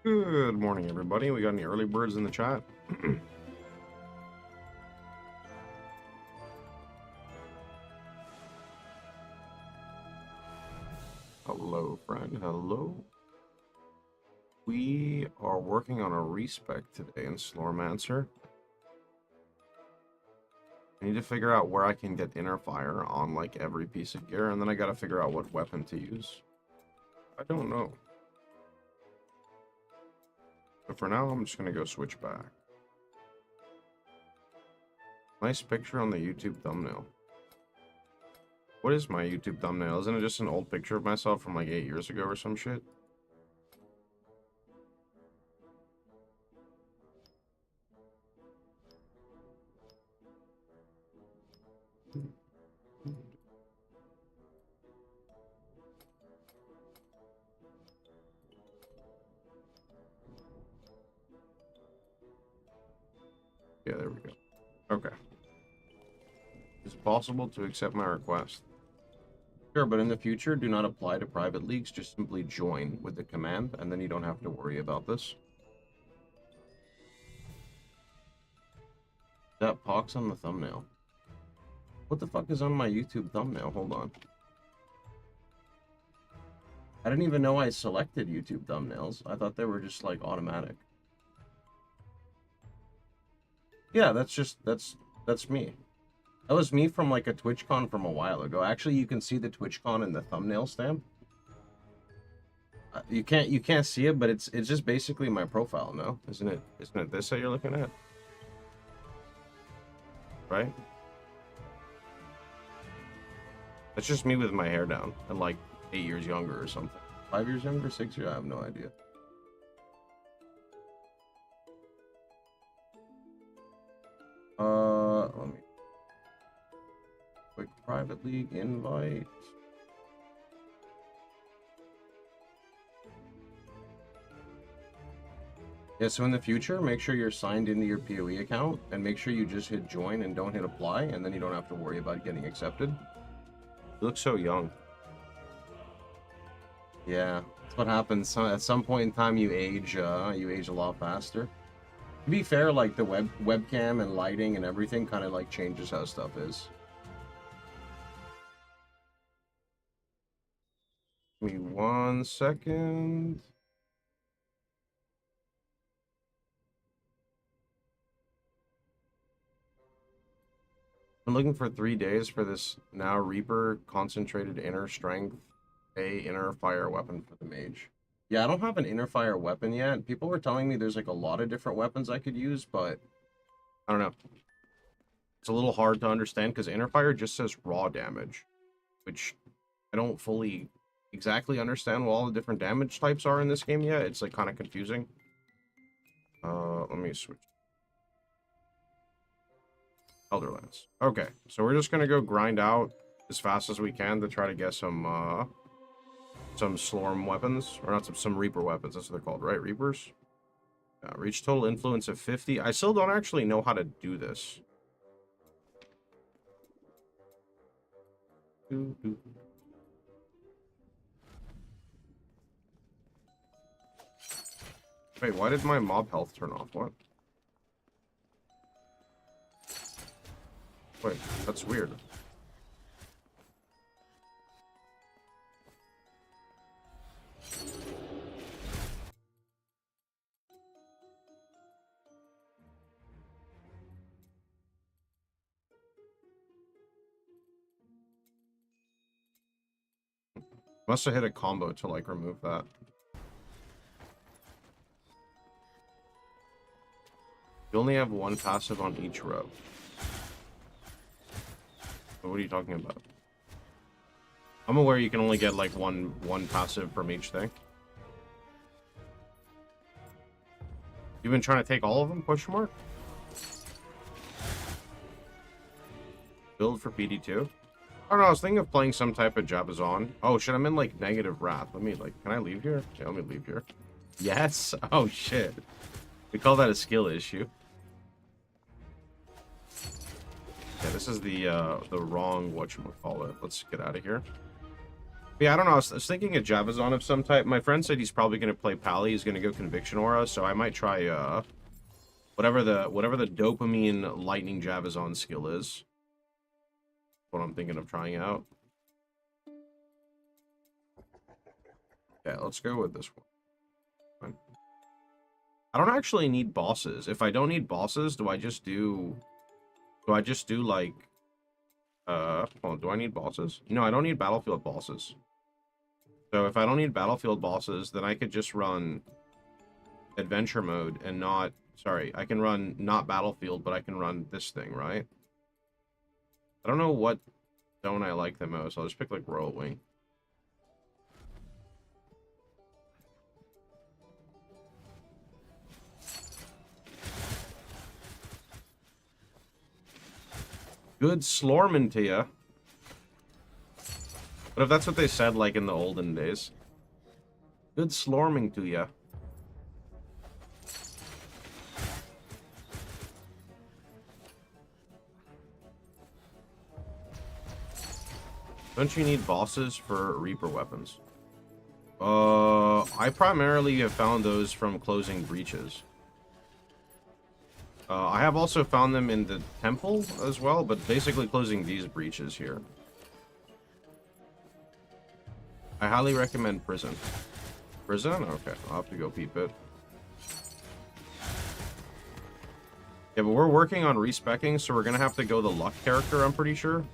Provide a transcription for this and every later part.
Good morning, everybody. We got any early birds in the chat? Hello, friend. Hello. We are working on a respec today in Slormancer. I need to figure out where I can get inner fire on like every piece of gear, and then I gotta figure out what weapon to use. I don't know. But for now, I'm just gonna go switch back. Nice picture on the YouTube thumbnail. What is my YouTube thumbnail? Isn't it just an old picture of myself from like 8 years ago or some shit? Yeah, there we go. Okay. Is it possible to accept my request? Sure, but in the future, do not apply to private leagues. Just simply join with the command, and then you don't have to worry about this. That pox on the thumbnail. What the fuck is on my YouTube thumbnail? Hold on. I didn't even know I selected YouTube thumbnails. I thought they were just, like, automatic. Yeah, that's me. That was me from, like, a TwitchCon from a while ago. Actually, you can see the TwitchCon in the thumbnail stamp. You can't see it, but it's just basically my profile, no? Isn't it this that you're looking at? Right? That's just me with my hair down and like 8 years younger or something. 5 years younger, 6 years? I have no idea. Let me quick private league invite. Yeah, so in the future, make sure you're signed into your PoE account and make sure you just hit join and don't hit apply, and then you don't have to worry about getting accepted. You look so young. Yeah, that's what happens. At some point in time, you age a lot faster. To be fair, like the webcam and lighting and everything kind of like changes how stuff is. Give me 1 second. I'm looking for 3 days for this now Reaper concentrated inner strength, inner fire weapon for the mage. Yeah, I don't have an inner fire weapon yet. People were telling me there's like a lot of different weapons I could use, but I don't know. It's a little hard to understand because inner fire just says raw damage, which I don't fully exactly understand what all the different damage types are in this game yet. It's like kind of confusing. Let me switch. Elderlands. Okay, so we're just gonna go grind out as fast as we can to try to get some Slorm weapons, or not some Reaper weapons. That's what they're called, right? Reapers. Yeah, reach total influence of 50. I still don't actually know how to do this. Wait, why did my mob health turn off? What? Wait, that's weird. Must have hit a combo to like remove that. You only have one passive on each row. What are you talking about? I'm aware you can only get like one passive from each thing. You've been trying to take all of them? Question mark. Build for PD2. I don't know. I was thinking of playing some type of Jabazon. Oh shit! I'm in like negative wrath. Let me like. Can I leave here? Yeah, let me leave here. Yes. Oh shit. We call that a skill issue. Yeah, this is the wrong whatchamacallit. Let's get out of here. Yeah, I don't know. I was thinking a Javazon of some type. My friend said he's probably going to play Pally. He's going to go Conviction Aura, so I might try whatever the dopamine lightning Javazon skill is. What I'm thinking of trying out. Yeah, let's go with this one. I don't actually need bosses. If I don't need bosses, do I just do like hold on, do I need bosses? No, I don't need battlefield bosses. So if I don't need battlefield bosses, then I could just run adventure mode and not, sorry, I can run not battlefield, but I can run this thing, right? I don't know what zone I like the most. I'll just pick like Royal Wing. Good Slormancer. But if that's what they said, like, in the olden days. Good slorming to ya. Don't you need bosses for Reaper weapons? I primarily have found those from closing breaches. I have also found them in the temple as well, but basically closing these breaches here. I highly recommend prison. Prison? Okay, I'll have to go peep it. Yeah, but we're working on respecking, so we're gonna have to go the luck character, I'm pretty sure.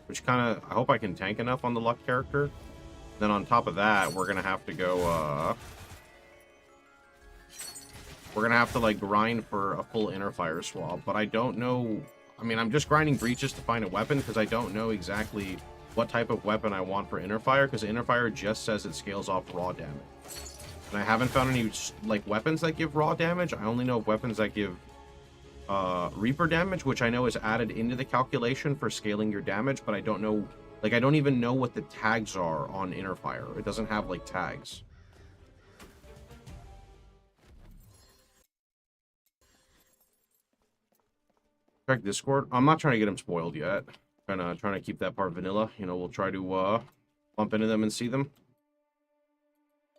Which kind of, I hope I can tank enough on the luck character. Then on top of that, we're gonna have to go, we're gonna have to, like, grind for a full inner fire swap. But I don't know, I mean, I'm just grinding breaches to find a weapon, because I don't know exactly what type of weapon I want for inner fire, because inner fire just says it scales off raw damage. And I haven't found any, like, weapons that give raw damage. I only know of weapons that give Reaper damage, which I know is added into the calculation for scaling your damage, but I don't know, like, I don't even know what the tags are on inner fire. It doesn't have, like, tags. Check Discord. I'm not trying to get him spoiled yet. Trying to keep that part vanilla. You know, we'll try to bump into them and see them.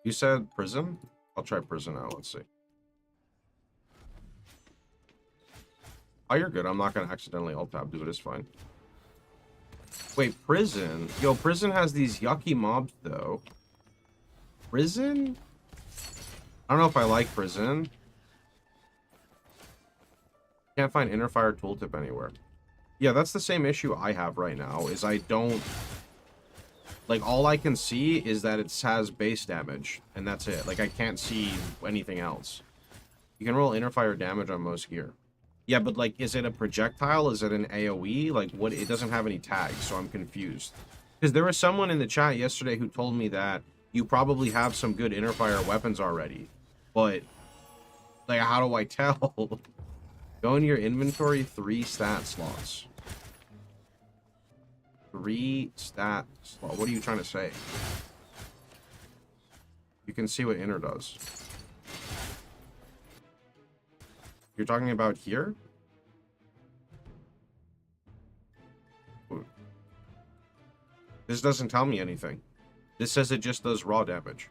You said prison? I'll try prison out. Let's see. Oh, you're good. I'm not going to accidentally alt-tab do it. It's fine. Wait, prison? Yo, prison has these yucky mobs, though. Prison? I don't know if I like prison. Can't find inner fire tooltip anywhere. Yeah, that's the same issue I have right now, is I don't... Like, all I can see is that it has base damage, and that's it. Like, I can't see anything else. You can roll inner fire damage on most gear. Yeah, but, like, is it a projectile? Is it an AoE? Like, what? It doesn't have any tags, so I'm confused. Because there was someone in the chat yesterday who told me that you probably have some good inner fire weapons already. But, like, how do I tell? Go into your inventory, 3 stat slots. 3 stat slot. What are you trying to say? You can see what inner does. You're talking about here? This doesn't tell me anything. This says it just does raw damage.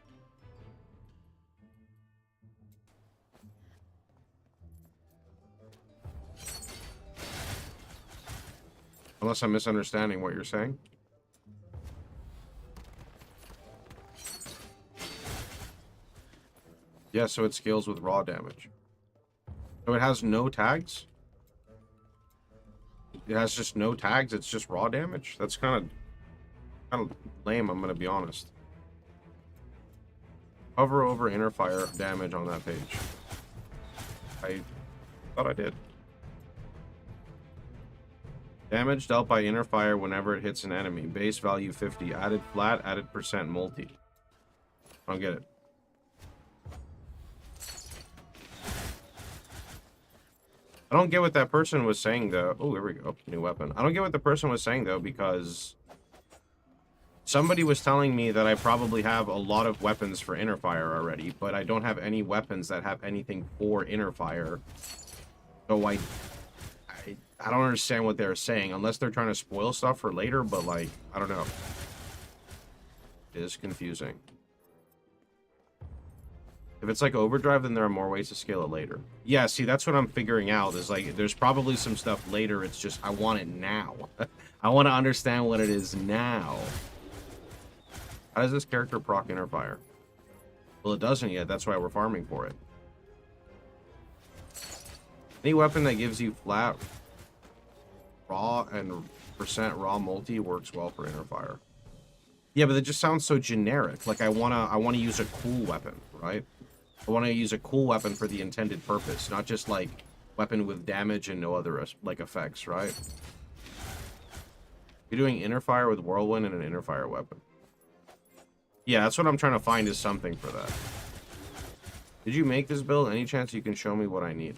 Unless I'm misunderstanding what you're saying. Yeah, so it scales with raw damage. So it has no tags? It has just no tags, it's just raw damage? That's kind of lame, I'm gonna be honest. Hover over inner fire damage on that page. I thought I did. Damage dealt by inner fire whenever it hits an enemy. Base value 50. Added flat, added percent multi. I don't get it. I don't get what that person was saying, though. Oh, here we go. New weapon. I don't get what the person was saying, though, because somebody was telling me that I probably have a lot of weapons for inner fire already, but I don't have any weapons that have anything for inner fire. So I don't understand what they're saying, unless they're trying to spoil stuff for later, but, like, I don't know. is confusing. If it's like overdrive, then there are more ways to scale it later. Yeah, see, that's what I'm figuring out, is like, there's probably some stuff later, it's just, I want it now. I want to understand what it is now. How does this character proc inner fire? Well, it doesn't yet, that's why we're farming for it. Any weapon that gives you flat, raw, and percent raw multi works well for inner fire. Yeah, but it just sounds so generic. Like, I wanna use a cool weapon, right? I want to use a cool weapon for the intended purpose, not just like weapon with damage and no other like effects, right? You're doing inner fire with whirlwind and an inner fire weapon. Yeah, that's what I'm trying to find, is something for that. Did you make this build? Any chance you can show me what I need?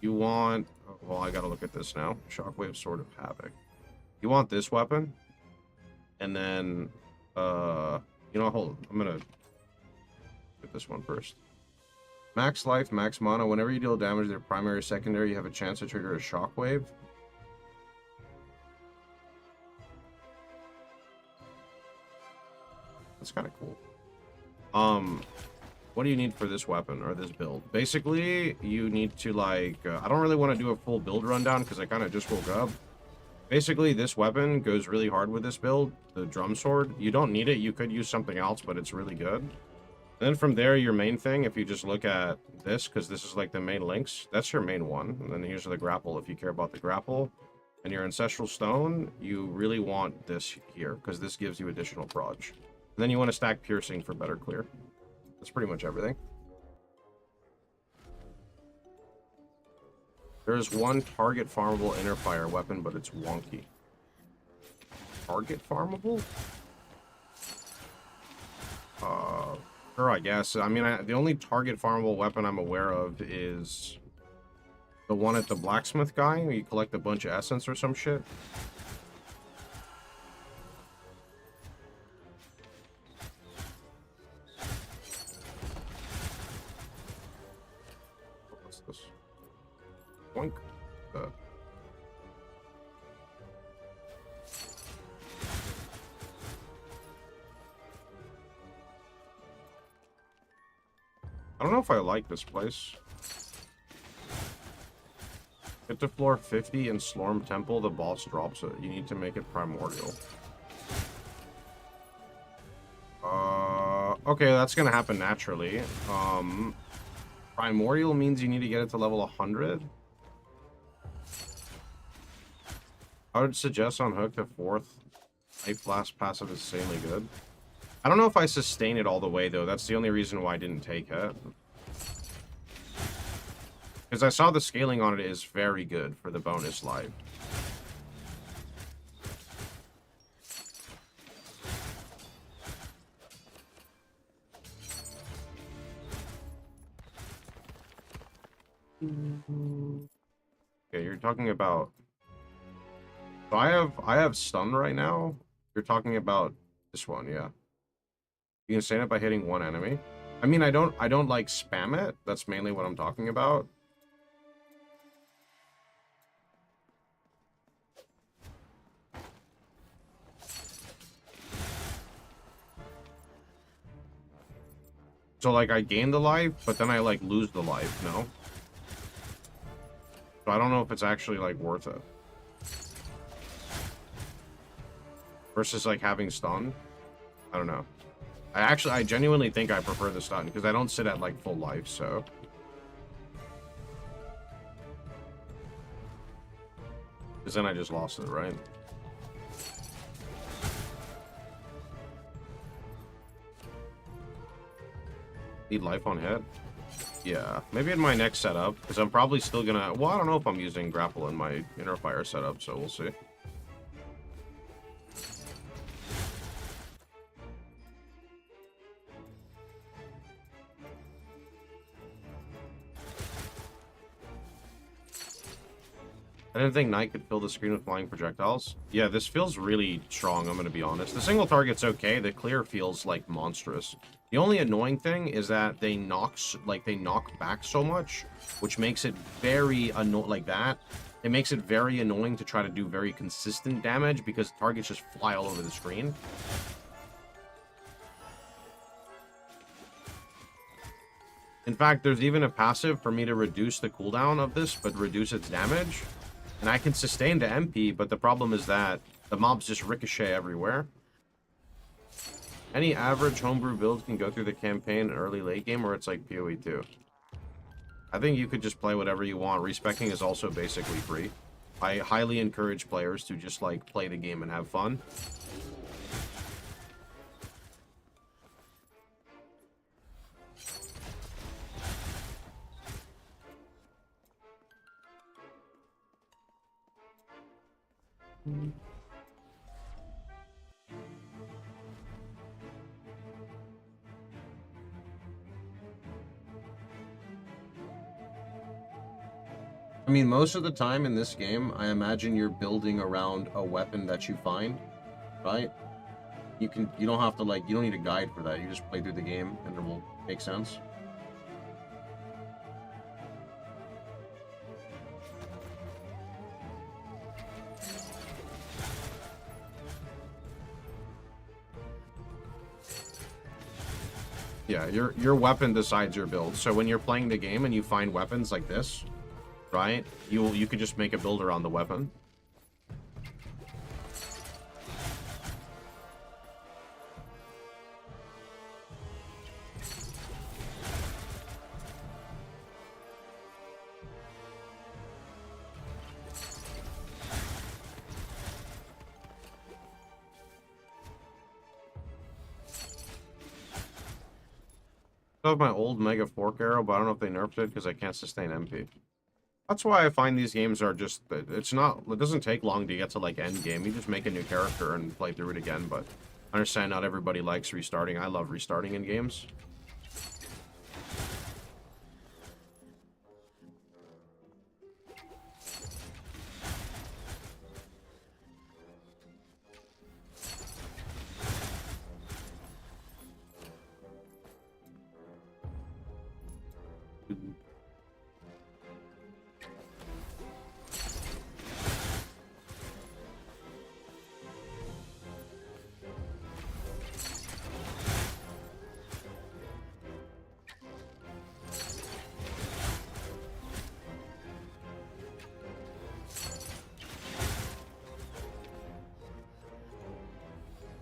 You want... Well, I gotta look at this now. Shockwave Sword of Havoc. You want this weapon? And then, you know, hold on. I'm gonna get this one first. Max life, max mana. Whenever you deal damage to their primary or secondary, you have a chance to trigger a shockwave. That's kind of cool. What do you need for this weapon or this build? Basically, you need to, like, I don't really want to do a full build rundown because I kind of just woke up. Basically, this weapon goes really hard with this build, the drum sword. You don't need it. You could use something else, but it's really good. Then from there, your main thing, if you just look at this, because this is like the main links, that's your main one. And then here's the grapple, if you care about the grapple. And your Ancestral Stone, you really want this here, because this gives you additional proj. And then you want to stack Piercing for better clear. That's pretty much everything. There's one target farmable inner fire weapon, but it's wonky. Target farmable? Sure, I guess. I mean, the only target farmable weapon I'm aware of is the one at the blacksmith guy, where you collect a bunch of essence or some shit. What's this? Boink. I don't know if I like this place. Get to floor 50 in Slorm Temple, the boss drops it. You need to make it primordial. Okay, that's gonna happen naturally. Primordial means you need to get it to level 100. I would suggest on Hook the 4th Life Blast passive is insanely good. I don't know if I sustain it all the way, though. That's the only reason why I didn't take it. Because I saw the scaling on it is very good for the bonus life. Okay, you're talking about... So I have stun right now. You're talking about this one, yeah. You can stand it by hitting one enemy. I mean, I don't like spam it. That's mainly what I'm talking about. So like I gain the life, but then I like lose the life, no? So I don't know if it's actually like worth it. Versus like having stun. I don't know. I genuinely think I prefer the stun because I don't sit at like full life, so. Because then I just lost it, right? Need life on hit? Yeah, maybe in my next setup, because I'm probably still gonna... Well, I don't know if I'm using grapple in my inner fire setup, so we'll see. I didn't think Knight could fill the screen with flying projectiles. Yeah, this feels really strong, I'm going to be honest. The single target's okay. The clear feels, like, monstrous. The only annoying thing is that they knock back so much, which makes it very like that. It makes it very annoying to try to do very consistent damage because targets just fly all over the screen. In fact, there's even a passive for me to reduce the cooldown of this, but reduce its damage. And I can sustain the MP, but the problem is that the mobs just ricochet everywhere. Any average homebrew build can go through the campaign early late game, or it's like PoE 2. I think you could just play whatever you want. Respecking is also basically free. I highly encourage players to just like play the game and have fun. I mean, most of the time in this game, I imagine you're building around a weapon that you find, right? You don't have to like, you don't need a guide for that. You just play through the game and it will make sense. Yeah, your weapon decides your build. So when you're playing the game and you find weapons like this, right? You could just make a build around the weapon. I have my old Mega Fork Arrow, but I don't know if they nerfed it because I can't sustain MP. That's why I find these games are just, it doesn't take long to get to like Endgame. You just make a new character and play through it again, but I understand not everybody likes restarting. I love restarting in games.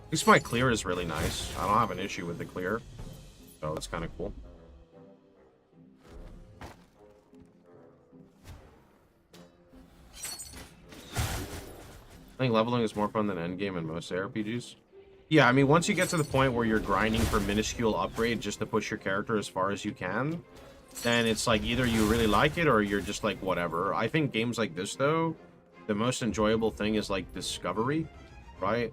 At least my clear is really nice. I don't have an issue with the clear, so it's kind of cool. I think leveling is more fun than endgame in most RPGs. Yeah, I mean, once you get to the point where you're grinding for minuscule upgrade just to push your character as far as you can, then it's like either you really like it or you're just like, whatever. I think games like this, though, the most enjoyable thing is like discovery, right?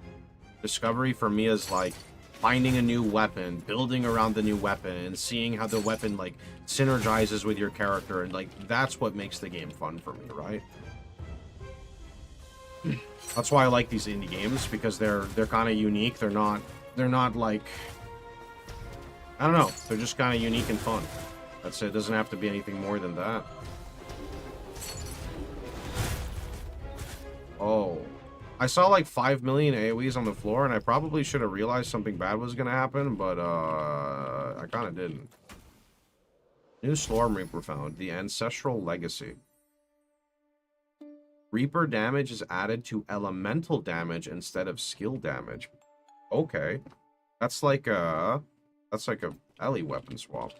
Discovery for me is like finding a new weapon, building around the new weapon, and seeing how the weapon like synergizes with your character, and like that's what makes the game fun for me, right? That's why I like these indie games, because they're kind of unique. They're not like, I don't know, they're just kind of unique and fun. That's it. It doesn't have to be anything more than that. Oh. I saw like 5 million AoEs on the floor, and I probably should have realized something bad was going to happen, but I kind of didn't. New Slorm Reaper found. The Ancestral Legacy. Reaper damage is added to elemental damage instead of skill damage. Okay. That's like a Ellie weapon swap.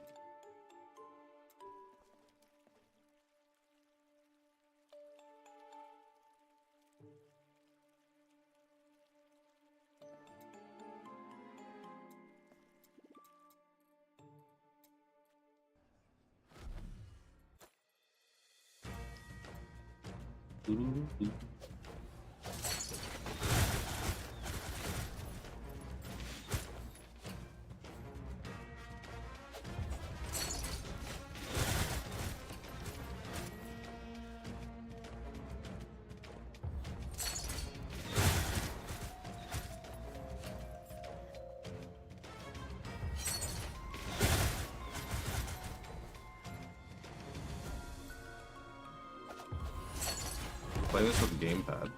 play this with a gamepad.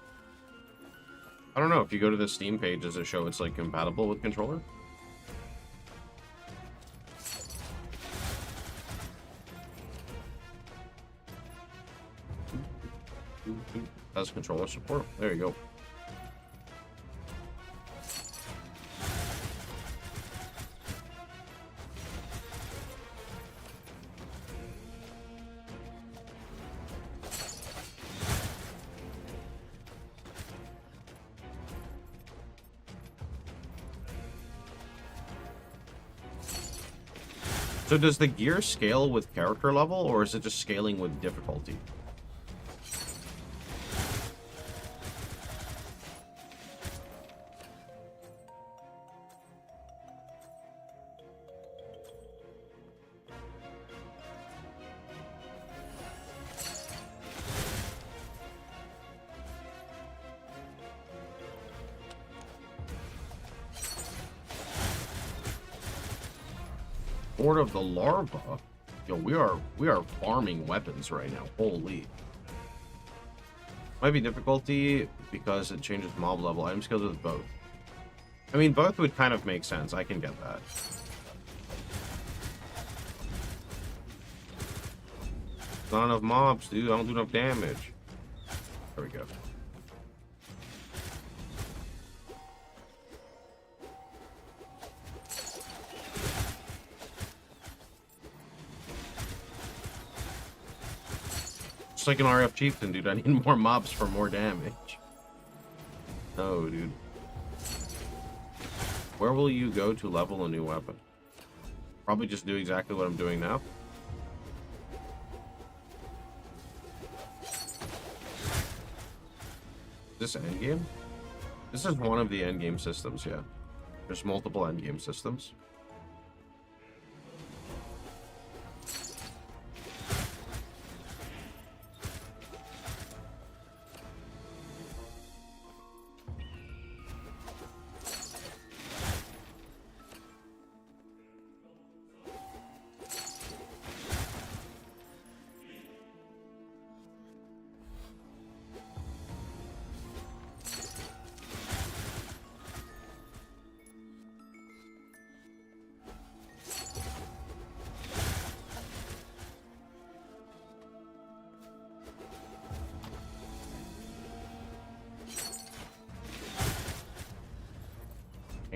I don't know, if you go to the Steam page, does it show it's like compatible with controller? Has controller support. There you go. So does the gear scale with character level, or is it just scaling with difficulty? Horde of the Larva. Yo, we are farming weapons right now. Holy. Might be difficulty because it changes mob level. Item skills with both. I mean, both would kind of make sense. I can get that. Not enough mobs, dude. I don't do enough damage. There we go. Just like an RF chieftain, dude. I need more mobs for more damage. No, dude. Where will you go to level a new weapon? Probably just do exactly what I'm doing now. Is this endgame? This is one of the endgame systems, yeah. There's multiple endgame systems.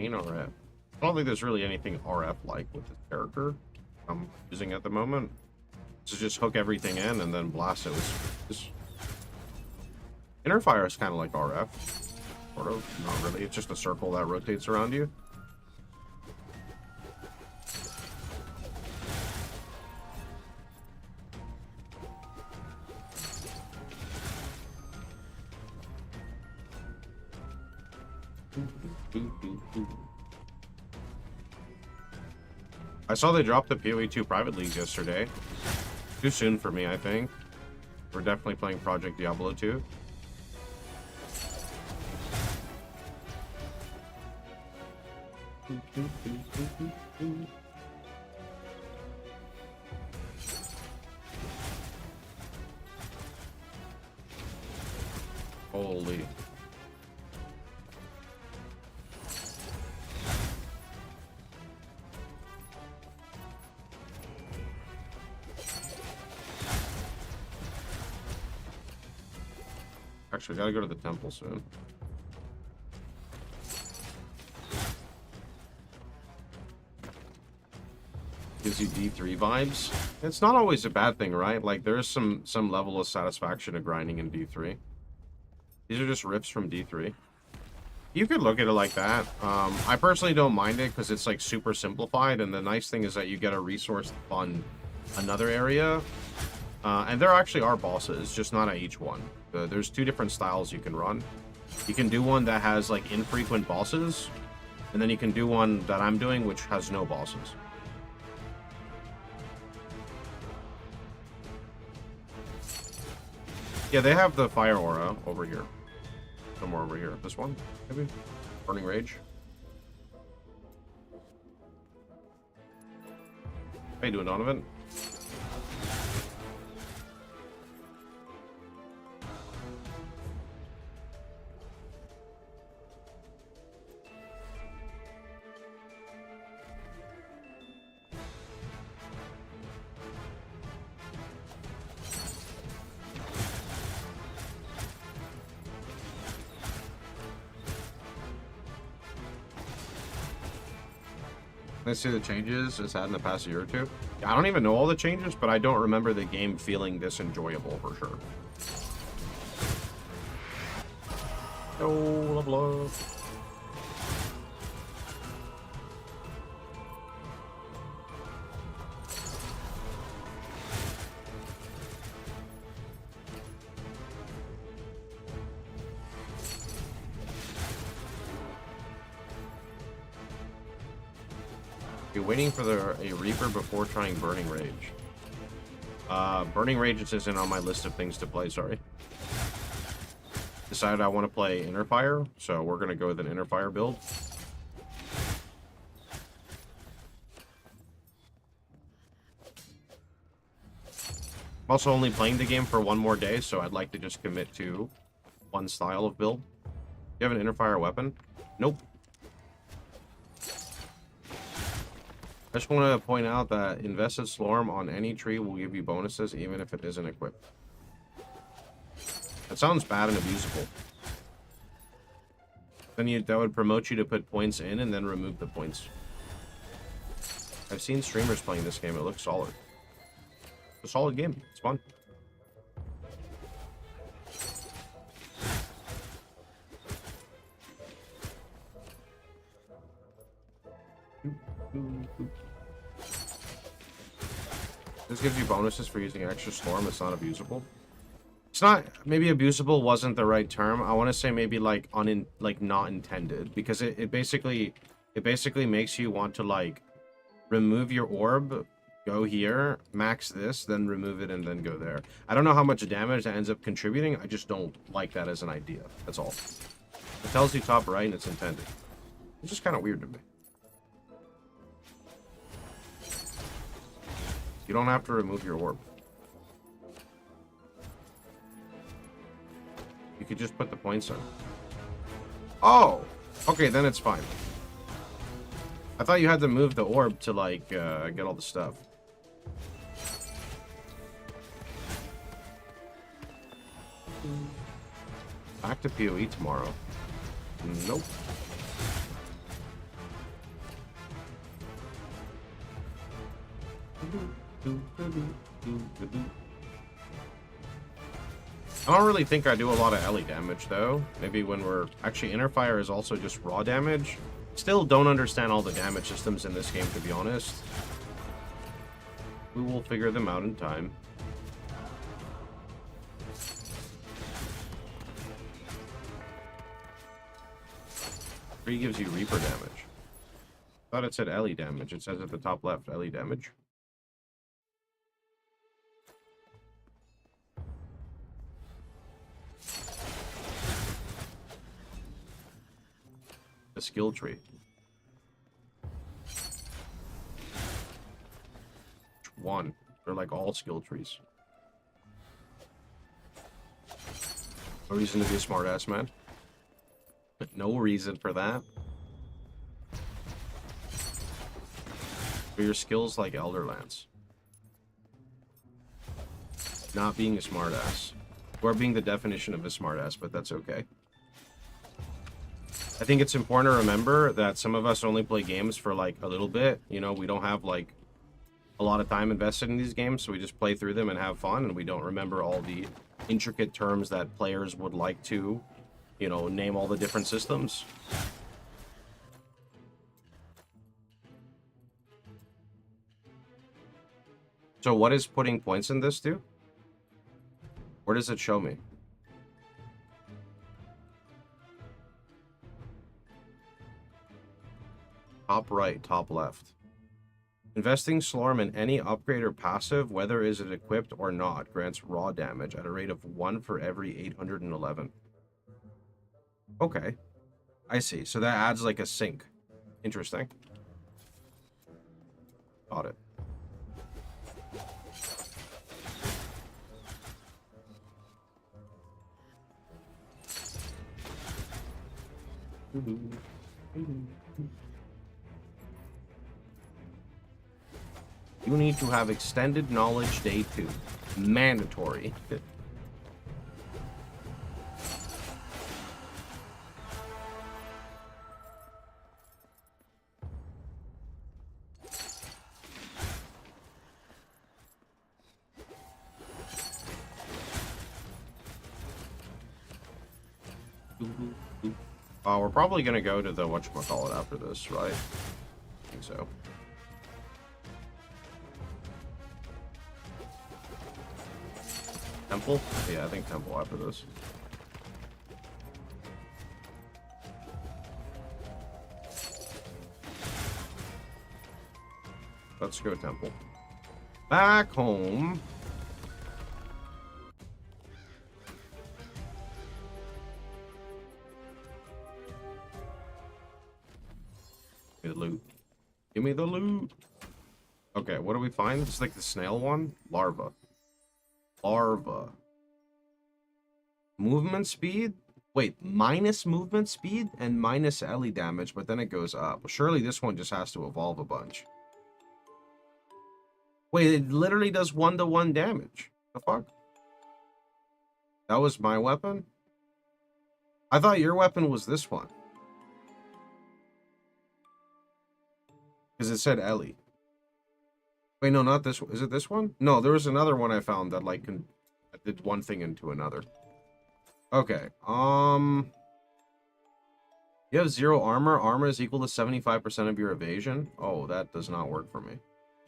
RF. I don't think there's really anything RF-like with this character I'm using at the moment. So just hook everything in and then blast it with this. Inner fire is kind of like RF. Sort of. Not really. It's just a circle that rotates around you. I saw they dropped the PoE2 private leagues yesterday. Too soon for me, I think. We're definitely playing Project Diablo 2. Holy. Actually, I gotta go to the temple soon. Gives you D3 vibes. It's not always a bad thing, right? Like, there's some level of satisfaction of grinding in D3. These are just riffs from D3. You could look at it like that. I personally don't mind it because it's like super simplified, and the nice thing is that you get a resource to fund another area. And there actually are bosses, just not at each one. There's two different styles you can run. You can do one that has like infrequent bosses, and then you can do one that I'm doing which has no bosses. Yeah, they have the fire aura over here. Somewhere over here. This one, maybe? Burning Rage. How you doing, Donovan? Let's see the changes it's had in the past year or two. I don't even know all the changes, but I don't remember the game feeling this enjoyable for sure. Oh, love, love. You're waiting for a Reaper before trying Burning Rage. Burning Rage isn't on my list of things to play, sorry. Decided I want to play Inner Fire, so we're going to go with an Inner Fire build. I'm also only playing the game for one more day, so I'd like to just commit to one style of build. You have an Inner Fire weapon? Nope. I just want to point out that invested Slorm on any tree will give you bonuses, even if it isn't equipped. That sounds bad and abusable. Then that would promote you to put points in and then remove the points. I've seen streamers playing this game. It looks solid. It's a solid game. It's fun. This gives you bonuses for using extra Slorm. It's not abusable. It's not, maybe abusable wasn't the right term. I want to say maybe like not intended, because it basically makes you want to like remove your orb, go here, max this, then remove it and then go there. I don't know how much damage that ends up contributing. I just don't like that as an idea. That's all. It tells you top right and it's intended. It's just kind of weird to me. You don't have to remove your orb. You could just put the points in. Oh! Okay, then it's fine. I thought you had to move the orb to, like, get all the stuff. Back to PoE tomorrow. Nope. I don't really think I do a lot of Ellie damage, though. Maybe when we're... Actually, Inner Fire is also just raw damage. Still don't understand all the damage systems in this game, to be honest. We will figure them out in time. Three gives you Reaper damage. I thought it said Ellie damage. It says at the top left, Ellie damage. A skill tree. One. They're like all skill trees. No reason to be a smartass, man. No reason for that. For your skills like Elderlands. Not being a smartass. Or being the definition of a smartass, but that's okay. I think it's important to remember that some of us only play games for like a little bit. You know, we don't have like a lot of time invested in these games, so we just play through them and have fun, and we don't remember all the intricate terms that players would like to, you know, name all the different systems. So what is putting points in this do? Where does it show me? Top right, top left. Investing Slorm in any upgrade or passive, whether is it equipped or not, grants raw damage at a rate of 1 for every 811. Okay. I see. So that adds like a sink. Interesting. Got it. You need to have extended knowledge day 2. Mandatory. We're probably gonna go to the whatchamacallit after this, right? I think so. Temple? Yeah, I think temple after this. Let's go temple. Back home. Give me the loot. Give me the loot. Okay, what do we find? It's like the snail one. Larva. Larva. Movement speed? Wait, minus movement speed and minus LE damage, but then it goes up. Well, surely this one just has to evolve a bunch. Wait, it literally does 1-to-1 damage. The fuck? That was my weapon? I thought your weapon was this one. Because it said Ellie. Wait, no, not this one. Is it this one? No, there was another one I found that, like, that did one thing into another. Okay, you have 0 armor. Armor is equal to 75% of your evasion. Oh, that does not work for me.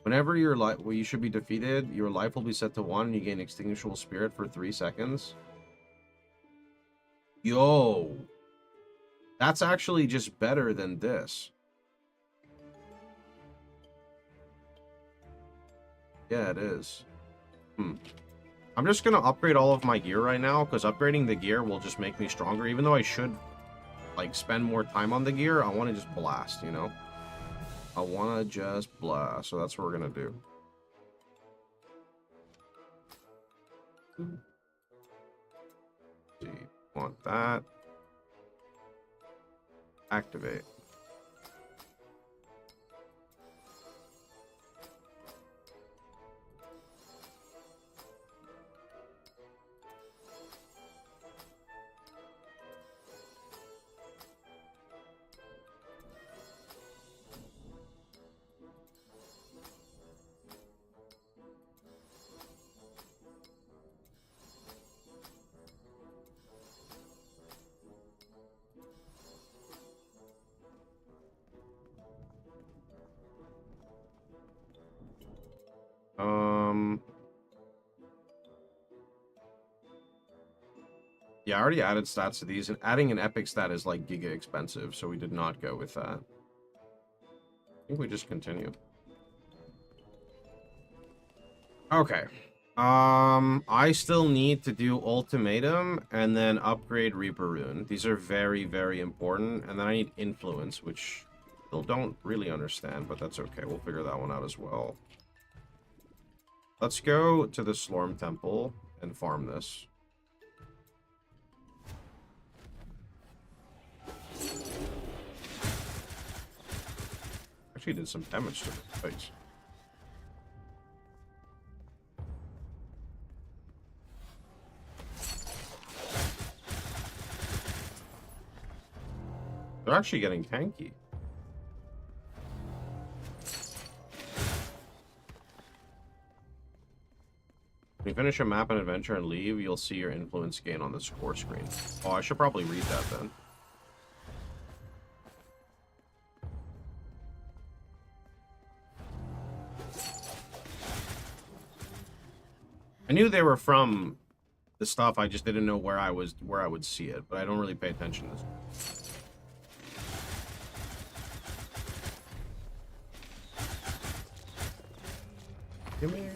Whenever your life, well, you should be defeated, your life will be set to 1 and you gain extinguishable spirit for 3 seconds. Yo. That's actually just better than this. Yeah, it is. I'm just gonna upgrade all of my gear right now, because upgrading the gear will just make me stronger. Even though I should, like, spend more time on the gear, I want to just blast, you know? I want to just blast, so that's what we're gonna do. See, want that. Activate. Yeah, I already added stats to these, and adding an epic stat is like giga expensive, so we did not go with that. I think we just continue. Okay. I still need to do Ultimatum and then upgrade Reaper Rune. These are very, very important. And then I need Influence, which I still don't really understand, but that's okay. We'll figure that one out as well. Let's go to the Slorm Temple and farm this. Actually did some damage to the face. They're actually getting tanky. When you finish a map and adventure and leave, you'll see your influence gain on the score screen. Oh, I should probably read that then. I knew they were from the stuff, I just didn't know where I would see it, but I don't really pay attention to this. Come here.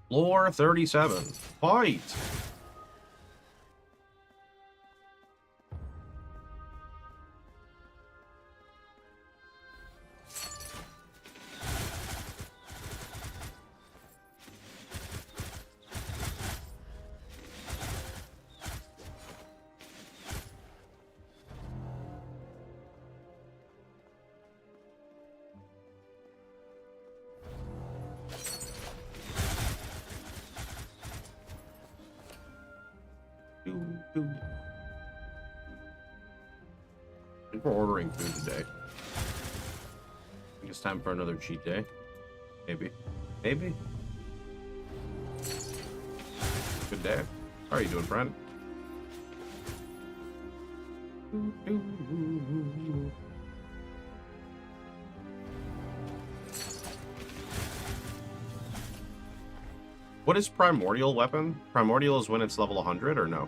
Floor 37. Fight! I think we're ordering food today. I think it's time for another cheat day. Maybe. Maybe. Good day. How are you doing, friend? What is primordial weapon? Primordial is when it's level 100 or no?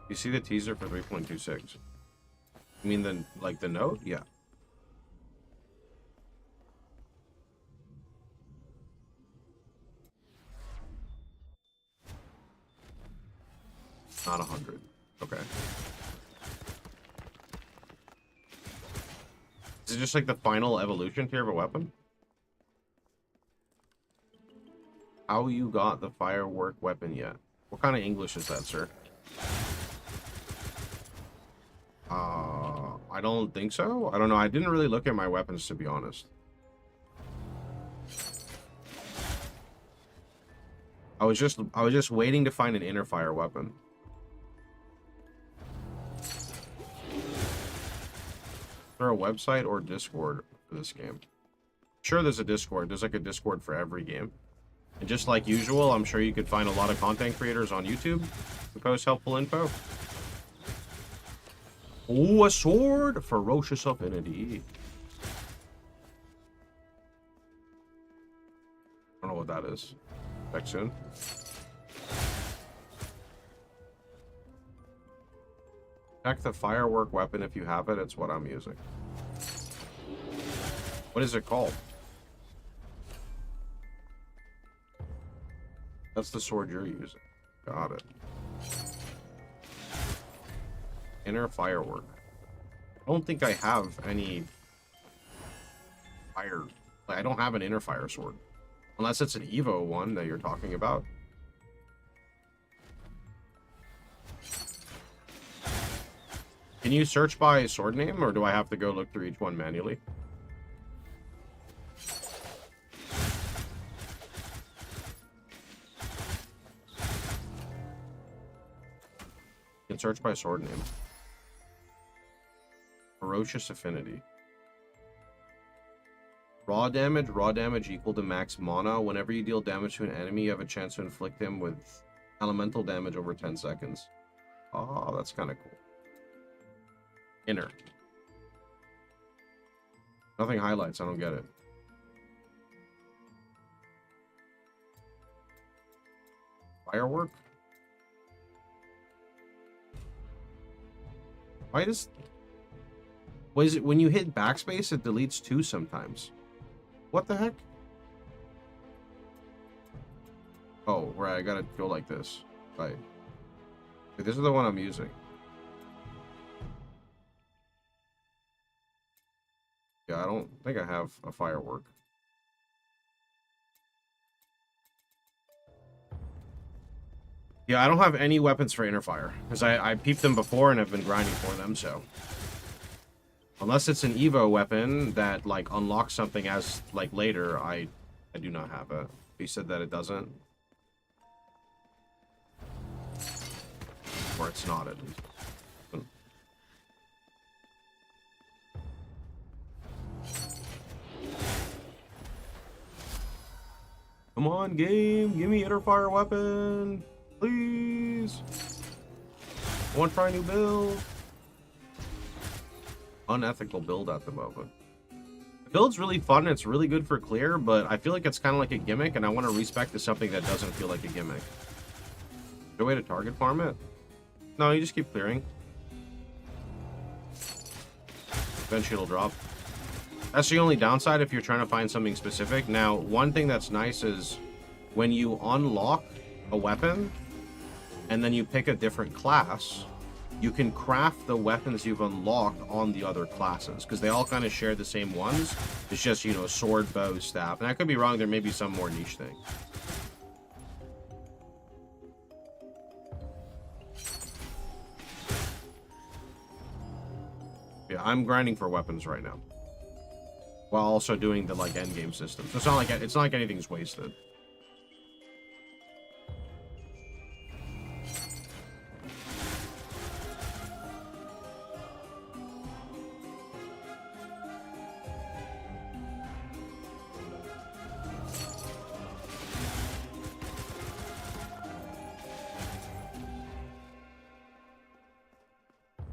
You see the teaser for 3.26? You mean the, like, the note? Yeah. Not 100. Okay. Is it just like the final evolution tier of a weapon? How you got the firework weapon yet? What kind of English is that, sir? I don't think so. I don't know. I didn't really look at my weapons, to be honest. I was just waiting to find an inner fire weapon. Is there a website or Discord for this game? Sure, there's a Discord. There's like a Discord for every game. And just like usual, I'm sure you could find a lot of content creators on YouTube who post helpful info. Oh, a sword! Ferocious Affinity. I don't know what that is. Back soon. Check the firework weapon if you have it. It's what I'm using. What is it called? That's the sword you're using. Got it. Inner firework. I don't think I have any fire. Like, I don't have an inner fire sword. Unless it's an Evo one that you're talking about. Can you search by sword name, or do I have to go look through each one manually? You can search by sword name. Ferocious Affinity. Raw damage equal to max mana. Whenever you deal damage to an enemy, you have a chance to inflict him with elemental damage over 10 seconds. Oh, that's kind of cool. Inner. Nothing highlights, I don't get it. Firework? Why does... What is it? When you hit backspace, it deletes 2 sometimes. What the heck? Oh, right, I gotta go like this. Right. Okay, this is the one I'm using. Yeah, I don't think I have a firework. Yeah, I don't have any weapons for inner fire. Because I peeped them before and have been grinding for them, so... Unless it's an Evo weapon that, like, unlocks something as, like, later, I do not have it. He said that it doesn't. Or it's not, at least. Come on, game! Give me inner fire weapon! Please! I want to try a new build. Unethical build at the moment. The build's really fun, it's really good for clear, but I feel like it's kind of like a gimmick, and I want to respec to something that doesn't feel like a gimmick. Is there a way to target farm it? No, you just keep clearing. Eventually it'll drop. That's the only downside if you're trying to find something specific. Now, one thing that's nice is when you unlock a weapon, and then you pick a different class, you can craft the weapons you've unlocked on the other classes, because they all kind of share the same ones. It's just, you know, sword, bow, staff. And I could be wrong, there may be some more niche thing. Yeah, I'm grinding for weapons right now, while also doing the, like, endgame system. So it's not like anything's wasted.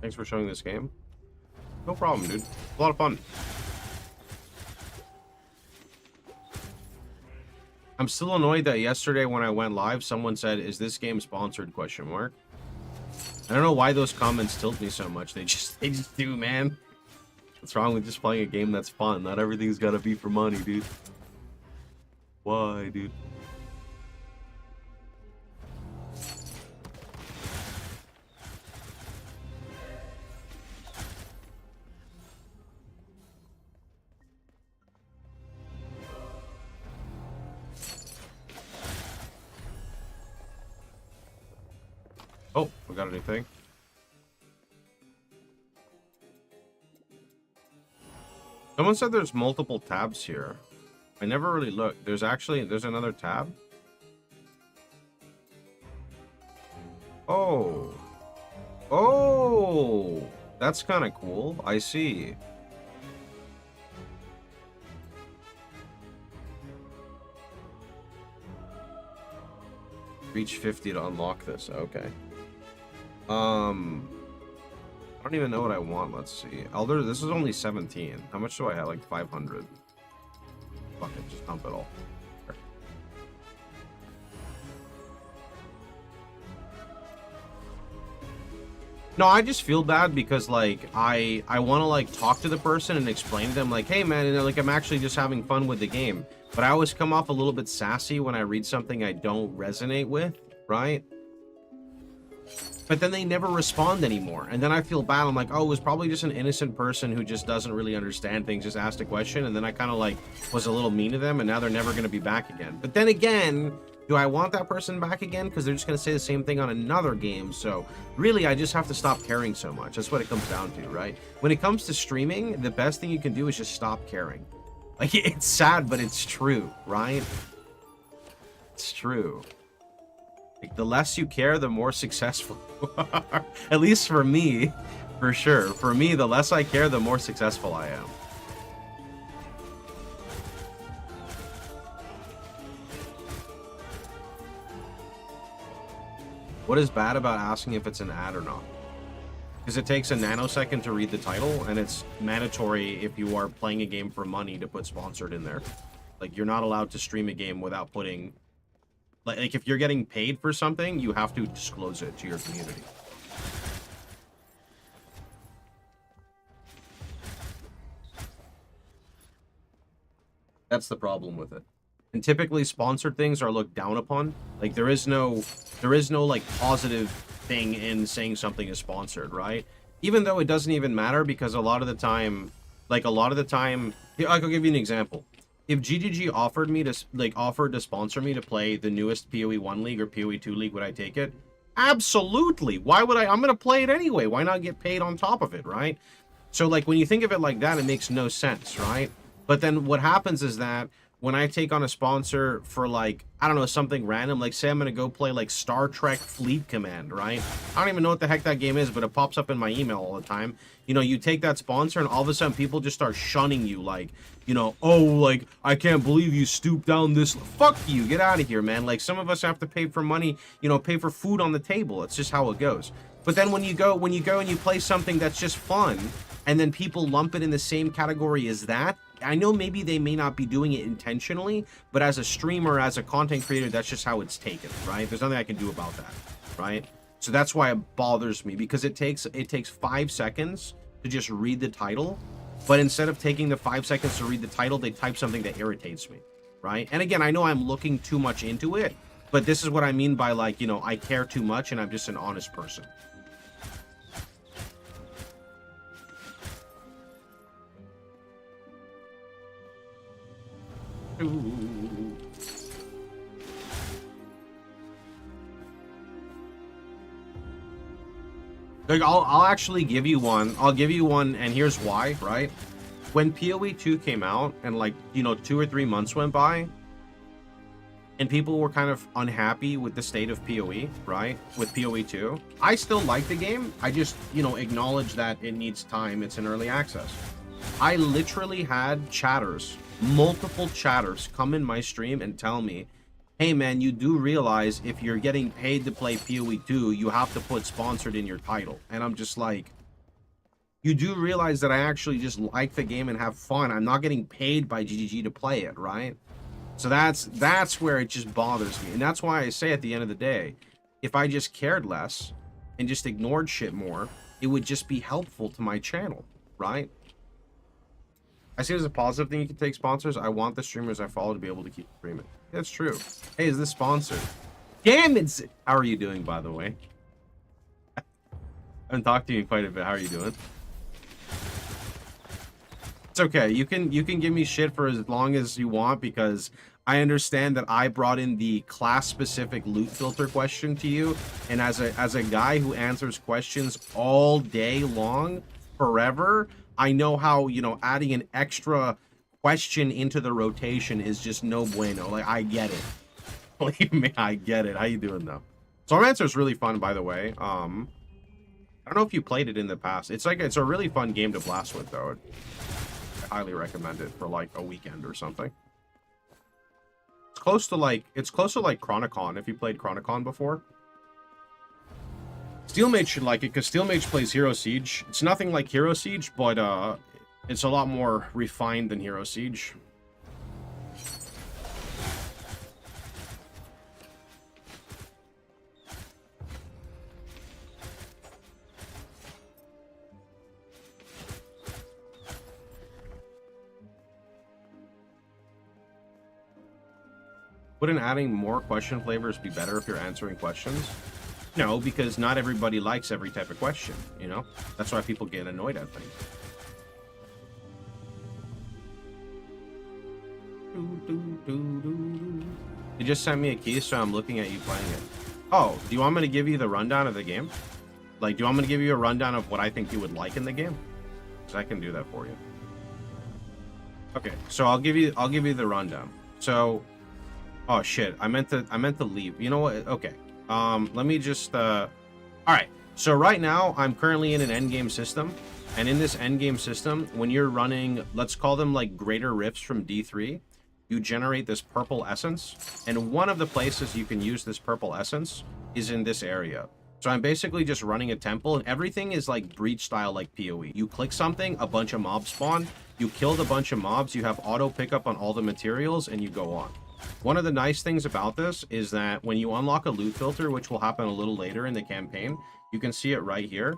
Thanks for showing this game. No problem, dude. A lot of fun. I'm still annoyed that yesterday when I went live, someone said, "Is this game sponsored?" Question mark. I don't know why those comments tilt me so much. They just do, man. What's wrong with just playing a game that's fun? Not everything's gotta be for money, dude. Why, dude? Oh, we got anything? Someone said there's multiple tabs here. I never really looked. There's another tab. Oh. Oh. That's kind of cool. I see. Reach 50 to unlock this. Okay. I don't even know what I want. Let's see. Elder, this is only 17. How much do I have? Like 500. Fuck it, just dump it all. No, I just feel bad because like I want to like talk to the person and explain to them like, hey man, and like I'm actually just having fun with the game. But I always come off a little bit sassy when I read something I don't resonate with, right? But then they never respond anymore. And then I feel bad. I'm like, oh, it was probably just an innocent person who just doesn't really understand things, just asked a question. And then I kind of like was a little mean to them and now they're never going to be back again. But then again, do I want that person back again? Because they're just going to say the same thing on another game. So really, I just have to stop caring so much. That's what it comes down to, right? When it comes to streaming, the best thing you can do is just stop caring. Like, it's sad, but it's true, right? It's true. Like, the less you care, the more successful you are. At least for me, for sure. For me, the less I care, the more successful I am. What is bad about asking if it's an ad or not? Because it takes a nanosecond to read the title, and it's mandatory if you are playing a game for money to put sponsored in there. Like, you're not allowed to stream a game without putting... Like, if you're getting paid for something, you have to disclose it to your community. That's the problem with it. And typically, sponsored things are looked down upon. Like, there is no like, positive thing in saying something is sponsored, right? Even though it doesn't even matter, because a lot of the time... I'll give you an example. If GGG offered to sponsor me to play the newest PoE 1 League or PoE 2 League, would I take it? Absolutely. Why would I? I'm going to play it anyway. Why not get paid on top of it, right? So, like, when you think of it like that, it makes no sense, right? But then what happens is that when I take on a sponsor for, like, I don't know, something random, like, say I'm going to go play, like, Star Trek Fleet Command, right? I don't even know what the heck that game is, but it pops up in my email all the time. You know, you take that sponsor, and all of a sudden people just start shunning you, like, you know, oh, like, I can't believe you stooped down this. Fuck you. Get out of here, man. Like, some of us have to pay for money, you know, pay for food on the table. It's just how it goes. But then when you go and you play something that's just fun, and then people lump it in the same category as that, I know maybe they may not be doing it intentionally, but as a streamer, as a content creator, that's just how it's taken, right? There's nothing I can do about that, right? So that's why it bothers me, because it takes 5 seconds to just read the title, but instead of taking the 5 seconds to read the title, they type something that irritates me, right? And again, I know I'm looking too much into it, but this is what I mean by, like, you know, I care too much and I'm just an honest person. Ooh. Like, I'll actually give you one. I'll give you one, and here's why, right? When PoE 2 came out, and, like, you know, 2 or 3 months went by, and people were kind of unhappy with the state of PoE, right? With PoE 2. I still like the game. I just, you know, acknowledge that it needs time. It's in early access. I literally had chatters, multiple chatters, come in my stream and tell me, hey man, you do realize if you're getting paid to play PoE 2, you have to put sponsored in your title. And I'm just like, you do realize that I actually just like the game and have fun. I'm not getting paid by GGG to play it, right? So that's where it just bothers me. And that's why I say at the end of the day, if I just cared less and just ignored shit more, it would just be helpful to my channel, right? I see it as a positive thing you can take sponsors. I want the streamers I follow to be able to keep streaming. That's true. Hey, is this sponsored? Damn it! How are you doing, by the way? I haven't talked to you in quite a bit. How are you doing? It's okay. You can give me shit for as long as you want, because I understand that I brought in the class-specific loot filter question to you, and as a guy who answers questions all day long, forever, I know how, you know, adding an extra question into the rotation is just no bueno. Like, I get it. Believe me, I get it. How you doing, though? Slormancer is really fun, by the way. I don't know if you played it in the past. It's a really fun game to blast with, though. I highly recommend it for like a weekend or something. It's close to like Chronicon, if you played Chronicon before. Steelmage should like it because Steelmage plays Hero Siege. It's nothing like Hero Siege, but it's a lot more refined than Hero Siege. Wouldn't adding more question flavors be better if you're answering questions? No, because not everybody likes every type of question, you know? That's why people get annoyed at things. You just sent me a key, so I'm looking at you playing it. Oh, do you want me to give you the rundown of the game? Like, do you want me to give you a rundown of what I think you would like in the game? Because I can do that for you. Okay, so I'll give you the rundown. So, oh shit, I meant to leave. You know what? Okay. Let me just all right. So right now I'm currently in an endgame system, and in this endgame system, when you're running, let's call them like greater rifts from D3, you generate this purple essence, and one of the places you can use this purple essence is in this area. So I'm basically just running a temple, and everything is like breach style, like PoE. You click something, a bunch of mobs spawn, you kill the bunch of mobs, you have auto pickup on all the materials, and you go on. One of the nice things about this is that when you unlock a loot filter, which will happen a little later in the campaign, you can see it right here.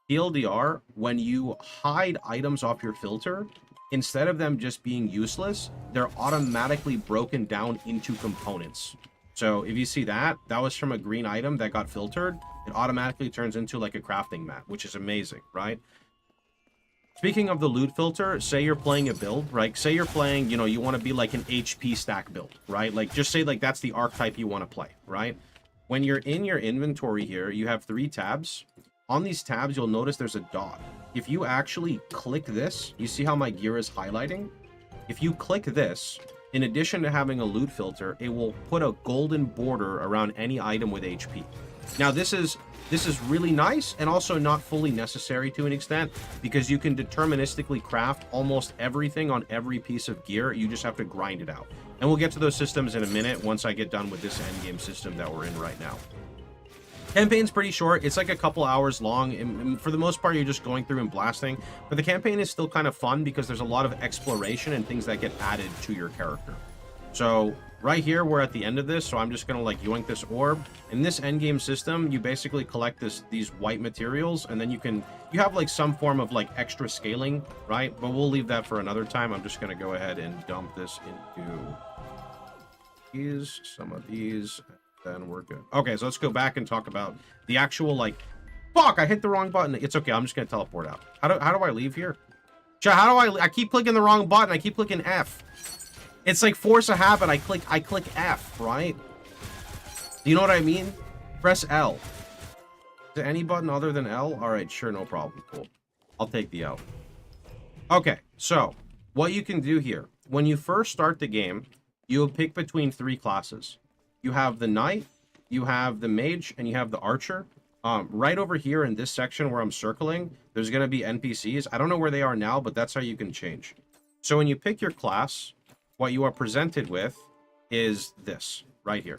TLDR, when you hide items off your filter, instead of them just being useless, they're automatically broken down into components. So if you see that, that was from a green item that got filtered, it automatically turns into like a crafting mat, which is amazing, right? Speaking of the loot filter, say you're playing a build, right? Say you're playing, you know, you want to be like an HP stack build, right? Like, just say like that's the archetype you want to play, right? When you're in your inventory here, you have 3 tabs. On these tabs, you'll notice there's a dot. If you actually click this, you see how my gear is highlighting? If you click this, in addition to having a loot filter, it will put a golden border around any item with HP. Now, this is really nice and also not fully necessary to an extent, because you can deterministically craft almost everything on every piece of gear. You just have to grind it out. And we'll get to those systems in a minute once I get done with this endgame system that we're in right now. Campaign's pretty short. It's like a couple hours long, and for the most part you're just going through and blasting, but the campaign is still kind of fun because there's a lot of exploration and things that get added to your character. So right here we're at the end of this, so I'm just gonna like yoink this orb. In this endgame system, you basically collect these white materials, and then you have like some form of like extra scaling, right? But we'll leave that for another time. I'm just gonna go ahead and dump this into some of these. Then we're good. Okay, so let's go back and talk about the actual, like, fuck, I hit the wrong button. It's okay, I'm just gonna teleport out. How do I leave here? Chat, how do I keep clicking the wrong button? I keep clicking F. It's like force a habit. I click F, right? You know what I mean? Press L. Is there any button other than L? All right, sure, no problem. Cool. I'll take the L. Okay, so what you can do here, when you first start the game, you'll pick between 3 classes. You have the knight, you have the mage, and you have the archer. Right over here in this section where I'm circling, there's going to be NPCs. I don't know where they are now, but that's how you can change. So when you pick your class, what you are presented with is this right here.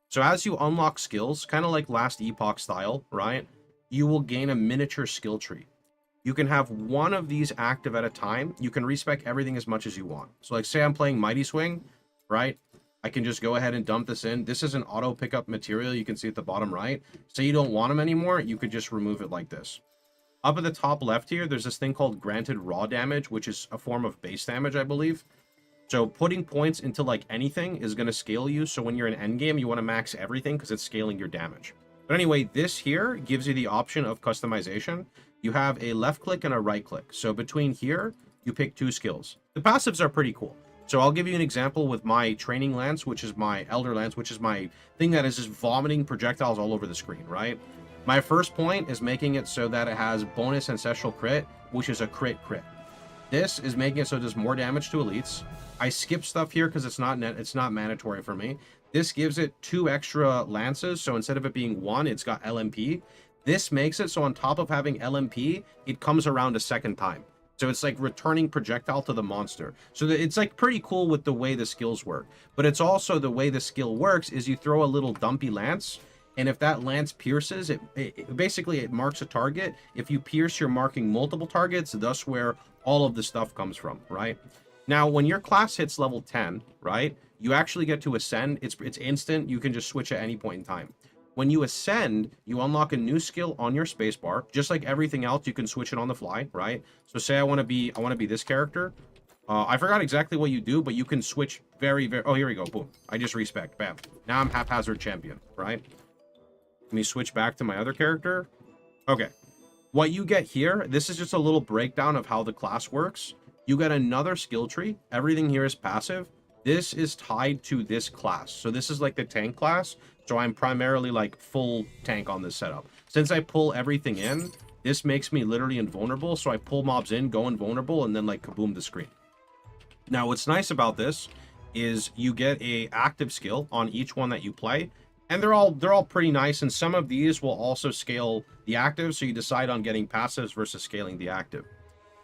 So as you unlock skills, kind of like last Epoch style, right? You will gain a miniature skill tree. you can have one of these active at a time. You can respec everything as much as you want. So like say I'm playing Mighty Swing, right? I can just go ahead and dump this in. This is an auto pickup material. You can see at the bottom right. Say you don't want them anymore, you could just remove it like this. Up at the top left here, there's this thing called granted raw damage, which is a form of base damage, I believe. So putting points into like anything is going to scale you. So when you're in endgame, you want to max everything because it's scaling your damage. But anyway, this here gives you the option of customization. You have a left click and a right click. So between here, you pick 2 skills. The passives are pretty cool. So I'll give you an example with my training lance, which is my elder lance, which is my thing that is just vomiting projectiles all over the screen, right? My first point is making it so that it has bonus ancestral crit, which is a crit. This is making it so it does more damage to elites. I skip stuff here because it's not mandatory for me. This gives it 2 extra lances, so instead of it being 1, it's got LMP. This makes it so on top of having LMP, it comes around a second time. So it's like returning projectile to the monster. So it's like pretty cool with the way the skills work. But it's also the way the skill works is you throw a little dumpy lance, and if that lance pierces, it basically it marks a target. If you pierce, you're marking multiple targets, thus where all of the stuff comes from, right? Now, when your class hits level 10, right, you actually get to ascend. It's instant. You can just switch at any point in time. When you ascend, you unlock a new skill on your spacebar. Just like everything else, you can switch it on the fly, right? So say I want to be this character. I forgot exactly what you do, but you can switch very. Oh, here we go. Boom. I just respec. Bam. Now I'm haphazard champion, right? Let me switch back to my other character. Okay. What you get here, this is just a little breakdown of how the class works. You get another skill tree. Everything here is passive. This is tied to this class. So this is like the tank class. So I'm primarily like full tank on this setup. Since I pull everything in, this makes me literally invulnerable. So I pull mobs in, go invulnerable, and then like kaboom the screen. Now what's nice about this is you get a active skill on each one that you play. And they're all pretty nice. And some of these will also scale the active. So you decide on getting passives versus scaling the active.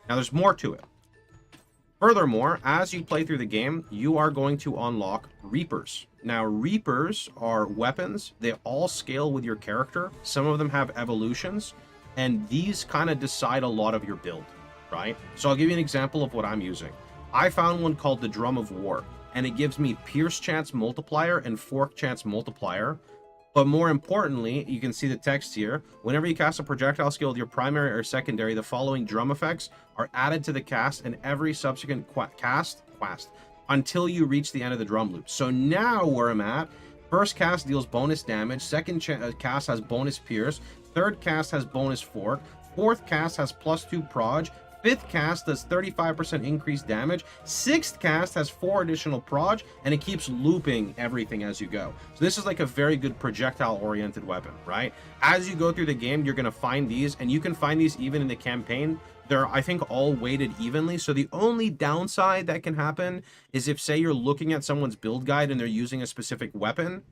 Now there's more to it. Furthermore, as you play through the game, you are going to unlock Reapers. Now, Reapers are weapons. They all scale with your character. Some of them have evolutions, and these kind of decide a lot of your build, right? So I'll give you an example of what I'm using. I found one called the Drum of War, and it gives me Pierce Chance Multiplier and Fork Chance Multiplier. But more importantly, you can see the text here. Whenever you cast a projectile skill with your primary or secondary, the following drum effects are added to the cast and every subsequent cast until you reach the end of the drum loop. So now where I'm at, first cast deals bonus damage, second cast has bonus pierce, third cast has bonus fork, fourth cast has +2 proj, fifth cast does 35% increased damage, sixth cast has 4 additional proj, and it keeps looping everything as you go. So this is like a very good projectile oriented weapon, right? As you go through the game, you're going to find these, and you can find these even in the campaign. They're, I think, all weighted evenly. So the only downside that can happen is if, say, you're looking at someone's build guide and they're using a specific weapon,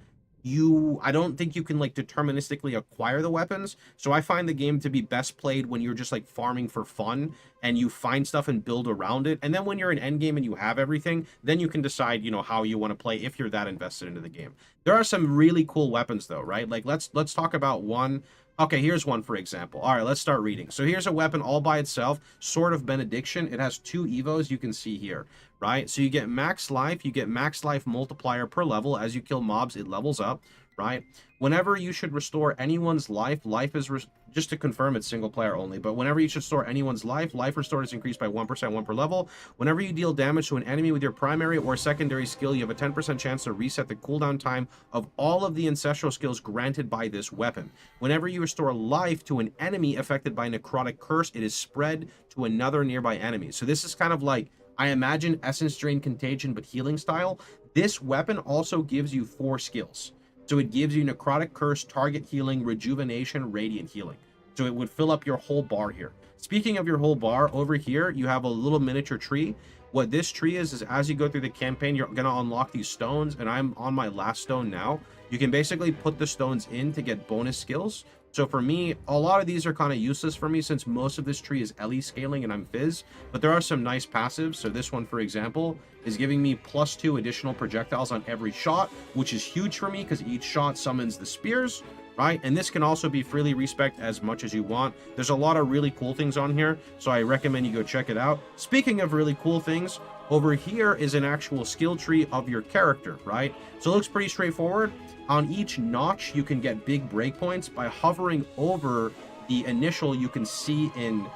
I don't think you can like deterministically acquire the weapons. So I find the game to be best played when you're just like farming for fun and you find stuff and build around it. And then when you're in endgame and you have everything, then you can decide, you know, how you want to play if you're that invested into the game. There are some really cool weapons though, right? Like let's talk about one. Okay, here's one, for example. All right, let's start reading. So here's a weapon all by itself, Sword of Benediction. It has 2 evos you can see here, right? So you get max life multiplier per level. As you kill mobs, it levels up, right? Whenever you should restore anyone's life is, just to confirm, it's single player only, but whenever you should restore anyone's life restored is increased by 1%, 1 per level. Whenever you deal damage to an enemy with your primary or secondary skill, you have a 10% chance to reset the cooldown time of all of the ancestral skills granted by this weapon. Whenever you restore life to an enemy affected by necrotic curse, it is spread to another nearby enemy. So this is kind of like, I imagine, Essence Drain Contagion, but healing style. This weapon also gives you 4 skills. So it gives you Necrotic Curse, Target Healing, Rejuvenation, Radiant Healing. So it would fill up your whole bar here. Speaking of your whole bar, over here, you have a little miniature tree. What this tree is as you go through the campaign, you're going to unlock these stones, and I'm on my last stone now. You can basically put the stones in to get bonus skills. So for me, a lot of these are kind of useless for me since most of this tree is LE scaling and I'm Fizz, but there are some nice passives. So this one, for example, is giving me +2 additional projectiles on every shot, which is huge for me because each shot summons the spears, right? And this can also be freely respec as much as you want. There's a lot of really cool things on here, so I recommend you go check it out. Speaking of really cool things, over here is an actual skill tree of your character, right? So it looks pretty straightforward. On each notch, you can get big breakpoints. By hovering over the initial, you can see in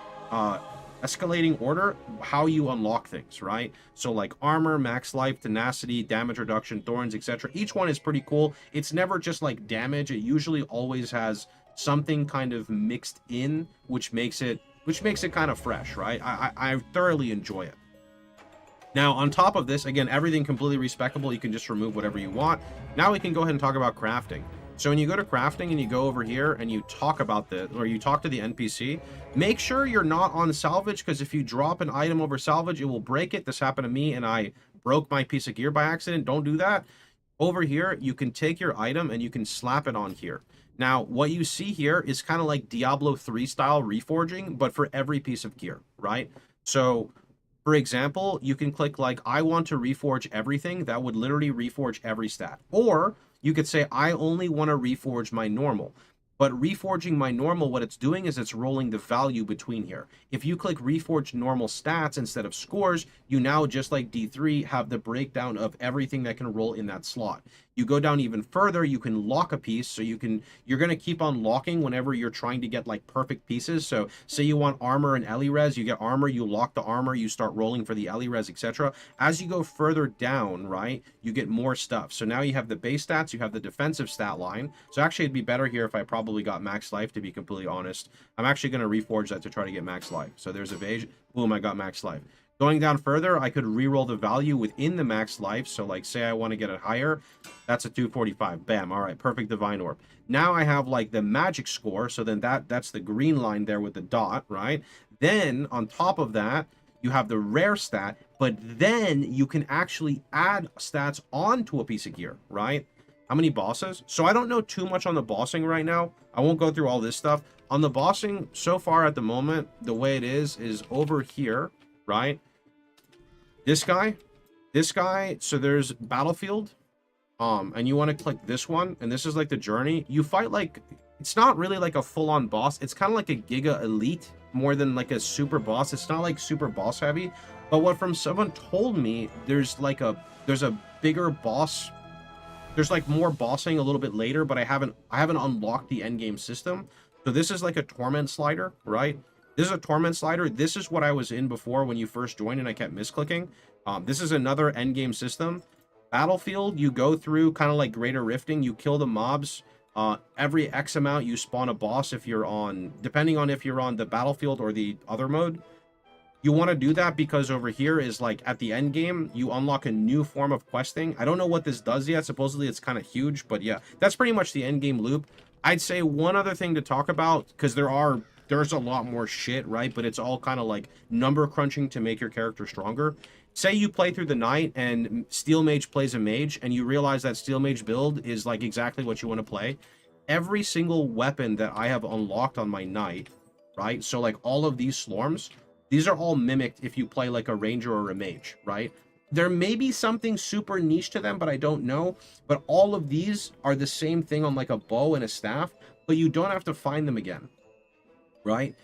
escalating order how you unlock things, right? So like armor, max life, tenacity, damage reduction, thorns, etc. Each one is pretty cool. It's never just like damage. It usually always has something kind of mixed in, which makes it kind of fresh, right? I thoroughly enjoy it. Now, on top of this, again, everything completely respecable. You can just remove whatever you want. Now we can go ahead and talk about crafting. So when you go to crafting and you go over here and you talk about or you talk to the NPC, make sure you're not on salvage, because if you drop an item over salvage, it will break it. This happened to me and I broke my piece of gear by accident. Don't do that. Over here, you can take your item and you can slap it on here. Now, what you see here is kind of like Diablo 3 style reforging, but for every piece of gear, right? So for example, you can click like, I want to reforge everything. That would literally reforge every stat. Or you could say, I only want to reforge my normal. But reforging my normal, what it's doing is it's rolling the value between here. If you click reforge normal stats instead of scores, you now, just like D3, have the breakdown of everything that can roll in that slot. You go down even further, you can lock a piece, so you're going to keep on locking whenever you're trying to get like perfect pieces. So say you want armor and Ellie res, you get armor, you lock the armor, you start rolling for the Ellie res, etc. As you go further down, right, you get more stuff. So now you have the base stats, you have the defensive stat line. So actually it'd be better here if I probably got max life, to be completely honest. I'm actually going to reforge that to try to get max life. So there's evasion, boom, I got max life. Going down further, I could re-roll the value within the max life. So like, say I want to get it higher, that's a 245. Bam. All right, perfect divine orb. Now I have like the magic score. So then that's the green line there with the dot, right? Then on top of that, you have the rare stat, but then you can actually add stats onto a piece of gear, right? How many bosses? So I don't know too much on the bossing right now. I won't go through all this stuff. On the bossing, so far at the moment, the way it is over here, right? This guy, so there's battlefield, and you want to click this one, and this is like the journey. You fight like, it's not really like a full-on boss. It's kind of like a Giga Elite more than like a super boss. It's not like super boss heavy, but what from someone told me, there's a bigger boss. There's like more bossing a little bit later, but I haven't unlocked the endgame system. So this is like a torment slider, right? This is a torment slider. This is what I was in before when you first joined and I kept misclicking. This is another endgame system. Battlefield, you go through kind of like greater rifting. You kill the mobs. Every X amount you spawn a boss if you're on, depending on if you're on the battlefield or the other mode. You want to do that because over here is like at the end game, you unlock a new form of questing. I don't know what this does yet. Supposedly it's kind of huge, but yeah, that's pretty much the end game loop. I'd say one other thing to talk about, because there's a lot more shit, right? But it's all kind of like number crunching to make your character stronger. Say you play through the night and Steel Mage plays a mage and you realize that Steel Mage build is like exactly what you want to play. Every single weapon that I have unlocked on my knight, right? So like all of these Slorms, these are all mimicked if you play like a ranger or a mage, right? There may be something super niche to them, but I don't know. But all of these are the same thing on like a bow and a staff, but you don't have to find them again, right?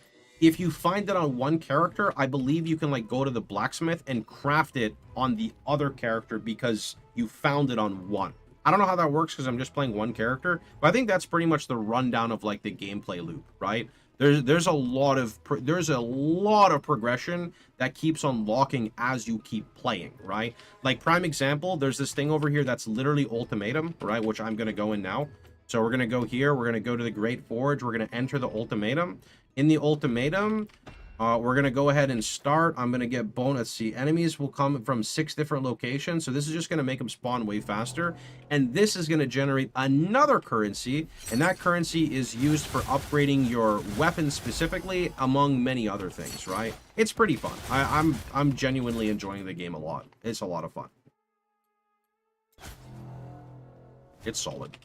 If you find it on one character, I believe you can like go to the blacksmith and craft it on the other character because you found it on one. I don't know how that works because I'm just playing one character, but I think that's pretty much the rundown of like the gameplay loop, right? There's a lot of progression that keeps unlocking as you keep playing, right? Like prime example, there's this thing over here that's literally Ultimatum, right? Which I'm gonna go in now. So we're gonna go here. We're gonna go to the Great Forge. We're gonna enter the Ultimatum. In the Ultimatum, we're gonna go ahead and start. I'm gonna get bonus. See, enemies will come from 6 different locations, so this is just gonna make them spawn way faster. And this is gonna generate another currency, and that currency is used for upgrading your weapons specifically, among many other things. Right? It's pretty fun. I'm genuinely enjoying the game a lot. It's a lot of fun. It's solid.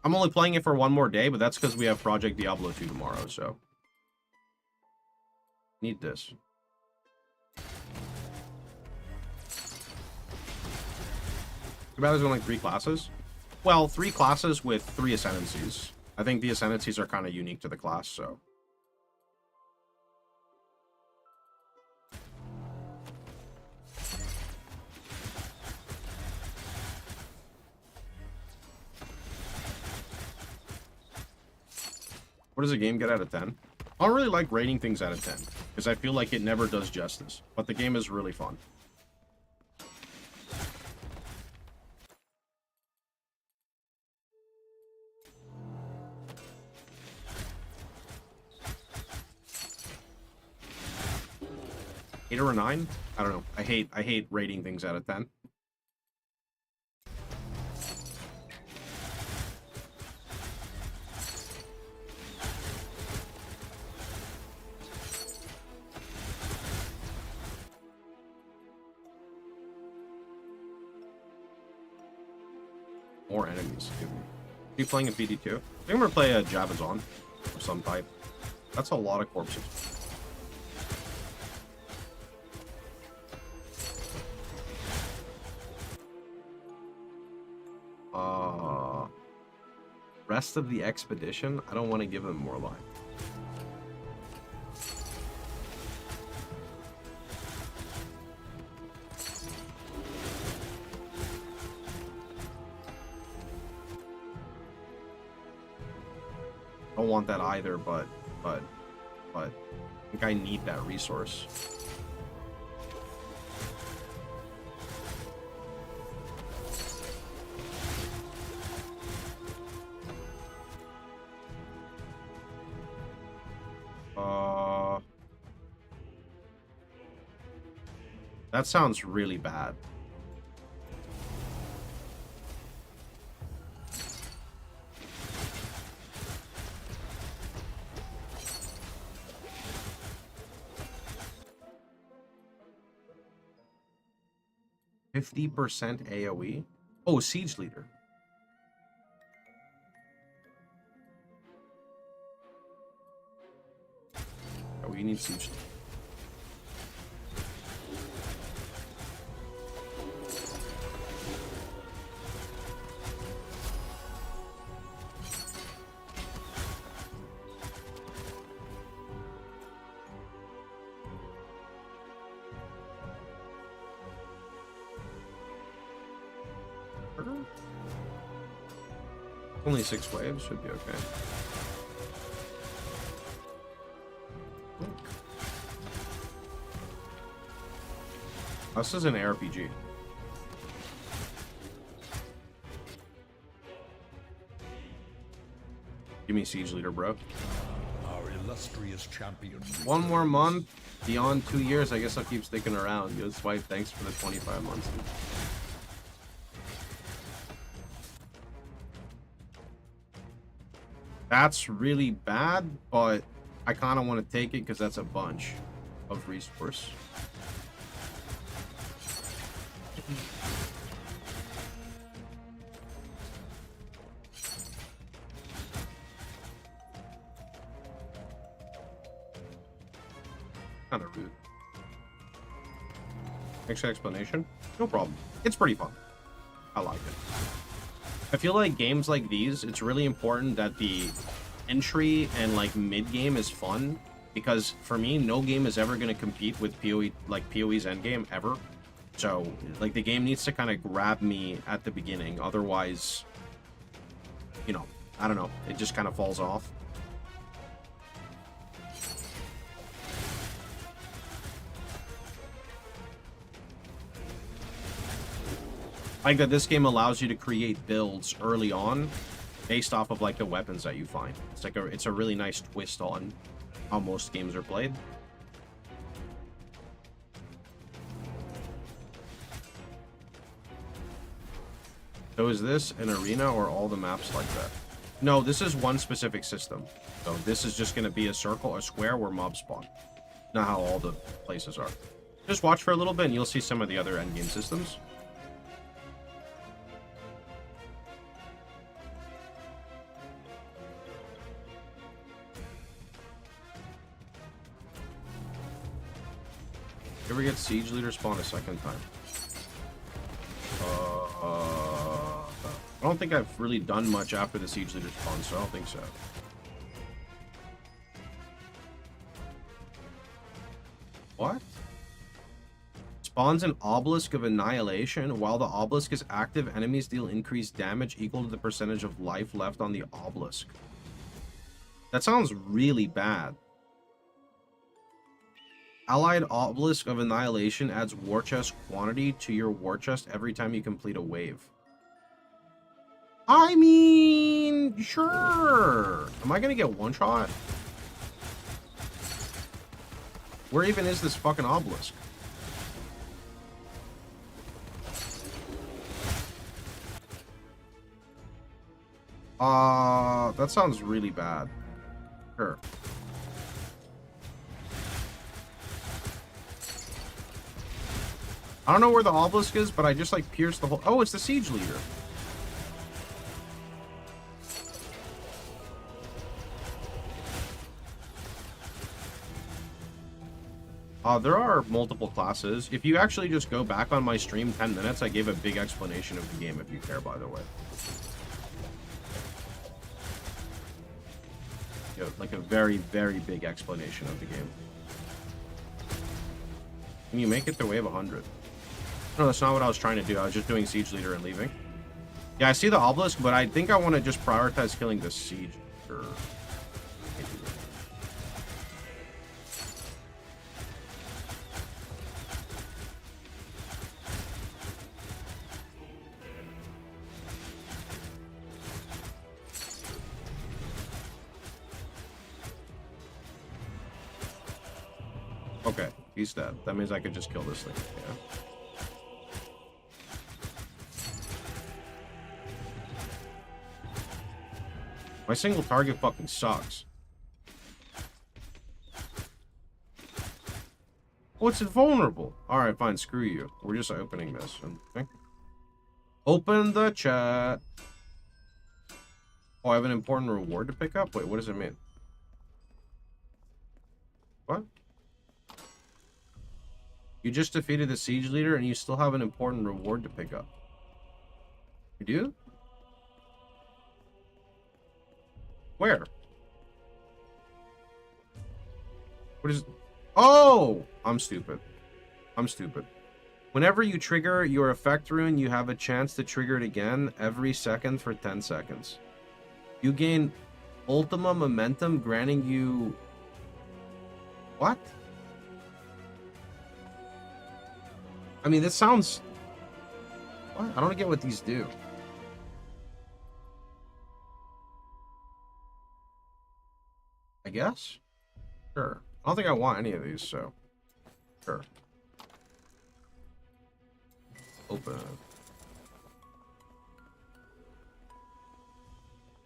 I'm only playing it for one more day, but that's because we have Project Diablo 2 tomorrow, so. Need this. Too bad there's only 3 classes. Well, 3 classes with 3 ascendancies. I think the ascendancies are kind of unique to the class, so. What does a game get out of 10? I don't really like rating things out of 10, because I feel like it never does justice. But the game is really fun. Eight or a 9? I don't know. I hate rating things out of 10. More enemies. Are you playing a PD2? I think I'm gonna play a Javazon of some type. That's a lot of corpses. Rest of the expedition? I don't want to give them more life. Don't want that either, but I think I need that resource. That sounds really bad. %, AoE? Oh, Siege Leader. Oh, you need Siege Leader. Only 6 waves, should be okay. This is an RPG. Give me Siege Leader, bro. Our illustrious champion. 1 more month, beyond 2 years. I guess I'll keep sticking around. Yo, Swipe, thanks for the 25 months. That's really bad, but I kind of want to take it because that's a bunch of resource. Kind of rude. Extra explanation? No problem. It's pretty fun. I like it. I feel like games like these, it's really important that the entry and like mid game is fun, because for me, no game is ever going to compete with PoE, like PoE's endgame ever. So like the game needs to kind of grab me at the beginning, otherwise, you know, I don't know, it just kind of falls off. Like that this game allows you to create builds early on based off of like the weapons that you find. It's like it's a really nice twist on how most games are played. So is this an arena or all the maps like that? No, this is one specific system. So this is just going to be a circle, a square where mobs spawn. Not how all the places are. Just watch for a little bit and you'll see some of the other endgame systems. Ever get Siege Leader spawn a second time? don't think I've really done much after the Siege Leader spawn, so I don't think so. What? Spawns an Obelisk of Annihilation. While the Obelisk is active, enemies deal increased damage equal to the percentage of life left on the Obelisk. That sounds really bad. Allied Obelisk of Annihilation adds war chest quantity to your war chest every time you complete a wave. I mean, sure. Am I gonna get one shot? Where even is this fucking obelisk? That sounds really bad. Sure. I don't know where the obelisk is, but I just like pierced the whole... Oh, it's the Siege Leader. There are multiple classes. If you actually just go back on my stream 10 minutes, I gave a big explanation of the game, if you care, by the way. Yeah, like a very, very big explanation of the game. Can you make it to wave 100? No, that's not what I was trying to do. I was just doing Siege Leader and leaving. Yeah, I see the obelisk, but I think I want to just prioritize killing the Siege Leader. Okay, he's dead. That means I could just kill this thing. Yeah. My single target fucking sucks. Oh, it's invulnerable. Alright, fine. Screw you. We're just opening this. Okay. Open the chat. Oh, I have an important reward to pick up? Wait, what does it mean? What? You just defeated the Siege Leader and you still have an important reward to pick up. You do? Where? What is... Oh! I'm stupid. I'm stupid. Whenever you trigger your effect rune, you have a chance to trigger it again every second for 10 seconds. You gain Ultima Momentum, granting you... What? I mean, this sounds... What? I don't get what these do. I guess? Sure. I don't think I want any of these, so... Sure. Open.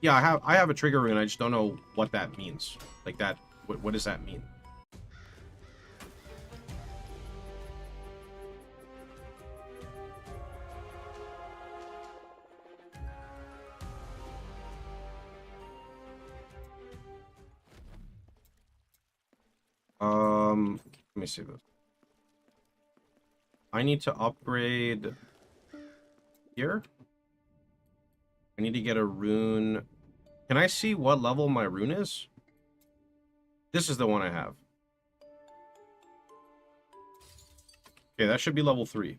Yeah, I have a trigger rune, I just don't know what that means. Like that, what does that mean? Let me see this. I need to upgrade here. I need to get a rune. Can I see what level my rune is? This is the one I have. Okay, that should be level 3.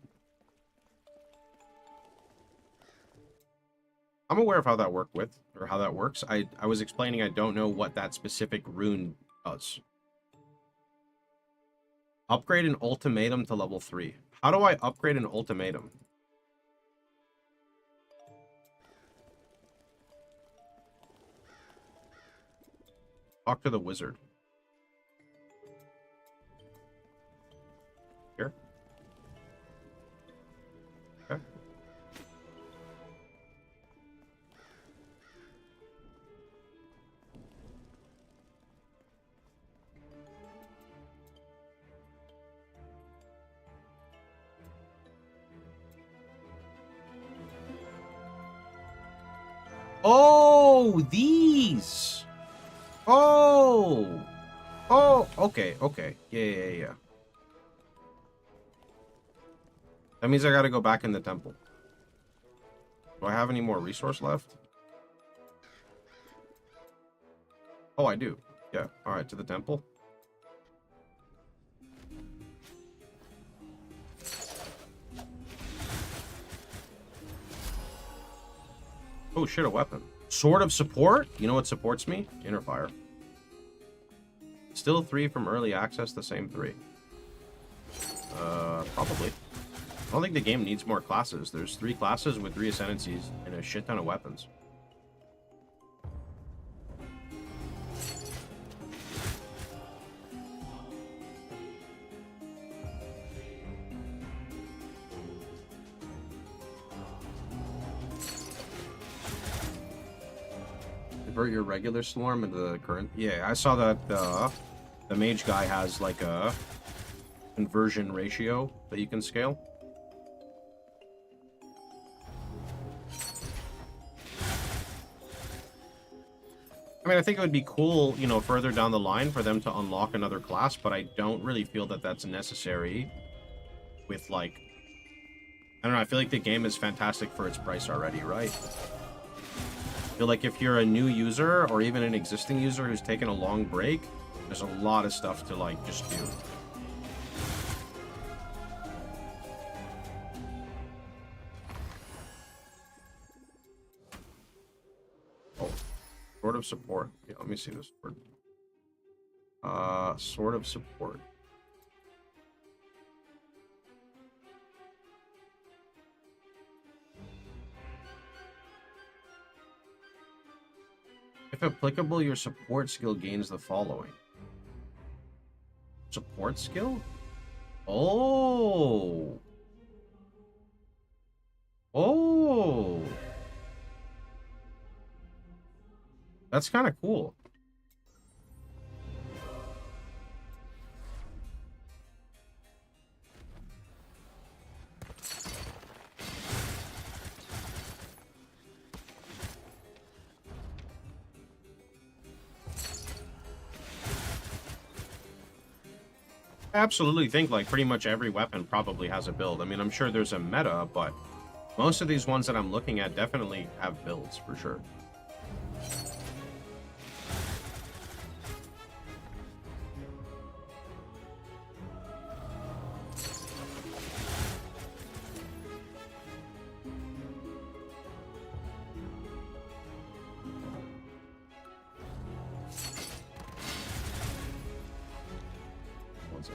I'm aware of how that works. I was explaining I don't know what that specific rune does. Upgrade an ultimatum to level 3. How do I upgrade an ultimatum? Talk to the wizard. Here. Okay. Oh, these. Oh. Oh, okay, okay. Yeah. That means I gotta go back in the temple. Do I have any more resource left? Oh, I do. Yeah. All right, to the temple. Oh shit, a weapon. Sword of support? You know what supports me? Inner fire. Still 3 from early access, the same 3. Probably. I don't think the game needs more classes. There's 3 classes with 3 ascendancies and a shit ton of weapons. Convert your regular Slorm into the current. Yeah, I saw that the mage guy has like a conversion ratio that you can scale. I mean, I think it would be cool, you know, further down the line for them to unlock another class, but I don't really feel that that's necessary with, like, I don't know, I feel like the game is fantastic for its price already, right? I feel like if you're a new user or even an existing user who's taken a long break, there's a lot of stuff to, like, just do. Oh, Sword of Support. Yeah, let me see this word. Sword of Support. If applicable, your support skill gains the following. Support skill? Oh. Oh. That's kind of cool. I absolutely think like pretty much every weapon probably has a build. I mean, I'm sure there's a meta, but most of these ones that I'm looking at definitely have builds for sure. What's it?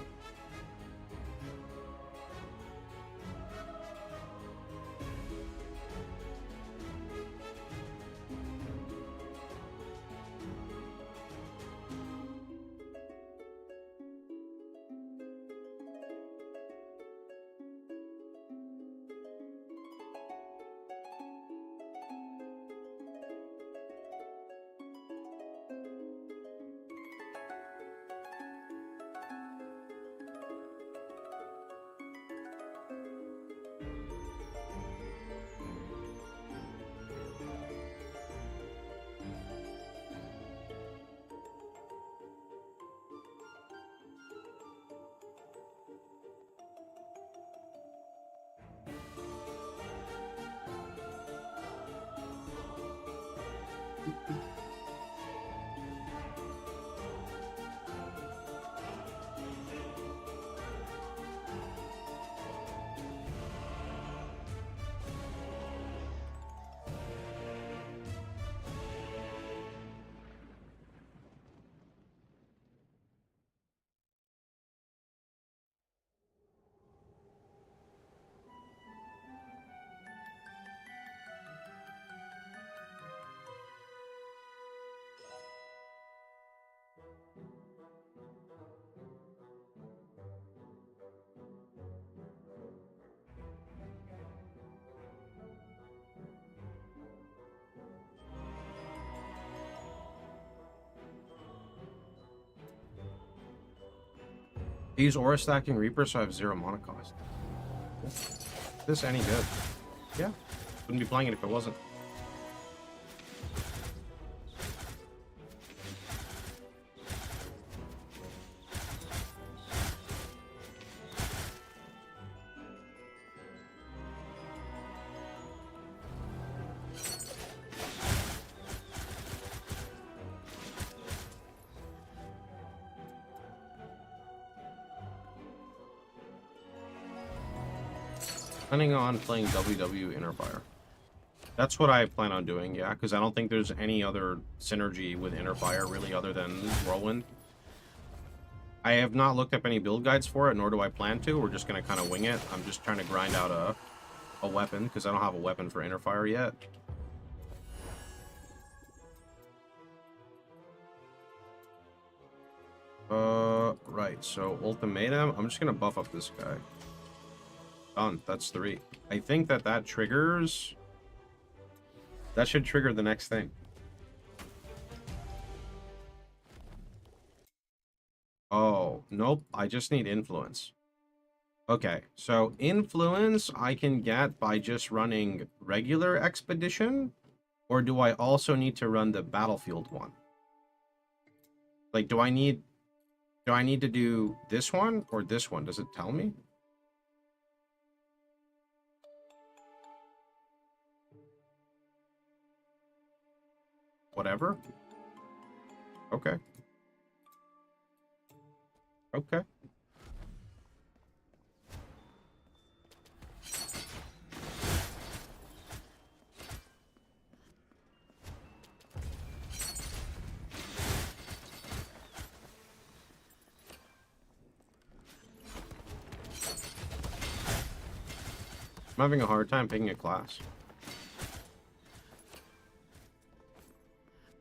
I use Aura Stacking Reaper, so I have 0 mana cost. Is this any good? Yeah. Wouldn't be playing it if it wasn't. Planning on playing WW Innerfire. That's what I plan on doing, yeah, because I don't think there's any other synergy with Innerfire really other than Whirlwind. I have not looked up any build guides for it, nor do I plan to. We're just going to kind of wing it. I'm just trying to grind out a weapon, because I don't have a weapon for Innerfire yet. Right, so Ultimatum. I'm just going to buff up this guy. Done. That's 3. I think that triggers... That should trigger the next thing. Oh, nope. I just need influence. Okay, so influence I can get by just running regular expedition, or do I also need to run the battlefield one? Like, do I need to do this one or this one? Does it tell me? Whatever. Okay. Okay. I'm having a hard time picking a class.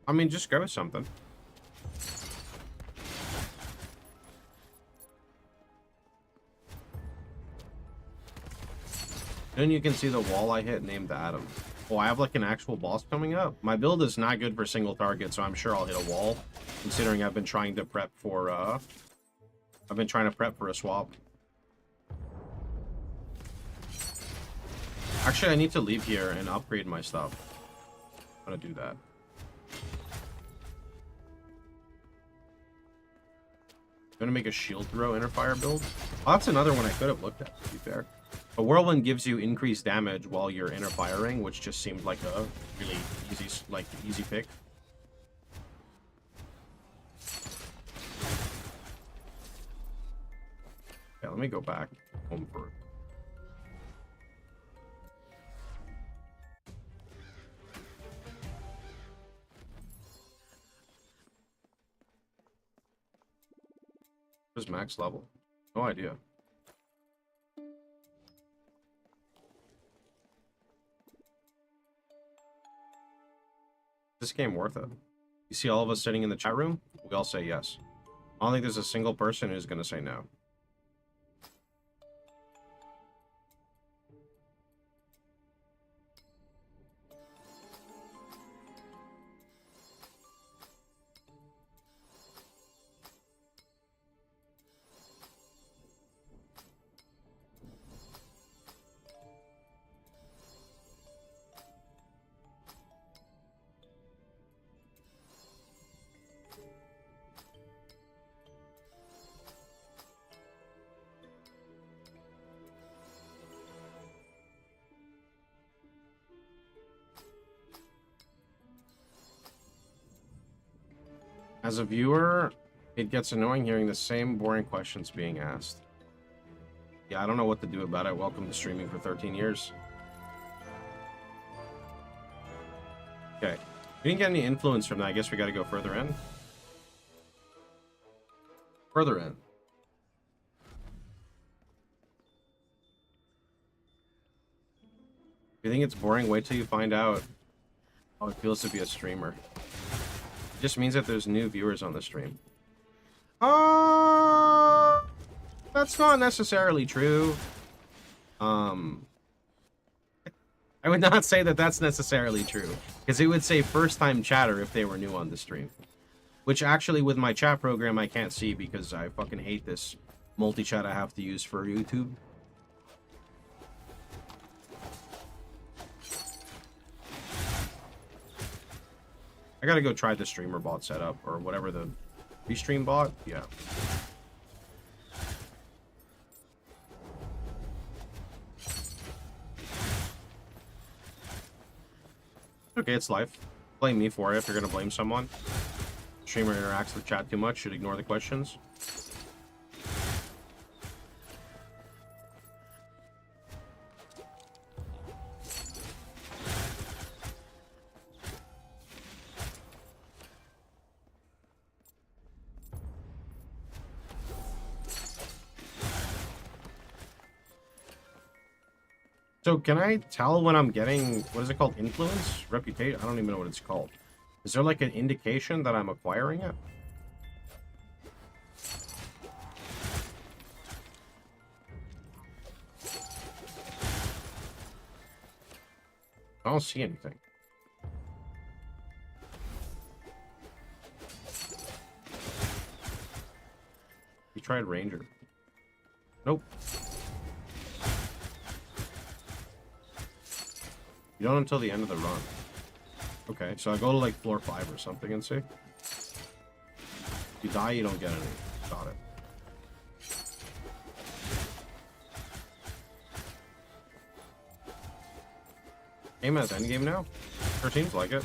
I mean, just go with something. Then you can see the wall I hit named Adam. Oh, I have like an actual boss coming up. My build is not good for single target, so I'm sure I'll hit a wall, considering I've been trying to prep for a swap. Actually, I need to leave here and upgrade my stuff. I'm gonna do that. I'm gonna make a shield throw Innerfire build. Oh, that's another one I could have looked at, to be fair. But Whirlwind gives you increased damage while you're Innerfiring, which just seemed like a really easy pick. Yeah, let me go back home for it. What's max level? No idea. Is this game worth it? You see all of us sitting in the chat room? We all say yes. I don't think there's a single person who's going to say no. As a viewer, it gets annoying hearing the same boring questions being asked. Yeah, I don't know what to do about it. Welcome to streaming for 13 years. Okay. We didn't get any influence from that. I guess we got to go further in. Further in. If you think it's boring, wait till you find out how it feels to be a streamer. It just means that there's new viewers on the stream. That's not necessarily true. I would not say that that's necessarily true, because it would say first-time chatter if they were new on the stream. Which actually, with my chat program, I can't see because I fucking hate this multi-chat I have to use for YouTube. I gotta go try the streamer bot setup, or whatever the restream bot. Yeah. Okay, it's life. Blame me for it if you're gonna blame someone. Streamer interacts with chat too much, should ignore the questions. So can I tell when I'm getting, what is it called? Influence? Reputation? I don't even know what it's called. Is there like an indication that I'm acquiring it? I don't see anything. You tried Ranger. Nope. You don't until the end of the run. Okay, so I go to like floor 5 or something and see. If you die, you don't get any. Got it. Game has endgame now? Sure seems like it.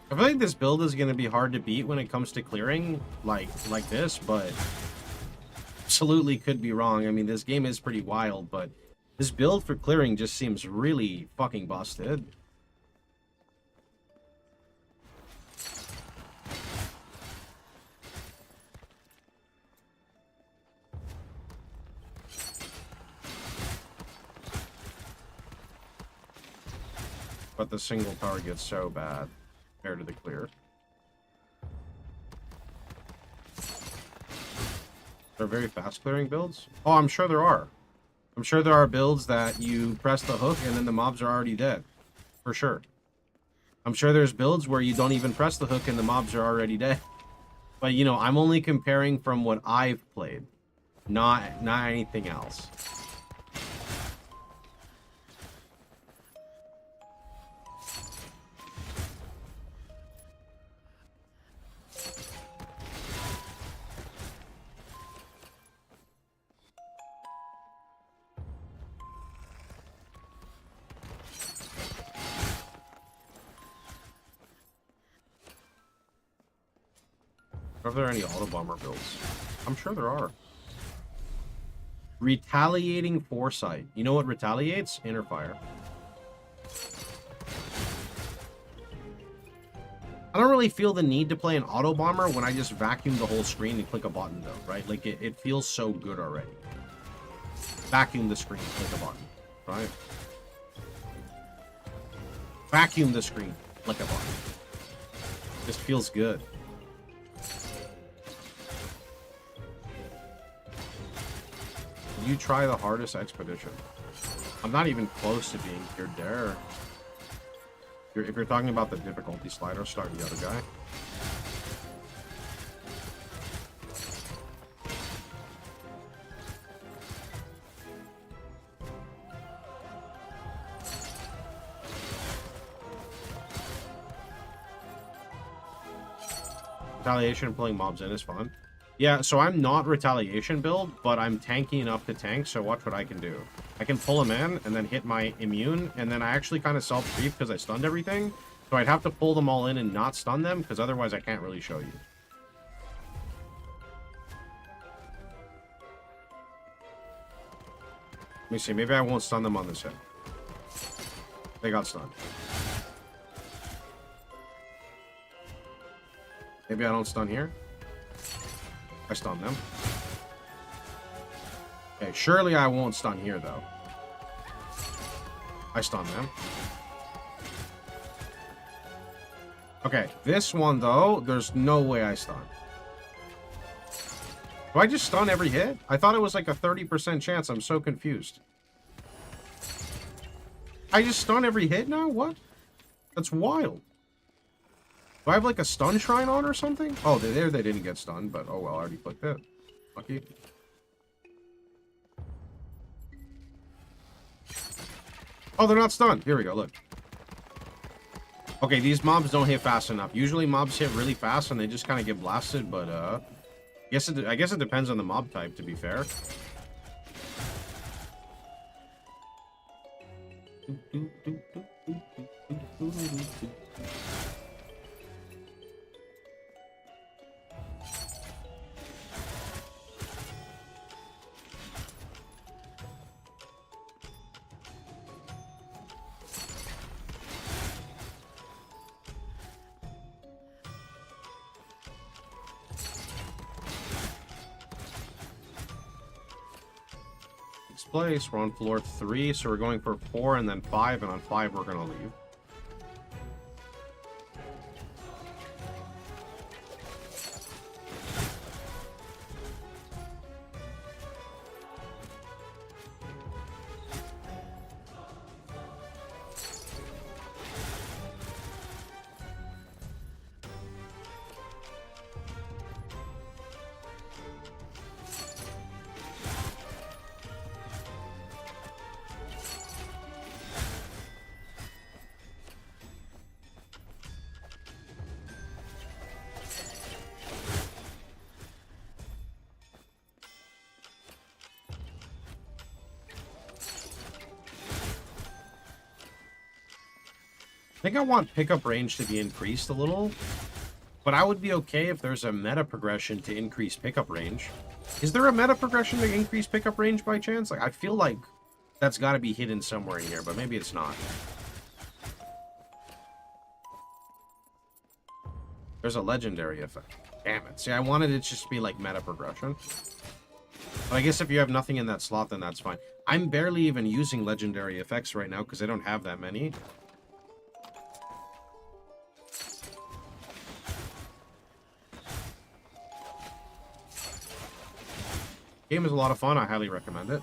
I feel like this build is going to be hard to beat when it comes to clearing like this, but absolutely could be wrong. I mean, this game is pretty wild, but this build for clearing just seems really fucking busted. But the single target's so bad compared to the clear. They're very fast clearing builds. Oh, I'm sure there are. I'm sure there are builds that you press the hook and then the mobs are already dead. For sure. I'm sure there's builds where you don't even press the hook and the mobs are already dead. But, you know, I'm only comparing from what I've played. Not anything else. Are there any auto bomber builds? I'm sure there are. Retaliating Foresight. You know what retaliates? Inner fire. I don't really feel the need to play an auto bomber when I just vacuum the whole screen and click a button though, right? Like it feels so good already. Vacuum the screen, click a button, right? Vacuum the screen, click a button. Just feels good. You try the hardest expedition. I'm not even close to being tiered there. If you're talking about the difficulty slider, start the other guy. Retaliation, pulling mobs in is fun. Yeah, so I'm not retaliation build, but I'm tanky enough to tank, so watch what I can do. I can pull him in, and then hit my immune, and then I actually kind of self-creep because I stunned everything. So I'd have to pull them all in and not stun them, because otherwise I can't really show you. Let me see, maybe I won't stun them on this hit. They got stunned. Maybe I don't stun here. I stun them. Okay, surely I won't stun here, though. I stun them. Okay, this one, though, there's no way I stun. Do I just stun every hit? I thought it was like a 30% chance. I'm so confused. I just stun every hit now? What? That's wild. Do I have like a stun shrine on or something? Oh, they didn't get stunned, but oh well, I already clicked it. Lucky. Oh, they're not stunned. Here we go, look. Okay, these mobs don't hit fast enough. Usually mobs hit really fast and they just kind of get blasted, but I guess it depends on the mob type, to be fair. 6th place. We're on floor 3, so we're going for 4 and then 5, and on 5 we're gonna leave. I think I want pickup range to be increased a little, but I would be okay if there's a meta progression to increase pickup range. Is there a meta progression to increase pickup range by chance? Like, I feel like that's got to be hidden somewhere in here, but maybe it's not. There's a legendary effect. Damn it. See, I wanted it just to be like meta progression. But I guess if you have nothing in that slot, then that's fine. I'm barely even using legendary effects right now because I don't have that many. Game is a lot of fun. I highly recommend it.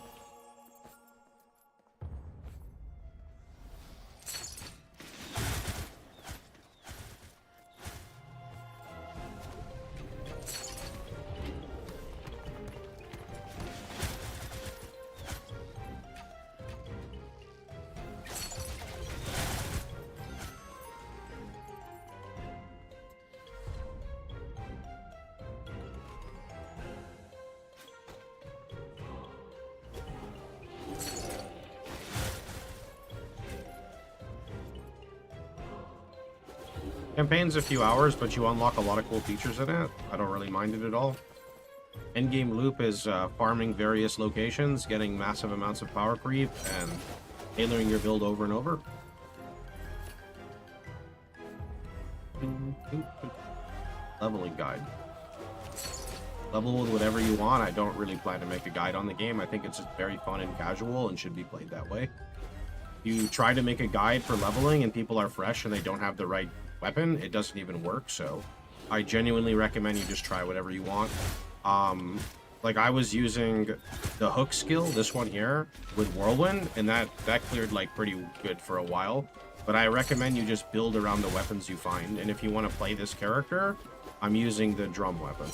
Campaign's a few hours, but you unlock a lot of cool features in it. I don't really mind it at all. Endgame loop is farming various locations, getting massive amounts of power creep, and tailoring your build over and over. Leveling guide. Level with whatever you want. I don't really plan to make a guide on the game. I think it's just very fun and casual and should be played that way. You try to make a guide for leveling and people are fresh and they don't have the right weapon, it doesn't even work. So I genuinely recommend you just try whatever you want. Like I was using the hook skill, this one here, with Whirlwind, and that cleared like pretty good for a while. But I recommend you just build around the weapons you find. And if you want to play this character, I'm using the drum weapon.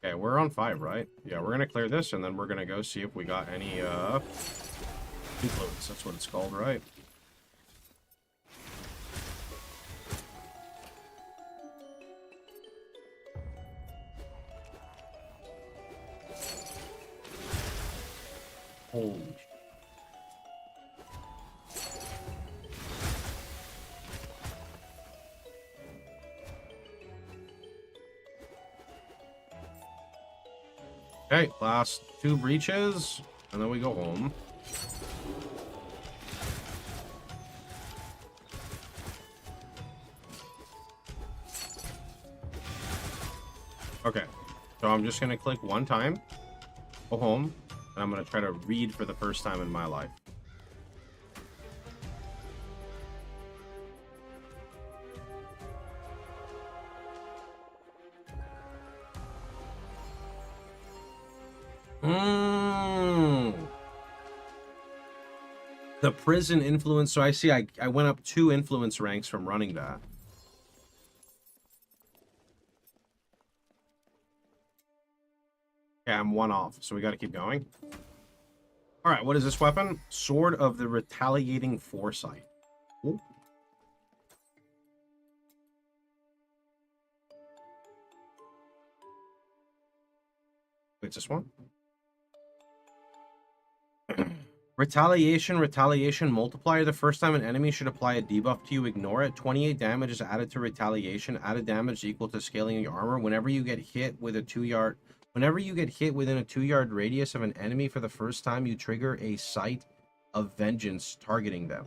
Okay, we're on 5, right? Yeah, we're gonna clear this and then we're gonna go see if we got any influence. That's what it's called, right? Holy shit. Okay, last 2 breaches, and then we go home. Okay, so I'm just gonna click 1 time, go home, and I'm gonna try to read for the first time in my life. The prison influence. So I see I went up 2 influence ranks from running that. Okay, I'm 1 off, so we got to keep going. All right, what is this weapon? Sword of the Retaliating Foresight. Ooh. Wait, it's this one? Retaliation multiplier. The first time an enemy should apply a debuff to you, ignore it. 28 damage is added to retaliation. Added damage equal to scaling your armor. Whenever you get hit within a 2-yard radius of an enemy for the first time, you trigger a sight of vengeance targeting them.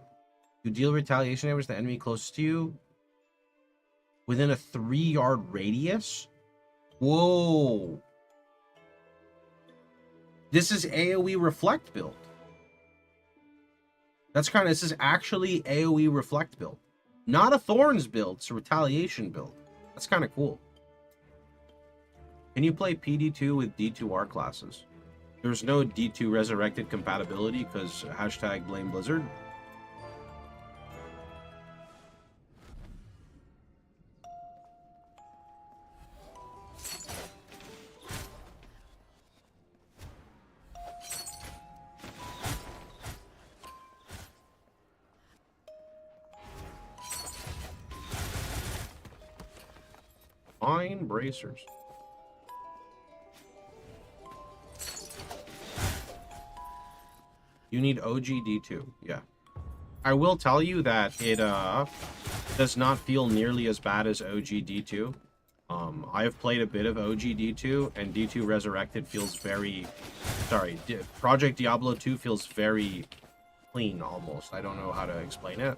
You deal retaliation damage to the enemy closest to you within a 3-yard radius. Whoa. This is AoE reflect build. This is actually AoE reflect build. Not a Thorns build, it's a retaliation build. That's kind of cool. Can you play PD2 with D2R classes? There's no D2 resurrected compatibility because hashtag blame Blizzard. Fine bracers. You need OG D2. Yeah. I will tell you that it does not feel nearly as bad as OG D2. I've played a bit of OG D2, and D2 Resurrected feels very... Sorry, Project Diablo 2 feels very clean, almost. I don't know how to explain it.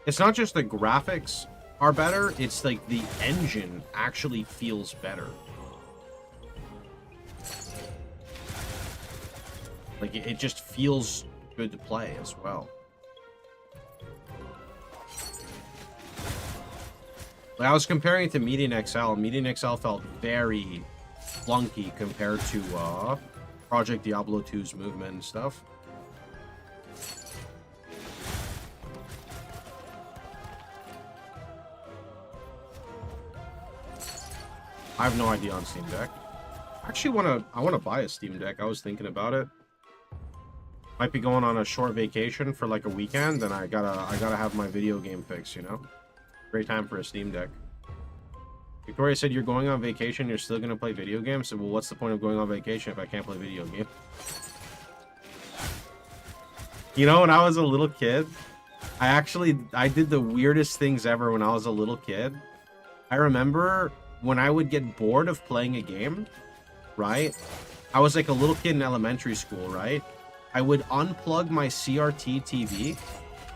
It's not just the graphics are better, it's like the engine actually feels better. Like it just feels good to play as well. Like I was comparing it to Median XL. Median XL felt very clunky compared to Project Diablo 2's movement and stuff. I have no idea on Steam Deck. Actually, I wanna buy a Steam Deck. I was thinking about it. Might be going on a short vacation for like a weekend, and I gotta have my video game fix, you know? Great time for a Steam Deck. Victoria said, you're going on vacation, you're still gonna play video games? So, well, what's the point of going on vacation if I can't play video games? You know, when I was a little kid, I did the weirdest things ever when I was a little kid. I remember when I would get bored of playing a game, right? I was like a little kid in elementary school, right? I would unplug my CRT TV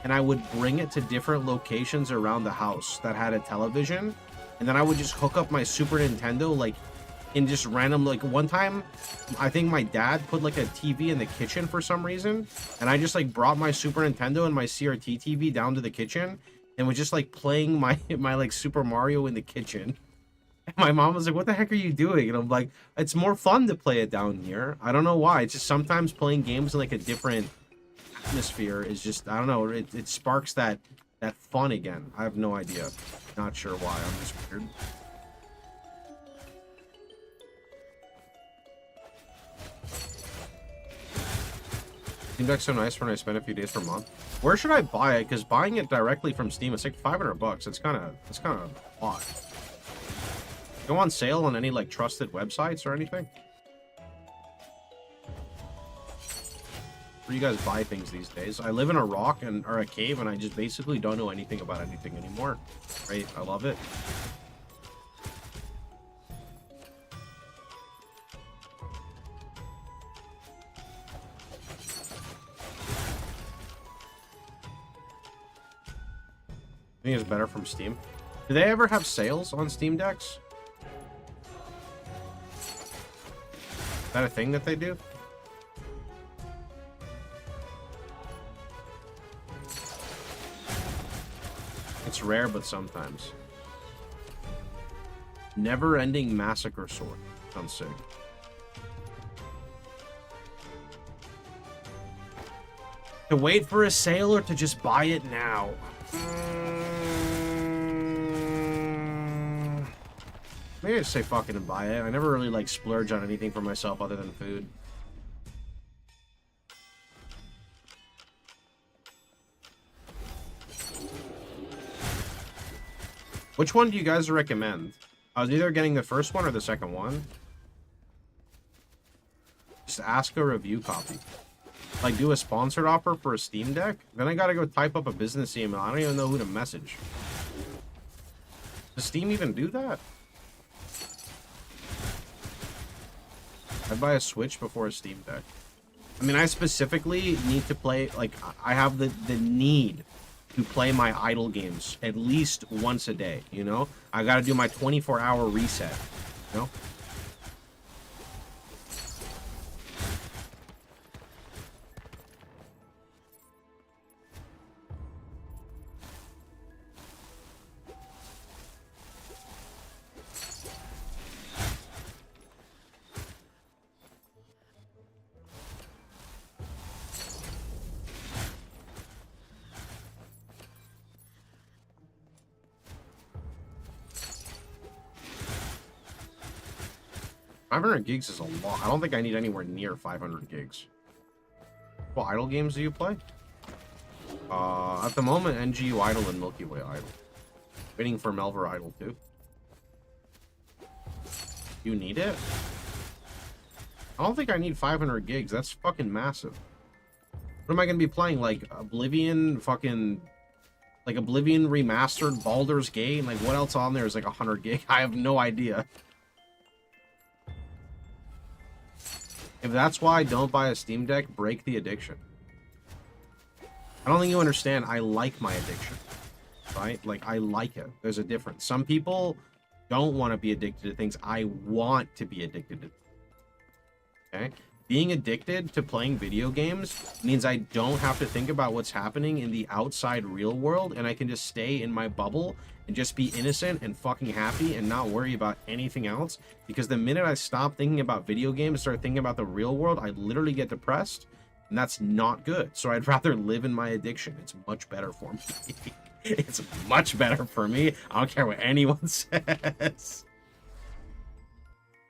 and I would bring it to different locations around the house that had a television. And then I would just hook up my Super Nintendo, like in just random, like one time, I think my dad put like a TV in the kitchen for some reason. And I just like brought my Super Nintendo and my CRT TV down to the kitchen and was just like playing my like Super Mario in the kitchen. And my mom was like, what the heck are you doing? And I'm like, it's more fun to play it down here. I don't know why. It's just sometimes playing games in like a different atmosphere is just, I don't know, it sparks that fun again. I have no idea. Not sure why. I'm just weird. Steam Deck's so nice when I spend a few days per month. Where should I buy it? Because buying it directly from Steam, it's like $500. It's kind of a lot. Go on sale on any like trusted websites or anything? Where do you guys buy things these days? I live in a rock or a cave, and I just basically don't know anything about anything anymore. Great, I love it. I think it's better from Steam. Do they ever have sales on Steam Decks? Is that a thing that they do? It's rare, but sometimes. Never-ending Massacre Sword. Sounds sick. To wait for a sale or to just buy it now? Maybe I just say fucking and buy it. I never really like splurge on anything for myself other than food. Which one do you guys recommend? I was either getting the first one or the second one. Just ask a review copy. Like, do a sponsored offer for a Steam Deck? Then I gotta go type up a business email. I don't even know who to message. Does Steam even do that? I'd buy a Switch before a Steam Deck. I mean, I specifically need to play, like, I have the need to play my idle games at least once a day, you know? I gotta do my 24-hour reset, you know? $500 gigs is a lot. I don't think I need anywhere near 500 gigs. What idle games do you play? At the moment, NGU idle and Milky Way idle. Waiting for Melver idle too. You need it? I don't think I need 500 gigs. That's fucking massive. What am I gonna be playing? Like Oblivion, fucking, like Oblivion remastered, Baldur's Gate. Like what else on there is like 100 gig? I have no idea. If that's why I don't buy a Steam Deck, break the addiction. I don't think you understand. I like my addiction, right? Like, I like it. There's a difference. Some people don't want to be addicted to things. I want to be addicted to. Okay? Being addicted to playing video games means I don't have to think about what's happening in the outside real world, and I can just stay in my bubble and just be innocent and fucking happy and not worry about anything else. Because the minute I stop thinking about video games and start thinking about the real world, I literally get depressed, and that's not good. So I'd rather live in my addiction. It's much better for me. It's much better for me. I don't care what anyone says.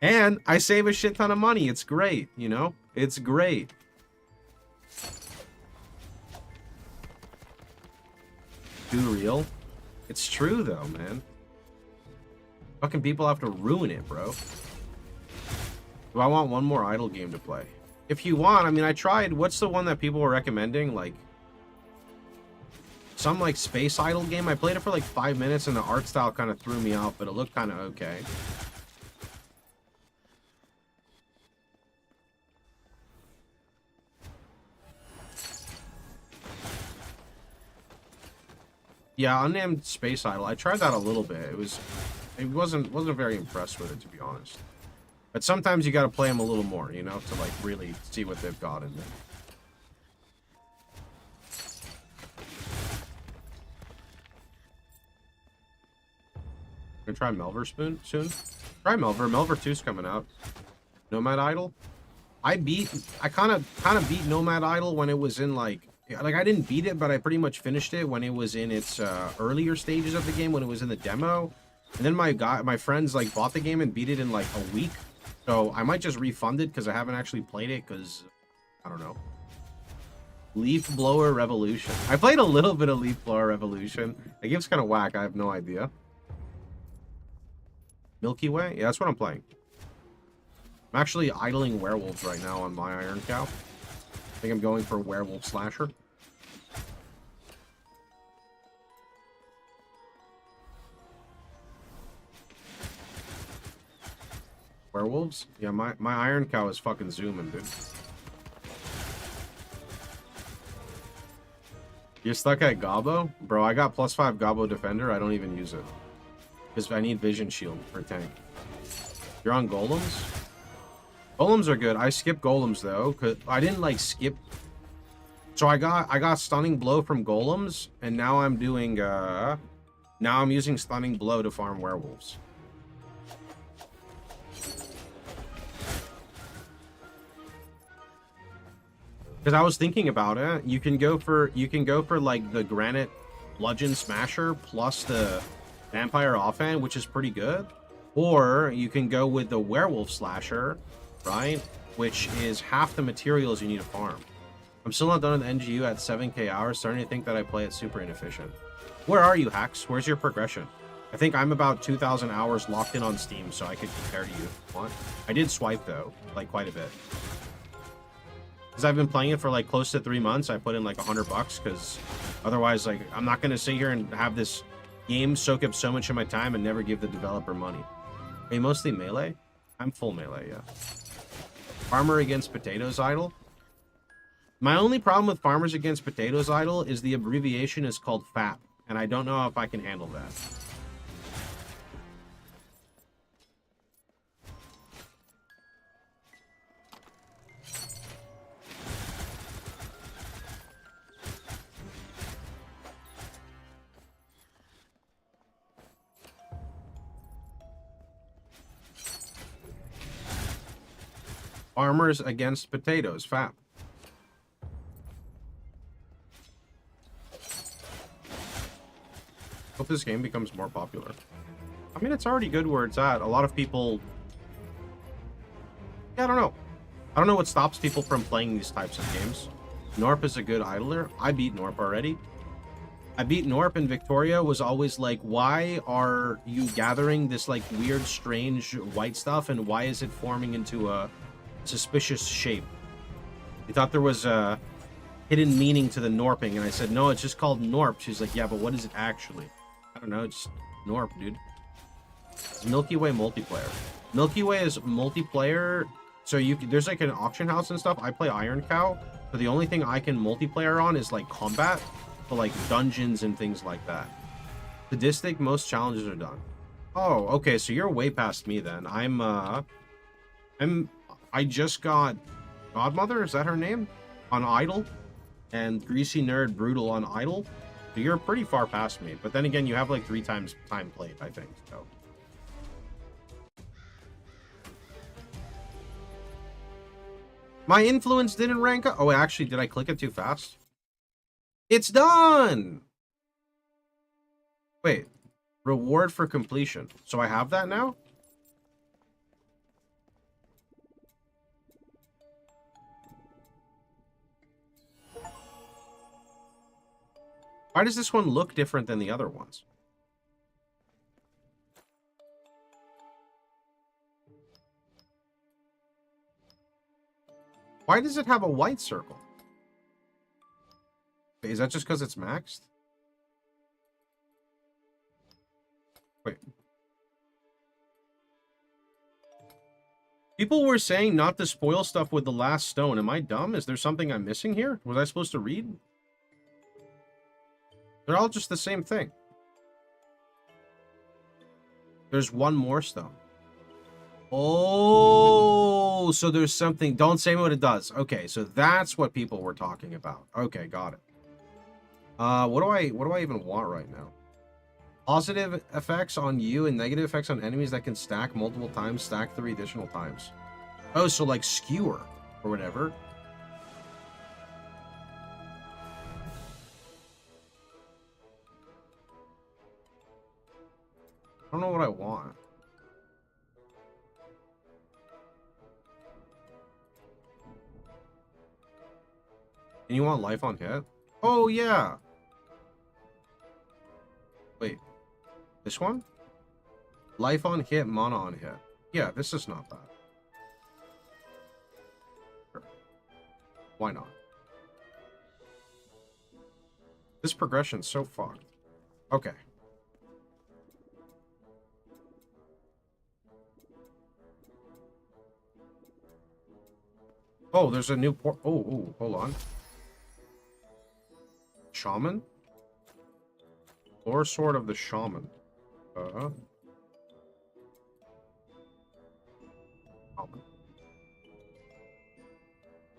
And I save a shit ton of money. It's great, you know? It's great. Too real? It's true, though, man. Fucking people have to ruin it, bro. Do I want one more idle game to play? If you want, I mean, I tried. What's the one that people were recommending? Like, some, like, space idle game. I played it for, like, 5 minutes, and the art style kind of threw me out, but it looked kind of okay. Yeah, unnamed space idol. I tried that a little bit. It wasn't very impressed with it, to be honest. But sometimes you got to play them a little more, you know, to like really see what they've got in there. Gonna try Melver soon. Try Melver. Melver 2's coming out. Nomad Idol. I kind of beat Nomad Idol when it was in like I didn't beat it, but I pretty much finished it when it was in its earlier stages of the game, when it was in the demo. And then my friends like bought the game and beat it in like a week. So I might just refund it because I haven't actually played it because I don't know. Leaf Blower Revolution. I played a little bit of Leaf Blower Revolution. The game's kind of whack. I have no idea. Milky Way? Yeah, that's what I'm playing. I'm actually idling werewolves right now on my Iron Cow. I think I'm going for werewolf slasher. Werewolves? Yeah, my Iron Cow is fucking zooming, dude. You're stuck at Gobbo? Bro, I got +5 Gobbo Defender. I don't even use it. Because I need Vision Shield for tank. You're on Golems? Golems are good. I skipped Golems, though, because I didn't, like, skip. So I got Stunning Blow from Golems, and now I'm doing, now I'm using Stunning Blow to farm Werewolves. Because I was thinking about it. You can go for like the Granite Bludgeon Smasher plus the Vampire Offhand, which is pretty good. Or you can go with the Werewolf Slasher, right? Which is half the materials you need to farm. I'm still not done with NGU at 7k hours, starting to think that I play it super inefficient. Where are you, Hacks? Where's your progression? I think I'm about 2,000 hours locked in on Steam, so I could compare to you if you want. I did swipe, though, like, quite a bit. Because I've been playing it for, like, close to 3 months. I put in, like, $100, because otherwise, like, I'm not going to sit here and have this game soak up so much of my time and never give the developer money. Are you mostly melee? I'm full melee, yeah. Farmer against Potatoes Idol? My only problem with Farmers against Potatoes Idol is the abbreviation is called FAP, and I don't know if I can handle that. Farmers against Potatoes, FAP. Hope this game becomes more popular. I mean, it's already good where it's at. A lot of people... Yeah, I don't know. I don't know what stops people from playing these types of games. Norp is a good idler. I beat Norp already. I beat Norp, and Victoria was always like, why are you gathering this, like, weird, strange white stuff, and why is it forming into a suspicious shape? You thought there was a hidden meaning to the Norping, and I said, no, it's just called Norp. She's like, yeah, but what is it actually? I don't know, it's Norp, dude. It's Milky Way multiplayer. Milky Way is multiplayer, so there's like an auction house and stuff. I play Iron Cow, but the only thing I can multiplayer on is like combat, for like dungeons and things like that. Sadistic, most challenges are done. Oh, okay, so you're way past me then. I just got Godmother, is that her name? On Idle, and Greasy Nerd Brutal on Idle. So you're pretty far past me, but then again, you have like 3 times time played, I think, so. My influence didn't rank up. Oh, actually, did I click it too fast? It's done! Wait, reward for completion. So I have that now? Why does this one look different than the other ones? Why does it have a white circle? Wait, is that just because it's maxed? Wait. People were saying not to spoil stuff with the last stone. Am I dumb? Is there something I'm missing here? Was I supposed to read? They're all just the same thing. There's one more stone. Oh, so there's something. Don't say what it does. Okay, so that's what people were talking about. Okay, got it. What do I even want right now? Positive effects on you and negative effects on enemies that can stack multiple times, stack 3 additional times. Oh, so like skewer or whatever. I don't know what I want. And you want life on hit? Oh, yeah. Wait. This one? Life on hit, mana on hit. Yeah, this is not bad. Sure. Why not? This progression's so fucked. Okay. Oh, there's a new port. Oh, hold on. Shaman? Lore Sword of the Shaman. Shaman.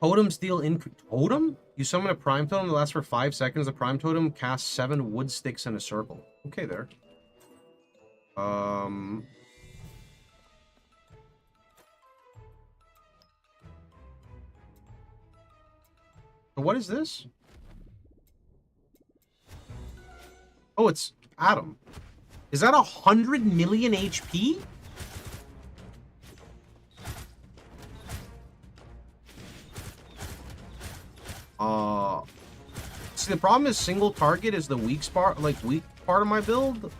Totems deal Totem? You summon a Prime Totem that lasts for 5 seconds. The Prime Totem casts 7 wood sticks in a circle. Okay, there. So what is this? Oh, it's Adam. Is that 100 million HP? See, the problem is single target is the weak part of my build.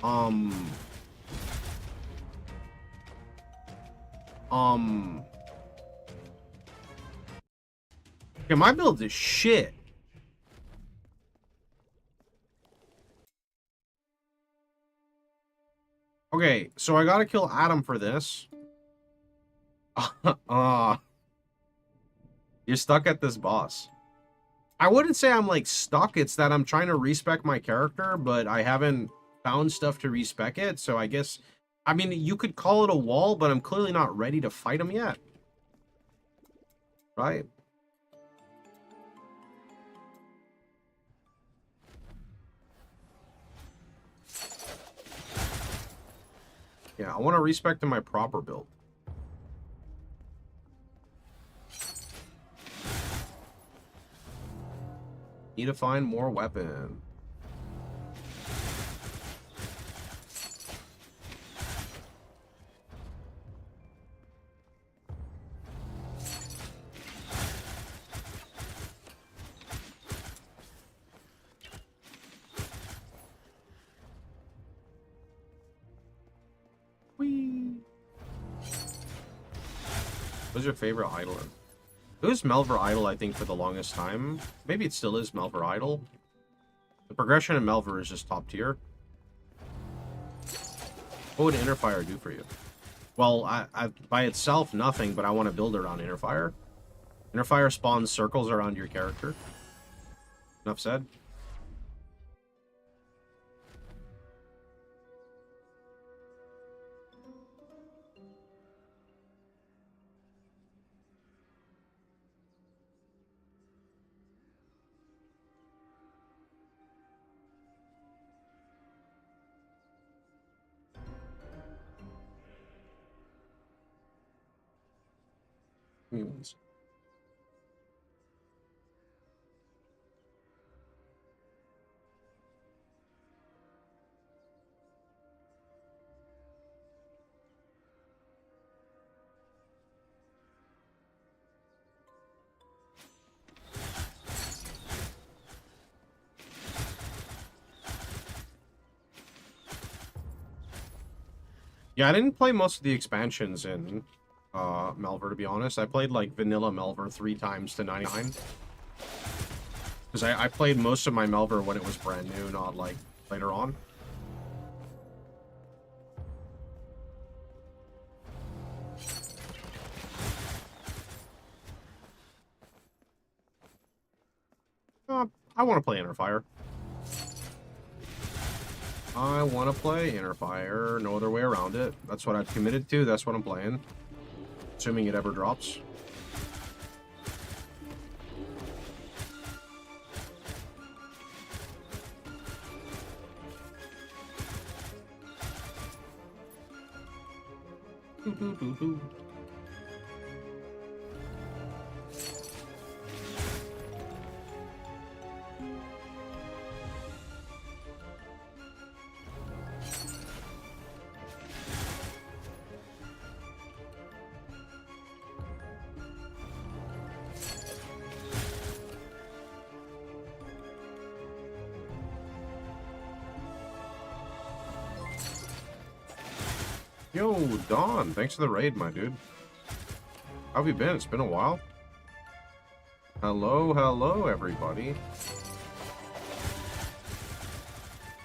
Um. Okay, my build is shit. Okay, so I gotta kill Adam for this. You're stuck at this boss. I wouldn't say I'm like stuck. It's that I'm trying to respec my character, but I haven't found stuff to respec it. So I guess, I mean, you could call it a wall, but I'm clearly not ready to fight him yet. Right? Yeah, I want to respec to my proper build. Need to find more weapon. Whee! What's your favorite idol? It was Melver Idol, I think, for the longest time. Maybe it still is Melver Idol. The progression in Melver is just top tier. What would Interfire do for you? Well, I by itself, nothing, but I want to build around Interfire. Interfire spawns circles around your character. Enough said. Give me one second. Yeah, I didn't play most of the expansions in Melver, to be honest. I played like vanilla Melver 3 times to 99. Because I played most of my Melver when it was brand new, not like later on. I want to play Interfire. I want to play Interfire. No other way around it. That's what I've committed to. That's what I'm playing. Assuming it ever drops. Yo, Don, thanks for the raid, my dude. How have you been? It's been a while. Hello, hello, everybody.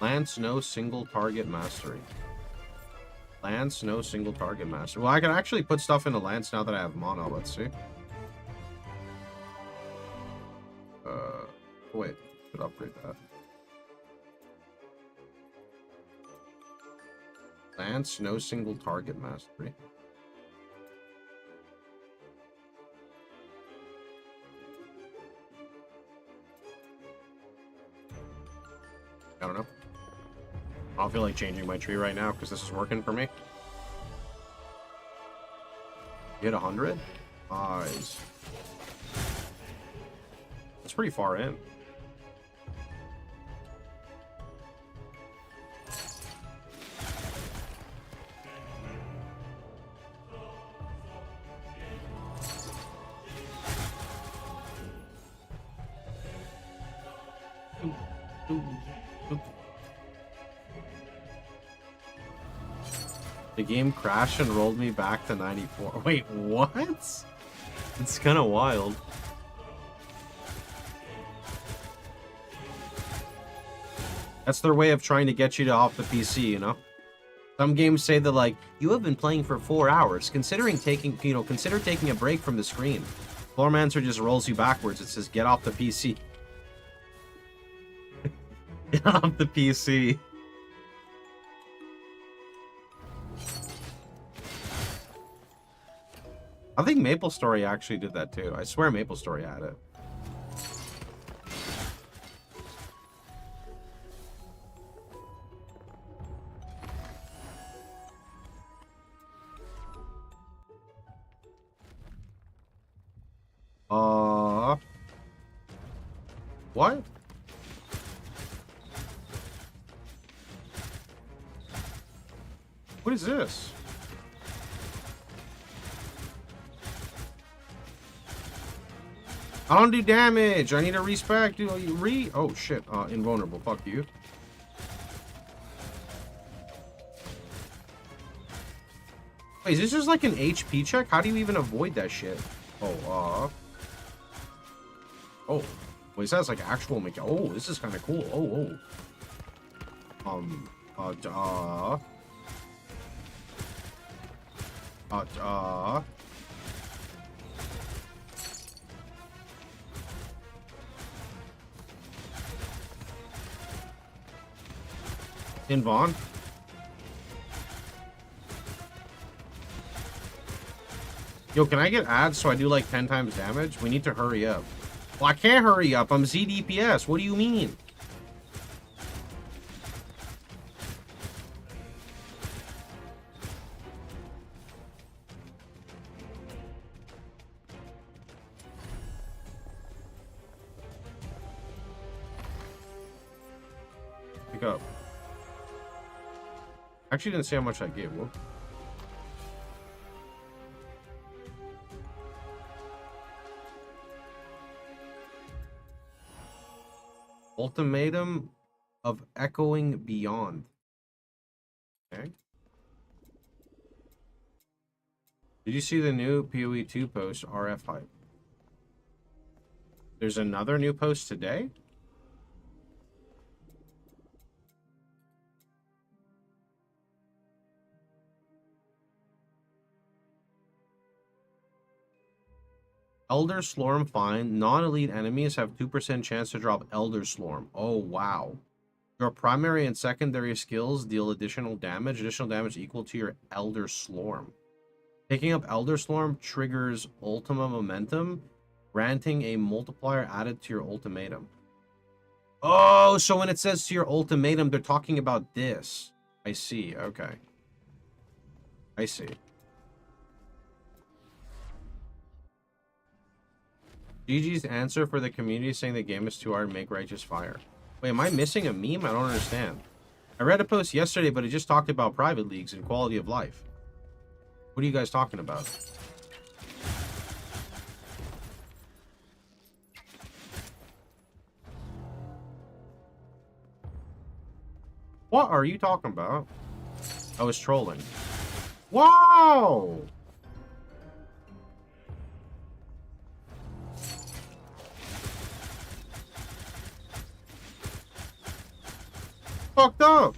Lance, no single target mastery. Lance, no single target mastery. Well, I can actually put stuff into Lance now that I have mono. Let's see. Wait, should upgrade that. Lance, no single target mastery. I don't know. I don't feel like changing my tree right now because this is working for me. You hit 100? Nice. That's pretty far in. The game crashed and rolled me back to 94. Wait, what? It's kind of wild. That's their way of trying to get you to off the PC, you know? Some games say that, like, you have been playing for 4 hours. Consider taking a break from the screen. Slormancer just rolls you backwards. It says, get off the PC. Get off the PC. I think MapleStory actually did that too. I swear MapleStory had it. What? What is this? I don't do damage. I need a respec. Oh shit. Invulnerable. Fuck you. Wait, is this just like an HP check? How do you even avoid that shit? Oh, oh. Wait, that's like actual make. Oh, this is kind of cool. Oh. In Vaughn. Yo, can I get ads so I do like 10 times damage? We need to hurry up. Well, I can't hurry up. I'm ZDPS. What do you mean? Pick up. Actually didn't see how much I gave. Whoa. Ultimatum of Echoing Beyond. Okay. Did you see the new PoE2 post, RF hype? There's another new post today? Elder Slorm find. Non-elite enemies have 2% chance to drop Elder Slorm. Oh, wow. Your primary and secondary skills deal additional damage equal to your Elder Slorm. Picking up Elder Slorm triggers Ultima Momentum, granting a multiplier added to your Ultimatum. Oh, so when it says to your Ultimatum, they're talking about this. I see, okay. I see. GG's answer for the community saying the game is too hard to make righteous fire. Wait, am I missing a meme? I don't understand. I read a post yesterday, but it just talked about private leagues and quality of life. What are you guys talking about? What are you talking about? I was trolling. Wow! Fucked up.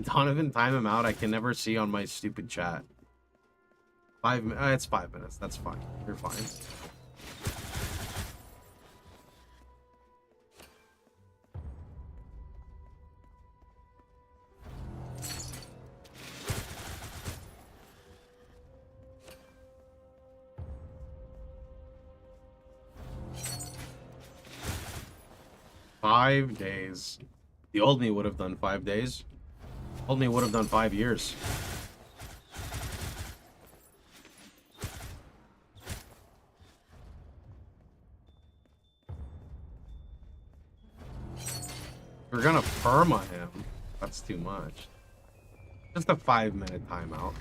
Donovan, time him out. I can never see on my stupid chat. 5 minutes. It's 5 minutes. That's fine. You're fine. Five days. The old me would have done 5 days. Old me would have done 5 years. We're gonna perma him. That's too much. Just a 5-minute timeout.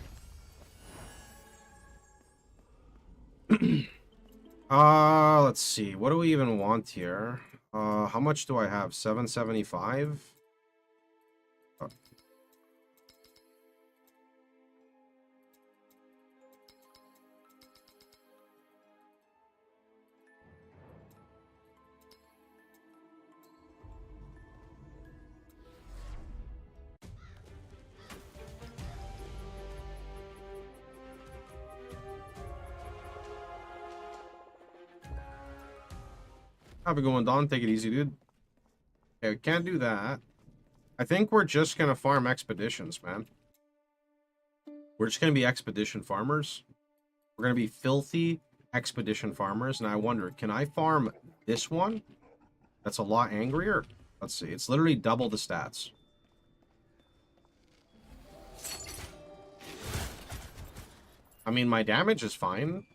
Let's see. What do we even want here? How much do I have? 775? Have a good one, Don. Take it easy, dude. Okay, we can't do that. I think we're just gonna farm expeditions, man. We're just gonna be expedition farmers. We're gonna be filthy expedition farmers. And I wonder, can I farm this one? That's a lot angrier. Let's see. It's literally double the stats. I mean, my damage is fine.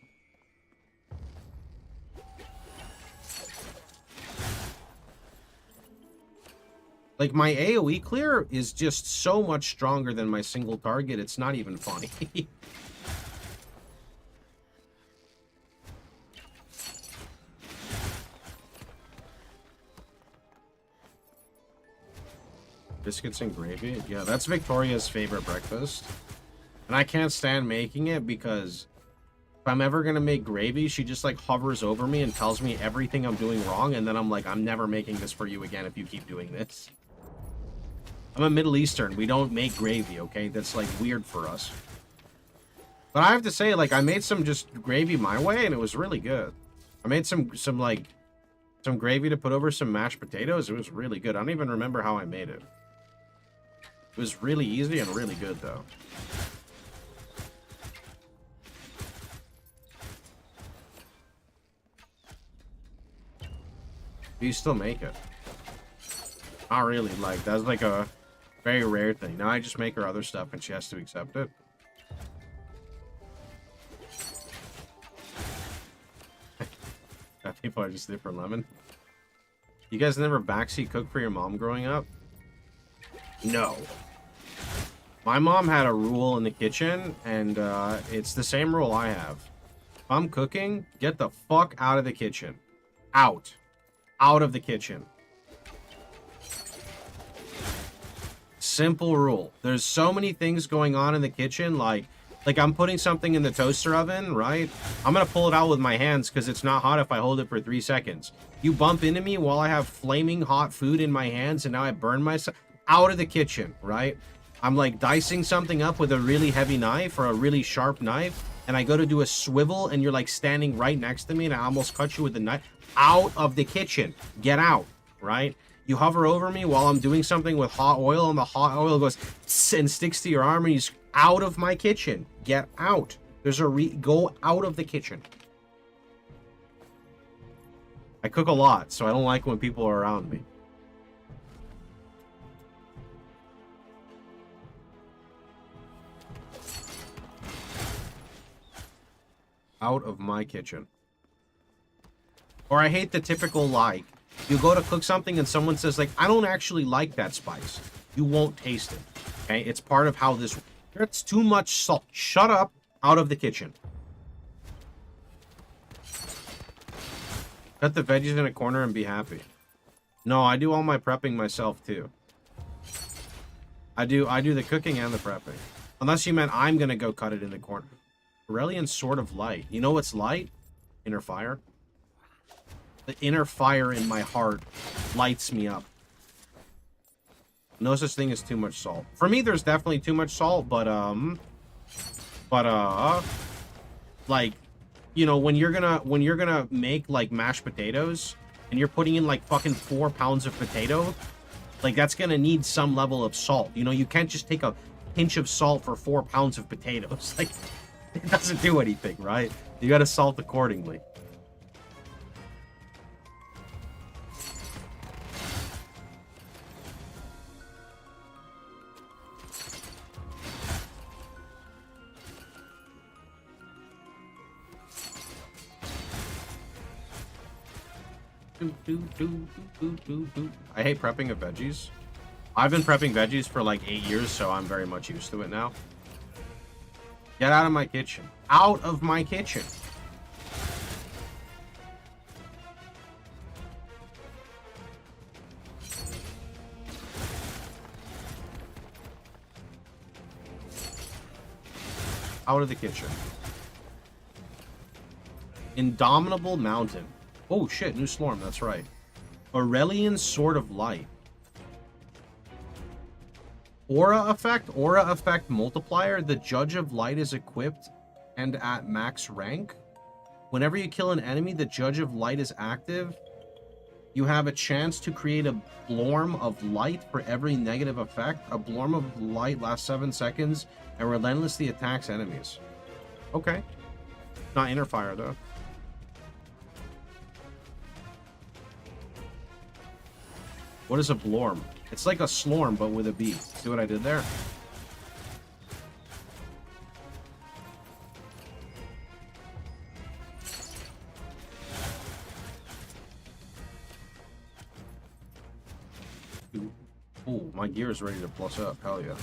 Like, my AoE clear is just so much stronger than my single target, it's not even funny. Biscuits and gravy? Yeah, that's Victoria's favorite breakfast. And I can't stand making it because if I'm ever gonna make gravy, she just like hovers over me and tells me everything I'm doing wrong, and then I'm like, I'm never making this for you again if you keep doing this. I'm a Middle Eastern. We don't make gravy, okay? That's, like, weird for us. But I have to say, like, I made some just gravy my way, and it was really good. I made some gravy to put over some mashed potatoes. It was really good. I don't even remember how I made it. It was really easy and really good, though. Do you still make it? Not really. Like, that's like a very rare thing. Now I just make her other stuff and she has to accept it. That people are just different lemon. You guys never backseat cook for your mom growing up? No. My mom had a rule in the kitchen, and it's the same rule I have. If I'm cooking, get the fuck out of the kitchen. Out. Out of the kitchen. Simple rule. There's so many things going on in the kitchen, like I'm putting something in the toaster oven, right? I'm gonna pull it out with my hands because it's not hot if I hold it for 3 seconds. You bump into me while I have flaming hot food in my hands and now I burn myself. Out of the kitchen, right? I'm like dicing something up with a really heavy knife or a really sharp knife, and I go to do a swivel and you're like standing right next to me and I almost cut you with the knife. Out of the kitchen. Get out, right? You hover over me while I'm doing something with hot oil, and the hot oil goes and sticks to your arm, and you just out of my kitchen. Get out. There's a go out of the kitchen. I cook a lot, so I don't like when people are around me. Out of my kitchen. Or I hate the typical, like, you go to cook something and someone says, like, I don't actually like that spice. You won't taste it. Okay? It's part of how this... It's too much salt. Shut up. Out of the kitchen. Cut the veggies in a corner and be happy. No, I do all my prepping myself, too. I do the cooking and the prepping. Unless you meant I'm gonna go cut it in the corner. Aurelian's Sword of Light. You know what's light? Inner fire. The inner fire in my heart lights me up. No such thing as too much salt. For me, there's definitely too much salt, but like, you know, when you're gonna make like mashed potatoes and you're putting in like fucking 4 pounds of potato, like that's gonna need some level of salt. You know, you can't just take a pinch of salt for 4 pounds of potatoes. Like, it doesn't do anything, right? You gotta salt accordingly. I hate prepping of veggies. I've been prepping veggies for like 8 years, so I'm very much used to it now. Get out of my kitchen. Out of my kitchen. Out of the kitchen. Indomitable Mountain. Oh shit, new Slorm, that's right. Aurelian Sword of Light. Aura effect multiplier. The Judge of Light is equipped and at max rank. Whenever you kill an enemy, the Judge of Light is active. You have a chance to create a Blorm of Light for every negative effect. A Blorm of Light lasts 7 seconds and relentlessly attacks enemies. Okay. Not inner fire, though. What is a Blorm? It's like a Slorm, but with a B. See what I did there? Ooh, my gear is ready to plus up. Hell yeah.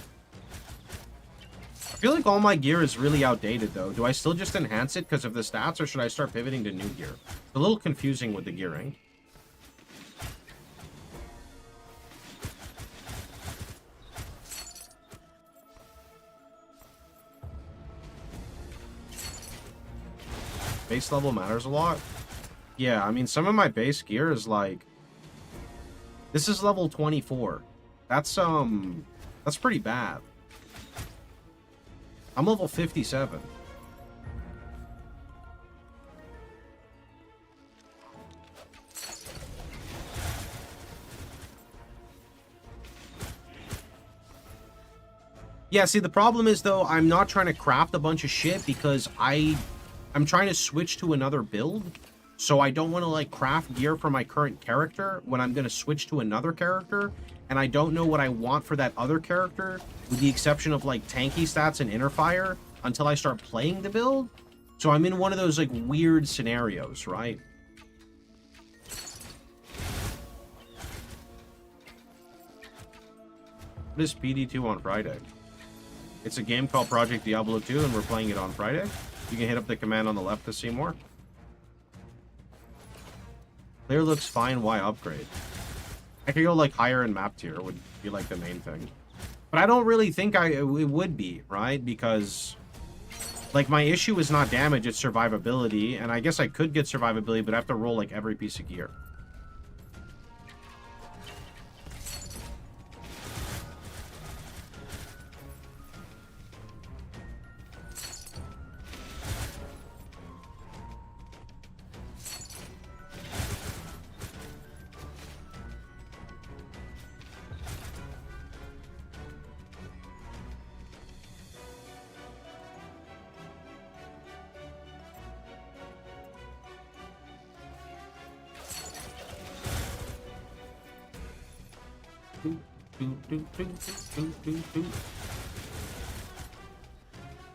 I feel like all my gear is really outdated, though. Do I still just enhance it because of the stats, or should I start pivoting to new gear? It's a little confusing with the gearing. Base level matters a lot. Yeah, I mean, some of my base gear is like... This is level 24. That's pretty bad. I'm level 57. Yeah, see, the problem is, though, I'm not trying to craft a bunch of shit because I'm trying to switch to another build, so I don't want to like craft gear for my current character when I'm going to switch to another character, and I don't know what I want for that other character, with the exception of like tanky stats and inner fire, until I start playing the build. So I'm in one of those like weird scenarios, right? What is PD2 on Friday? It's a game called Project Diablo 2, and we're playing it on Friday. You can hit up the command on the left to see more. Clear looks fine, why upgrade? I could go like higher in map tier would be like the main thing. But I don't really think it would be, right? Because like my issue is not damage, it's survivability. And I guess I could get survivability, but I have to roll like every piece of gear.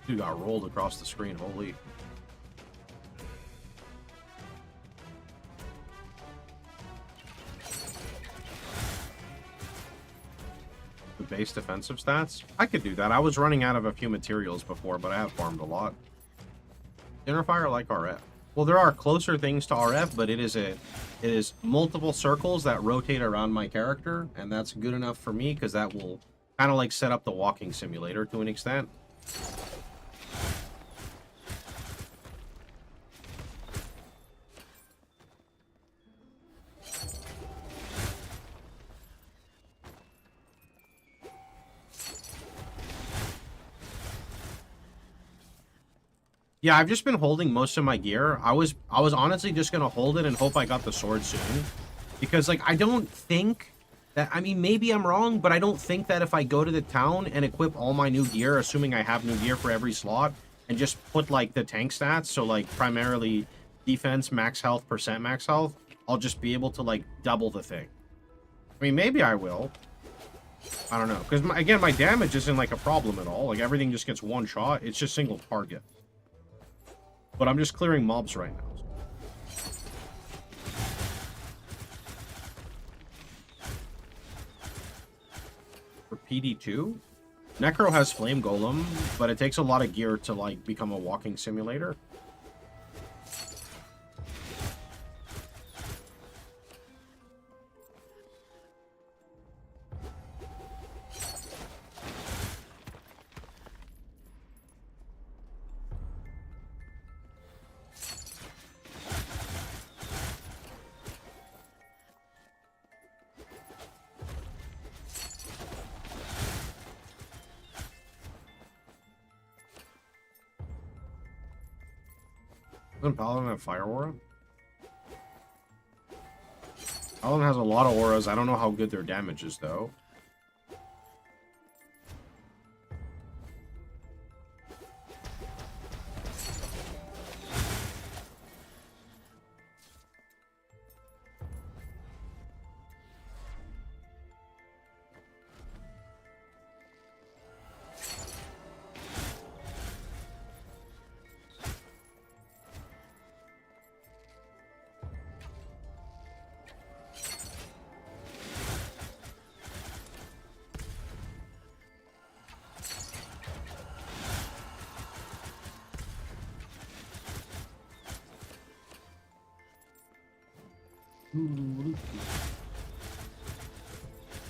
Dude got rolled across the screen, holy. The base defensive stats? I could do that. I was running out of a few materials before, but I have farmed a lot. Inner fire like RF. Well, there are closer things to RF, but it is multiple circles that rotate around my character, and that's good enough for me because that will kind of like set up the walking simulator to an extent. Yeah, I've just been holding most of my gear. I was honestly just gonna hold it and hope I got the sword soon. Because like I don't think that, I mean maybe I'm wrong, but I don't think that if I go to the town and equip all my new gear, assuming I have new gear for every slot, and just put like the tank stats, so like primarily defense, max health, percent max health, I'll just be able to like double the thing. I mean maybe I will. I don't know. Because again, my damage isn't like a problem at all. Like everything just gets one shot. It's just single target. But I'm just clearing mobs right now. For PD2, Necro has Flame Golem, but it takes a lot of gear to like become a walking simulator. Doesn't Paladin have Fire Aura? Paladin has a lot of auras. I don't know how good their damage is, though.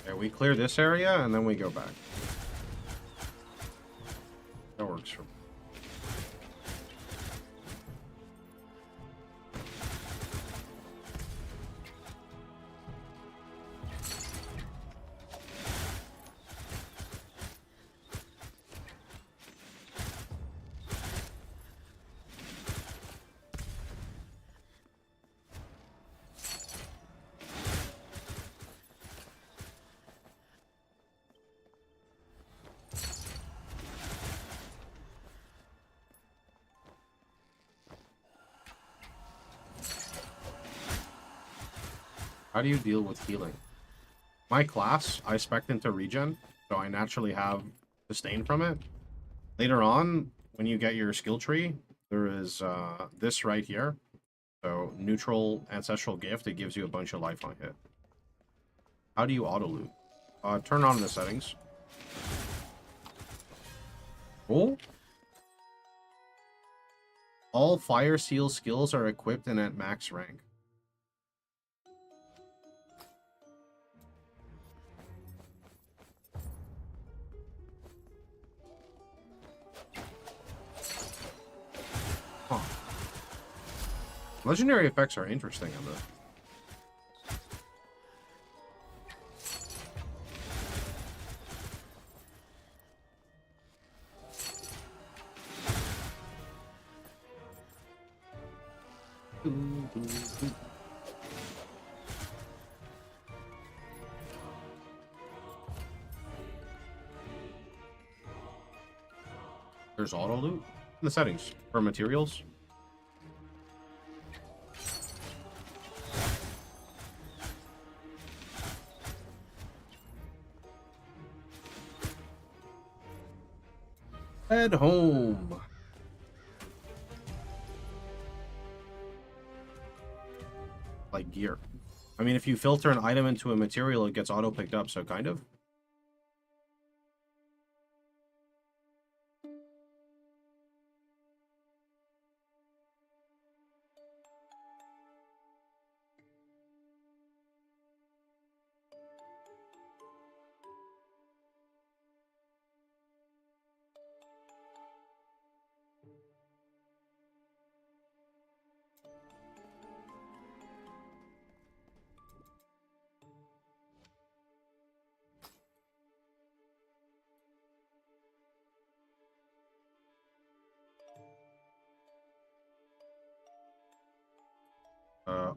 Okay, we clear this area and then we go back. That works for me. How do you deal with healing? My class, I spec into regen, so I naturally have sustain from it. Later on, when you get your skill tree, there is this right here. So neutral ancestral gift, it gives you a bunch of life on hit. How do you auto loot? Turn on the settings. Cool. All fire seal skills are equipped and at max rank. Huh. Legendary effects are interesting on this. There's auto loot in the settings for materials. Head home. Like gear. I mean, if you filter an item into a material, it gets auto picked up, so kind of.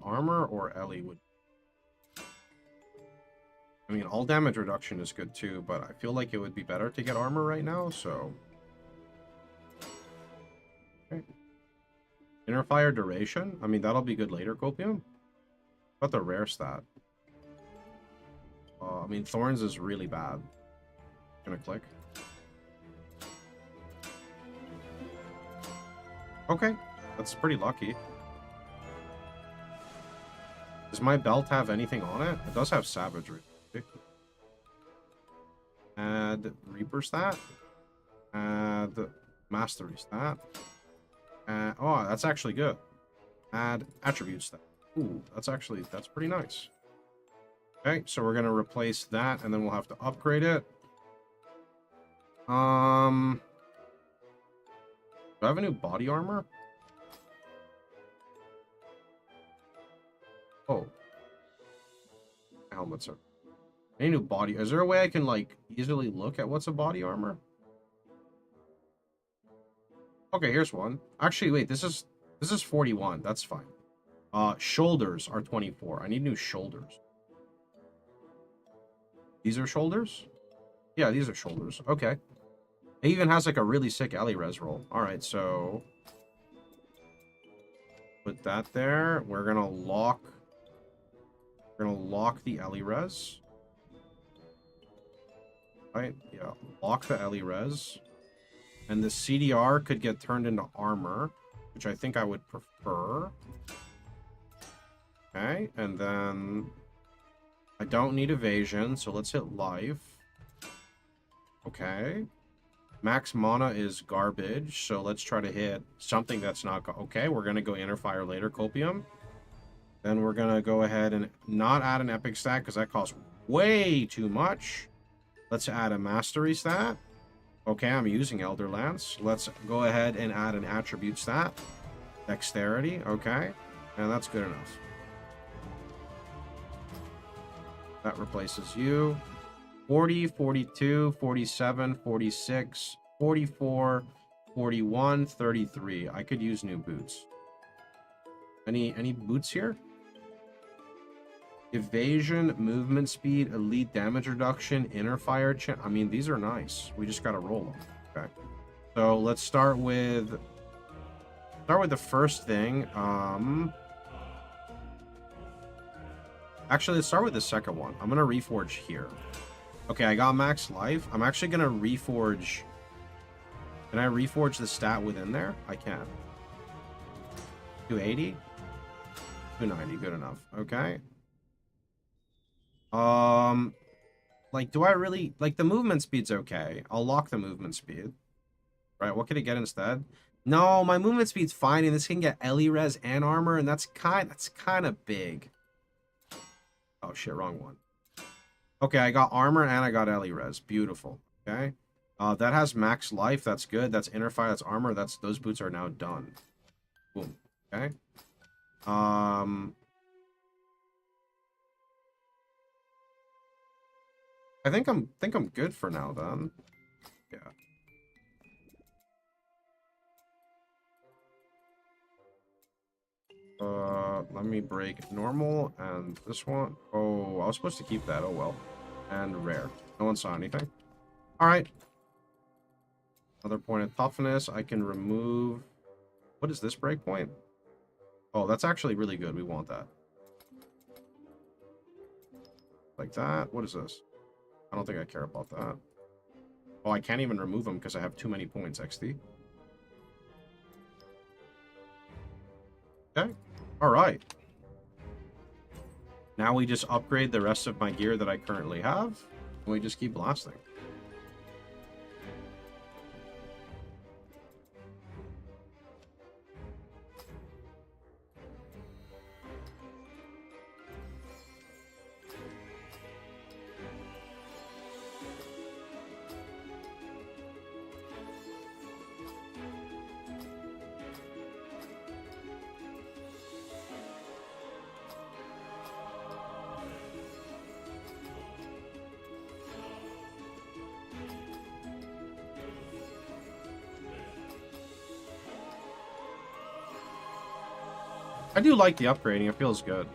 Armor or Ellie would... I mean, all damage reduction is good too, but I feel like it would be better to get armor right now, so... Okay. Inner fire duration? I mean, that'll be good later, Copium. But the rare stat. I mean, Thorns is really bad. Gonna click. Okay, that's pretty lucky. Does my belt have anything on it? It does have savagery. Add Reaper stat. Add Mastery stat. Oh, that's actually good. Add Attribute stat. Ooh, that's pretty nice. Okay, so we're gonna replace that, and then we'll have to upgrade it. Do I have a new body armor? Oh. Helmets are... Any new body... Is there a way I can, like, easily look at what's a body armor? Okay, here's one. Actually, wait, this is... This is 41. That's fine. Shoulders are 24. I need new shoulders. These are shoulders? Yeah, these are shoulders. Okay. It even has like a really sick Ellie res roll. Alright, so put that there. We're gonna lock the Ellie res. Right? Yeah. Lock the Ellie res. And the CDR could get turned into armor, which I think I would prefer. Okay, and then I don't need evasion, so let's hit life. Okay. Max mana is garbage, so let's try to hit something that's not... Okay, we're going to go inner fire later, Copium. Then we're going to go ahead and not add an epic stat, because that costs way too much. Let's add a mastery stat. Okay, I'm using Elder Lance. Let's go ahead and add an attribute stat. Dexterity, okay. And that's good enough. That replaces you. 40, 42, 47, 46, 44, 41, 33. I could use new boots. Any boots here? Evasion, movement speed, elite damage reduction, inner fire. I mean, these are nice. We just gotta roll them. Okay. So let's start with the first thing. Actually, let's start with the second one. I'm gonna reforge here. Okay, I got max life. I'm actually gonna reforge. Can I reforge the stat within there? I can. 280, 290, good enough. Okay. Like, do I really like the movement speed's okay? I'll lock the movement speed. Right, what can it get instead? No, my movement speed's fine, and this can get Ellie res and armor, and that's kind of big. Oh shit, wrong one. Okay, I got armor and I got Ellie res. Beautiful. Okay. That has max life. That's good. That's inner fire. That's armor. Those boots are now done. Boom. Okay. I think I'm good for now then. Yeah. Let me break normal and this one. Oh, I was supposed to keep that. Oh well. And rare. No one saw anything. All right. Another point of toughness. I can remove. What is this breakpoint? Oh, that's actually really good. We want that. Like that. What is this? I don't think I care about that. Oh, I can't even remove them because I have too many points, XD. Okay. All right. Now we just upgrade the rest of my gear that I currently have, and we just keep blasting. I do like the upgrading. It feels good.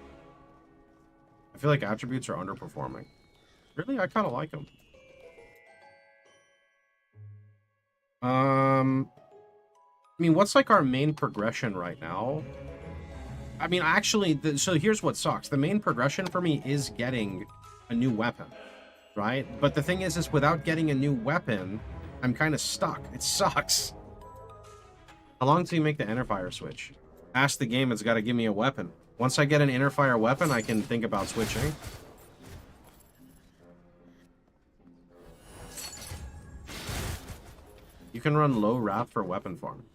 I feel like attributes are underperforming. Really? I kind of like them. I mean, what's like our main progression right now? I mean, actually, so here's what sucks. The main progression for me is getting a new weapon, right? But the thing is without getting a new weapon, I'm kind of stuck. It sucks. How long till you make the inner fire switch? Ask the game, it's got to give me a weapon. Once I get an inner fire weapon, I can think about switching. You can run low wrath for weapon farm.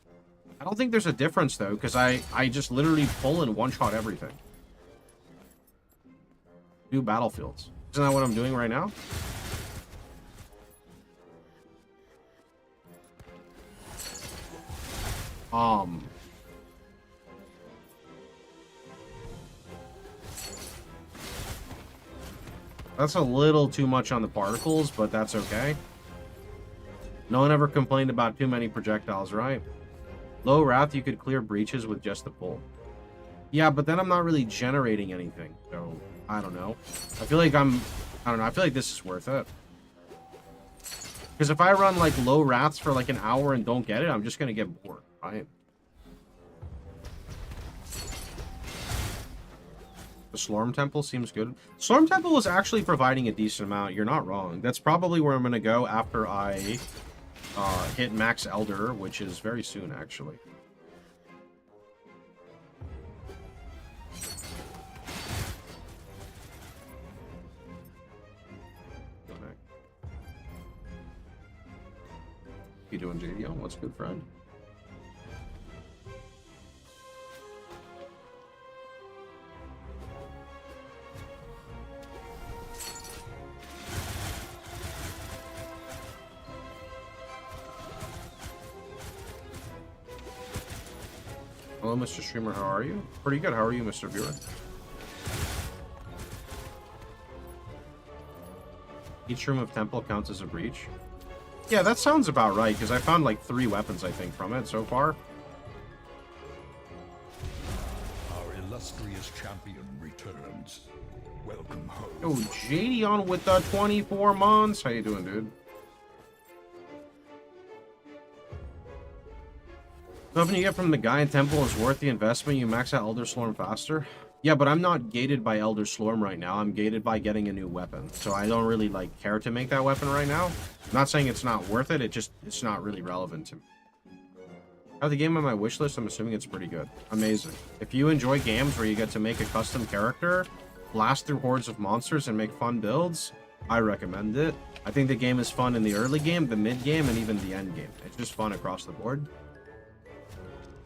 I don't think there's a difference, though, because I just literally pull and one-shot everything. Do battlefields. Isn't that what I'm doing right now? That's a little too much on the particles, but that's okay. No one ever complained about too many projectiles, right? Low Wrath, you could clear breaches with just the pull. Yeah, but then I'm not really generating anything. So, I don't know. I feel like I don't know. I feel like this is worth it. Because if I run, like, Low Wraths for, like, an hour and don't get it, I'm just going to get bored, right? The Slorm Temple seems good. Slorm Temple is actually providing a decent amount. You're not wrong. That's probably where I'm going to go after I hit Max Elder, which is very soon, actually. You doing, JDO? What's good, friend? Hello, Mr. Streamer. How are you? Pretty good. How are you, Mr. Viewer? Each room of temple counts as a breach. Yeah, that sounds about right, because I found like 3 weapons, I think, from it so far. Our illustrious champion returns. Welcome home. Yo, Jadion with the 24 months. How you doing, dude? Something you get from the guy in temple is worth the investment. You max out Elder Slorm faster. Yeah, but I'm not gated by Elder Slorm right now. I'm gated by getting a new weapon. So I don't really like care to make that weapon right now. I'm not saying it's not worth it. It's not really relevant to me. I have the game on my wish list. I'm assuming it's pretty good. Amazing. If you enjoy games where you get to make a custom character, blast through hordes of monsters, and make fun builds, I recommend it. I think the game is fun in the early game, the mid game, and even the end game. It's just fun across the board.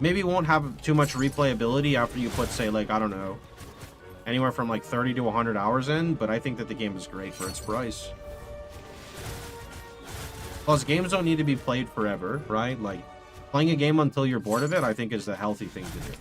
Maybe it won't have too much replayability after you put, say, like, I don't know, anywhere from like 30 to 100 hours in, but I think that the game is great for its price. Plus, games don't need to be played forever, right? Like, playing a game until you're bored of it, I think is the healthy thing to do.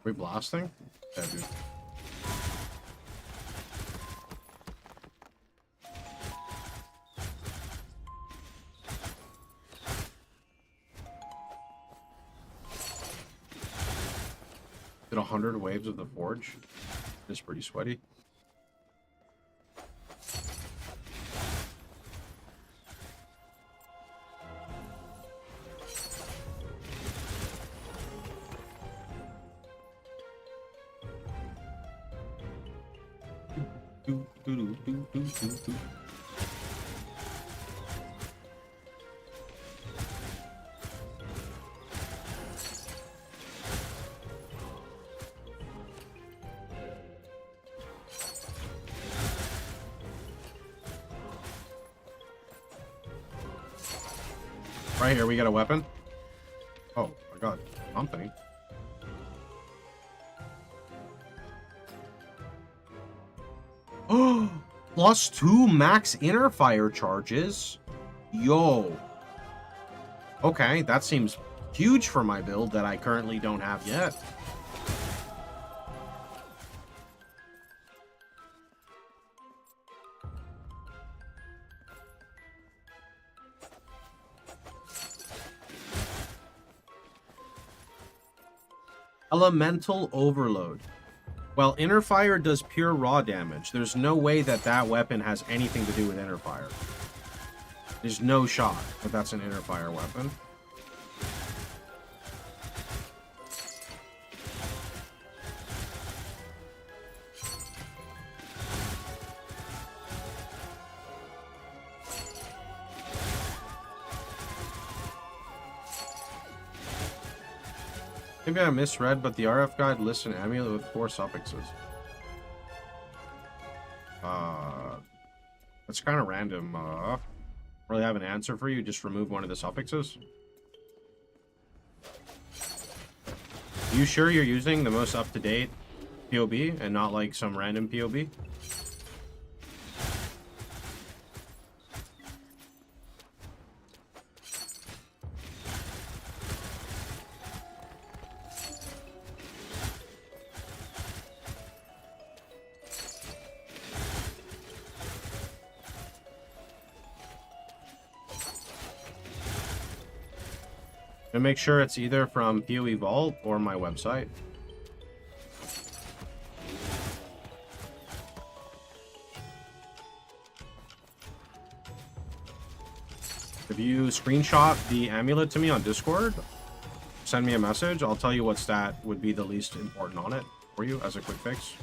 We blasting? Yeah, dude. Did 100 waves of the forge. It's pretty sweaty. Right here, we got a weapon. Oh my god, something. Oh, +2 max inner fire charges. Yo. Okay, that seems huge for my build that I currently don't have yet. Elemental Overload. Well, Inner Fire does pure raw damage. There's no way that that weapon has anything to do with Inner Fire. There's no shot that that's an Inner Fire weapon. Maybe I misread, but the RF guide lists an amulet with 4 suffixes. That's kind of random. Really have an answer for you. Just remove one of the suffixes. You sure you're using the most up-to-date POB and not like some random POB? And make sure it's either from PoE Vault or my website. If you screenshot the amulet to me on Discord, send me a message. I'll tell you what stat would be the least important on it for you as a quick fix.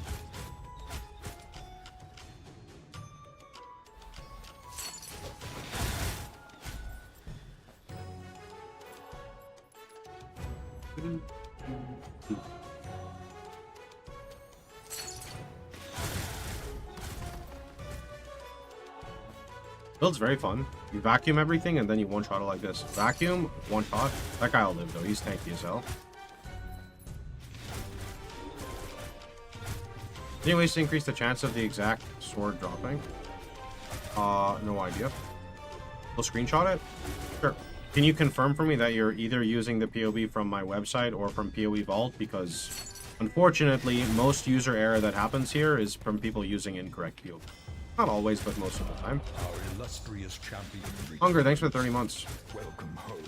Build's very fun. You vacuum everything and then you one-shot it like this. Vacuum, one-shot. That guy will live though. He's tanky as hell. Any ways to increase the chance of the exact sword dropping? No idea. We'll screenshot it? Sure. Can you confirm for me that you're either using the POB from my website or from PoE Vault? Because unfortunately, most user error that happens here is from people using incorrect POB. Not always, but most of the time. Our illustrious champion. Hunger, thanks for the 30 months. Welcome home.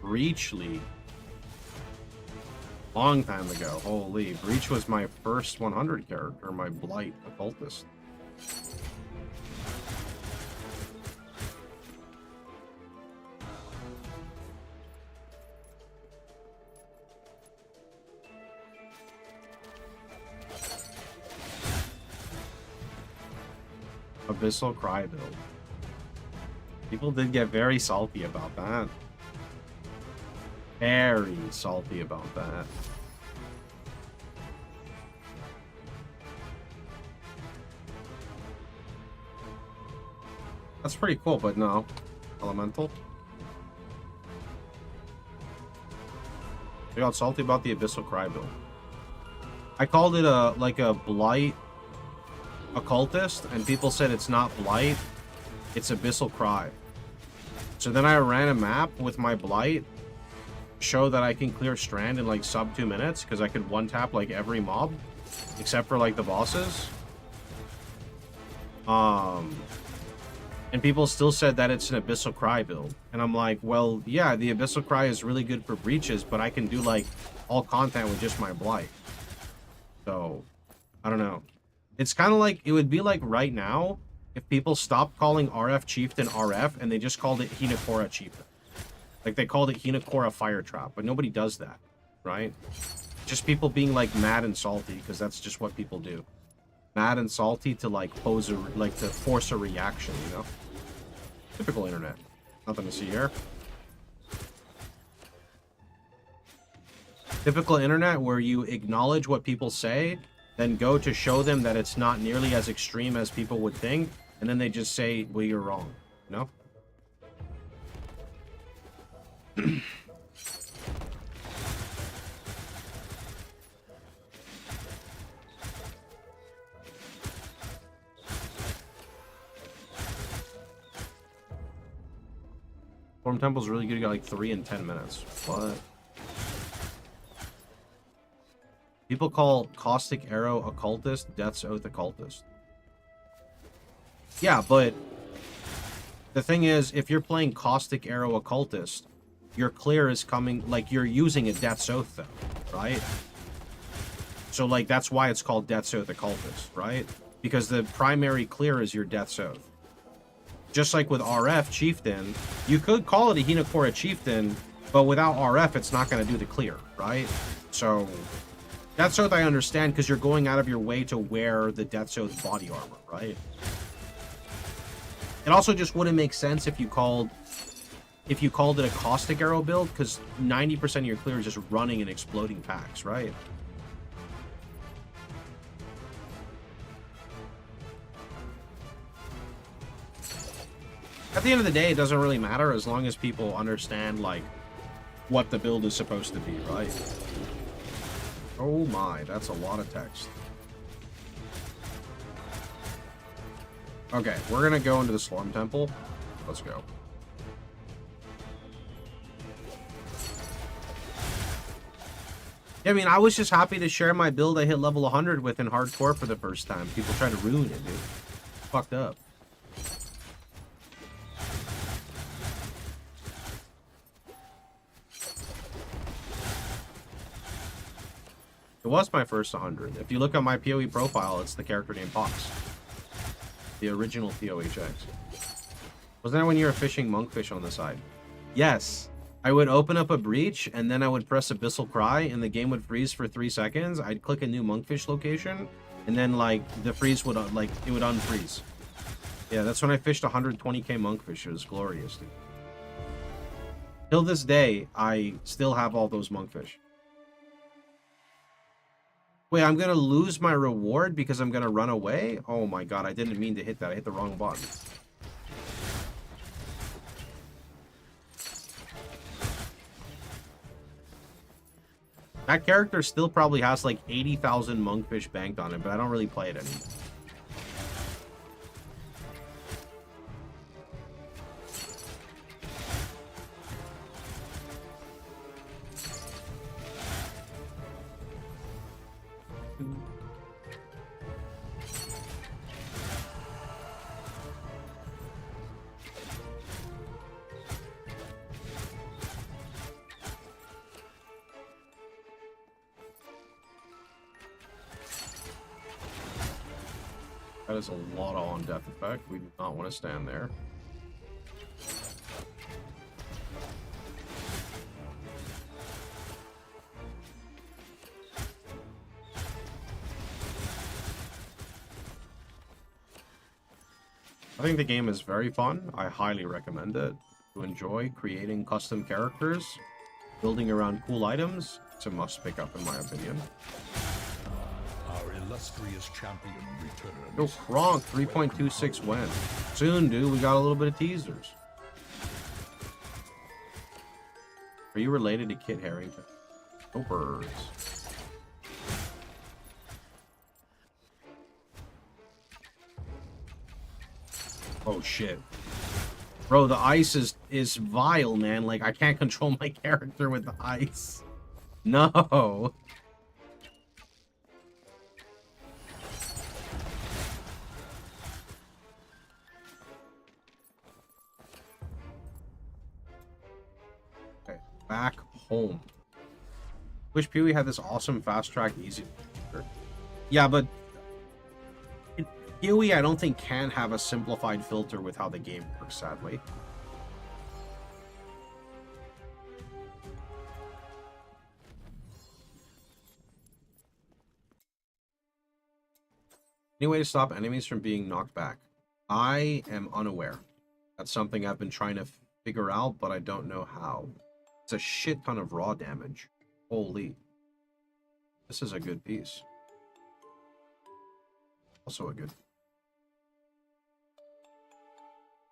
Breach League. Long time ago. Holy. Breach was my first 100 character, my Blight Occultist. Abyssal Cry build. People did get very salty about that. Very salty about that. That's pretty cool, but no. Elemental. They got salty about the Abyssal Cry build. I called it like a Blight Occultist, and people said it's not Blight, it's Abyssal Cry. So then I ran a map with my Blight, show that I can clear Strand in like sub 2 minutes, because I could one-tap like every mob, except for like the bosses. And people still said that it's an Abyssal Cry build. And I'm like, well, yeah, the Abyssal Cry is really good for breaches, but I can do like all content with just my Blight. So, I don't know. It's kind of like, it would be like right now, if people stopped calling RF Chieftain RF, and they just called it Hinakora Chieftain. Like, they called it Hinakora Fire Trap, but nobody does that, right? Just people being, like, mad and salty, because that's just what people do. Mad and salty to, like, pose a, like, to force a reaction, you know? Typical internet. Nothing to see here. Typical internet where you acknowledge what people say, then go to show them that it's not nearly as extreme as people would think, and then they just say, well, you're wrong, you know? Form Temple's really good. You got like 3 in 10 minutes. What? People call Caustic Arrow Occultist Death's Oath Occultist. Yeah, but The thing is, if you're playing Caustic Arrow Occultist, your clear is coming, like, you're using a Death's Oath, though, right? So, like, that's why it's called Death's Oath Occultist, right? Because the primary clear is your Death's Oath. Just like with RF Chieftain, you could call it a Hinokora Chieftain, but without RF, it's not going to do the clear, right? So, Death's Oath I understand, because you're going out of your way to wear the Death's Oath body armor, right? It also just wouldn't make sense if you called it a Caustic Arrow build, because 90% of your clear is just running and exploding packs, right? At the end of the day, it doesn't really matter as long as people understand, like, what the build is supposed to be, right? Oh my, that's a lot of text. Okay, we're gonna go into the Slorm Temple. Let's go. Yeah, I mean, I was just happy to share my build I hit level 100 with in hardcore for the first time. People try to ruin it, dude. Fucked up. It was my first 100. If you look at my PoE profile, it's the character named Pox. The original POHX. Wasn't that when you were fishing monkfish on the side? Yes. I would open up a breach, and then I would press Abyssal Cry, and the game would freeze for 3 seconds. I'd click a new monkfish location, and then, like, the freeze would, like, it would unfreeze. Yeah, that's when I fished 120k monkfish. It was glorious, dude. Till this day, I still have all those monkfish. Wait, I'm gonna lose my reward because I'm gonna run away? Oh my god, I didn't mean to hit that. I hit the wrong button. That character still probably has like 80,000 monkfish banked on it, but I don't really play it anymore. That is a lot of on-death effect. We do not want to stand there. I think the game is very fun. I highly recommend it. To enjoy creating custom characters, building around cool items, it's a must pick up in my opinion. Illustrious champion returns. Yo, Kronk, 3.26 when? Soon, dude. We got a little bit of teasers. Are you related to Kit Harington? Opers. Oh, shit. Bro, the ice is vile, man. Like, I can't control my character with the ice. No. Back home. Wish PoE had this awesome fast track easy. Yeah, but PoE I don't think can have a simplified filter with how the game works, sadly. Any way to stop enemies from being knocked back? I am unaware. That's something I've been trying to figure out, but I don't know how. It's a shit ton of raw damage. Holy. This is a good piece. Also a good.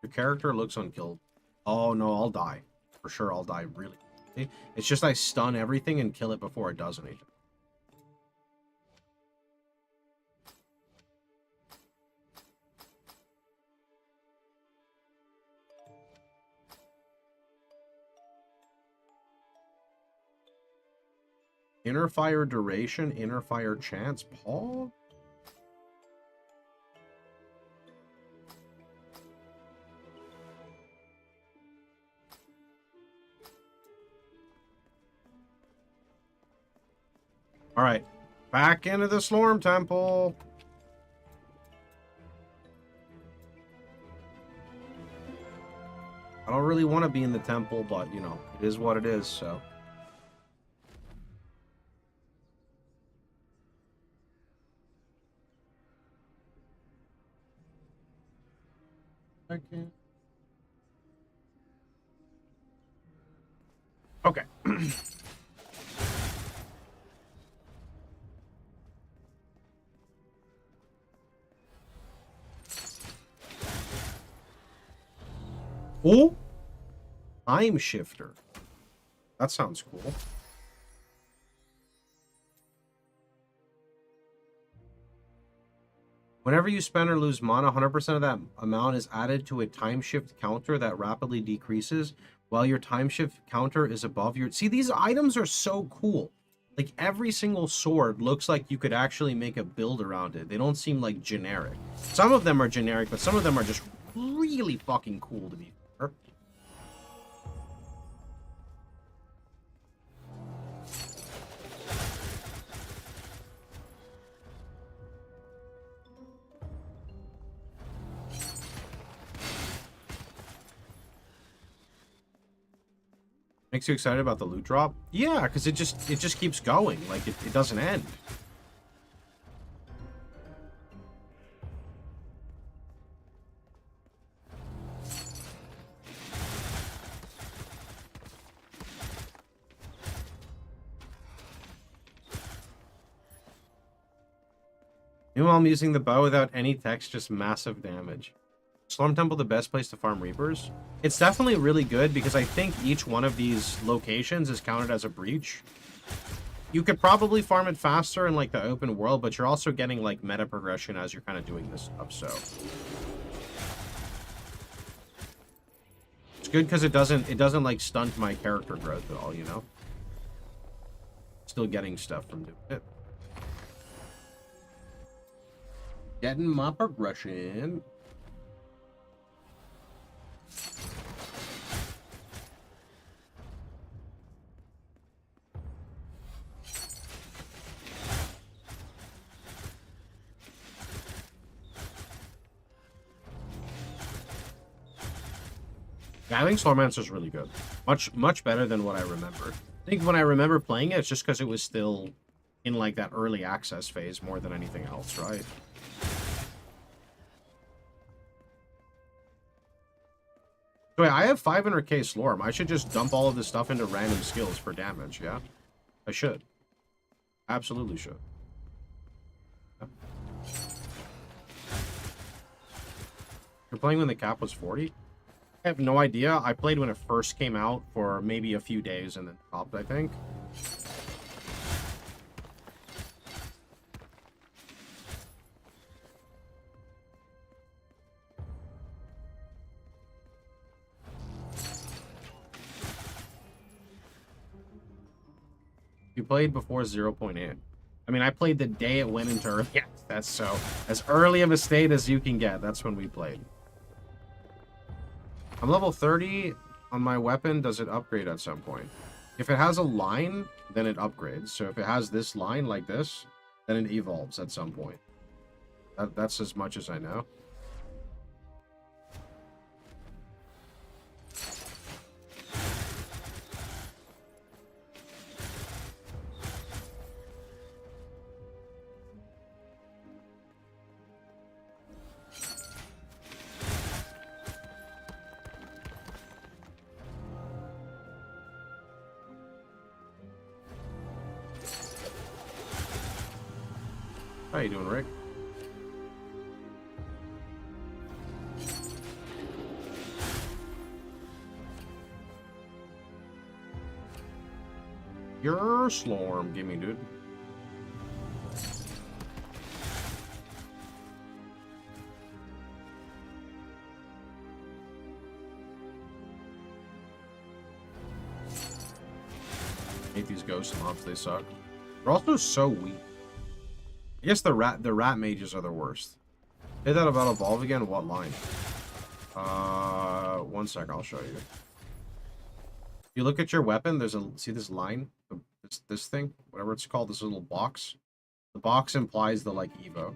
Your character looks unkilled. Oh no, I'll die. For sure I'll die really. It's just I stun everything and kill it before it does anything. Inner fire duration, inner fire chance, Paul? All right, back into the Slorm Temple. I don't really want to be in the temple, but, you know, it is what it is, so. Okay. Oh, time shifter. That sounds cool. Whenever you spend or lose mana, 100% of that amount is added to a time shift counter that rapidly decreases while your time shift counter is above your... See, these items are so cool. Like, every single sword looks like you could actually make a build around it. They don't seem like generic. Some of them are generic, but some of them are just really fucking cool to be fair. Makes you excited about the loot drop? Yeah, because it just keeps going. Like, it doesn't end. Meanwhile, I'm using the bow without any text, just massive damage. Slorm Temple the best place to farm Reapers? It's definitely really good because I think each one of these locations is counted as a breach. You could probably farm it faster in like the open world, but you're also getting like meta progression as you're kind of doing this stuff, so. It's good because it doesn't like stunt my character growth at all, you know? Still getting stuff from doing it. Getting my progression. Yeah, I think Slormancer is really good. Much better than what I remember. I think when I remember playing it, it's just because it was still in like that early access phase more than anything else, right? So wait, I have 500k Slorm. I should just dump all of this stuff into random skills for damage, yeah? I should. Absolutely should. Yeah. You're playing when the cap was 40? I have no idea. I played when it first came out for maybe a few days and then stopped, I think. You played before 0.8. I mean, I played the day it went into early access, so as early of a state as you can get, that's when we played. I'm level 30 on my weapon. Does it upgrade at some point? If it has a line, then it upgrades. So if it has this line like this, then it evolves at some point. That's as much as I know. How you doing, Rick? Your Slorm, gimme, dude. Hate these ghost mobs, they suck. They're also so weak. I guess the rat mages are the worst. Say that about evolve again. What line? 1 sec, I'll show you. You look at your weapon. See this line, this thing, whatever it's called, this little box. The box implies the like Evo.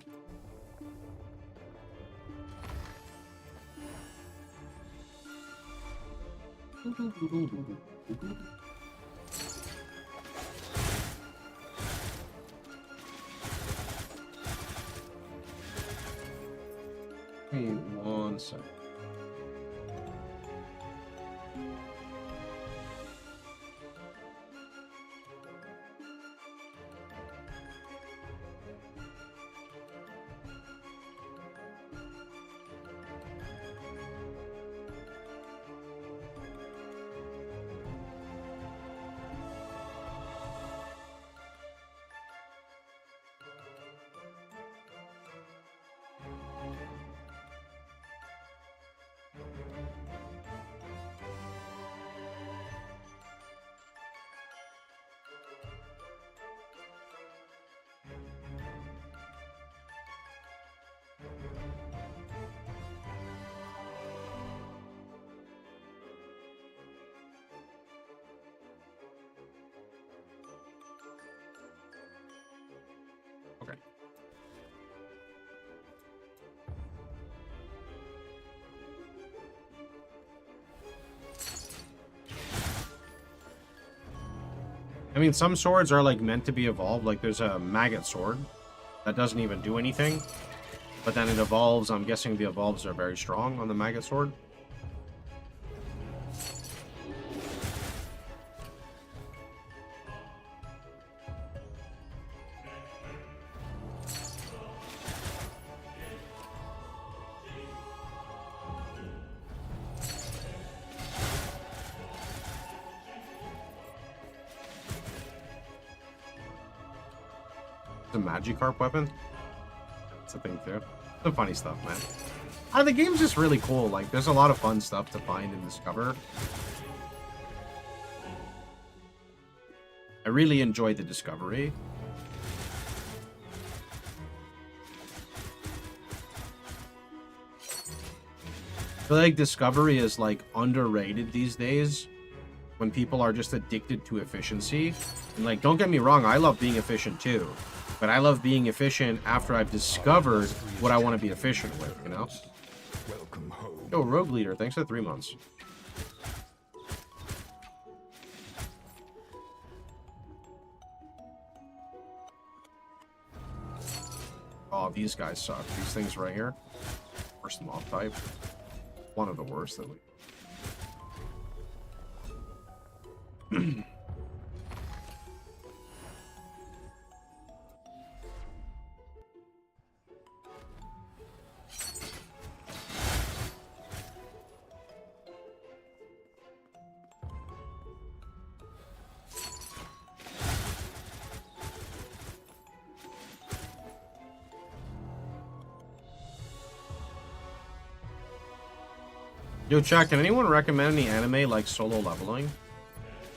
Hey, 1 second. Okay. I mean, some swords are like meant to be evolved. Like there's a maggot sword that doesn't even do anything, but then it evolves. I'm guessing the evolves are very strong on the maggot sword. The Magikarp weapon. That's a thing too. Some funny stuff, man. The game's just really cool. Like, there's a lot of fun stuff to find and discover. I really enjoyed the discovery. I feel like discovery is like underrated these days when people are just addicted to efficiency. And like, don't get me wrong, I love being efficient too. But I love being efficient after I've discovered what I want to be efficient with, you know? Welcome home. Yo, Rogue Leader, thanks for 3 months. Oh, these guys suck. These things right here. Worst mob type. One of the worst, at least. Yo, chat, can anyone recommend any anime like Solo Leveling?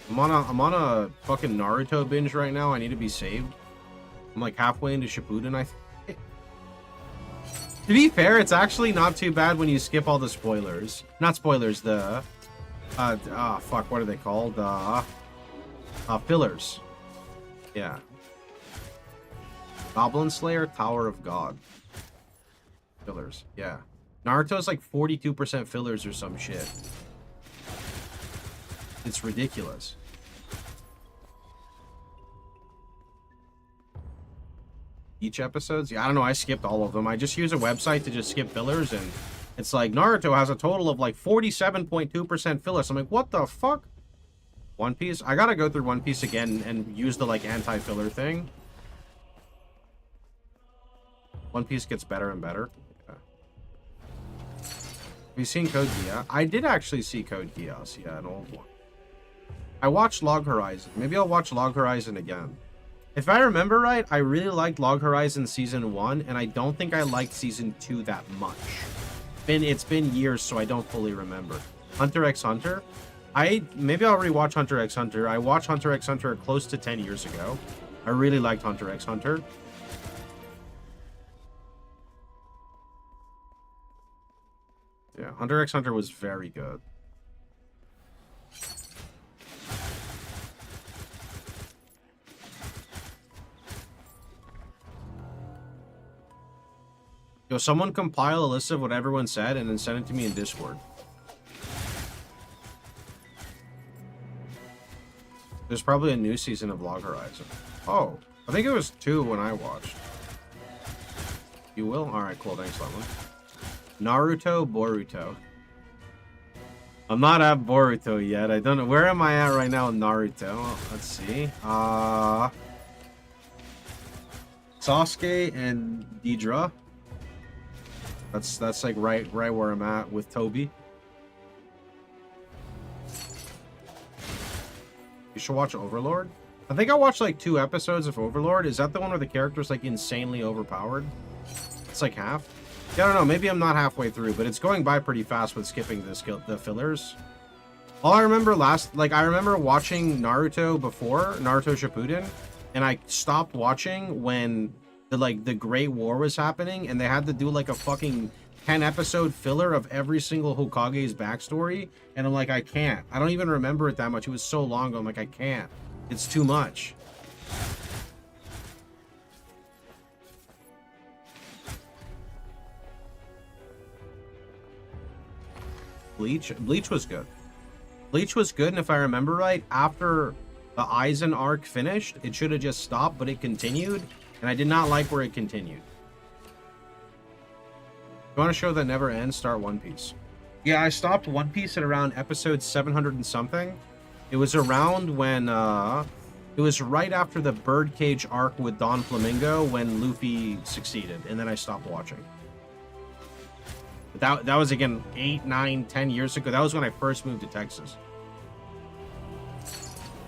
I'm on a fucking Naruto binge right now. I need to be saved. I'm like halfway into Shippuden, I think. To be fair, it's actually not too bad when you skip all the spoilers. Not spoilers, the fuck, what are they called? Fillers. Yeah. Goblin Slayer, Tower of God. Fillers, yeah. Naruto's like 42% fillers or some shit. It's ridiculous. Each episodes? Yeah, I don't know. I skipped all of them. I just use a website to just skip fillers, and it's like Naruto has a total of like 47.2% fillers. I'm like, what the fuck? One Piece? I gotta go through One Piece again and use the like anti-filler thing. One Piece gets better and better. Have you seen Code Geass? I did actually see Code Geass, yeah, an old one. I watched Log Horizon. Maybe I'll watch Log Horizon again. If I remember right, I really liked Log Horizon Season 1, and I don't think I liked Season 2 that much. It's been years, so I don't fully remember. Hunter x Hunter? Maybe I'll rewatch Hunter x Hunter. I watched Hunter x Hunter close to 10 years ago. I really liked Hunter x Hunter. Yeah, Hunter x Hunter was very good. Yo, someone compile a list of what everyone said and then send it to me in Discord. There's probably a new season of Log Horizon. Oh, I think it was 2 when I watched. You will? Alright, cool. Thanks, Lemon. Naruto, Boruto. I'm not at Boruto yet. I don't know. Where am I at right now in Naruto? Let's see. Sasuke and Deidra. That's like right where I'm at with Toby. You should watch Overlord. I think I watched like 2 episodes of Overlord. Is that the one where the character's like insanely overpowered? It's like half. Yeah, I don't know. Maybe I'm not halfway through, but it's going by pretty fast with skipping the fillers. All I remember I remember watching Naruto before Naruto Shippuden, and I stopped watching when the Great War was happening, and they had to do like a fucking 10-episode filler of every single Hokage's backstory, and I'm like, I can't. I don't even remember it that much. It was so long ago. I'm like, I can't. It's too much. Bleach was good. Bleach was good, and if I remember right, after the Aizen arc finished, it should have just stopped, but it continued, and I did not like where it continued. If you want a show that never ends, start One Piece. Yeah, I stopped One Piece at around episode 700 and something. It was around when, it was right after the Birdcage arc with Don Flamingo when Luffy succeeded, and then I stopped watching. That was, again, 8, 9, 10 years ago. That was when I first moved to Texas.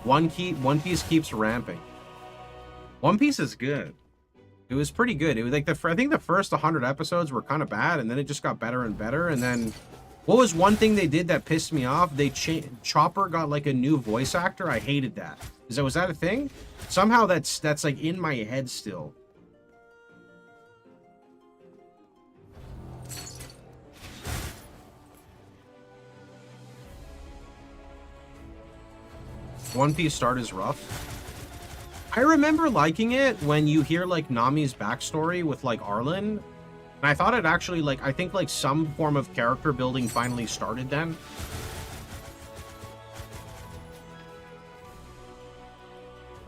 One Piece keeps ramping. One Piece is good. It was pretty good. It was like I think the first 100 episodes were kind of bad, and then it just got better and better. And then, what was one thing they did that pissed me off? Chopper got like a new voice actor. I hated that. Was that a thing? Somehow that's like in my head still. One Piece start is rough. I remember liking it when you hear like Nami's backstory with like Arlen, and I thought it actually I think like some form of character building finally started then.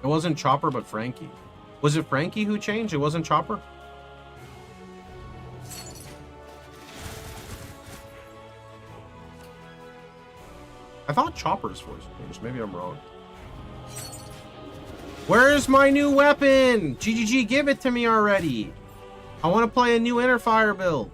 It wasn't Chopper, but Frankie. Was it Frankie who changed? It wasn't Chopper? I thought Chopper's voice changed. Maybe I'm wrong. Where's my new weapon? GGG, give it to me already. I want to play a new inner fire build.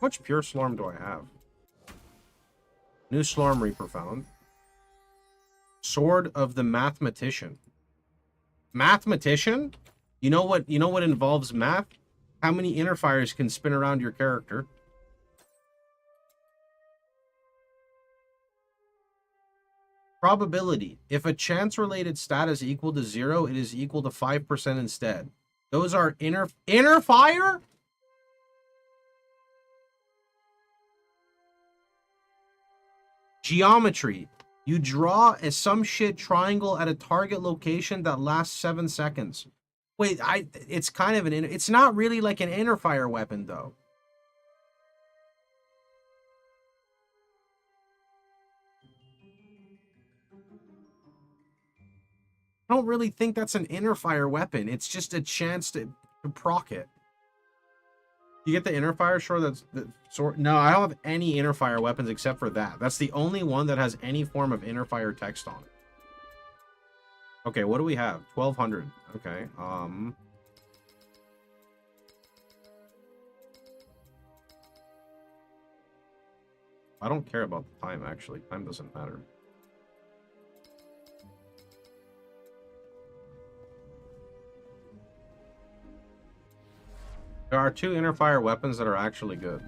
How much pure Slorm do I have? New Slorm Reaper found. Sword of the Mathematician. Mathematician? You know what involves math? How many inner fires can spin around your character? Probability. If a chance-related stat is equal to 0, it is equal to 5% instead. Those are inner fire? Geometry. You draw some shit triangle at a target location that lasts 7 seconds. Wait, it's kind of it's not really like an inner fire weapon though. I don't really think that's an inner fire weapon. It's just a chance to proc it. You get the inner fire sword. That's the sword. No, I don't have any inner fire weapons except for that. That's the only one that has any form of inner fire text on it. Okay, what do we have? 1200. Okay. I don't care about the time actually. Time doesn't matter. There are 2 inner fire weapons that are actually good.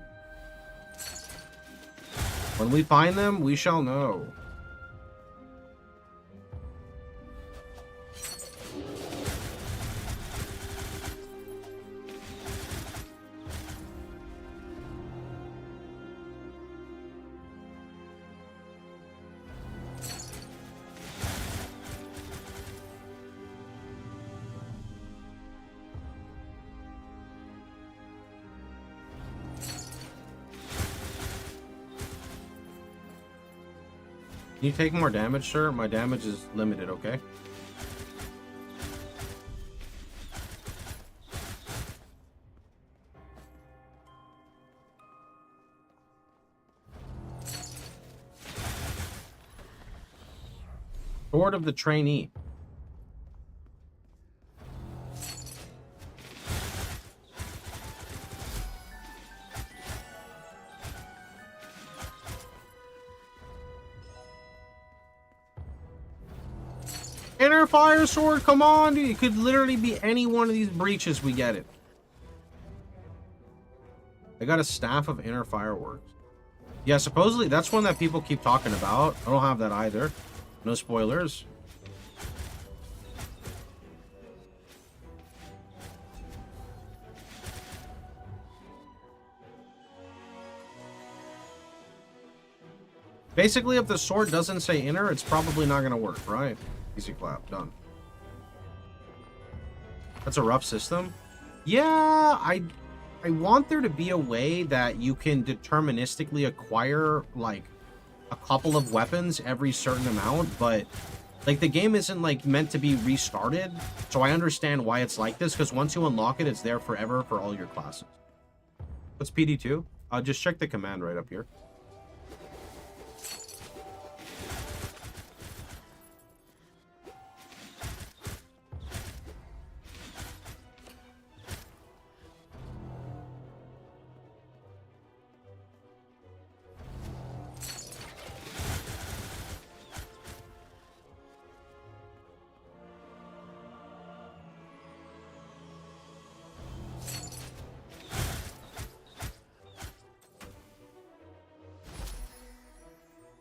When we find them, we shall know. Can you take more damage, sir? My damage is limited, okay? Sword of the Trainee. Inner Fire Sword, come on, dude. It could literally be any one of these breaches. We get it. I got a Staff of Inner Fireworks. Yeah, supposedly that's one that people keep talking about. I don't have that either. No spoilers. Basically, if the sword doesn't say inner, it's probably not going to work, right? Easy clap. Done. That's a rough system. Yeah, I want there to be a way that you can deterministically acquire, like, a couple of weapons every certain amount, but, like, the game isn't, like, meant to be restarted, so I understand why it's like this, because once you unlock it, it's there forever for all your classes. What's PD2? Just check the command right up here.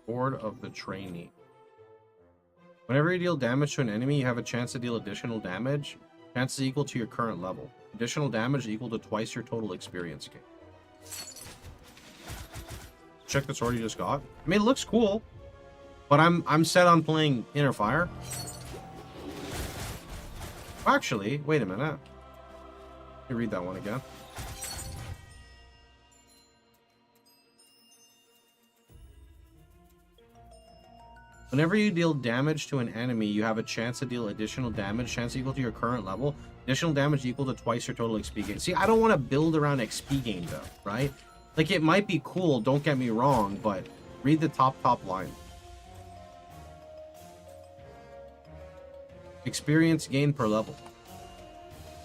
Sword of the Trainee. Whenever you deal damage to an enemy, you have a chance to deal additional damage. Chance is equal to your current level. Additional damage is equal to twice your total experience gain. Check the sword you just got. I mean, it looks cool, but I'm set on playing Inner Fire. Actually, wait a minute. Let me read that one again. Whenever you deal damage to an enemy, you have a chance to deal additional damage, chance equal to your current level. Additional damage equal to twice your total XP gain. See, I don't want to build around XP gain, though, right? Like, it might be cool, don't get me wrong, but read the top line. Experience gain per level.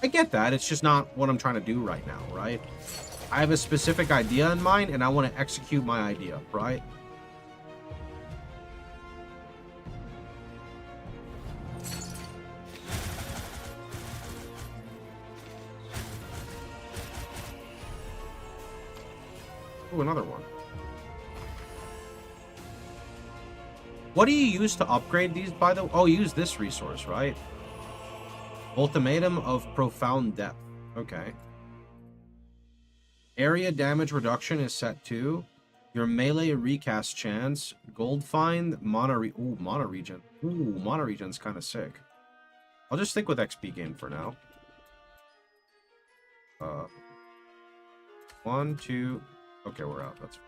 I get that, it's just not what I'm trying to do right now, right? I have a specific idea in mind, and I want to execute my idea, right? Ooh, another one. What do you use to upgrade these, by the way? Oh, use this resource, right? Ultimatum of Profound Depth. Okay. Area damage reduction is set to your melee recast chance. Gold find, mana regen. Ooh, mana regen's kind of sick. I'll just stick with XP gain for now. 1, 2... Okay, we're out. That's fine.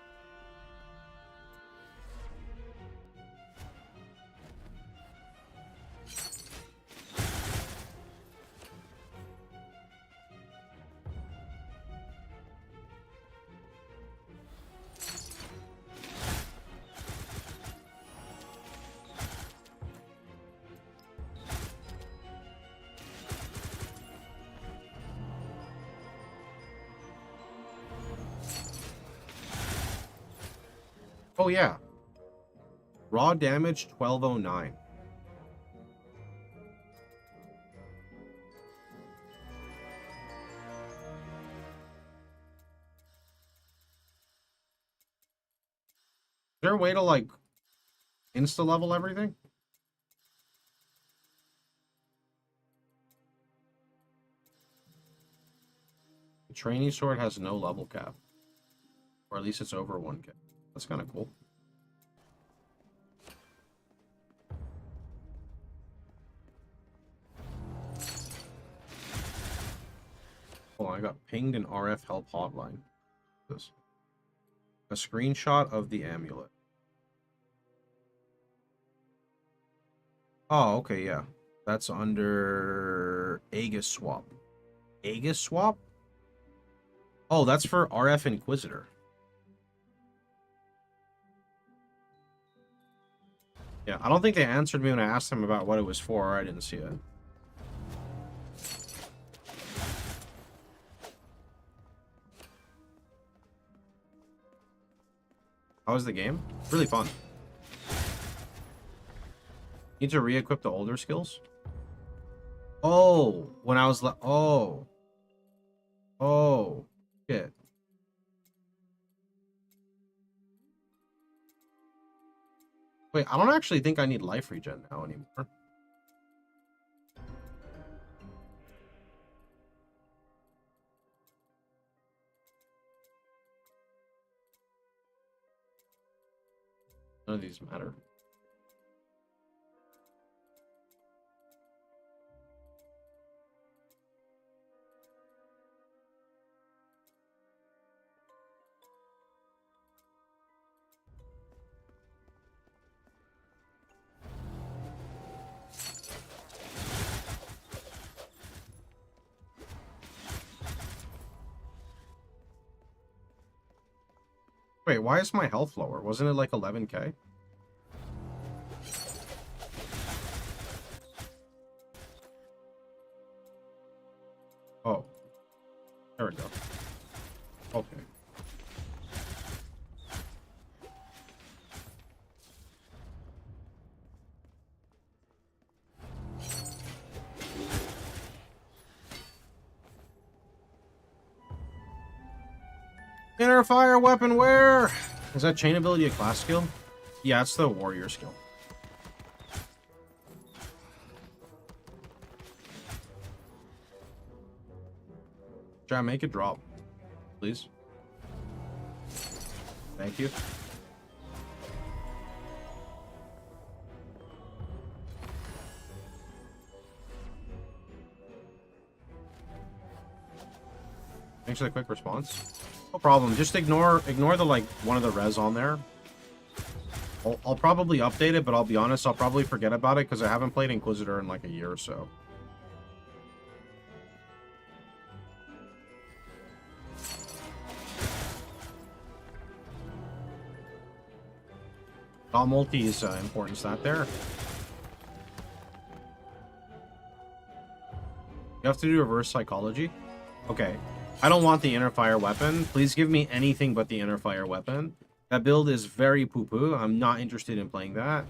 Oh, yeah. Raw damage, 1209. Is there a way to, like, insta-level everything? The trainee sword has no level cap. Or at least it's over 1k. That's kind of cool. Oh, I got pinged an RF help hotline. This. A screenshot of the amulet. Oh, okay, yeah. That's under Aegis swap. Aegis swap? Oh, that's for RF Inquisitor. Yeah, I don't think they answered me when I asked them about what it was for, or I didn't see it. How was the game? Really fun. Need to re-equip the older skills? Oh, when I was oh. Oh, shit. Wait, I don't actually think I need life regen now anymore. None of these matter. Wait, why is my health lower? Wasn't it like 11k? Oh, there we go. Okay. Inner fire weapon where? Is that chain ability a class skill? Yeah, it's the warrior skill. Try make it drop, please. Thank you. Thanks for the quick response. No problem. Just ignore the like one of the res on there. I'll probably update it, but I'll be honest, I'll probably forget about it because I haven't played Inquisitor in like a year or so. Multi is important stat there. You have to do reverse psychology. Okay. I don't want the inner fire weapon. Please give me anything but the inner fire weapon. That build is very poo-poo. I'm not interested in playing that.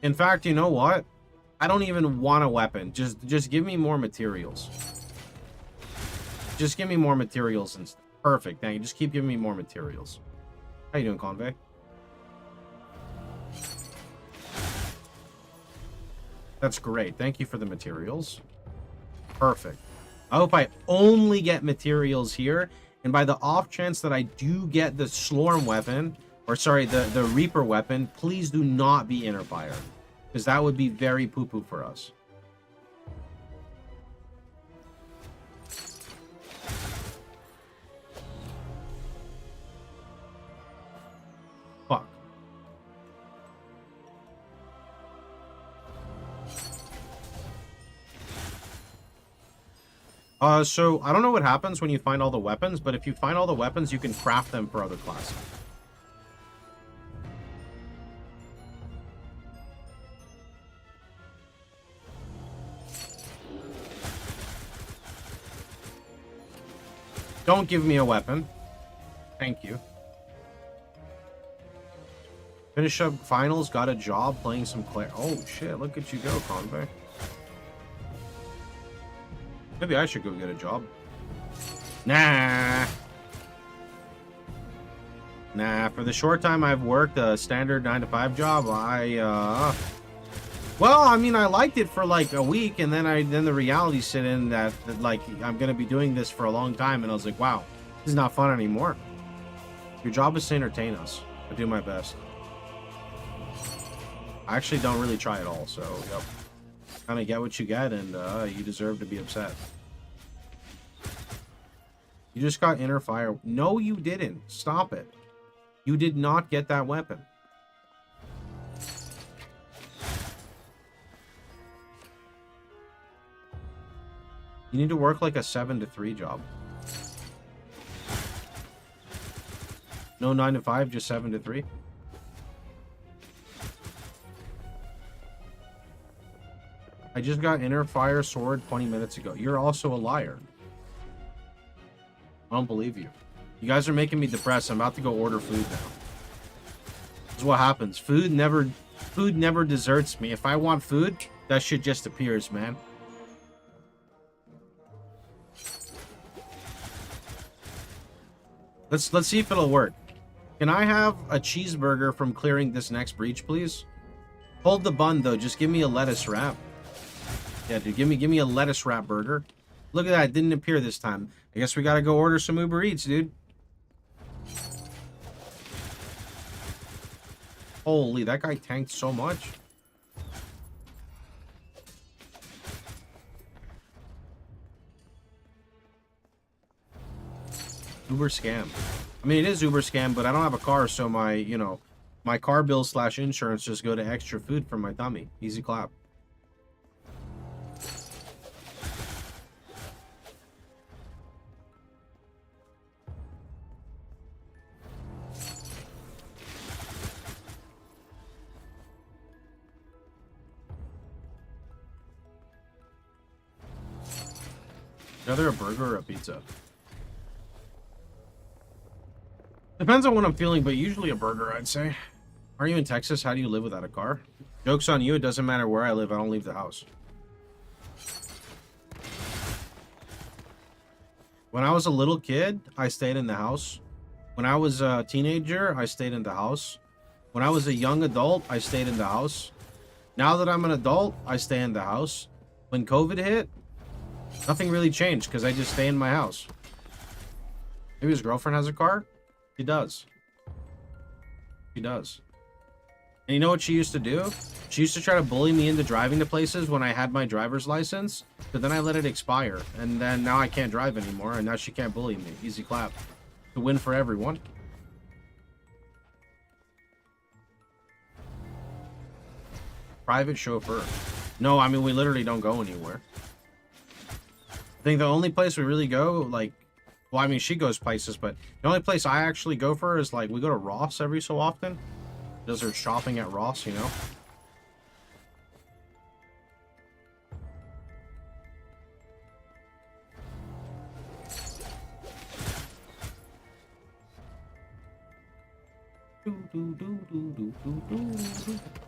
In fact, you know what? I don't even want a weapon. Just give me more materials. Just give me more materials and perfect. Thank you. Just keep giving me more materials. How you doing, Convey? That's great. Thank you for the materials. Perfect. I hope I only get materials here. And by the off chance that I do get the Slorm weapon, or sorry, the Reaper weapon, please do not be inner fire. Because that would be very poo-poo for us. Fuck. So I don't know what happens when you find all the weapons, but if you find all the weapons, you can craft them for other classes. Don't give me a weapon. Thank you. Finish up finals, got a job playing some Claire. Oh shit, look at you go, Convey. Maybe I should go get a job. Nah. Nah, for the short time I've worked a standard 9-to-5 job, well, I mean, I liked it for like a week, and then the reality set in that like I'm gonna be doing this for a long time, and I was like, wow, this is not fun anymore. Your job is to entertain us. I do my best. I actually don't really try at all, so yep. Kind of get what you get, and you deserve to be upset. You just got inner fire. No, you didn't. Stop it. You did not get that weapon. You need to work like a 7 to 3 job. No 9 to 5, just 7 to 3. I just got inner fire sword 20 minutes ago. You're also a liar. I don't believe you. You guys are making me depressed. I'm about to go order food now. This is what happens. Food never deserts me. If I want food, that shit just appears, man. Let's see if it'll work. Can I have a cheeseburger from clearing this next breach, please? Hold the bun though. Just give me a lettuce wrap. Yeah, dude, give me a lettuce wrap burger. Look at that, it didn't appear this time. I guess we gotta go order some Uber Eats, dude. Holy, that guy tanked so much. Uber scam. I mean, it is Uber scam, but I don't have a car, so my, you know, my car bill / insurance just go to extra food for my tummy. Easy clap. Either a burger or a pizza. Depends on what I'm feeling, but usually a burger, I'd say. Are you in Texas? How do you live without a car? Joke's on you. It doesn't matter where I live. I don't leave the house. When I was a little kid, I stayed in the house. When I was a teenager, I stayed in the house. When I was a young adult, I stayed in the house. Now that I'm an adult, I stay in the house. When COVID hit, nothing really changed because I just stay in my house. Maybe his girlfriend has a car? She does. She does. And you know what she used to do? She used to try to bully me into driving to places when I had my driver's license, but then I let it expire. And then now I can't drive anymore, and now she can't bully me. Easy clap. The win for everyone. Private chauffeur. No, I mean, we literally don't go anywhere. I think the only place we really go, like, well, I mean, she goes places, but the only place I actually go for is, like, we go to Ross every so often. Does her shopping at Ross, you know?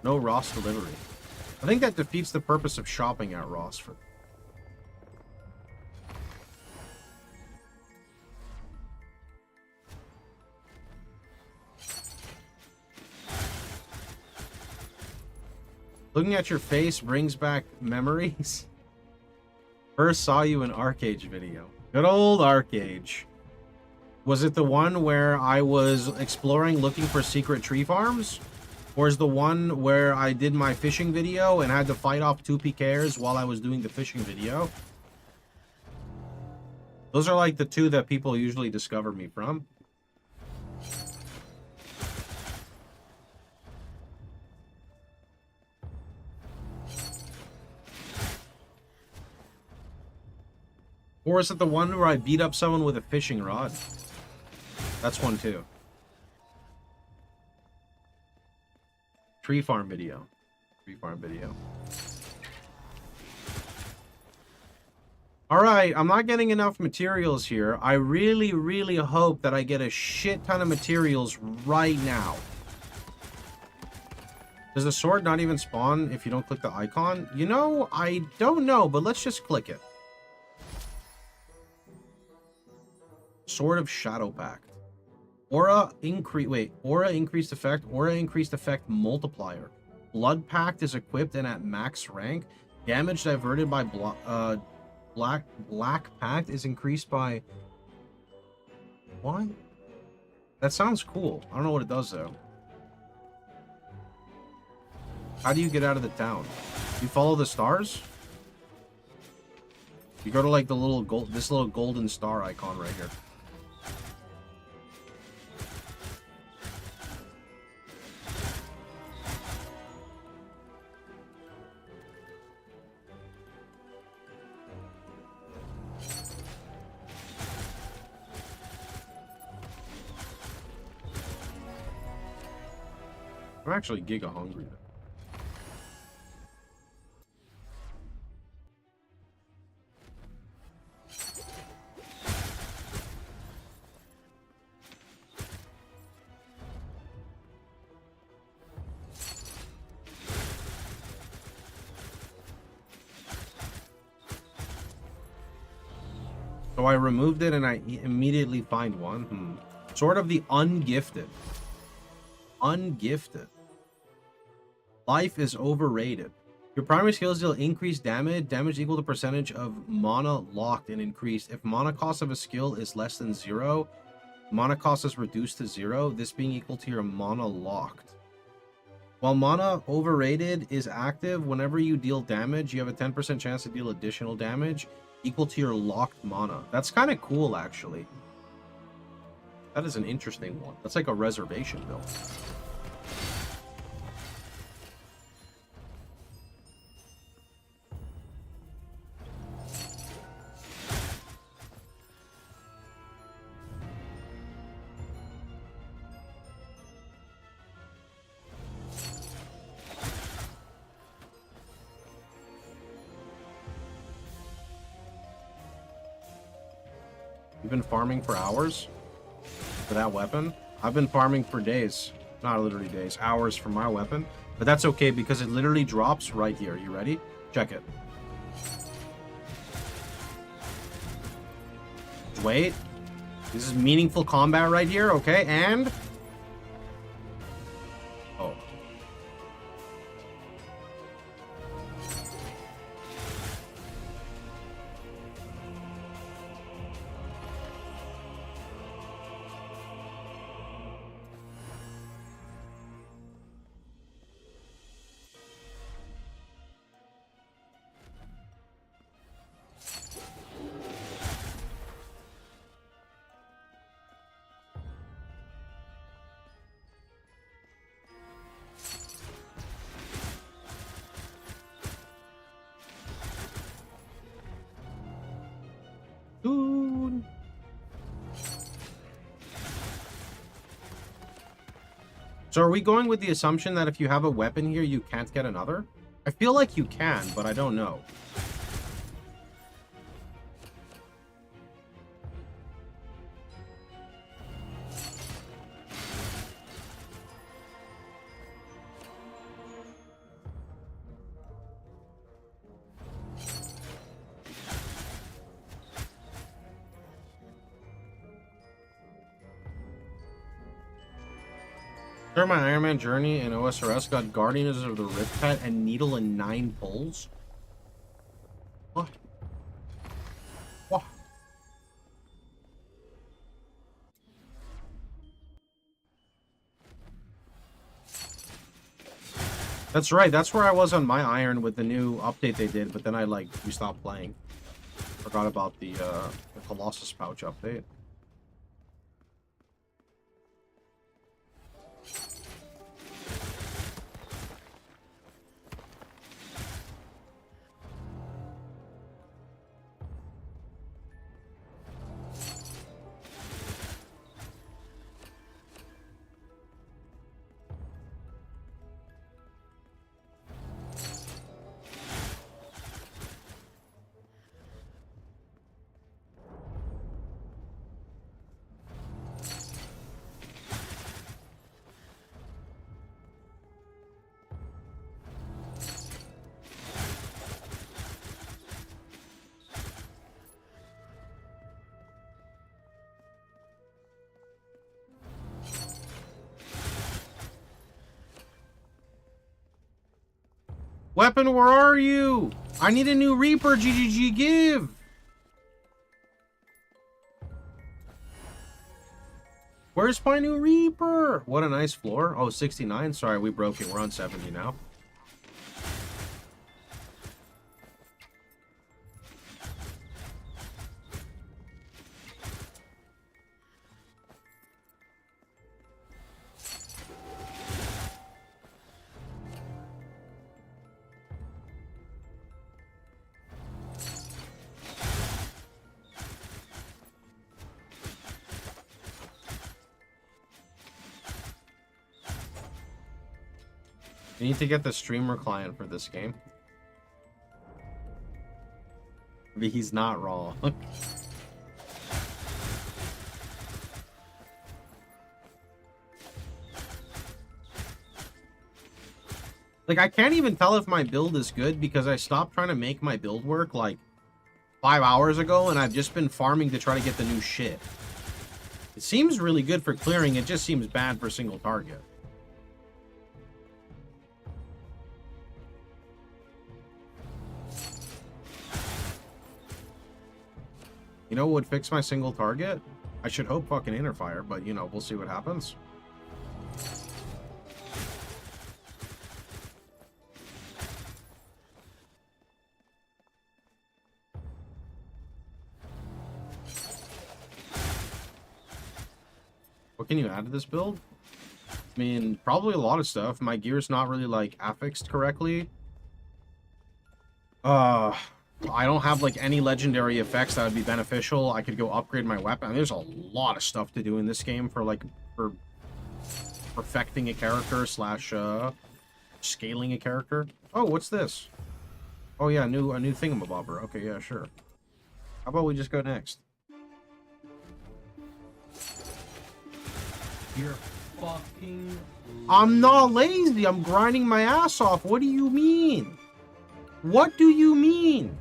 No Ross delivery. I think that defeats the purpose of shopping at Ross for... Looking at your face brings back memories. First saw you in Arcade video. Good old Arcade. Was it the one where I was exploring looking for secret tree farms? Or is the one where I did my fishing video and had to fight off 2 PKers while I was doing the fishing video? Those are like the 2 that people usually discover me from. Or is it the one where I beat up someone with a fishing rod? That's one too. Tree farm video. Tree farm video. Alright, I'm not getting enough materials here. I really, really hope that I get a shit ton of materials right now. Does the sword not even spawn if you don't click the icon? You know, I don't know, but let's just click it. Sword of Shadow Pact. Aura increased effect. Aura increased effect multiplier. Blood Pact is equipped and at max rank. Damage diverted by Black Pact is increased by... What? That sounds cool. I don't know what it does though. How do you get out of the town? You follow the stars? You go to like the little gold, this little golden star icon right here. I'm actually giga hungry. So I removed it and I immediately find one. Sort of the ungifted. Ungifted. Life is overrated. Your primary skills deal increased damage. Damage equal to percentage of mana locked and increased. If mana cost of a skill is less than 0, mana cost is reduced to 0, this being equal to your mana locked. While mana overrated is active, whenever you deal damage, you have a 10% chance to deal additional damage equal to your locked mana. That's kind of cool, actually. That is an interesting one. That's like a reservation build. You've been farming for hours for that weapon? I've been farming for days. Not literally days, hours for my weapon. But that's okay because it literally drops right here. You ready? Check it. Wait. This is meaningful combat right here, okay? And... oh. Dude. So are we going with the assumption that if you have a weapon here, you can't get another? I feel like you can, but I don't know. During my Iron Man journey in OSRS, got Guardians of the Rift Pet and Needle in 9 pulls. What? What? That's right, that's where I was on my Iron with the new update they did, but then we stopped playing. Forgot about the Colossus pouch update. Weapon, where are you? I need a new Reaper, GGG, give! Where's my new Reaper? What a nice floor. Oh, 69. Sorry, we broke it. We're on 70 now. You need to get the streamer client for this game. Maybe he's not wrong. Like, I can't even tell if my build is good because I stopped trying to make my build work like 5 hours ago, and I've just been farming to try to get the new shit. It seems really good for clearing, it just seems bad for single target. You know what would fix my single target? I should hope fucking Interfire, but you know, we'll see what happens. What can you add to this build? I mean, probably a lot of stuff. My gear's not really, like, affixed correctly. I don't have, like, any legendary effects that would be beneficial. I could go upgrade my weapon. I mean, there's a lot of stuff to do in this game for, like, for perfecting a character slash, scaling a character. Oh, what's this? Oh, yeah, a new thingamabobber. Okay, yeah, sure. How about we just go next? You're fucking... I'm not lazy. I'm grinding my ass off. What do you mean? What do you mean?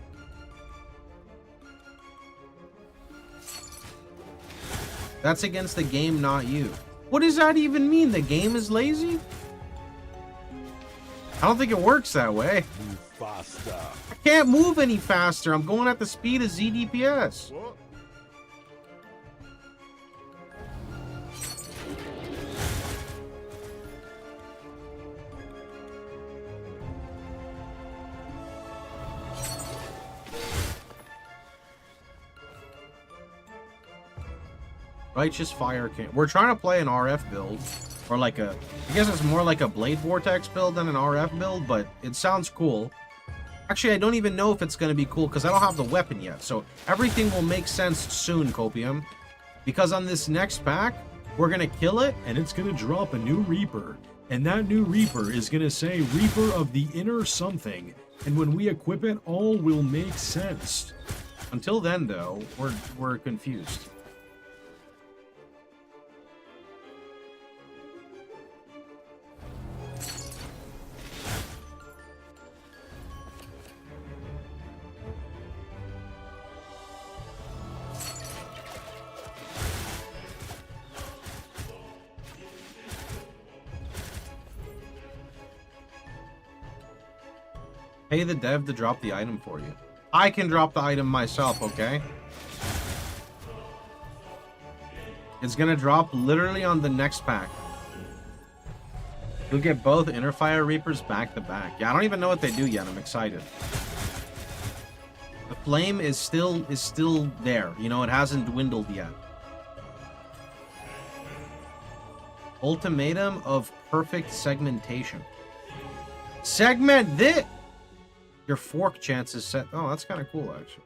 That's against the game, not you. What does that even mean? The game is lazy? I don't think it works that way. Move faster. I can't move any faster. I'm going at the speed of ZDPS. What? Righteous Fire King. We're trying to play an RF build. Or like a... I guess it's more like a Blade Vortex build than an RF build, but it sounds cool. Actually, I don't even know if it's going to be cool because I don't have the weapon yet. So everything will make sense soon, Copium. Because on this next pack, we're going to kill it. And it's going to drop a new Reaper. And that new Reaper is going to say Reaper of the Inner Something. And when we equip it, all will make sense. Until then, though, we're confused. Pay the dev to drop the item for you. I can drop the item myself, okay? It's gonna drop literally on the next pack. You'll get both Inner Fire Reapers back to back. Yeah, I don't even know what they do yet. I'm excited. The flame is still there. You know, it hasn't dwindled yet. Ultimatum of perfect segmentation. Segment this! Your fork chance is set. Oh, that's kind of cool, actually.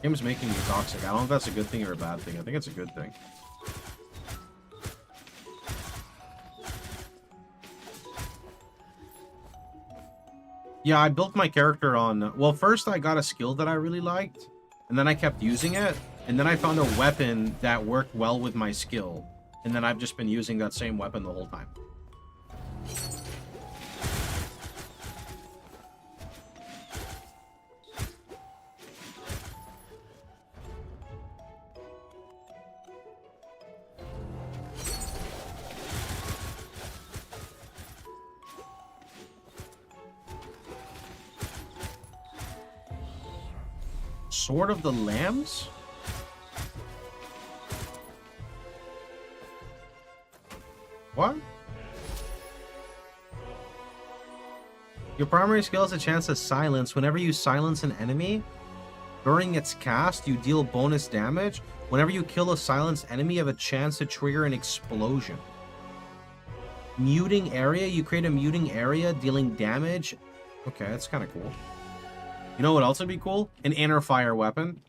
Game's making me toxic. I don't know if that's a good thing or a bad thing. I think it's a good thing. Yeah, I built my character on... Well, first I got a skill that I really liked, and then I kept using it, and then I found a weapon that worked well with my skill, and then I've just been using that same weapon the whole time. Sword of the Lambs? What? Your primary skill has a chance to silence. Whenever you silence an enemy, during its cast, you deal bonus damage. Whenever you kill a silenced enemy, you have a chance to trigger an explosion. Muting area. You create a muting area dealing damage. Okay, that's kind of cool. You know what else would be cool? An inner fire weapon.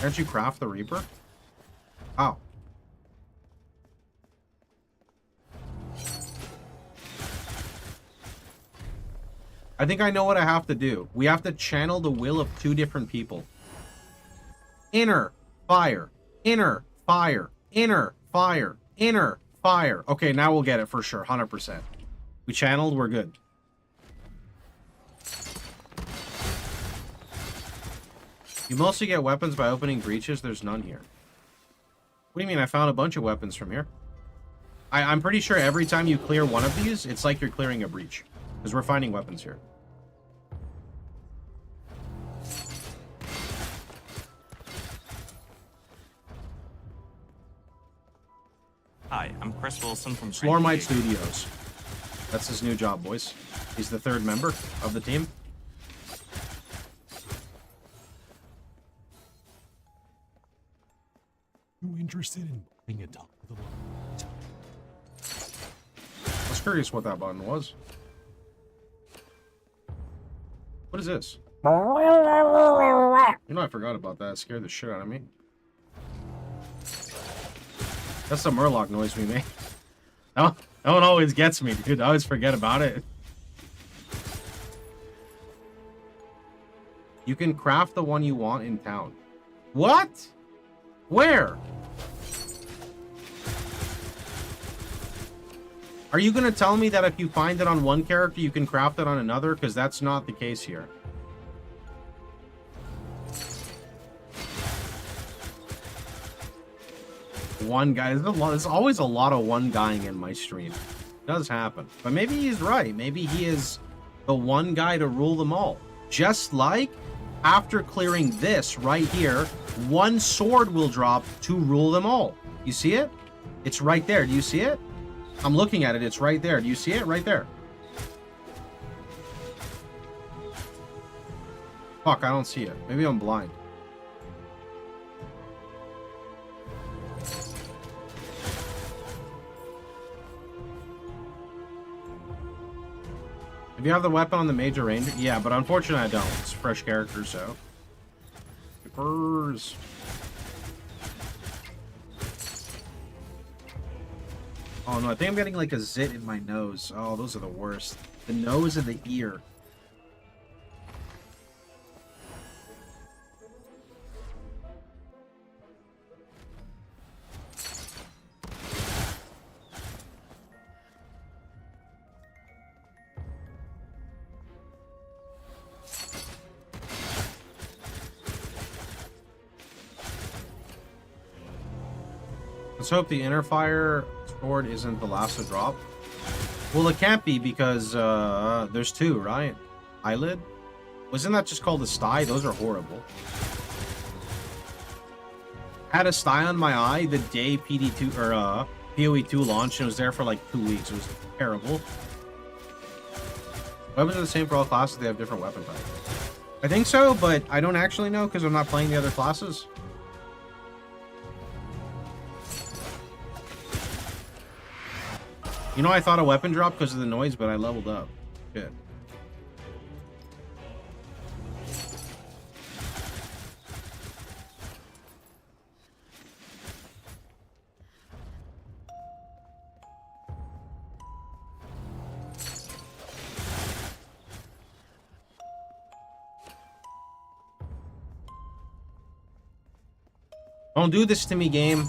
Can't you craft the Reaper? Oh. I think I know what I have to do. We have to channel the will of two different people. Inner fire. Inner fire. Inner fire. Inner fire. Okay, now we'll get it for sure. 100%. We channeled, we're good. You mostly get weapons by opening breaches. There's none here. What do you mean? I found a bunch of weapons from here. I'm pretty sure every time you clear one of these, it's like you're clearing a breach. Because we're finding weapons here. Hi, I'm Chris Wilson from Slormite PrivLeague. Studios. That's his new job, boys. He's the third member of the team. You interested in buying a top of the line? I was curious what that button was. What is this? You know, I forgot about that. It scared the shit out of me. That's the Murloc noise we make. That one always gets me, dude. I always forget about it. You can craft the one you want in town. What? Where? Are you going to tell me that if you find it on one character, you can craft it on another? Because that's not the case here. One guy. There's always a lot of one guying in my stream. It does happen. But maybe he's right. Maybe he is the one guy to rule them all. Just like after clearing this right here, one sword will drop to rule them all. You see it? It's right there. Do you see it? I'm looking at it. It's right there. Do you see it? Right there. Fuck, I don't see it. Maybe I'm blind. If you have the weapon on the Major Ranger, yeah, but unfortunately I don't. It's a fresh character, so. Papers. Oh no, I think I'm getting like a zit in my nose. Oh, those are the worst. The nose and the ear. Let's hope the inner fire sword isn't the last to drop. Well, it can't be because there's two, right? Eyelid? Wasn't that just called a sty? Those are horrible. Had a sty on my eye the day PD2 or PoE2 launched, and it was there for like 2 weeks. It was terrible. Weapons are the same for all classes. They have different weapon types. I think so, but I don't actually know because I'm not playing the other classes. You know, I thought a weapon dropped because of the noise, but I leveled up. Good. Don't do this to me, game.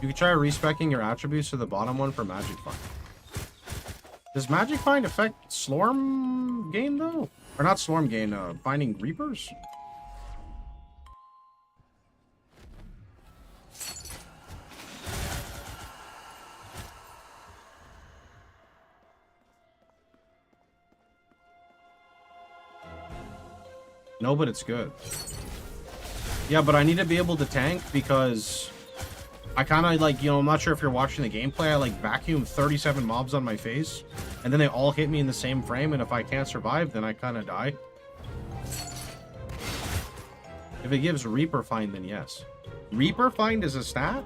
You can try respecking your attributes to the bottom one for Magic Find. Does Magic Find affect Slorm game though? Or not Slorm game, finding Reapers? No, but it's good. Yeah, but I need to be able to tank because I kind of like, you know, I'm not sure if you're watching the gameplay. I like vacuum 37 mobs on my face, and then they all hit me in the same frame. And if I can't survive, then I kind of die. If it gives Reaper Find, then yes. Reaper Find is a stat?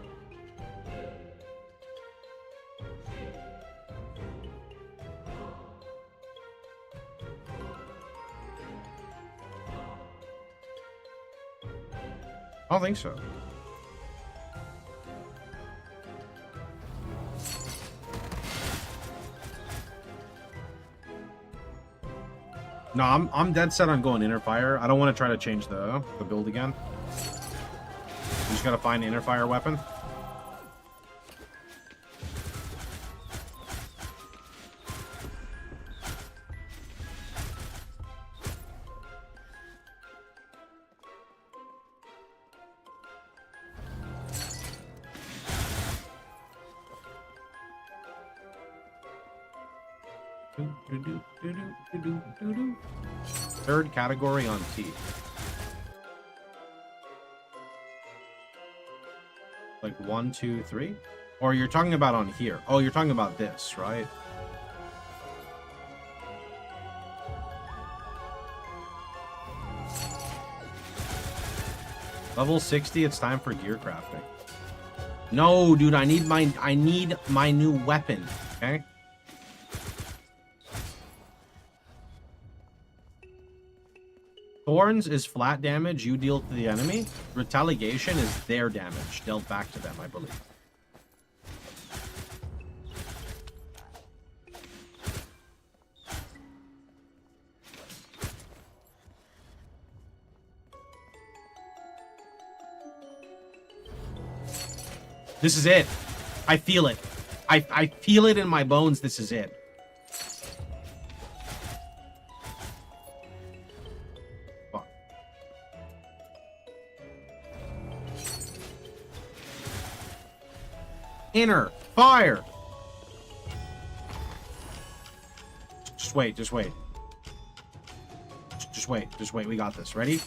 I don't think so. No, I'm dead set on going inner fire. I don't want to try to change the build again. You just gotta find an inner fire weapon. Third category on T. Like 1, 2, 3? Or you're talking about on here. Oh, you're talking about this, right? Level 60, it's time for gear crafting. No, dude, I need my new weapon, okay? Thorns is flat damage you deal to the enemy. Retaliation is their damage dealt back to them, I believe. This is it. I feel it. I feel it in my bones. This is it. Inner fire. Just wait. Just wait. We got this. Ready?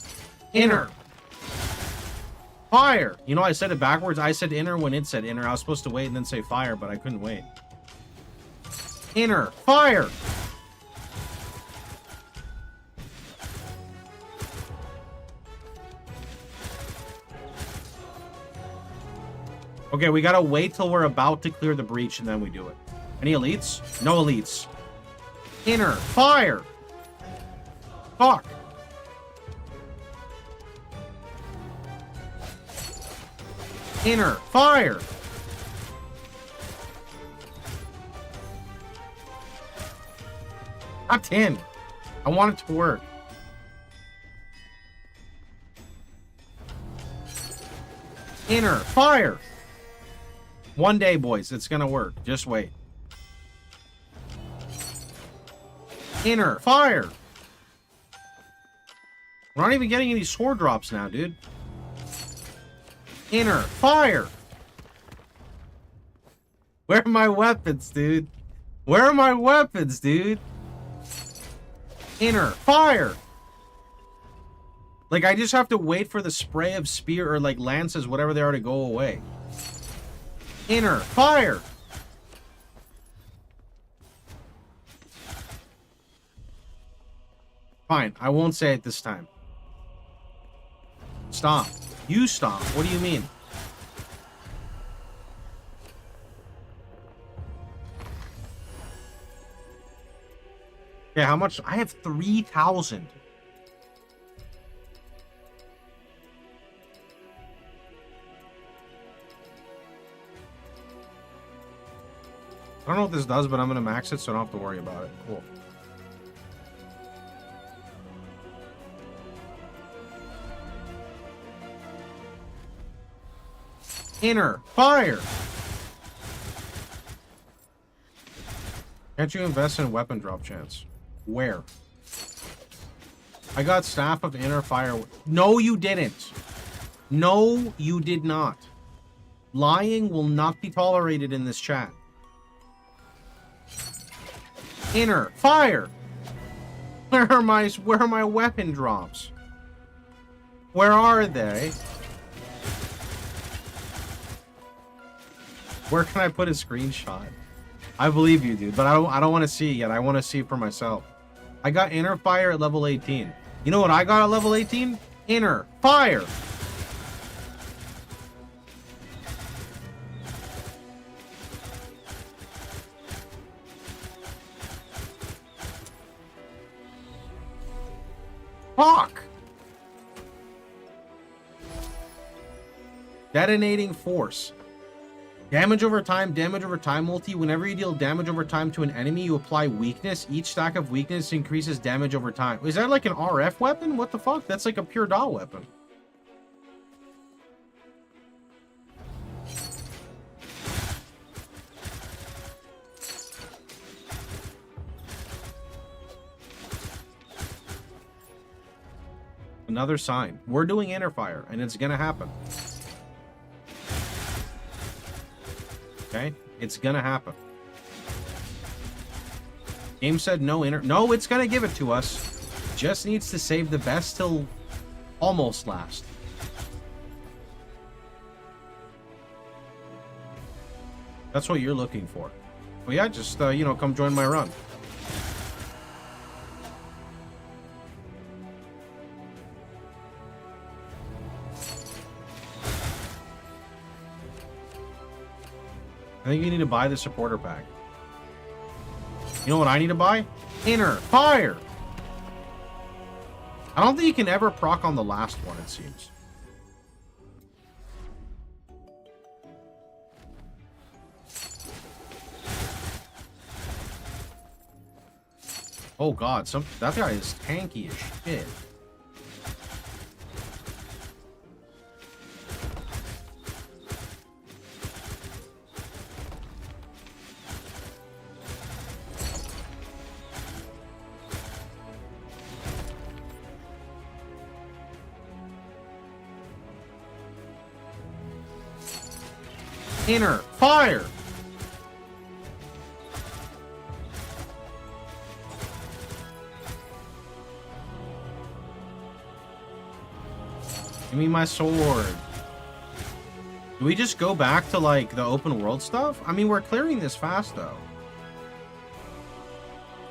Inner fire. You know, I said it backwards. I said inner when it said inner. I was supposed to wait and then say fire, but I couldn't wait. Inner fire. Okay, we gotta wait till we're about to clear the breach and then we do it. Any elites? No elites. Inner fire. Fuck. Inner fire. Top 10. I want it to work. Inner fire. One day, boys, it's gonna work. Just wait. Inner fire. We're not even getting any sword drops now, dude. Inner fire. Where are my weapons, dude? Where are my weapons, dude? Inner fire. Like, I just have to wait for the spray of spear or, like, lances, whatever they are, to go away. Inner fire. Fine, I won't say it this time. Stomp. You stomp. What do you mean? Okay, how much? I have 3,000. I don't know what this does, but I'm gonna max it so I don't have to worry about it. Cool. Inner fire. Can't you invest in weapon drop chance? Where? I got staff of inner fire. No, you didn't. No, you did not. Lying will not be tolerated in this chat. Inner fire. Where are my weapon drops? Where are they? Where can I put a screenshot? I believe you, dude, but I don't want to see it yet. I want to see it for myself. I got inner fire at level 18. You know what I got at level 18? Inner fire. Fuck. Detonating force. Damage over time multi. Whenever you deal damage over time to an enemy, you apply weakness. Each stack of weakness increases damage over time. Is that like an RF weapon? What the fuck? That's like a pure dot weapon. Another sign. We're doing inner fire, and it's gonna happen. Okay? It's gonna happen. Game said no inner... No, it's gonna give it to us. Just needs to save the best till almost last. That's what you're looking for. Well, yeah, just, you know, come join my run. I think you need to buy the supporter pack. You know what I need to buy? Inner fire! I don't think you can ever proc on the last one, it seems. Oh god, that guy is tanky as shit. Inner fire. Give me my sword. Do we just go back to like the open world stuff? I mean, we're clearing this fast though.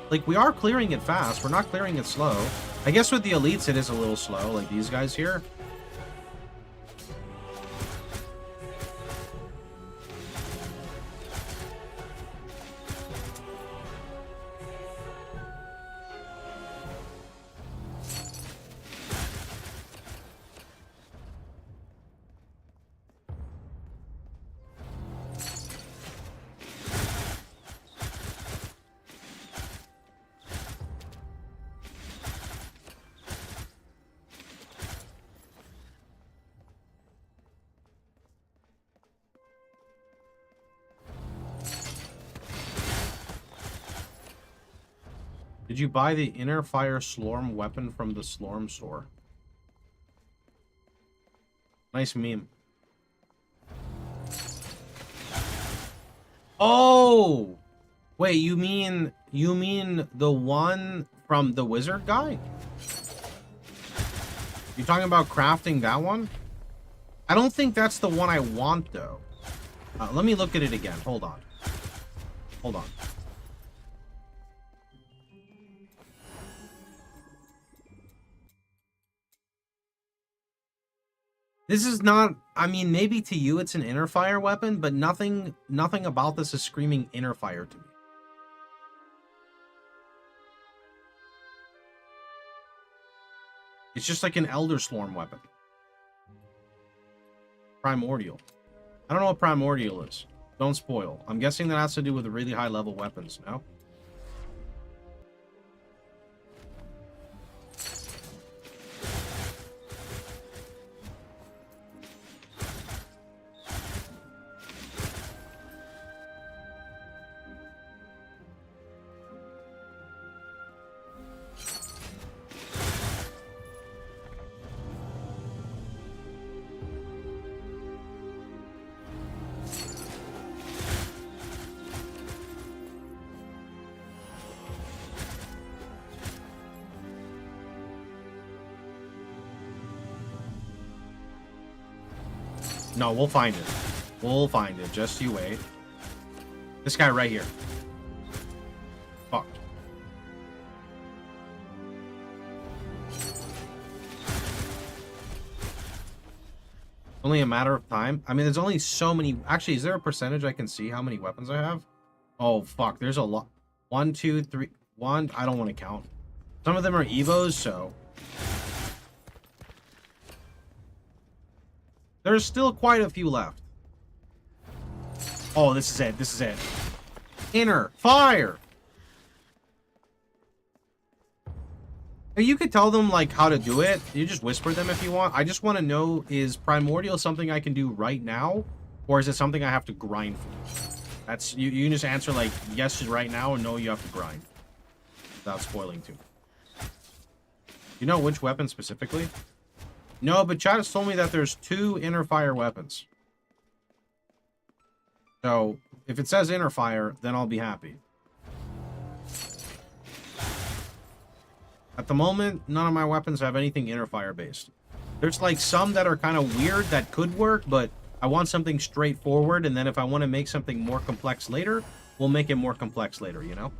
Like we are clearing it fast. We're not clearing it slow. I guess with the elites it is a little slow, like these guys here. Did you buy the inner fire Slorm weapon from the Slorm store? Nice meme. Oh! Wait, you mean the one from the wizard guy? You talking about crafting that one? I don't think that's the one I want though. Let me look at it again. Hold on. Hold on. This is not, I mean, maybe to you it's an inner fire weapon, but nothing about this is screaming inner fire to me. It's just like an Elder Slorm weapon. Primordial. I don't know what Primordial is. Don't spoil. I'm guessing that has to do with really high level weapons, no? No, we'll find it. We'll find it. Just you wait. This guy right here. Fuck. Only a matter of time. I mean, there's only so many. Actually, is there a percentage I can see how many weapons I have? Oh, fuck. There's a lot. 1, 2, 3. 1. I don't want to count. Some of them are Evos, so. There's still quite a few left. Oh, this is it. This is it. Inner fire. You could tell them like how to do it. You just whisper them if you want. I just want to know, is primordial something I can do right now, or is it something I have to grind for? That's you can just answer like yes right now, or no, you have to grind. Without spoiling too. You know which weapon specifically? No, but Chad has told me that there's 2 inner fire weapons. So if it says inner fire, then I'll be happy. At the moment, none of my weapons have anything inner fire based. There's like some that are kind of weird that could work, but I want something straightforward, and then if I want to make something more complex later, we'll make it more complex later, you know?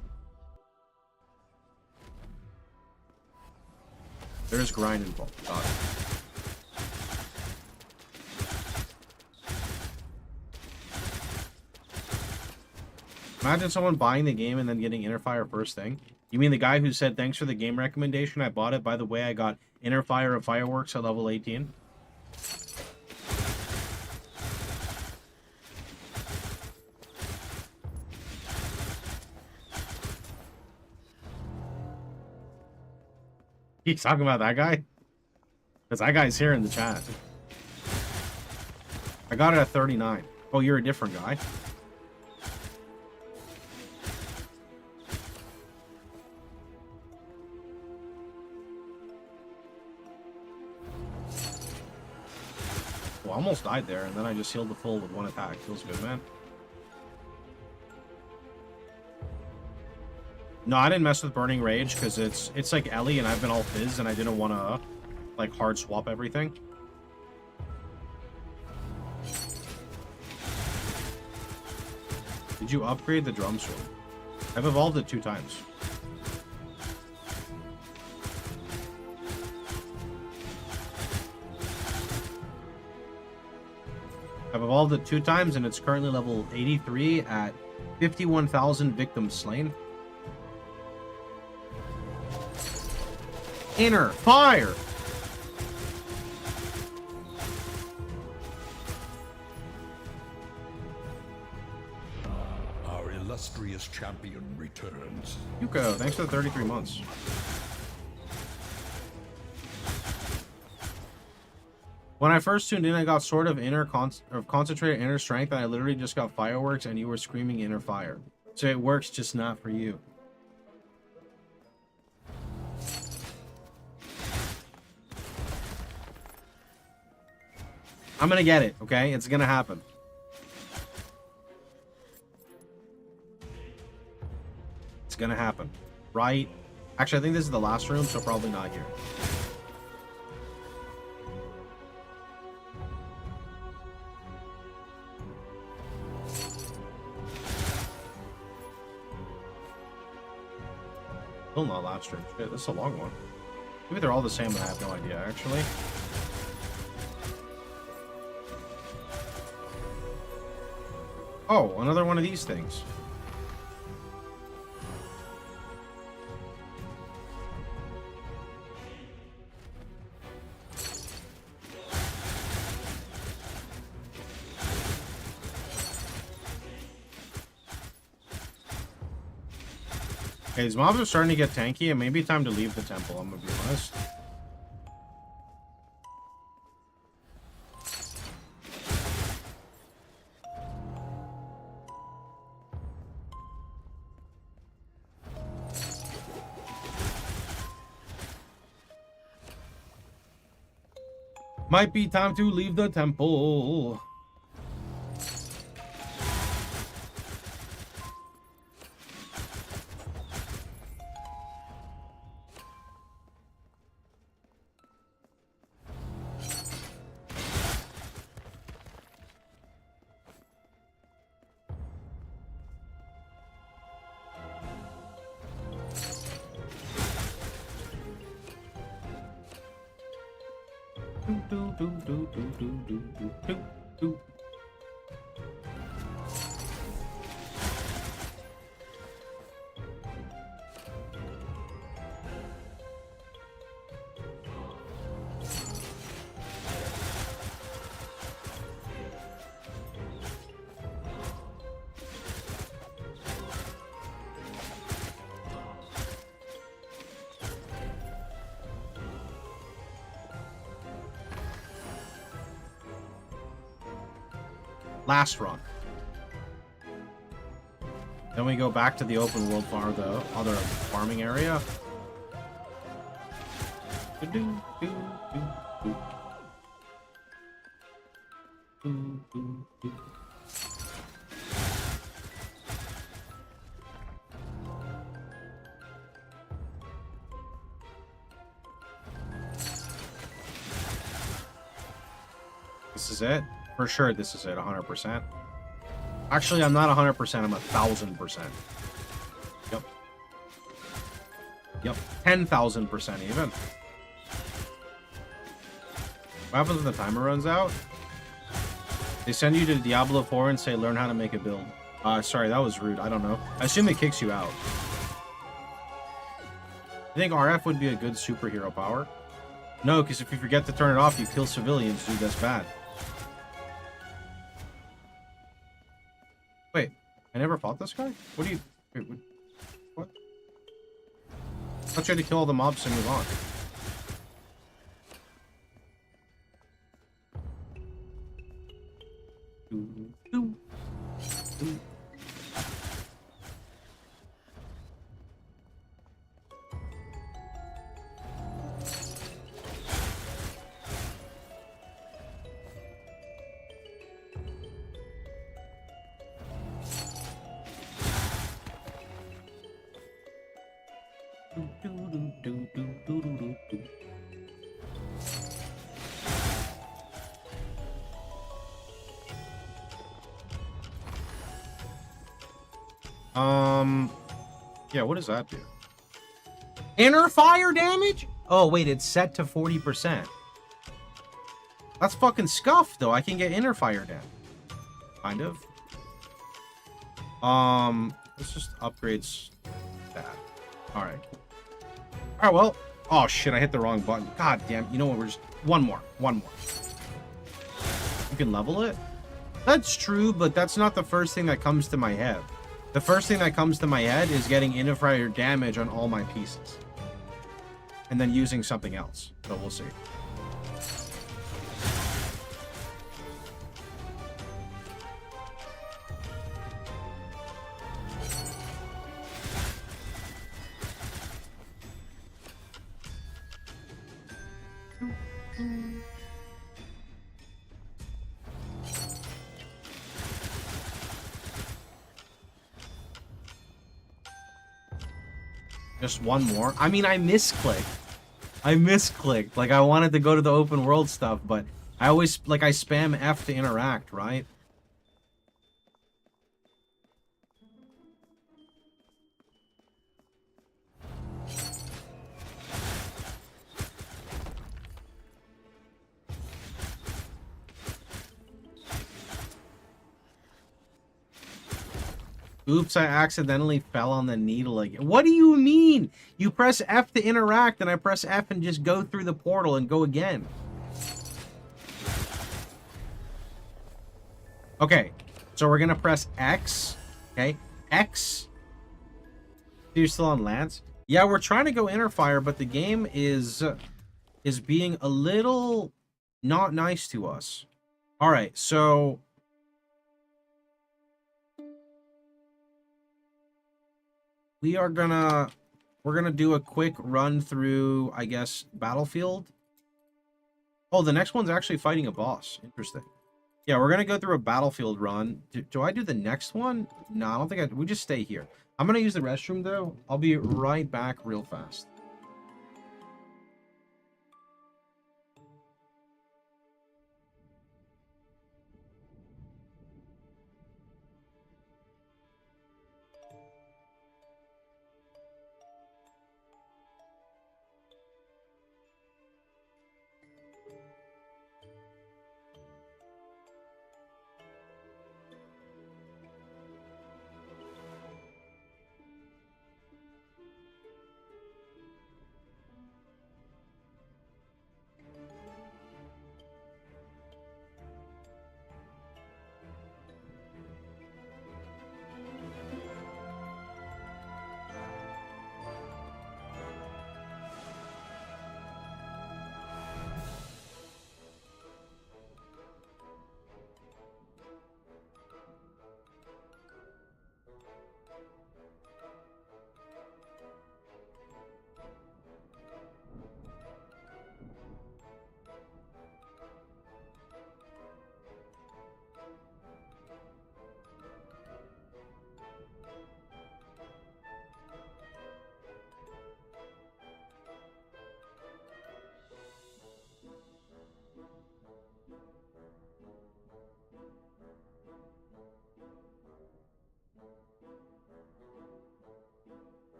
There's grind involved. Got it. Imagine someone buying the game and then getting inner fire first thing. You mean the guy who said, thanks for the game recommendation, I bought it. By the way, I got inner fire of fireworks at level 18. He's talking about that guy? Because that guy's here in the chat. I got it at 39. Oh, you're a different guy. Well, I almost died there, and then I just healed the full with 1 attack. Feels good, man. No, I didn't mess with Burning Rage, because it's like Ellie, and I've been all fizz, and I didn't want to, like, hard swap everything. Did you upgrade the drum sword? I've evolved it 2 times. I've evolved it 2 times, and it's currently level 83 at 51,000 victims slain. Inner fire! Our illustrious champion returns. Yuko, thanks for the 33 months. When I first tuned in, I got sort of concentrated inner strength, and I literally just got fireworks, and you were screaming inner fire. So it works, just not for you. I'm gonna get it, okay? It's gonna happen. It's gonna happen. Right? Actually, I think this is the last room, so probably not here. Still not last stream. Shit, this is a long one. Maybe they're all the same, and I have no idea, actually. Oh, another one of these things. Okay, these mobs are starting to get tanky, and maybe time to leave the temple, I'm gonna be honest. Might be time to leave the temple. Last run. Then we go back to the open world farm, the other farming area. This is it? For sure this is it, 100%. Actually, I'm not 100%, I'm 1,000%. Yep. Yep, 10,000% even. What happens when the timer runs out? They send you to Diablo 4 and say, learn how to make a build. Sorry, that was rude. I don't know. I assume it kicks you out. You think RF would be a good superhero power? No, because if you forget to turn it off, you kill civilians, dude. That's bad. Wait, I never fought this guy? What do you... Wait, what? I thought you had to kill all the mobs and move on. Yeah, what does that do? Inner fire damage? Oh, wait, it's set to 40%. That's fucking scuffed, though. I can get inner fire damage. Kind of. Let's just upgrades that. Alright. Alright, well. Oh, shit, I hit the wrong button. God damn. You know what? We're just... One more. You can level it? That's true, but that's not the first thing that comes to my head. The first thing that comes to my head is getting inner fire damage on all my pieces. And then using something else. So we'll see. Just one more. I mean, I misclicked. Like, I wanted to go to the open world stuff, but I always, like, I spam F to interact, right? Oops, I accidentally fell on the needle again. What do you mean? You press F to interact, and I press F and just go through the portal and go again. Okay, so we're gonna press X. Okay, X. You're still on Lance? Yeah, we're trying to go inner fire, but the game is being a little not nice to us. All right, so we're gonna do a quick run through, I guess, Battlefield. Oh, the next one's actually fighting a boss. Interesting. Yeah, we're gonna go through a Battlefield run. Do I do the next one? No, I don't think we just stay here. I'm gonna use the restroom though. I'll be right back real fast.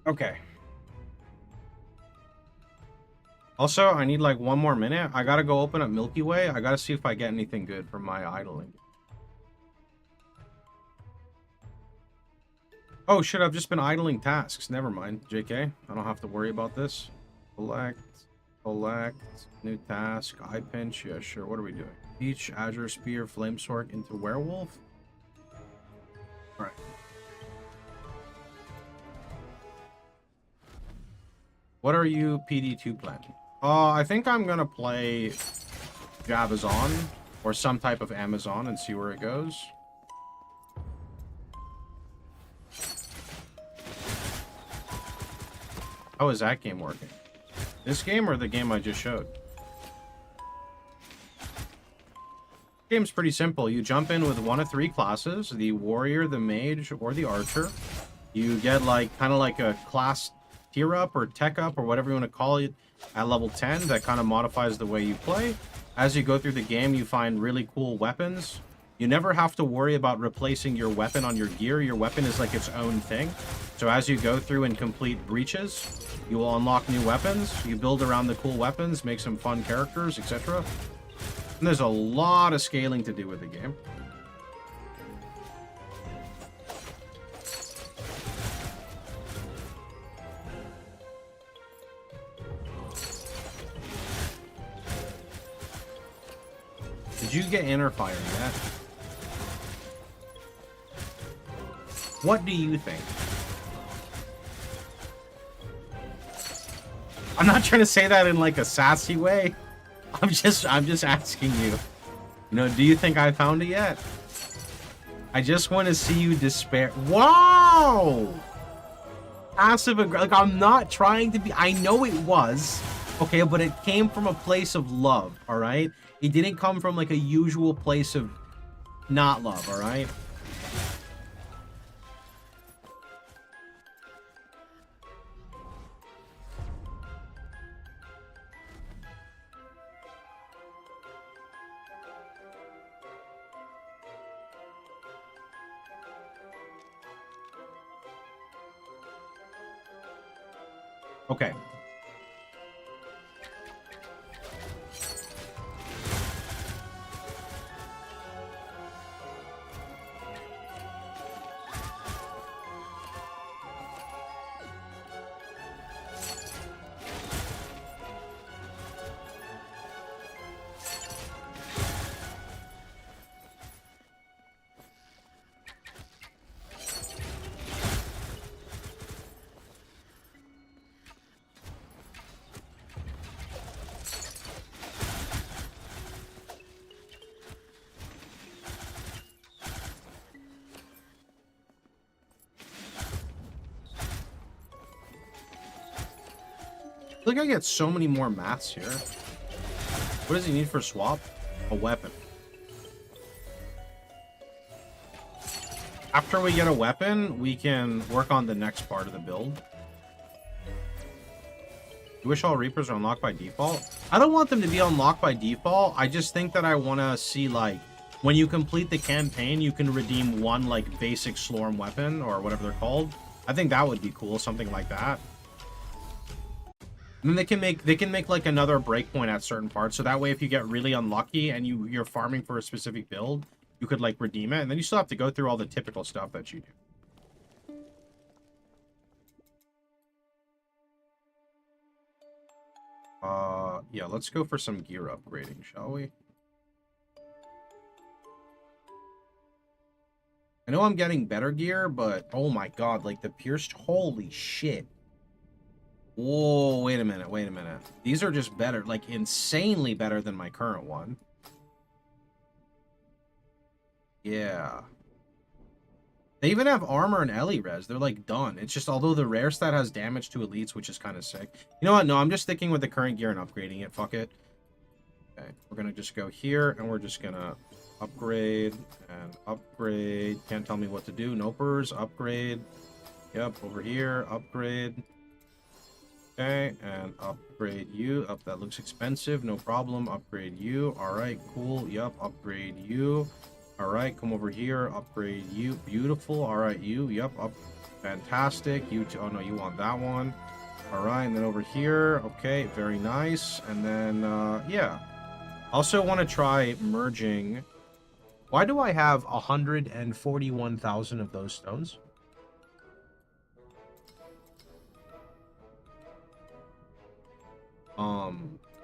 Okay. Also, I need like 1 more minute. I gotta go open up Milky Way. I gotta see if I get anything good from my idling. Oh shit, I've just been idling tasks. Never mind, JK. I don't have to worry about this. Collect, new task, eye pinch. Yeah, sure. What are we doing? Peach, Azure Spear, Flame Sword into Werewolf. Alright. What are you PD2 planning? I think I'm gonna play Javazon or some type of Amazon and see where it goes. How is that game working? This game or the game I just showed? Game's pretty simple. You jump in with 1 of 3 classes, the warrior, the mage, or the archer. You get like kind of like a class tier up or tech up or whatever you want to call it at level 10 that kind of modifies the way you play. As you go through the game, you find really cool weapons. You never have to worry about replacing your weapon on your gear. Your weapon is like its own thing. So as you go through and complete breaches, you will unlock new weapons. You build around the cool weapons, make some fun characters, etc. And there's a lot of scaling to do with the game. Did you get inner fire yet? What do you think? I'm not trying to say that in like a sassy way. I'm just asking you. You know, do you think I found it yet? I just want to see you despair. Wow! Passive aggressive. Like, I'm not trying to be. I know it was. Okay, but it came from a place of love, alright? It didn't come from like a usual place of not love, alright? Okay. I think I get so many more maths here. What does he need for swap? A weapon. After we get a weapon, we can work on the next part of the build. You wish all Reapers are unlocked by default? I don't want them to be unlocked by default. I just think that I want to see, like, when you complete the campaign, you can redeem 1, like, basic Slorm weapon or whatever they're called. I think that would be cool, something like that. And then they can make like another breakpoint at certain parts, so that way if you get really unlucky and you're farming for a specific build, you could like redeem it, and then you still have to go through all the typical stuff that you do. Yeah, let's go for some gear upgrading, shall we? I know I'm getting better gear, but oh my god, like the pierced, holy shit. Whoa, wait a minute, wait a minute. These are just better, like insanely better than my current one. Yeah. They even have armor and Ellie res. They're like done. It's just, although the rare stat has damage to elites, which is kind of sick. You know what? No, I'm just sticking with the current gear and upgrading it. Fuck it. Okay, we're gonna just go here and we're just gonna upgrade and upgrade. Can't tell me what to do. Nopers, upgrade. Yep, over here, upgrade. Okay, and upgrade you. Up, that looks expensive. No problem. Upgrade you. All right, cool. Yep, upgrade you. All right, come over here. Upgrade you. Beautiful. All right, you. Yep, up. Fantastic. You two, oh no, you want that one. All right, and then over here. Okay, very nice. And then, yeah. Also want to try merging. Why do I have 141,000 of those stones?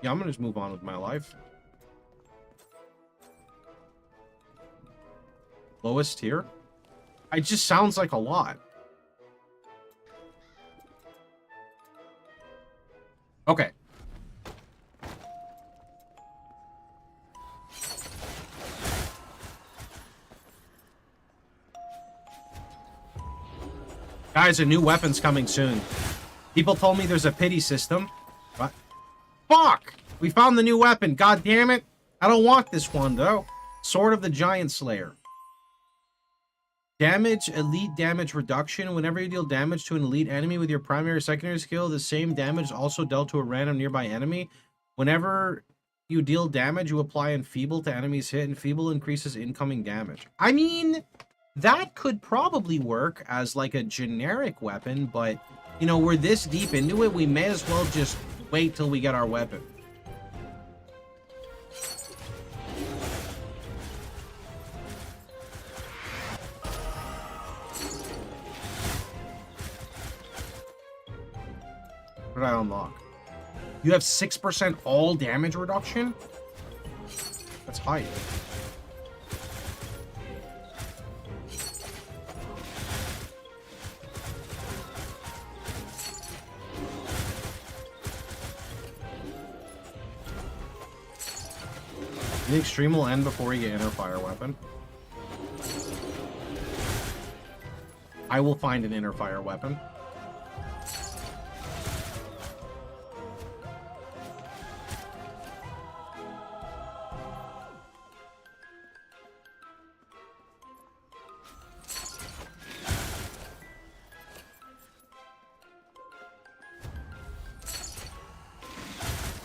Yeah, I'm gonna just move on with my life. Lowest tier? It just sounds like a lot. Okay. Guys, a new weapon's coming soon. People told me there's a pity system. What? Fuck! We found the new weapon. God damn it. I don't want this one, though. Sword of the Giant Slayer. Damage, elite damage reduction. Whenever you deal damage to an elite enemy with your primary or secondary skill, the same damage is also dealt to a random nearby enemy. Whenever you deal damage, you apply Enfeeble to enemies hit. Enfeeble increases incoming damage. I mean, that could probably work as like a generic weapon, but, you know, we're this deep into it, we may as well just wait till we get our weapon. What did I unlock? You have 6% all damage reduction? That's high. The extreme will end before you get inner fire weapon. I will find an inner fire weapon.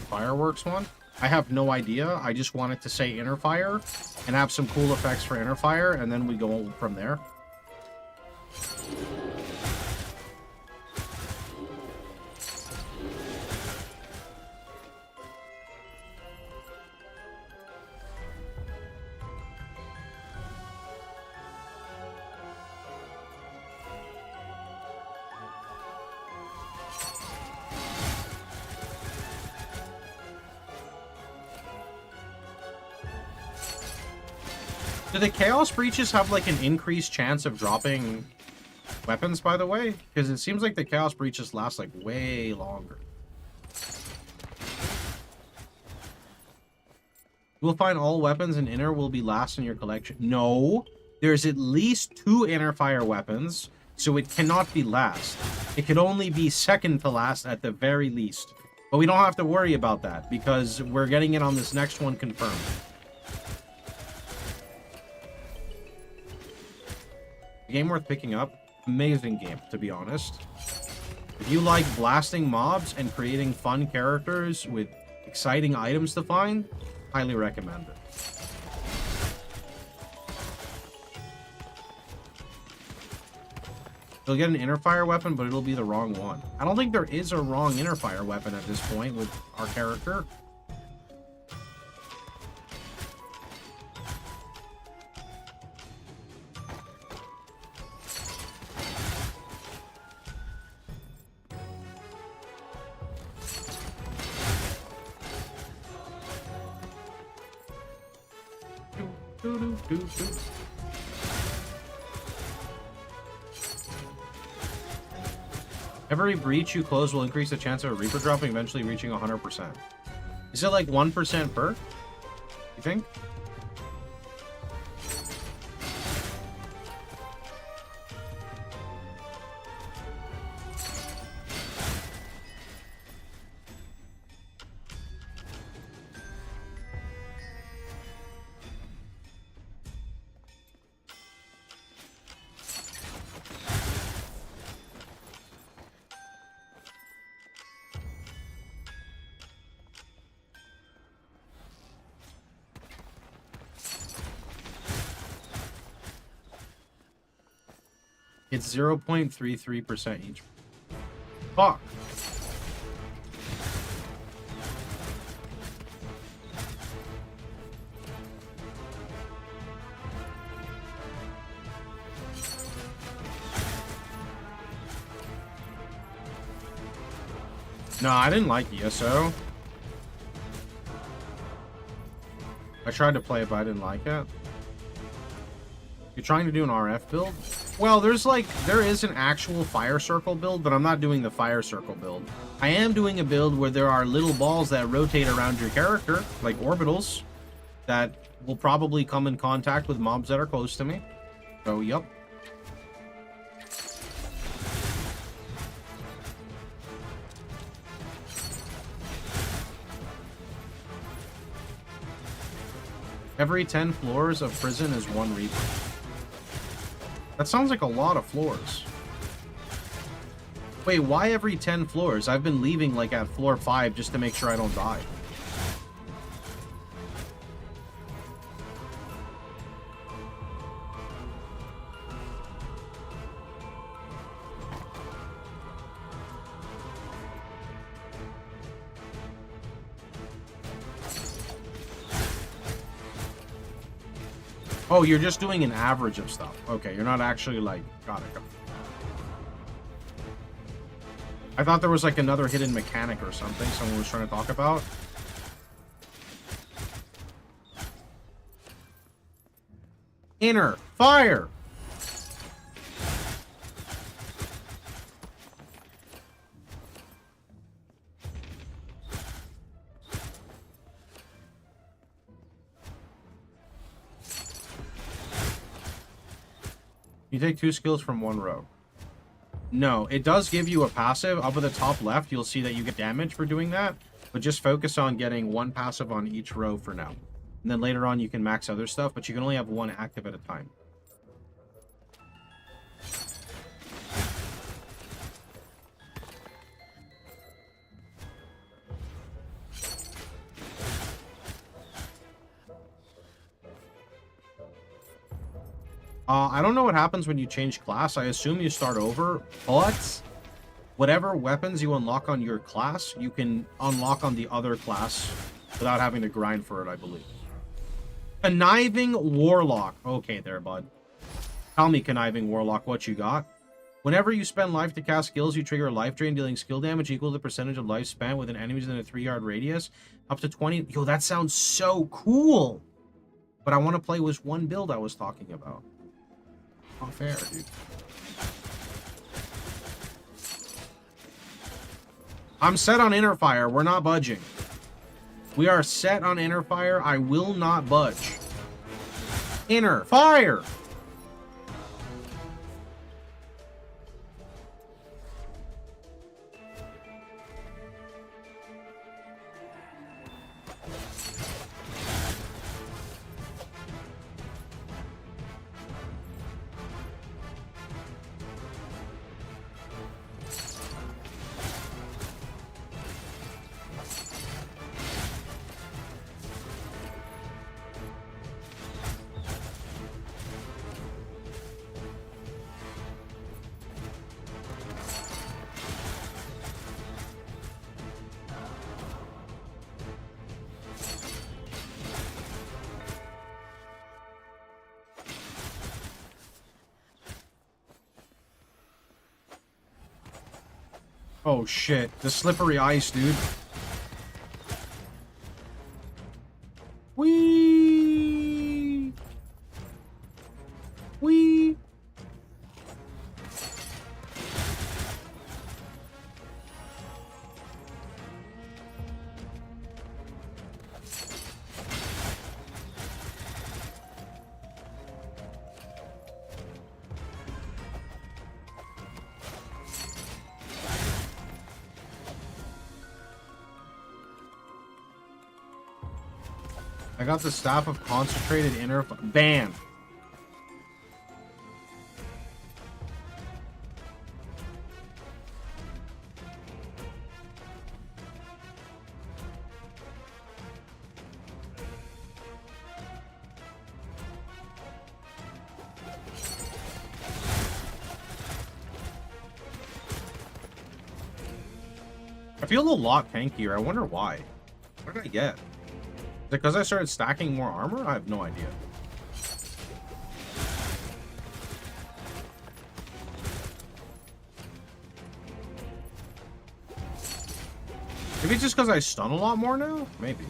Fireworks one? I have no idea. I just wanted to say inner fire and have some cool effects for inner fire, and then we go from there. Do the Chaos Breaches have, like, an increased chance of dropping weapons, by the way? Because it seems like the Chaos Breaches last, like, way longer. You will find all weapons in inner will be last in your collection. No! There's at least 2 inner fire weapons, so it cannot be last. It could only be second to last at the very least. But we don't have to worry about that, because we're getting it on this next one confirmed. Game worth picking up. Amazing game, to be honest. If you like blasting mobs and creating fun characters with exciting items to find, highly recommend it. You'll get an inner fire weapon, but it'll be the wrong one. I don't think there is a wrong inner fire weapon at this point with our character. Every breach you close will increase the chance of a Reaper dropping, eventually reaching 100%. Is it like 1% per? You think? It's 0.33% each. Fuck. No, I didn't like ESO. I tried to play it, but I didn't like it. You're trying to do an RF build? Well, there is an actual fire circle build, but I'm not doing the fire circle build. I am doing a build where there are little balls that rotate around your character, like orbitals, that will probably come in contact with mobs that are close to me. So, yup. Every 10 floors of prison is 1 Reaper. That sounds like a lot of floors. Wait, why every 10 floors? I've been leaving like at floor 5 just to make sure I don't die. Oh, you're just doing an average of stuff. Okay, you're not actually like... Got it. I thought there was like another hidden mechanic or something someone was trying to talk about. Inner fire! You take 2 skills from 1 row. No, it does give you a passive. Up at the top left, you'll see that you get damage for doing that. But just focus on getting 1 passive on each row for now. And then later on, you can max other stuff, but you can only have 1 active at a time. I don't know what happens when you change class. I assume you start over, but whatever weapons you unlock on your class, you can unlock on the other class without having to grind for it, I believe. Conniving Warlock. Okay there, bud. Tell me, Conniving Warlock, what you got. Whenever you spend life to cast skills, you trigger a life drain, dealing skill damage equal to the percentage of life spent within enemies within a 3-yard radius. Up to 20. Yo, that sounds so cool. But I want to play with 1 build I was talking about. Not fair, dude. I'm set on inner fire. We're not budging. We are set on inner fire. I will not budge. Inner fire! Oh shit, the slippery ice, dude. Whee! Whee! I got the Staff of Concentrated Inner... Bam! I feel a lot tankier. I wonder why. What did I get? Is it because I started stacking more armor? I have no idea. Maybe it's just because I stun a lot more now? Maybe.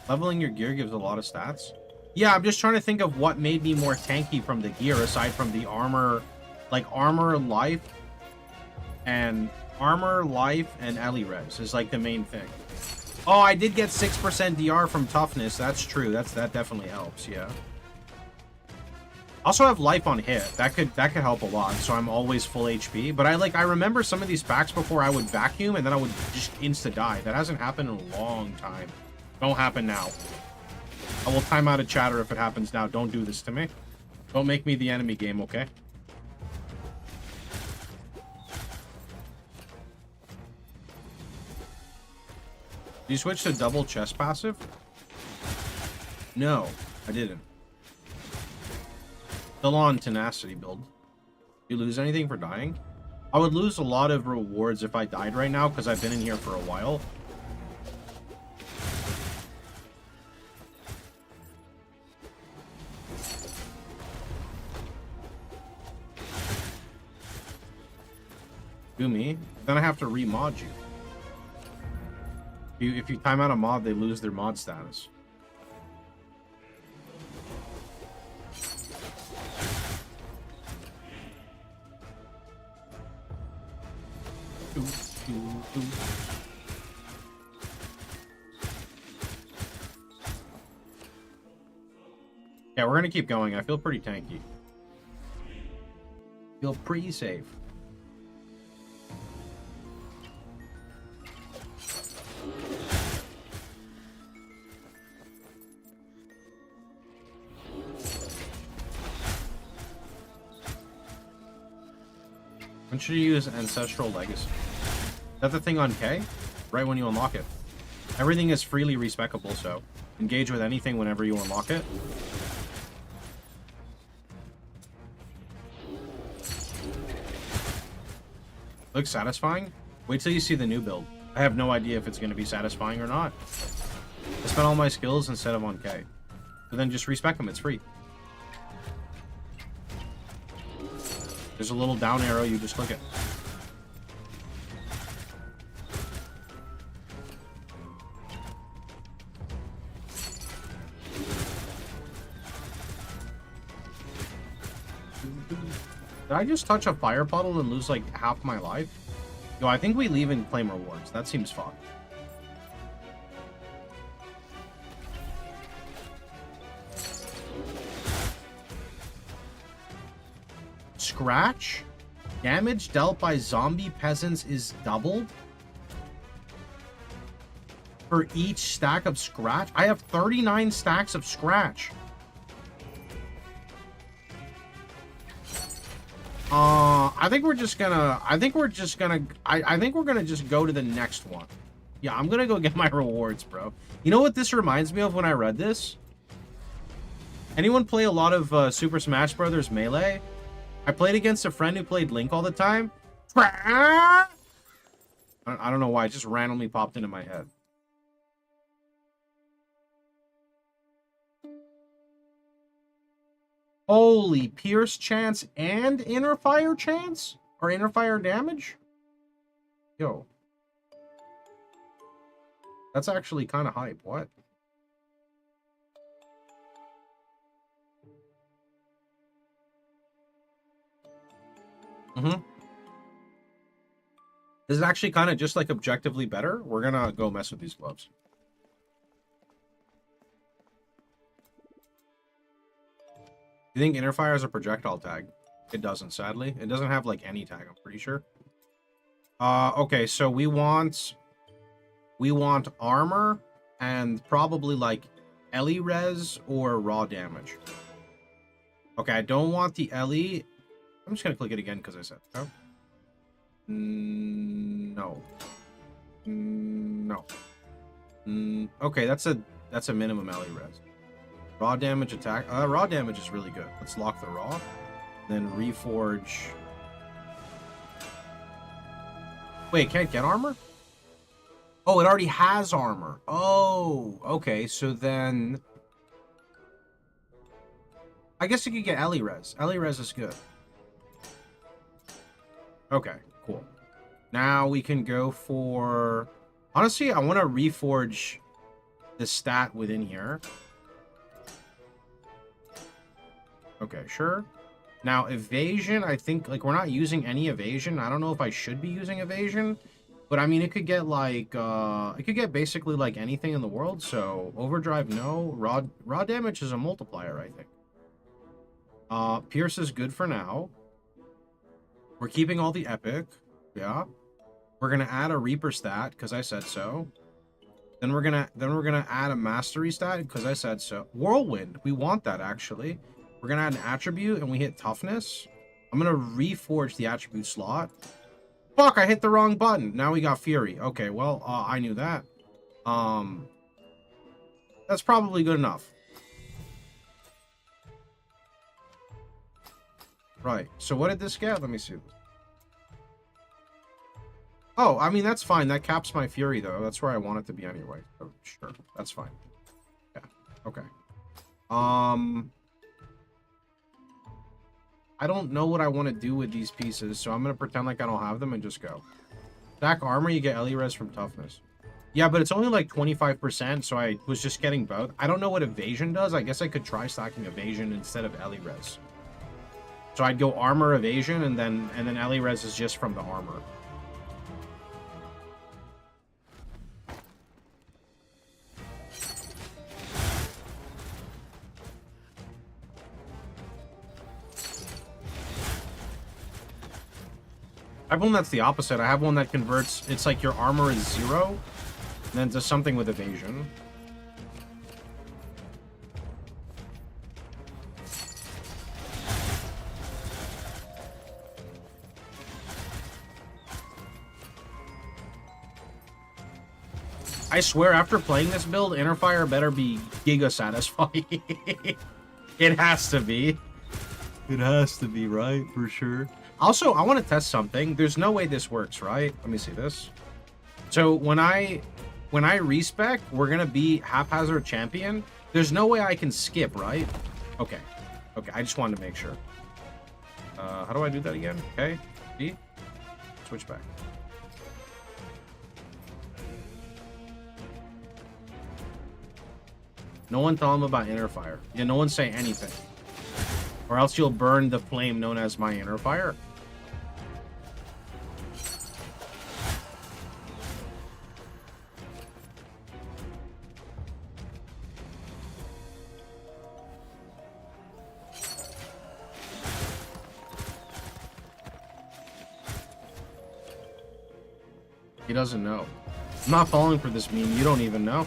Leveling your gear gives a lot of stats. Yeah, I'm just trying to think of what made me more tanky from the gear aside from the armor, like armor life and Ellie res is like the main thing. Oh, I did get 6% DR from toughness. That's true. That definitely helps. Yeah. Also have life on hit. That could help a lot. So I'm always full HP. But I remember some of these packs before I would vacuum and then I would just insta die. That hasn't happened in a long time. Don't happen now. I will time out a chatter if it happens now. Don't do this to me. Don't make me the enemy game, okay? Did you switch to double chest passive? No, I didn't. Still on tenacity build. You lose anything for dying? I would lose a lot of rewards if I died right now because I've been in here for a while. Do me, then I have to remod you. If you time out a mod, they lose their mod status. Yeah, we're gonna keep going. I feel pretty tanky. Feel pretty safe. When should you use Ancestral Legacy? Is that the thing on K? Right when you unlock it. Everything is freely respecable, so engage with anything whenever you unlock it. Looks satisfying? Wait till you see the new build. I have no idea if it's going to be satisfying or not. I spent all my skills instead of on K. But then just respec them, it's free. There's a little down arrow, you just click it. Did I just touch a fire puddle and lose like half my life? Yo, I think we leave and claim rewards. That seems fun. Scratch? Damage dealt by zombie peasants is doubled? For each stack of scratch? I have 39 stacks of scratch. I think we're gonna just go to the next one. Yeah, I'm gonna go get my rewards, bro. You know what this reminds me of when I read this? Anyone play a lot of Super Smash Brothers Melee? I played against a friend who played Link all the time. I don't know why, it just randomly popped into my head. Holy, pierce chance and inner fire chance? Or inner fire damage? Yo. That's actually kind of hype. What? Mm-hmm. This is actually kind of just like objectively better. We're gonna go mess with these gloves. You think inner fire is a projectile tag? It doesn't, sadly. It doesn't have like any tag, I'm pretty sure. Okay, so we want armor and probably like Ellie res or raw damage. Okay, I don't want the Ellie. I'm just gonna click it again because I said no. No. No. Okay, that's a minimum Ellie res. Raw damage attack. Raw damage is really good. Let's lock the raw. then reforge. Wait, can't get armor? Oh, it already has armor. Oh, okay. So then, I guess you could get Ellie Res. Ellie Res is good. Okay, cool. Now we can go for... Honestly, I want to reforge the stat within here. Okay, sure. Now, evasion, I think, like, we're not using any evasion. I don't know if I should be using evasion. But, I mean, it could get, like, it could get basically, like, anything in the world. So, overdrive, no. Raw damage is a multiplier, I think. Pierce is good for now. We're keeping all the epic. Yeah. We're gonna add a Reaper stat, because I said so. Then we're gonna add a mastery stat, because I said so. Whirlwind, we want that, actually. We're gonna add an attribute, and we hit toughness. I'm gonna reforge the attribute slot. Fuck, I hit the wrong button. Now we got Fury. Okay, well, I knew that. That's probably good enough. Right, so what did this get? Let me see. Oh, I mean, that's fine. That caps my Fury, though. That's where I want it to be anyway. So, sure, that's fine. Yeah, okay. I don't know what I want to do with these pieces, so I'm going to pretend like I don't have them and just go. Stack armor, you get Ellie Res from toughness. Yeah, but it's only like 25%, so I was just getting both. I don't know what evasion does. I guess I could try stacking evasion instead of Ellie Res. So I'd go armor, evasion, and then Ellie Res is just from the armor. I have one that's the opposite. I have one that converts. It's like your armor is 0, and then does something with evasion. I swear, after playing this build, Innerfire better be giga satisfying. It has to be. It has to be, right? For sure. Also, I want to test something. There's no way this works, right? Let me see this. So when I respec, we're gonna be haphazard champion. There's no way I can skip, right? Okay. Okay, I just wanted to make sure. How do I do that again? Okay. See? Switch back. No one tell him about Innerfire. Yeah, no one say anything. Or else you'll burn the flame known as my Innerfire. He doesn't know. I'm not falling for this meme. You don't even know.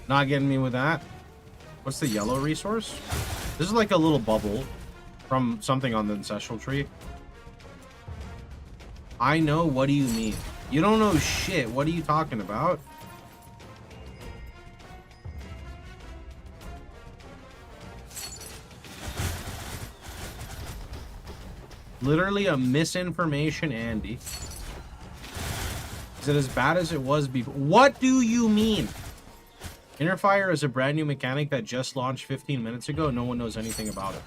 Not getting me with that. What's the yellow resource? This is like a little bubble from something on the ancestral tree. I know. What do you mean? You don't know shit. What are you talking about? Literally a misinformation, Andy. Is it as bad as it was before? What do you mean? Innerfire is a brand new mechanic that just launched 15 minutes ago. No one knows anything about it.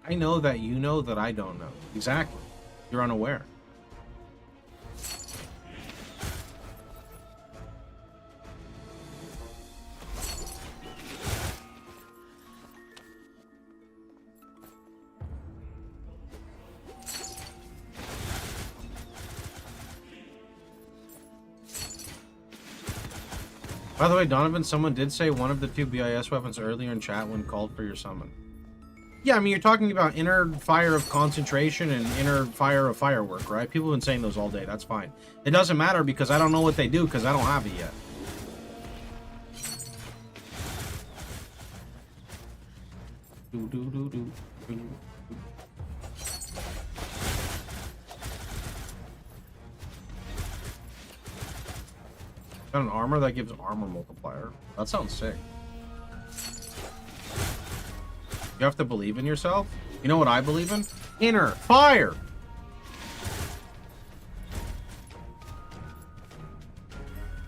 I know that you know that I don't know. Exactly. You're unaware. By the way, Donovan, someone did say one of the 2 BIS weapons earlier in chat when called for your summon. Yeah, I mean, you're talking about inner fire of concentration and inner fire of firework, right? People have been saying those all day. That's fine. It doesn't matter because I don't know what they do because I don't have it yet. Got an armor that gives armor multiplier. That sounds sick. You have to believe in yourself. You know what I believe in? Inner fire!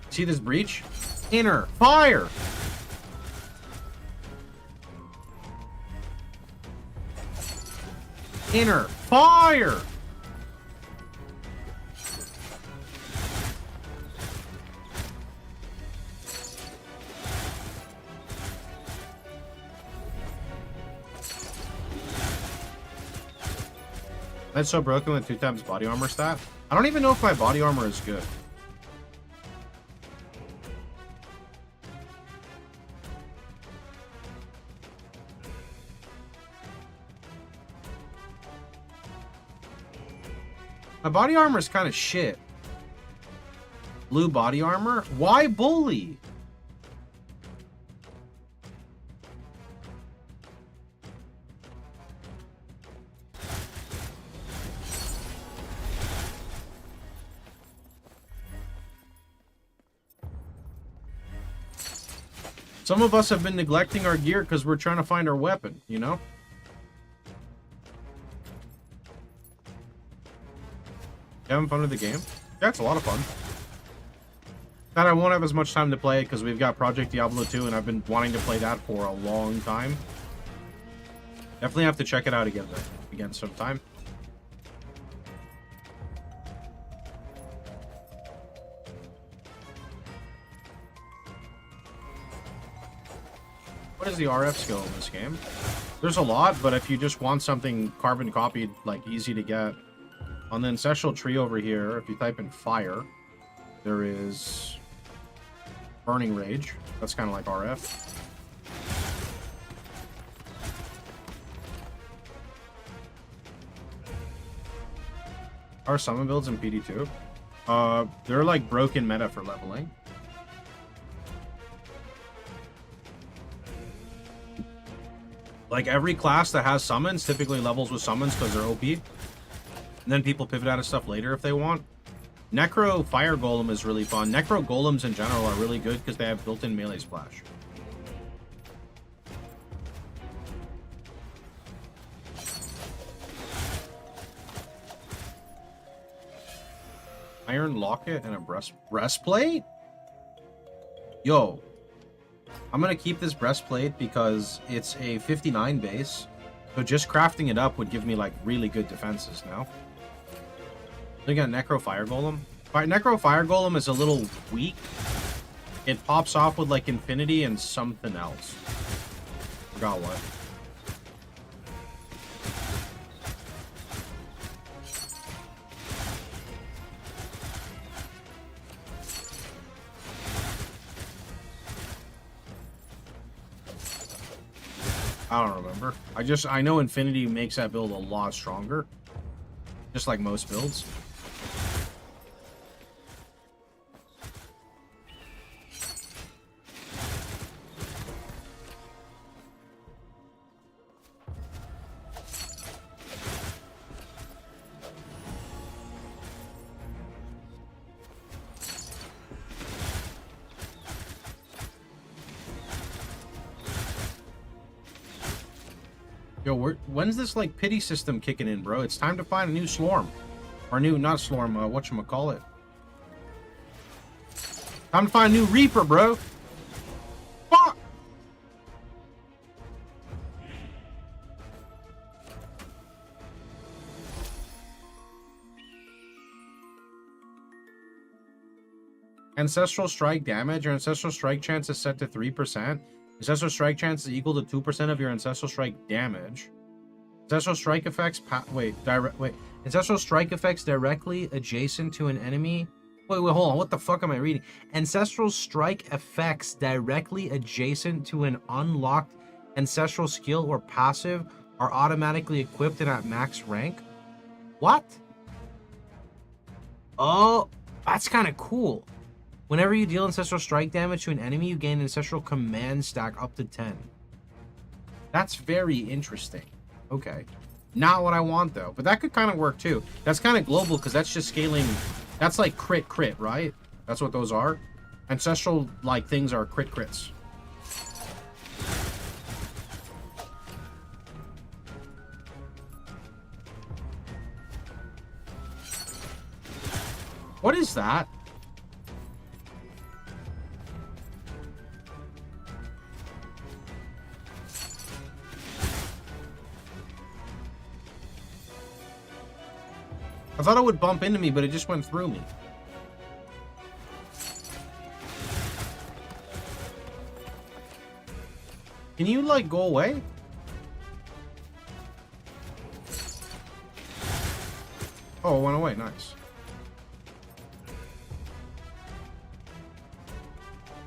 See this breach? Inner fire! Inner fire! That's so broken with 2 times body armor stat. I don't even know if my body armor is good. My body armor is kind of shit. Blue body armor? Why bully? Some of us have been neglecting our gear because we're trying to find our weapon, you know? You having fun with the game? Yeah, it's a lot of fun. God, I won't have as much time to play because we've got Project Diablo 2 and I've been wanting to play that for a long time. Definitely have to check it out again sometime. What is the RF skill in this game? There's a lot, but if you just want something carbon copied, like easy to get, on the ancestral tree over here, if you type in fire, there is burning rage. That's kind of like RF. Are summon builds in PD2? They're like broken meta for leveling. Like every class that has summons typically levels with summons because they're OP. And then people pivot out of stuff later if they want. Necro Fire Golem is really fun. Necro Golems in general are really good because they have built-in melee splash. Iron Locket and a breastplate? Yo. I'm going to keep this breastplate because it's a 59 base. So just crafting it up would give me like really good defenses now. We got Necro Fire Golem. Necro Fire Golem is a little weak. It pops off with like Infinity and something else. Forgot what. I don't remember. I know Infinity makes that build a lot stronger. Just like most builds. Yo, when's this like pity system kicking in, bro? It's time to find a new Slorm. Or not Slorm, whatchamacallit. Time to find a new Reaper, bro. Fuck! Ancestral Strike damage. Your Ancestral Strike chance is set to 3%. Ancestral Strike chance is equal to 2% of your Ancestral Strike damage. Ancestral Strike effects... Ancestral Strike effects directly adjacent to an enemy... Wait, hold on. What the fuck am I reading? Ancestral strike effects directly adjacent to an unlocked ancestral skill or passive are automatically equipped and at max rank. What? Oh, that's kind of cool. Whenever you deal ancestral strike damage to an enemy, you gain ancestral command stack up to 10. That's very interesting. Okay. Not what I want, though. But that could kind of work, too. That's kind of global, because that's just scaling... That's like crit, right? That's what those are. Ancestral, like, things are crits. What is that? I thought it would bump into me, but it just went through me. Can you, like, go away? Oh, it went away. Nice.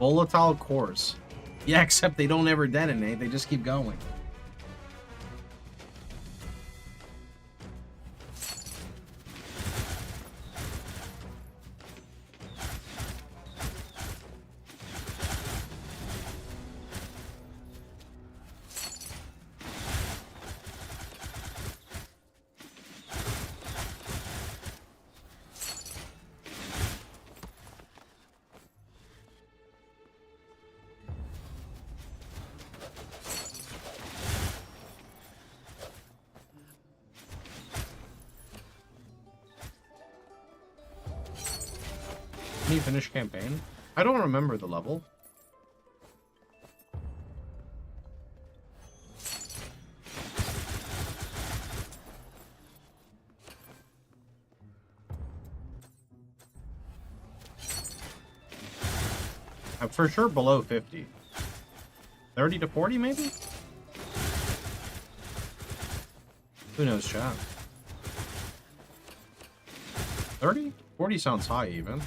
Volatile cores. Yeah, except they don't ever detonate. They just keep going. Can you finish campaign? I don't remember the level. I'm for sure below 50. 30 to 40 maybe? Who knows, chat? 30? 40 sounds high even.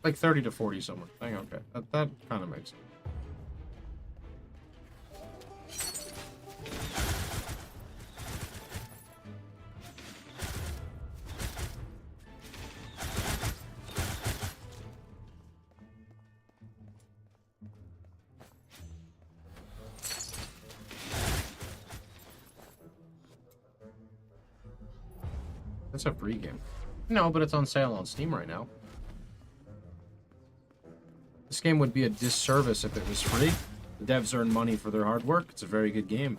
Like 30 to 40 somewhere. Dang, okay. That kind of makes sense. That's a free game. No, but it's on sale on Steam right now. This game would be a disservice if it was free. The devs earn money for their hard work. It's a very good game.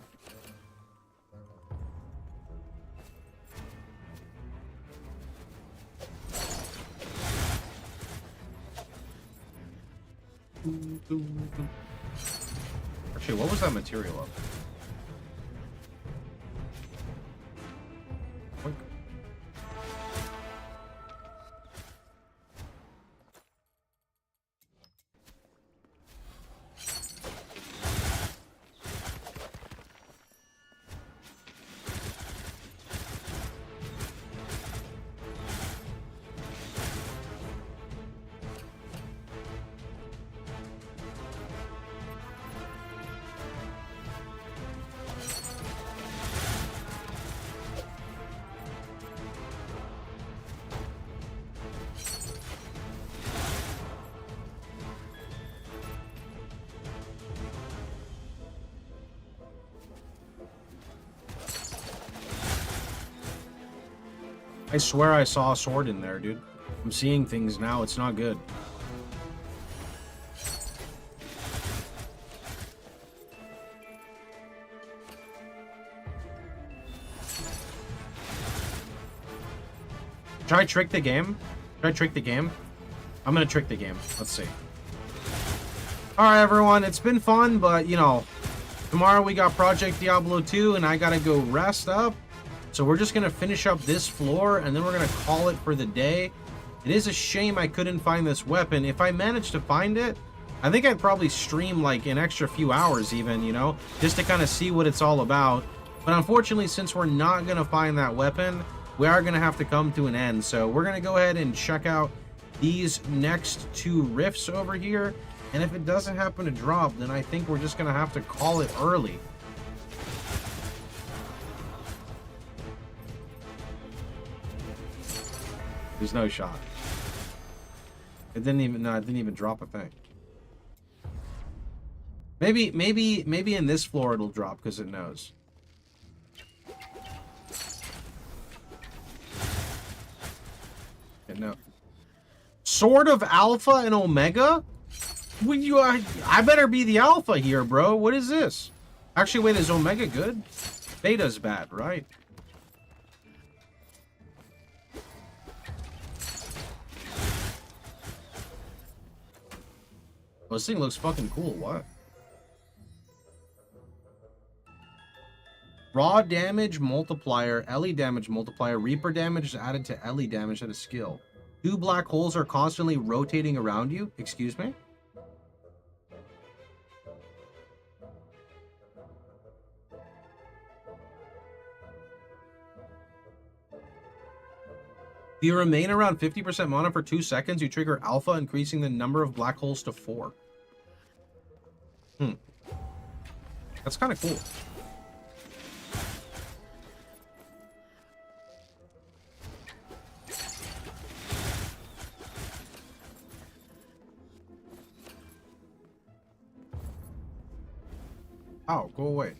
Actually, what was that material of? I swear I saw a sword in there, dude. I'm seeing things now. It's not good. Should I trick the game? Should I trick the game? I'm gonna trick the game. Let's see. Alright, everyone. It's been fun, but, you know, tomorrow we got Project Diablo 2, and I gotta go rest up. So we're just going to finish up this floor, and then we're going to call it for the day. It is a shame I couldn't find this weapon. If I manage to find it, I think I'd probably stream like an extra few hours even, you know, just to kind of see what it's all about. But unfortunately, since we're not going to find that weapon, we are going to have to come to an end. So we're going to go ahead and check out these next two rifts over here. And if it doesn't happen to drop, then I think we're just going to have to call it early. There's no shot. It didn't even drop a thing. Maybe in this floor it'll drop because it knows. Okay, no. Sword of Alpha and Omega? Would you? I better be the Alpha here, bro. What is this? Actually, wait, is Omega good? Beta's bad, right? Well, this thing looks fucking cool. What? Raw damage multiplier, LE damage multiplier, Reaper damage is added to LE damage at a skill. 2 black holes are constantly rotating around you. Excuse me? If you remain around 50% mana for 2 seconds, you trigger Alpha, increasing the number of black holes to 4. That's kind of cool. Oh, go away.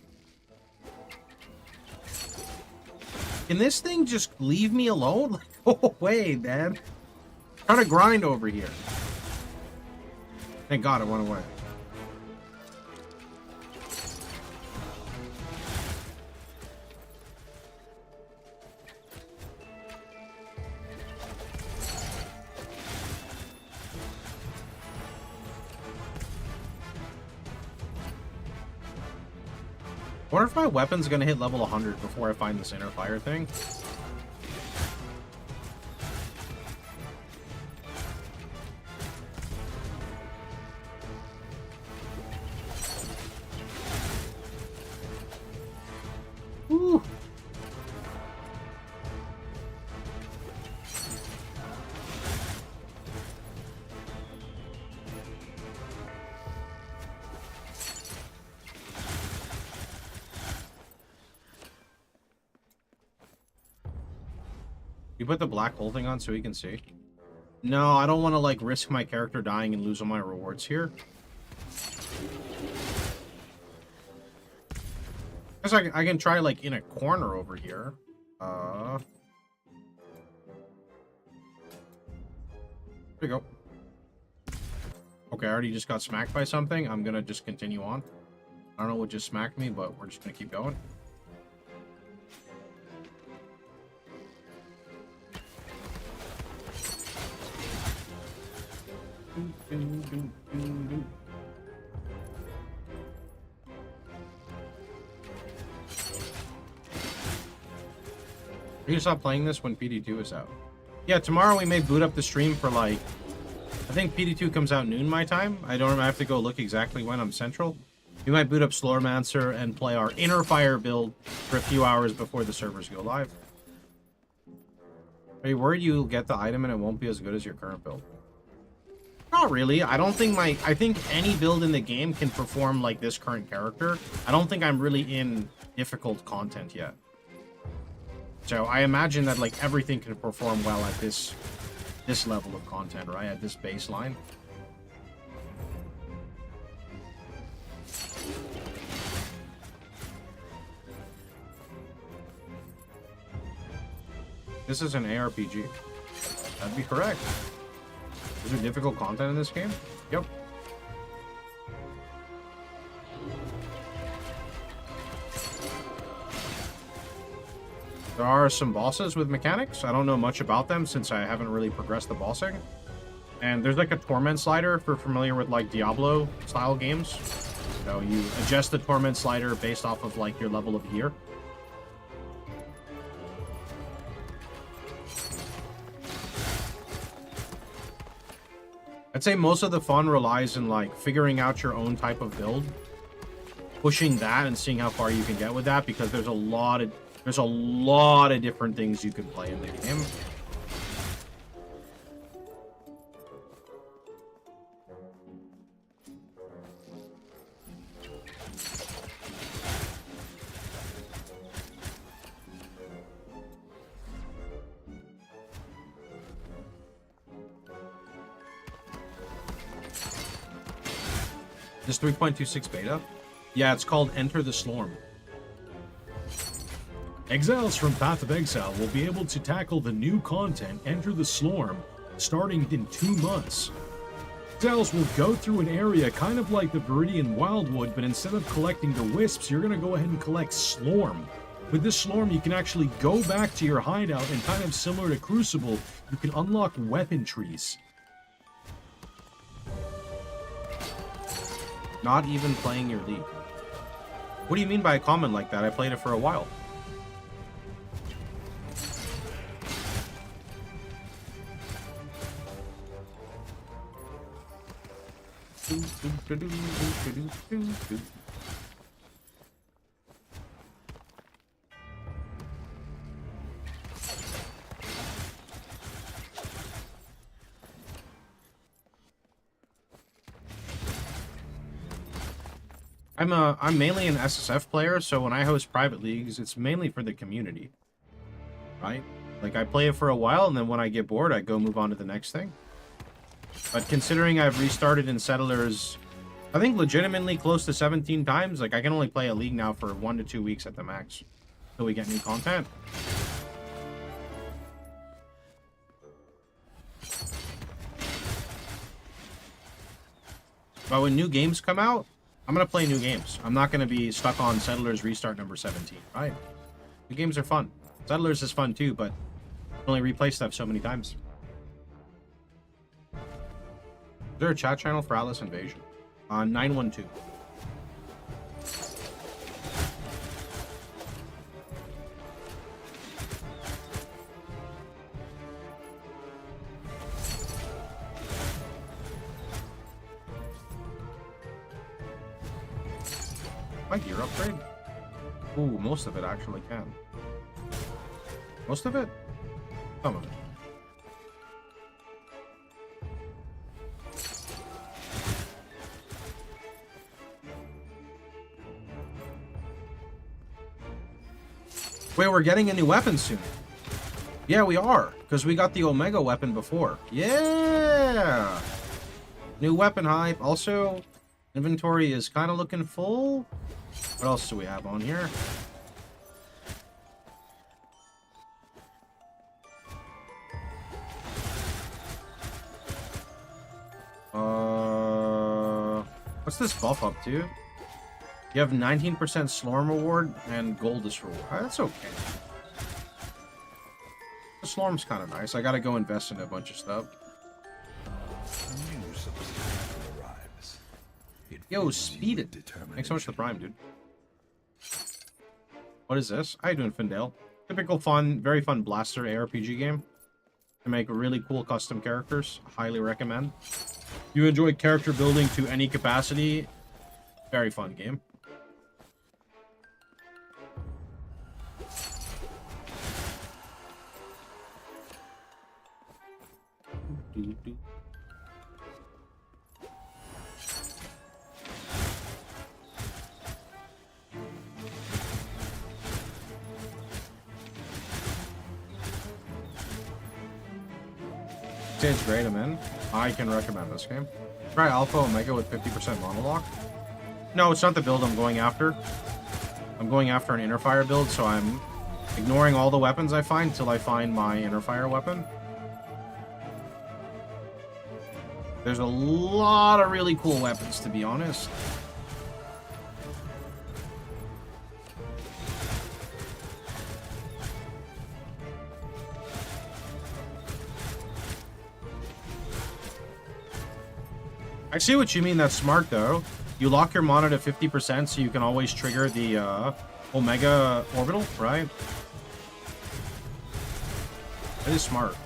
Can this thing just leave me alone? Like, go away, man. I'm trying to grind over here. Thank God it went away. I wonder if my weapon's gonna hit level 100 before I find this inner fire thing. Woo. You put the black hole thing on so he can see? No, I don't want to like risk my character dying and lose all my rewards here. Guess I can try like in a corner over here. There we go. Okay, I already just got smacked by something. I'm gonna just continue on. I don't know what just smacked me, but we're just gonna keep going. Are you gonna stop playing this when PD2 is out? Yeah, tomorrow we may boot up the stream for like, I think PD2 comes out noon my time. I don't remember, I have to go look exactly when I'm central. We might boot up Slormancer and play our inner fire build for a few hours before the servers go live. Are you worried you'll get the item and it won't be as good as your current build? Not really. I don't think I think any build in the game can perform like this current character. I don't think I'm really in difficult content yet. So I imagine that like everything can perform well at this level of content, right? At this baseline. This is an ARPG. That'd be correct. Is there difficult content in this game? Yep. There are some bosses with mechanics. I don't know much about them since I haven't really progressed the bossing. And there's like a torment slider if you're familiar with like Diablo style games. You know, you adjust the torment slider based off of like your level of gear. I'd say most of the fun relies in like figuring out your own type of build, pushing that and seeing how far you can get with that, because there's a lot of different things you can play in the game. This 3.26 beta? Yeah, it's called Enter the Slorm. Exiles from Path of Exile will be able to tackle the new content Enter the Slorm starting in 2 months. Exiles will go through an area kind of like the Viridian Wildwood, but instead of collecting the wisps, you're going to go ahead and collect Slorm. With this Slorm, you can actually go back to your hideout, and kind of similar to Crucible, you can unlock weapon trees. Not even playing your league. What do you mean by a comment like that? I played it for a while. I'm mainly an SSF player, so when I host private leagues, it's mainly for the community, right? Like, I play it for a while, and then when I get bored, I go move on to the next thing. But considering I've restarted in Settlers, I think legitimately close to 17 times, like, I can only play a league now for 1 to 2 weeks at the max until we get new content. But when new games come out, I'm going to play new games. I'm not going to be stuck on Settlers restart number 17, right? New games are fun. Settlers is fun too, but you can only replay stuff so many times. Is there a chat channel for Atlas Invasion? 912. My gear upgrade? Ooh, most of it actually can. Most of it? Some of it. Wait, we're getting a new weapon soon. Yeah, we are, because we got the Omega weapon before. Yeah! New weapon hype. Also, inventory is kind of looking full. What else do we have on here? What's this buff up to? You have 19% Slorm reward and Goldus reward. That's okay. The Slorm's kind of nice. I gotta go invest in a bunch of stuff. Yo, speed it. Thanks so much for the prime, dude. What is this? How you doing, Findale? Typical fun, very fun blaster ARPG game. To make really cool custom characters. Highly recommend. You enjoy character building to any capacity. Very fun game. It's great, I'm in. I can recommend this game. Try Alpha Omega with 50% monologue. No, it's not the build I'm going after. I'm going after an inner fire build, so I'm ignoring all the weapons I find till I find my inner fire weapon. There's a lot of really cool weapons, to be honest. I see what you mean. That's smart, though. You lock your mana to 50% so you can always trigger the Omega Orbital, right? That is smart.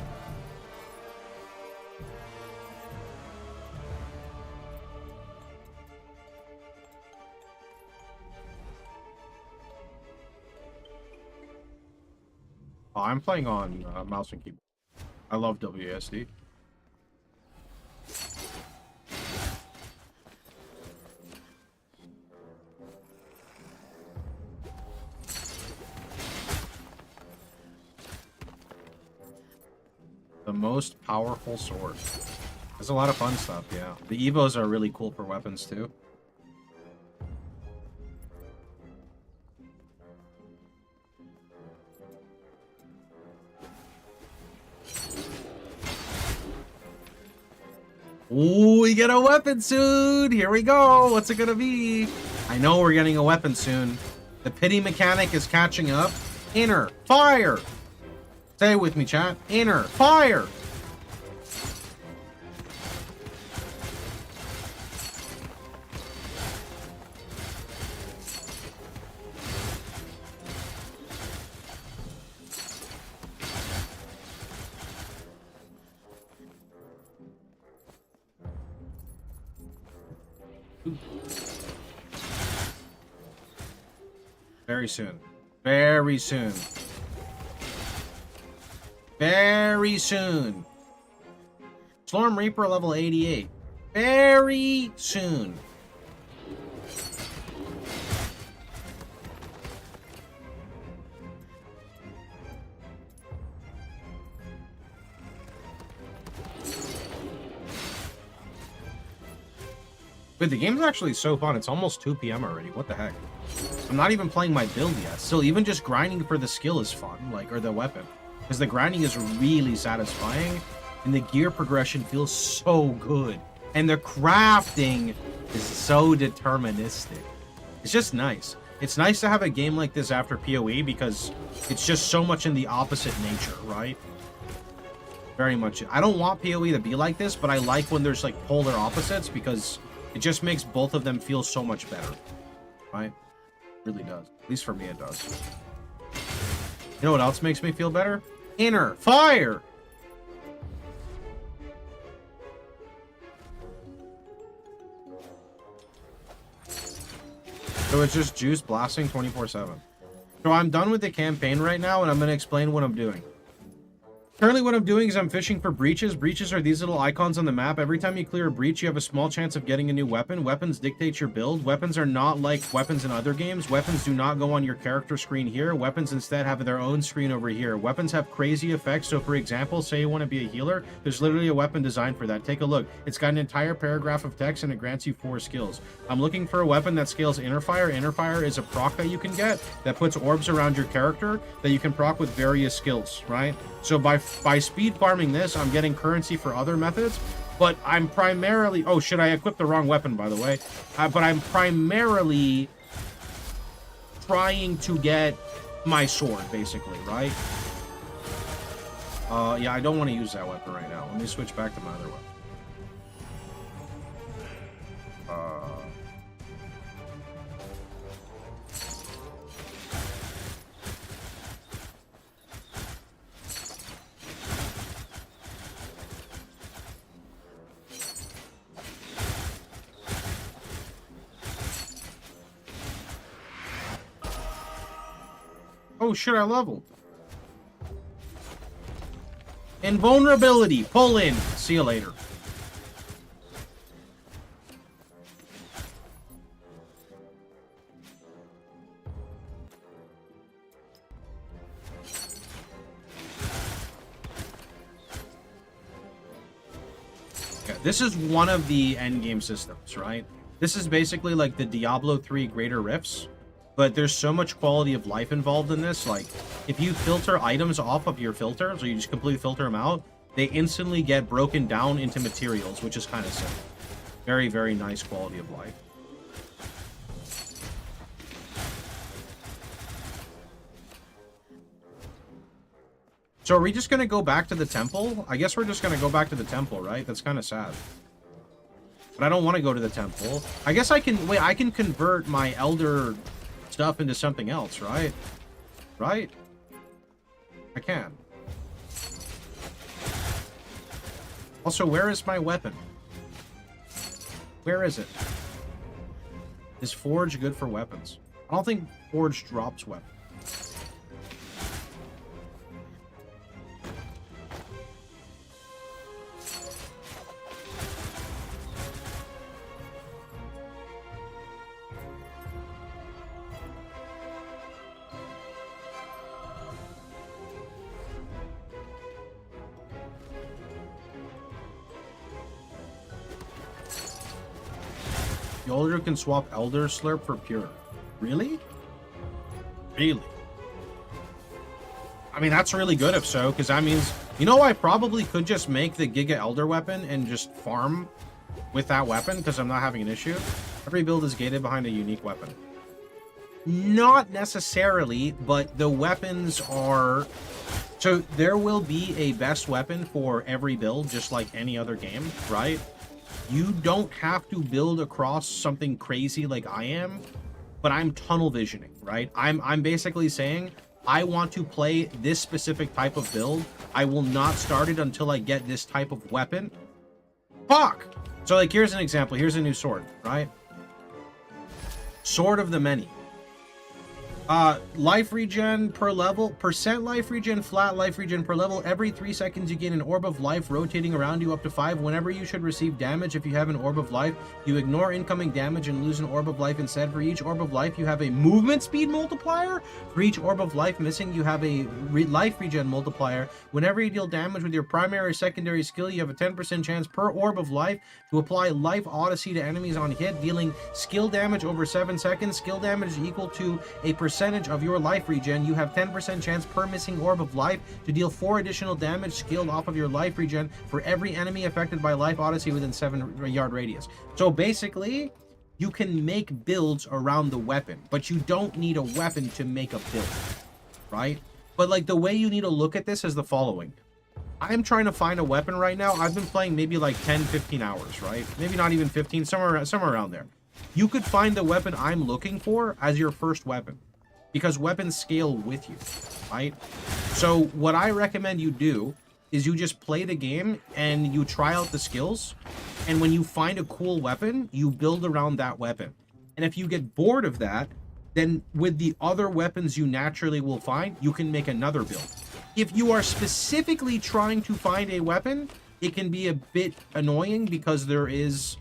Oh, I'm playing on mouse and keyboard. I love WASD. The most powerful sword. There's a lot of fun stuff, yeah. The Evos are really cool for weapons, too. Ooh, we get a weapon soon! Here we go! What's it gonna be? I know we're getting a weapon soon. The pity mechanic is catching up. Inner, fire! Stay with me, chat. Inner, fire! Very soon. Very soon. Very soon. Storm Reaper level 88. Very soon. But the game's actually so fun. It's almost 2 p.m. already. What the heck? I'm not even playing my build yet. Still, even just grinding for the skill is fun, like, or the weapon. Because the grinding is really satisfying, and the gear progression feels so good. And the crafting is so deterministic. It's just nice. It's nice to have a game like this after PoE, because it's just so much in the opposite nature, right? Very much. I don't want PoE to be like this, but I like when there's, like, polar opposites, because it just makes both of them feel so much better, right? It really does. At least for me, it does. You know what else makes me feel better? Inner fire! So it's just juice blasting 24/7. So I'm done with the campaign right now, and I'm going to explain what I'm doing. Currently what I'm doing is I'm fishing for breaches. Breaches are these little icons on the map. Every time you clear a breach, you have a small chance of getting a new weapon. Weapons dictate your build. Weapons are not like weapons in other games. Weapons do not go on your character screen here. Weapons instead have their own screen over here. Weapons have crazy effects. So for example, say you want to be a healer, there's literally a weapon designed for that. Take a look. It's got an entire paragraph of text and it grants you 4 skills. I'm looking for a weapon that scales inner fire. Inner fire is a proc that you can get that puts orbs around your character that you can proc with various skills, right? So by speed farming this, I'm getting currency for other methods, but I'm primarily... Oh, shit, I equipped the wrong weapon, by the way. But I'm primarily trying to get my sword, basically, right? Yeah, I don't want to use that weapon right now. Let me switch back to my other weapon. Oh shit, I leveled. Invulnerability. Pull in. See you later. Okay, this is one of the endgame systems, right? This is basically like the Diablo 3 Greater Rifts. But there's so much quality of life involved in this. Like, if you filter items off of your filter, so you just completely filter them out, they instantly get broken down into materials, which is kind of sick. Very, very nice quality of life. So are we just going to go back to the temple? I guess we're just going to go back to the temple, right? That's kind of sad. But I don't want to go to the temple. I guess I can... Wait, I can convert my elder... stuff into something else, right? Right? I can. Also, where is my weapon? Where is it? Is Forge good for weapons? I don't think Forge drops weapons. Older can swap Elder Slurp for Pure. Really? Really? I mean, that's really good if so, because that means... You know, I probably could just make the Giga Elder weapon and just farm with that weapon, because I'm not having an issue. Every build is gated behind a unique weapon. Not necessarily, but the weapons are... So there will be a best weapon for every build, just like any other game, right? You don't have to build across something crazy like I am, but I'm tunnel visioning, right? I'm basically saying, I want to play this specific type of build. I will not start it until I get this type of weapon. Fuck! So, like, here's an example. Here's a new sword, right? Sword of the Many. Life regen per level, percent life regen, flat life regen per level. Every 3 seconds you gain an orb of life rotating around you up to 5. Whenever you should receive damage, if you have an orb of life, you ignore incoming damage and lose an orb of life instead. For each orb of life, you have a movement speed multiplier. For each orb of life missing, you have a life regen multiplier. Whenever you deal damage with your primary or secondary skill, you have a 10% chance per orb of life to apply Life Odyssey to enemies on hit, dealing skill damage over 7 seconds. Skill damage is equal to a percentage of your life regen. You have 10% chance per missing orb of life to deal 4 additional damage scaled off of your life regen for every enemy affected by Life Odyssey within 7-yard radius. So basically, you can make builds around the weapon, but you don't need a weapon to make a build, right? But like the way you need to look at this is the following. I'm trying to find a weapon right now. I've been playing maybe like 10-15 hours, right? Maybe not even 15, somewhere around there. You could find the weapon I'm looking for as your first weapon, because weapons scale with you, right? So what I recommend you do is you just play the game and you try out the skills, and when you find a cool weapon, you build around that weapon. And if you get bored of that, then with the other weapons you naturally will find, you can make another build. If you are specifically trying to find a weapon, it can be a bit annoying because there is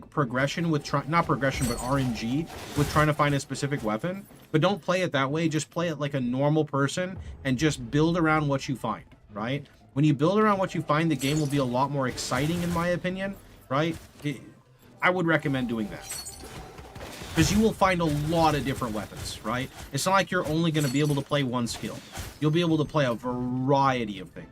progression with not progression, but RNG with trying to find a specific weapon. But don't play it that way. Just play it like a normal person and just build around what you find, right? When you build around what you find, the game will be a lot more exciting, in my opinion, right? I would recommend doing that, because you will find a lot of different weapons, right? It's not like you're only going to be able to play one skill. You'll be able to play a variety of things.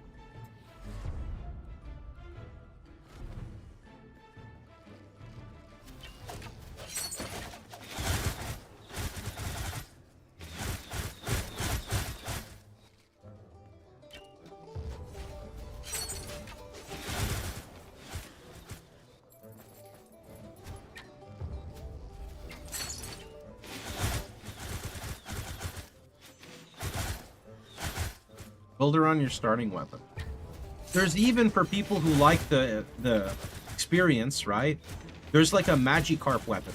Build around your starting weapon. There's even, for people who like the experience, right? There's like a Magikarp weapon,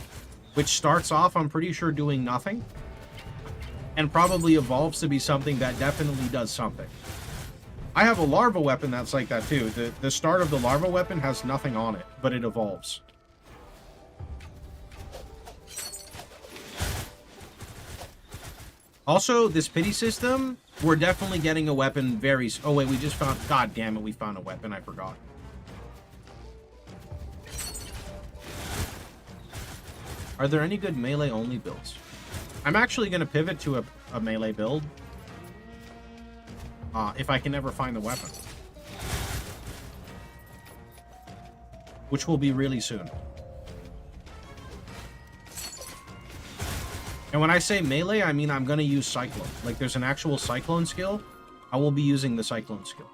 which starts off, I'm pretty sure, doing nothing, and probably evolves to be something that definitely does something. I have a larva weapon that's like that too. The start of the larva weapon has nothing on it, but it evolves. Also, this pity system, we're definitely getting a weapon very... Oh, wait, we just found... God damn it, we found a weapon. I forgot. Are there any good melee-only builds? I'm actually going to pivot to a melee build. If I can ever find the weapon. Which will be really soon. And when I say melee, I mean I'm going to use Cyclone. Like, there's an actual Cyclone skill. I will be using the Cyclone skill.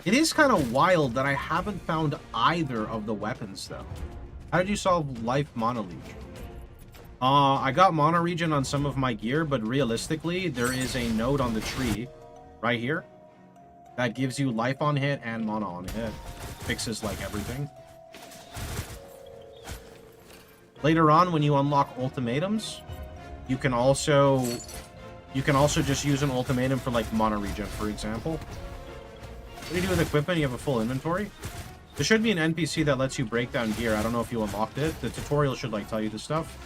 It is kind of wild that I haven't found either of the weapons, though. How did you solve life mono leech? I got mono regen on some of my gear, but realistically, there is a node on the tree right here that gives you life on hit and mana on hit. Fixes like everything. Later on, when you unlock ultimatums, you can also just use an ultimatum for like mana regen, for example. What do you do with equipment? You have a full inventory. There should be an NPC that lets you break down gear. I don't know if you unlocked it. The tutorial should like tell you this stuff.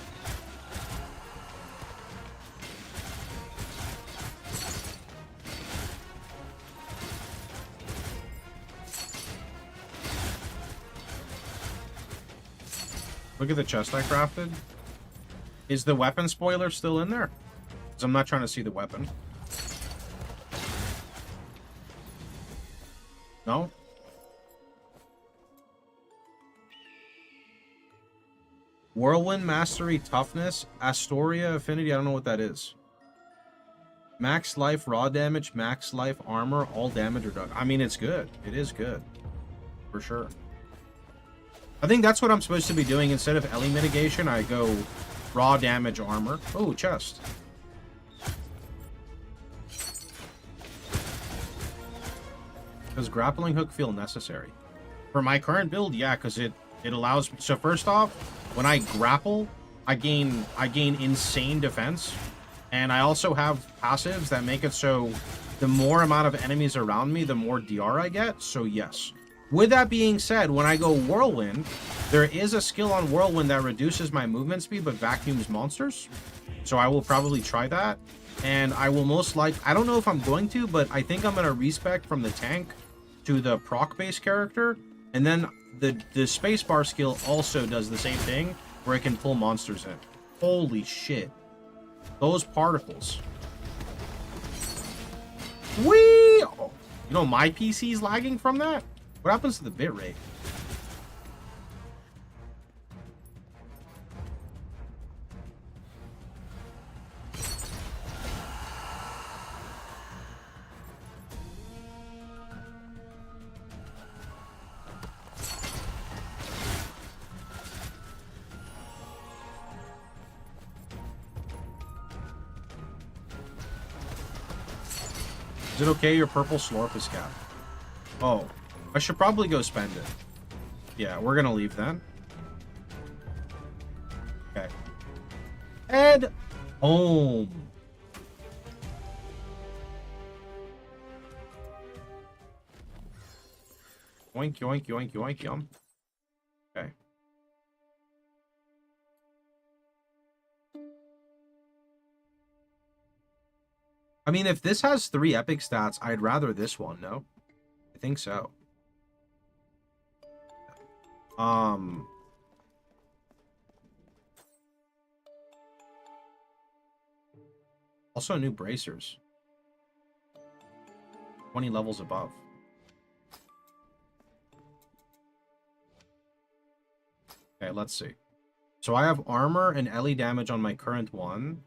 Look at the chest I crafted. Is the weapon spoiler still in there? Because I'm not trying to see the weapon. No? Whirlwind Mastery Toughness, Astoria Affinity, I don't know what that is. Max life, raw damage, max life, armor, all damage reduction. I mean, it's good. It is good. For sure. I think that's what I'm supposed to be doing. Instead of Ellie mitigation, I go raw damage armor. Oh, chest. Does grappling hook feel necessary? For my current build, yeah, because it allows me. So first off, when I grapple, I gain insane defense. And I also have passives that make it so the more amount of enemies around me, the more DR I get. So yes. With that being said, when I go Whirlwind, there is a skill on Whirlwind that reduces my movement speed but vacuums monsters. So I will probably try that. And I will most likely, I don't know if I'm going to, but I think I'm going to respec from the tank to the proc-based character. And then the spacebar skill also does the same thing, where it can pull monsters in. Holy shit. Those particles. Whee! Oh, you know my PC's lagging from that? What happens to the bitrate? Is it okay your purple slorp is capped? Oh, I should probably go spend it. Yeah, we're gonna leave then. Okay. Head home. Yoink, yoink, yoink, yoink, yum. Okay. I mean, if this has 3 epic stats, I'd rather this one, no? I think so. Also new bracers. 20 levels above. Okay, let's see. So I have armor and Ellie damage on my current one.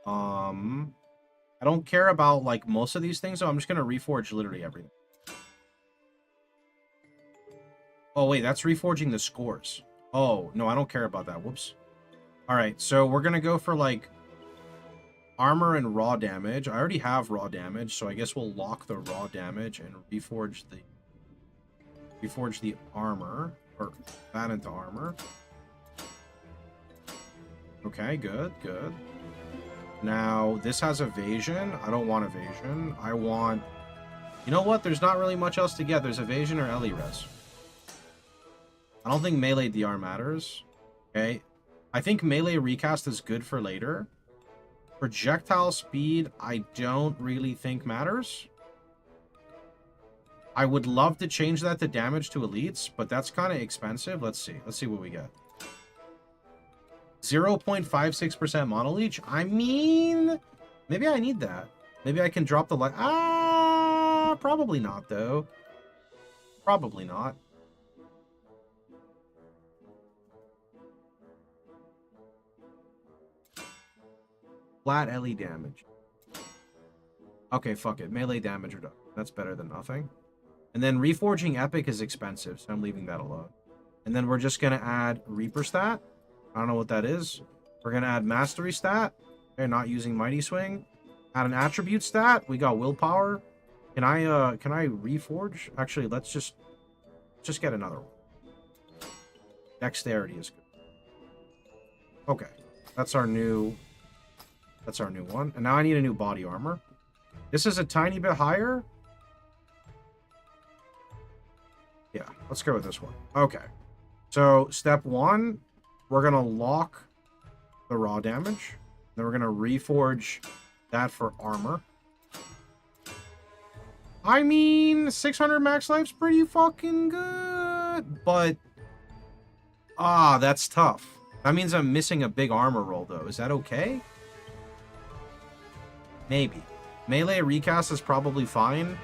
I don't care about like most of these things, so I'm just gonna reforge literally everything. Oh wait, that's reforging the scores. Oh, no, I don't care about that. Whoops. Alright, so we're gonna go for like armor and raw damage. I already have raw damage, so I guess we'll lock the raw damage and reforge the armor. Or that into armor. Okay, good, good. Now, this has evasion. I don't want evasion. I want... You know what? There's not really much else to get. There's evasion or Ellie res. I don't think melee DR matters. Okay. I think melee recast is good for later. Projectile speed, I don't really think matters. I would love to change that to damage to elites, but that's kind of expensive. Let's see. Let's see what we get. 0.56% mono leech. I mean, maybe I need that. Maybe I can drop the light. Probably not, though. Probably not. Flat LE damage. Okay, fuck it. Melee damage reduction. That's better than nothing. And then reforging epic is expensive, so I'm leaving that alone. And then we're just going to add Reaper stat. I don't know what that is. We're going to add mastery stat. They're not using mighty swing. Add an attribute stat. We got willpower. Can I reforge? Actually, let's just get another one. Dexterity is good. Okay. That's our new one. And now I need a new body armor. This is a tiny bit higher. Yeah, let's go with this one. Okay. So, step 1, we're going to lock the raw damage. Then we're going to reforge that for armor. I mean, 600 max life's pretty fucking good. But, that's tough. That means I'm missing a big armor roll, though. Is that okay? Maybe. Melee recast is probably fine.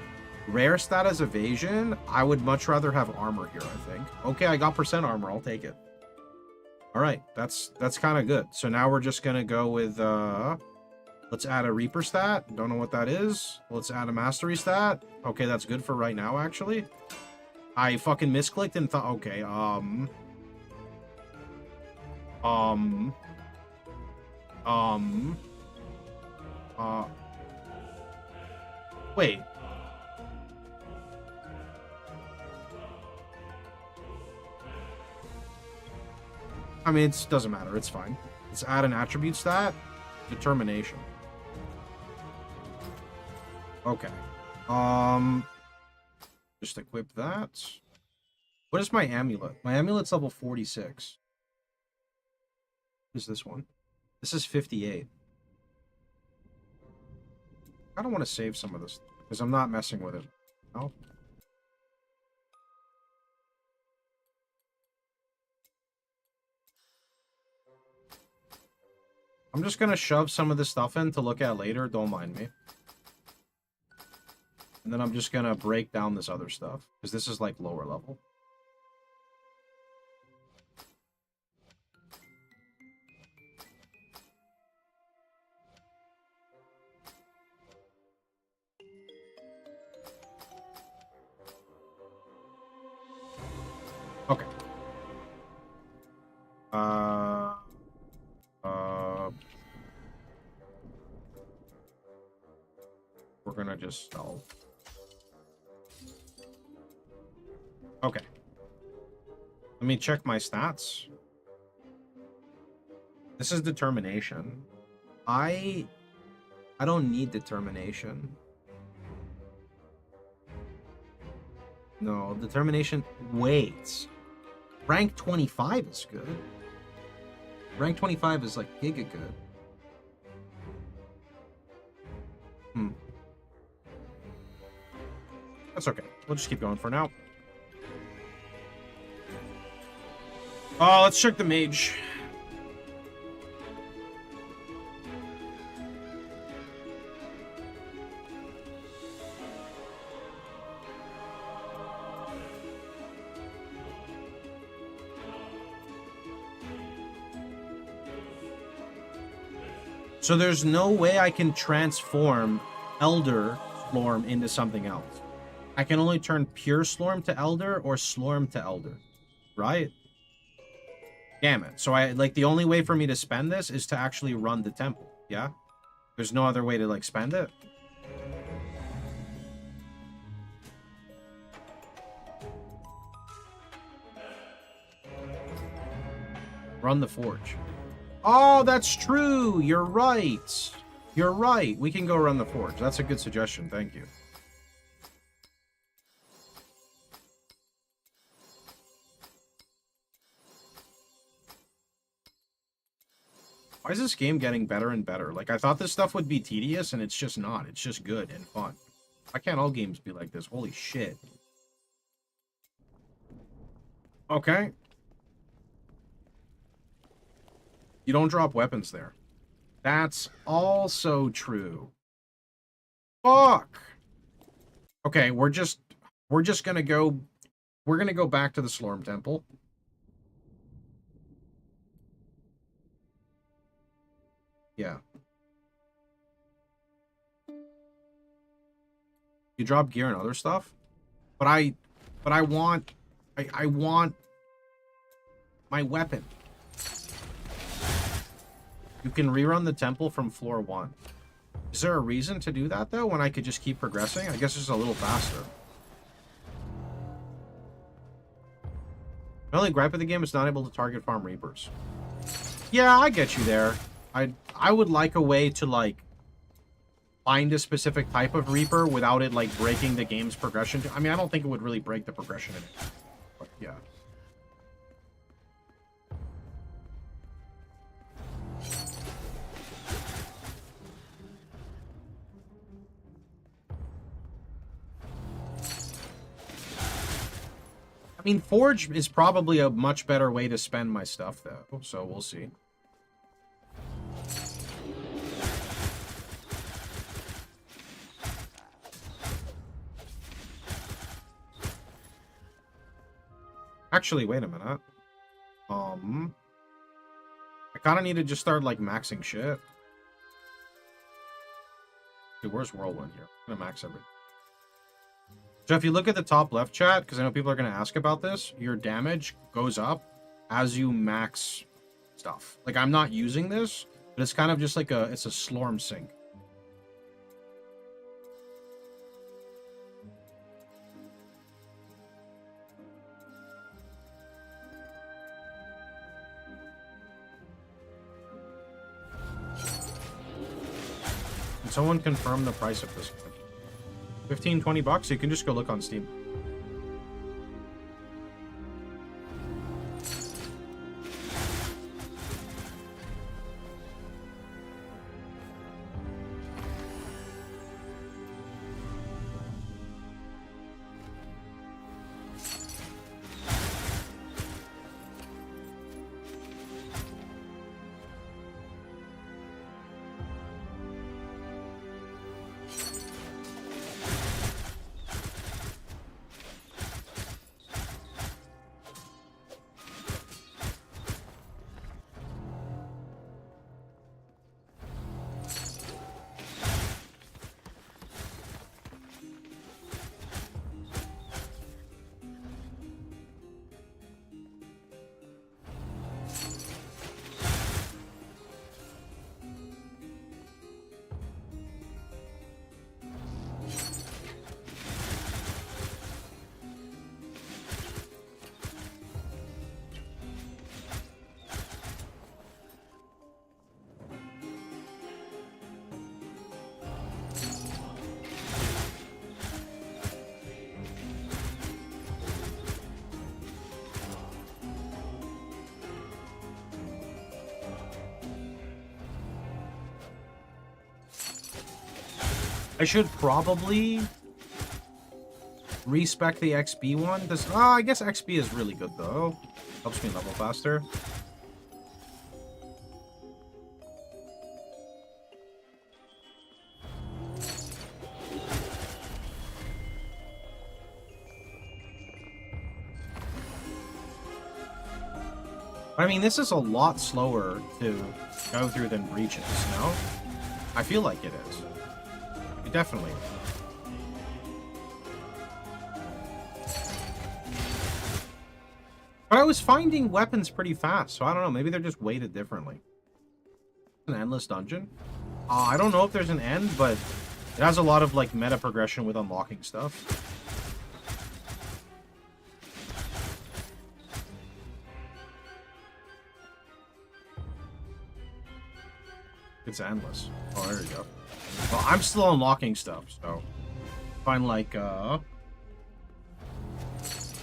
Rare stat as evasion. I would much rather have armor here, I think. Okay, I got percent armor. I'll take it. All right, that's kind of good. So now we're just going to go with... let's add a Reaper stat. Don't know what that is. Let's add a Mastery stat. Okay, that's good for right now, actually. I fucking misclicked and thought... Okay, wait. I mean, it doesn't matter. It's fine. Let's add an attribute stat. Determination. Okay. Just equip that. What is my amulet? My amulet's level 46. What is this one? This is 58. I don't want to save some of this because I'm not messing with it. No. I'm just going to shove some of this stuff in to look at later. Don't mind me. And then I'm just going to break down this other stuff because this is like lower level. Okay. We're gonna just sell. Okay. Let me check my stats. This is determination. I don't need determination. No, determination. Wait. Rank 25 is good. Rank 25 is like giga good. That's okay. We'll just keep going for now. Oh, let's check the mage. So there's no way I can transform Elder Slorm into something else. I can only turn pure Slorm to Elder or Slorm to Elder, right? Damn it. So the only way for me to spend this is to actually run the temple, yeah? There's no other way to, like, spend it? Run the forge. Oh, that's true. You're right. You're right. We can go run the forge. That's a good suggestion. Thank you. Why is this game getting better and better? Like, I thought this stuff would be tedious, and it's just not. It's just good and fun. Why can't all games be like this? Holy shit. Okay. You don't drop weapons there. That's also true. Fuck. Okay, we're just gonna go... We're gonna go back to the Slorm Temple. Yeah. You drop gear and other stuff? But I want my weapon. You can rerun the temple from floor 1. Is there a reason to do that, though, when I could just keep progressing? I guess it's a little faster. The only gripe of the game is not able to target farm Reapers. Yeah, I get you there. I would like a way to, like, find a specific type of Reaper without it, like, breaking the game's progression. I mean, I don't think it would really break the progression in it. But, yeah. I mean, Forge is probably a much better way to spend my stuff, though. So, we'll see. Actually, wait a minute. I kind of need to just start, like, maxing shit. Dude, where's Whirlwind here? I'm gonna max everything. So if you look at the top left chat, because I know people are going to ask about this, your damage goes up as you max stuff. Like, I'm not using this, but it's kind of just like it's a Slorm sync. Can someone confirm the price of this? 15, 20 bucks? You can just go look on Steam. I should probably respec the XP one. This, I guess XP is really good though. Helps me level faster. I mean, this is a lot slower to go through than Breaches, no? I feel like it is. Definitely. But I was finding weapons pretty fast, so I don't know. Maybe they're just weighted differently. An endless dungeon? I don't know if there's an end, but it has a lot of, like, meta progression with unlocking stuff. It's endless. Oh, there you go. Well, I'm still unlocking stuff, so find like I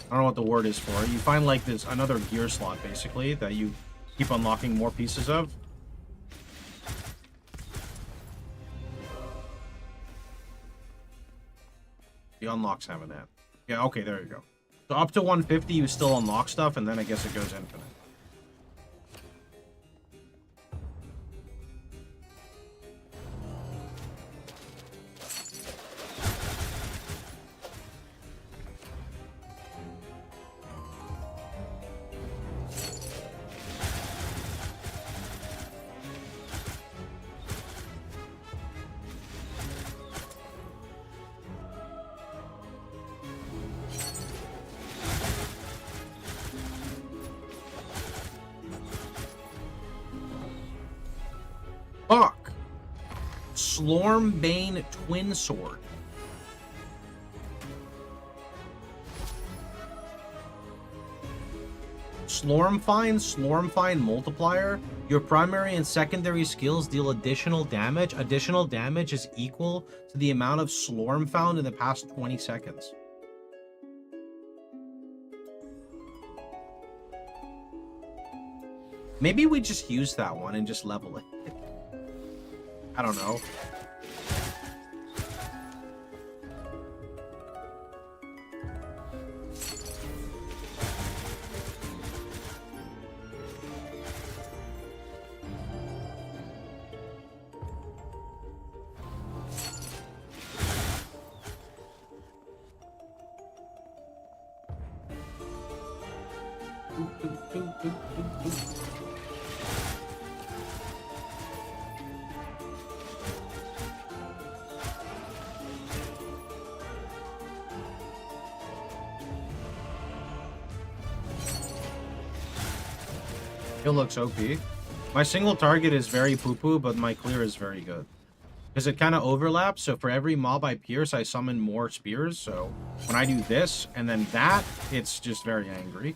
don't know what the word is for it. You find like this another gear slot basically that you keep unlocking more pieces of. The unlocks have an end. Yeah, okay, there you go. So up to 150 you still unlock stuff, and then I guess it goes infinite. Slormbane Twin Sword. Slormfine multiplier. Your primary and secondary skills deal additional damage. Additional damage is equal to the amount of Slorm found in the past 20 seconds. Maybe we just use that one and just level it. I don't know. It looks OP. My single target is very poo-poo, but my clear is very good. Because it kind of overlaps, so for every mob I pierce, I summon more spears. So when I do this and then that, it's just very angry.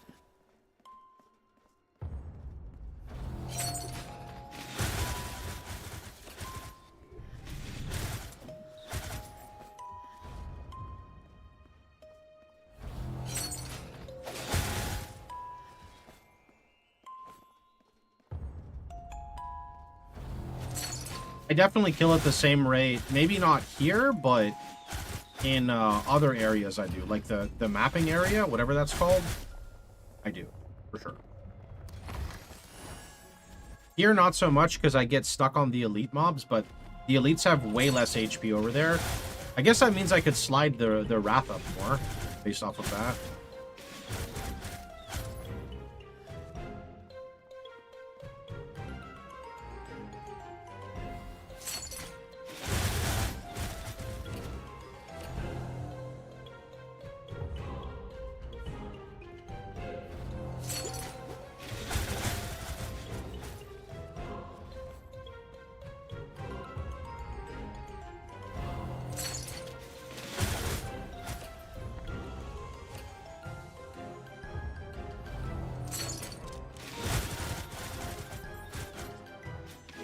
I definitely kill at the same rate. Maybe not here, but in other areas I do. Like the mapping area, whatever that's called. I do, for sure. Here, not so much, because I get stuck on the elite mobs, but the elites have way less HP over there. I guess that means I could slide the Wrath up more, based off of that.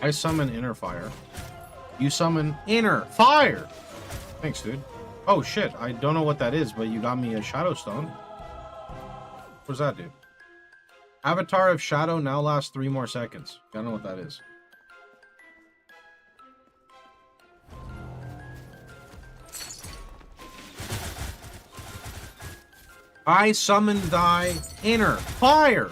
I summon Inner Fire. You summon Inner Fire! Thanks, dude. Oh, shit. I don't know what that is, but you got me a Shadow Stone. What does that do? Avatar of Shadow now lasts 3 more seconds. I don't know what that is. I summon thy Inner Fire!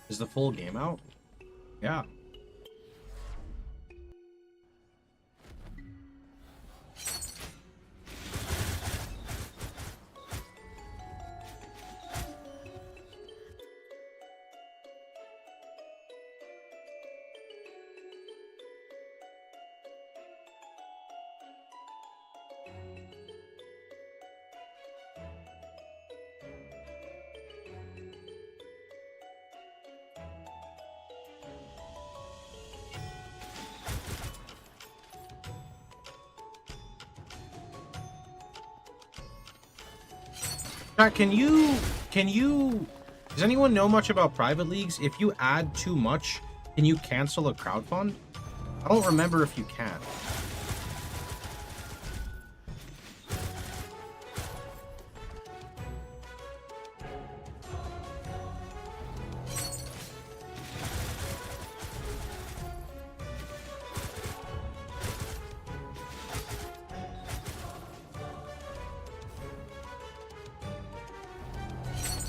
Is the full game out? Yeah. Chat, can you, does anyone know much about private leagues? If you add too much, can you cancel a crowdfund? I don't remember if you can.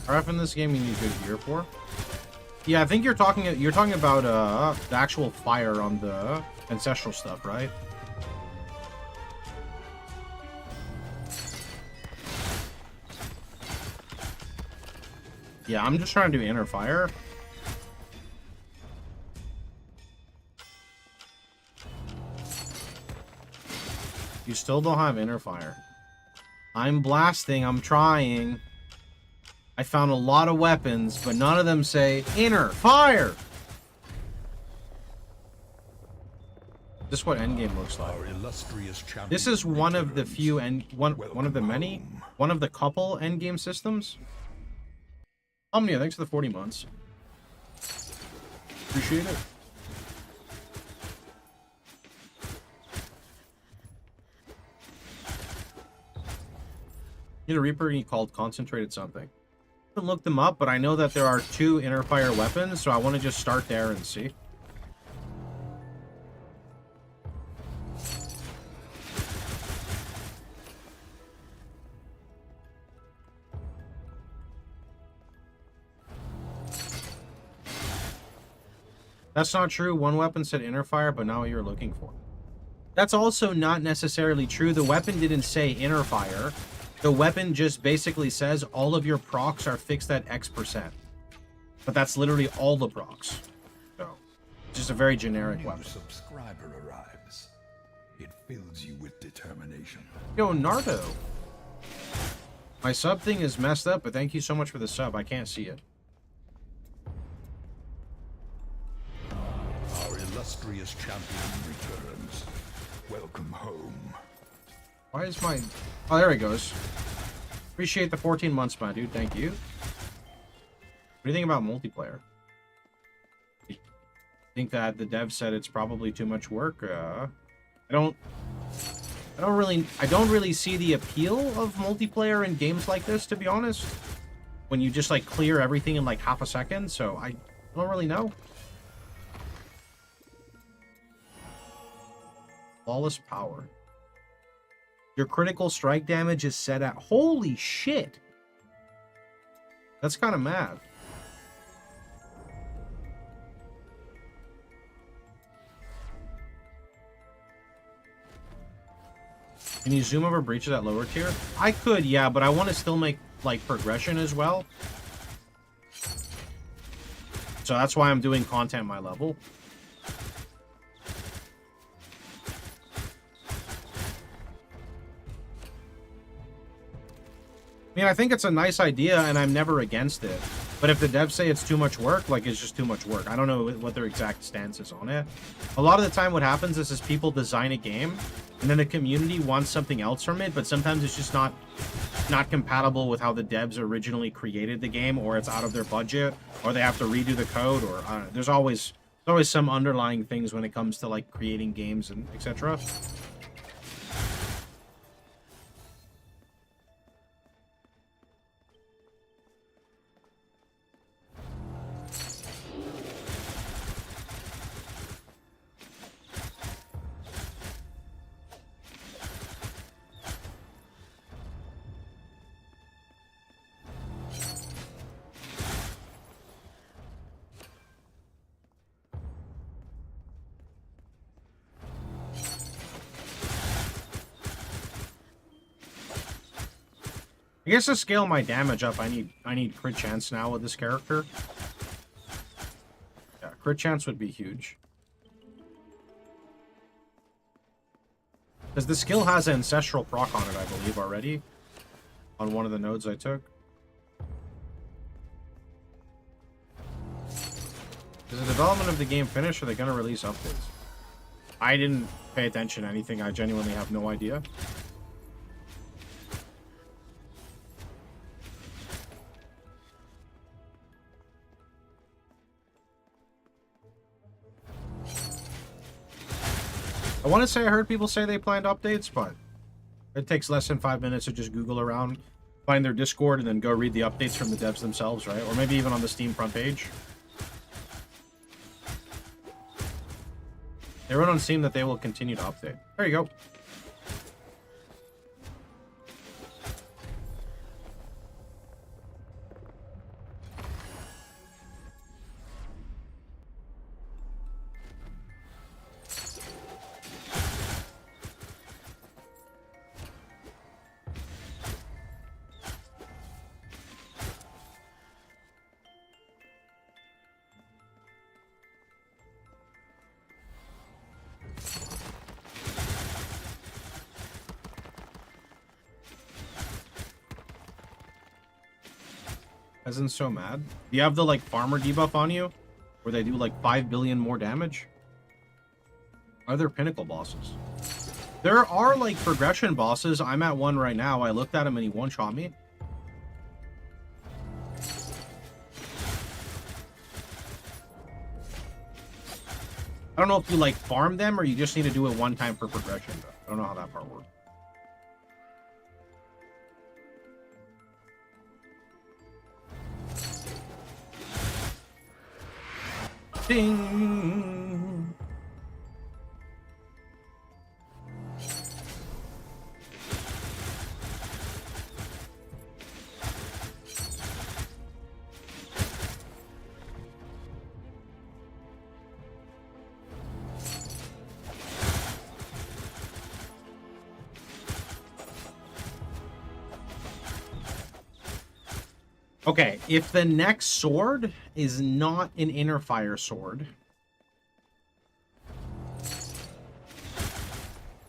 RF in this game you need good gear for. Yeah, I think you're talking about the actual fire on the ancestral stuff, right? Yeah, I'm just trying to do inner fire. You still don't have inner fire. I'm blasting, I'm trying. I found a lot of weapons, but none of them say inner fire. This is what Endgame looks like. Our illustrious champion This is one of the returns. few one of the many, home. one of the couple Endgame systems. Omnia, thanks for the 40 months. Appreciate it. Need a Reaper called Concentrated something. I haven't looked them up, but I know that there are 2 inner fire weapons, so I want to just start there and see. That's not true. One weapon said inner fire, but not what you're looking for. That's also not necessarily true. The weapon didn't say inner fire. The weapon just basically says all of your procs are fixed at X%. But that's literally all the procs. So, just a very generic New weapon. subscriber arrives. It fills you with determination. Yo, Nardo. My sub thing is messed up, but thank you so much for the sub. I can't see it. Our illustrious champion returns. Welcome home. Why is my... Oh, there he goes. Appreciate the 14 months, my dude. Thank you. What do you think about multiplayer? Think that the dev said it's probably too much work? I don't really see the appeal of multiplayer in games like this, to be honest. When you just like clear everything in like half a second, so I don't really know. Flawless power. Your critical strike damage is set at... Holy shit! That's kind of mad. Can you zoom over breaches at lower tier? I could, yeah, but I want to still make, like, progression as well. So that's why I'm doing content my level. I mean, I think it's a nice idea, and I'm never against it. But if the devs say it's too much work, like, it's just too much work. I don't know what their exact stance is on it. A lot of the time what happens is people design a game, and then the community wants something else from it, but sometimes it's just not compatible with how the devs originally created the game, or it's out of their budget, or they have to redo the code, or there's always some underlying things when it comes to, like, creating games and etc. I guess to scale my damage up, I need crit chance now with this character. Yeah, crit chance would be huge. Because the skill has ancestral proc on it, I believe, already. On one of the nodes I took. Is the development of the game finished, or are they going to release updates? I didn't pay attention to anything. I genuinely have no idea. I want to say I heard people say they planned updates, but it takes less than 5 minutes to just Google around, find their Discord, and then go read the updates from the devs themselves, right? Or maybe even on the Steam front page. They wrote on Steam that they will continue to update. There you go. Peasant's so mad. Do you have the like farmer debuff on you? Where they do like 5 billion more damage? Are there pinnacle bosses? There are like progression bosses. I'm at one right now. I looked at him and he one-shot me. I don't know if you like farm them or you just need to do it one time for progression. I don't know how that part works. Ding! Okay, if the next sword is not an inner fire sword.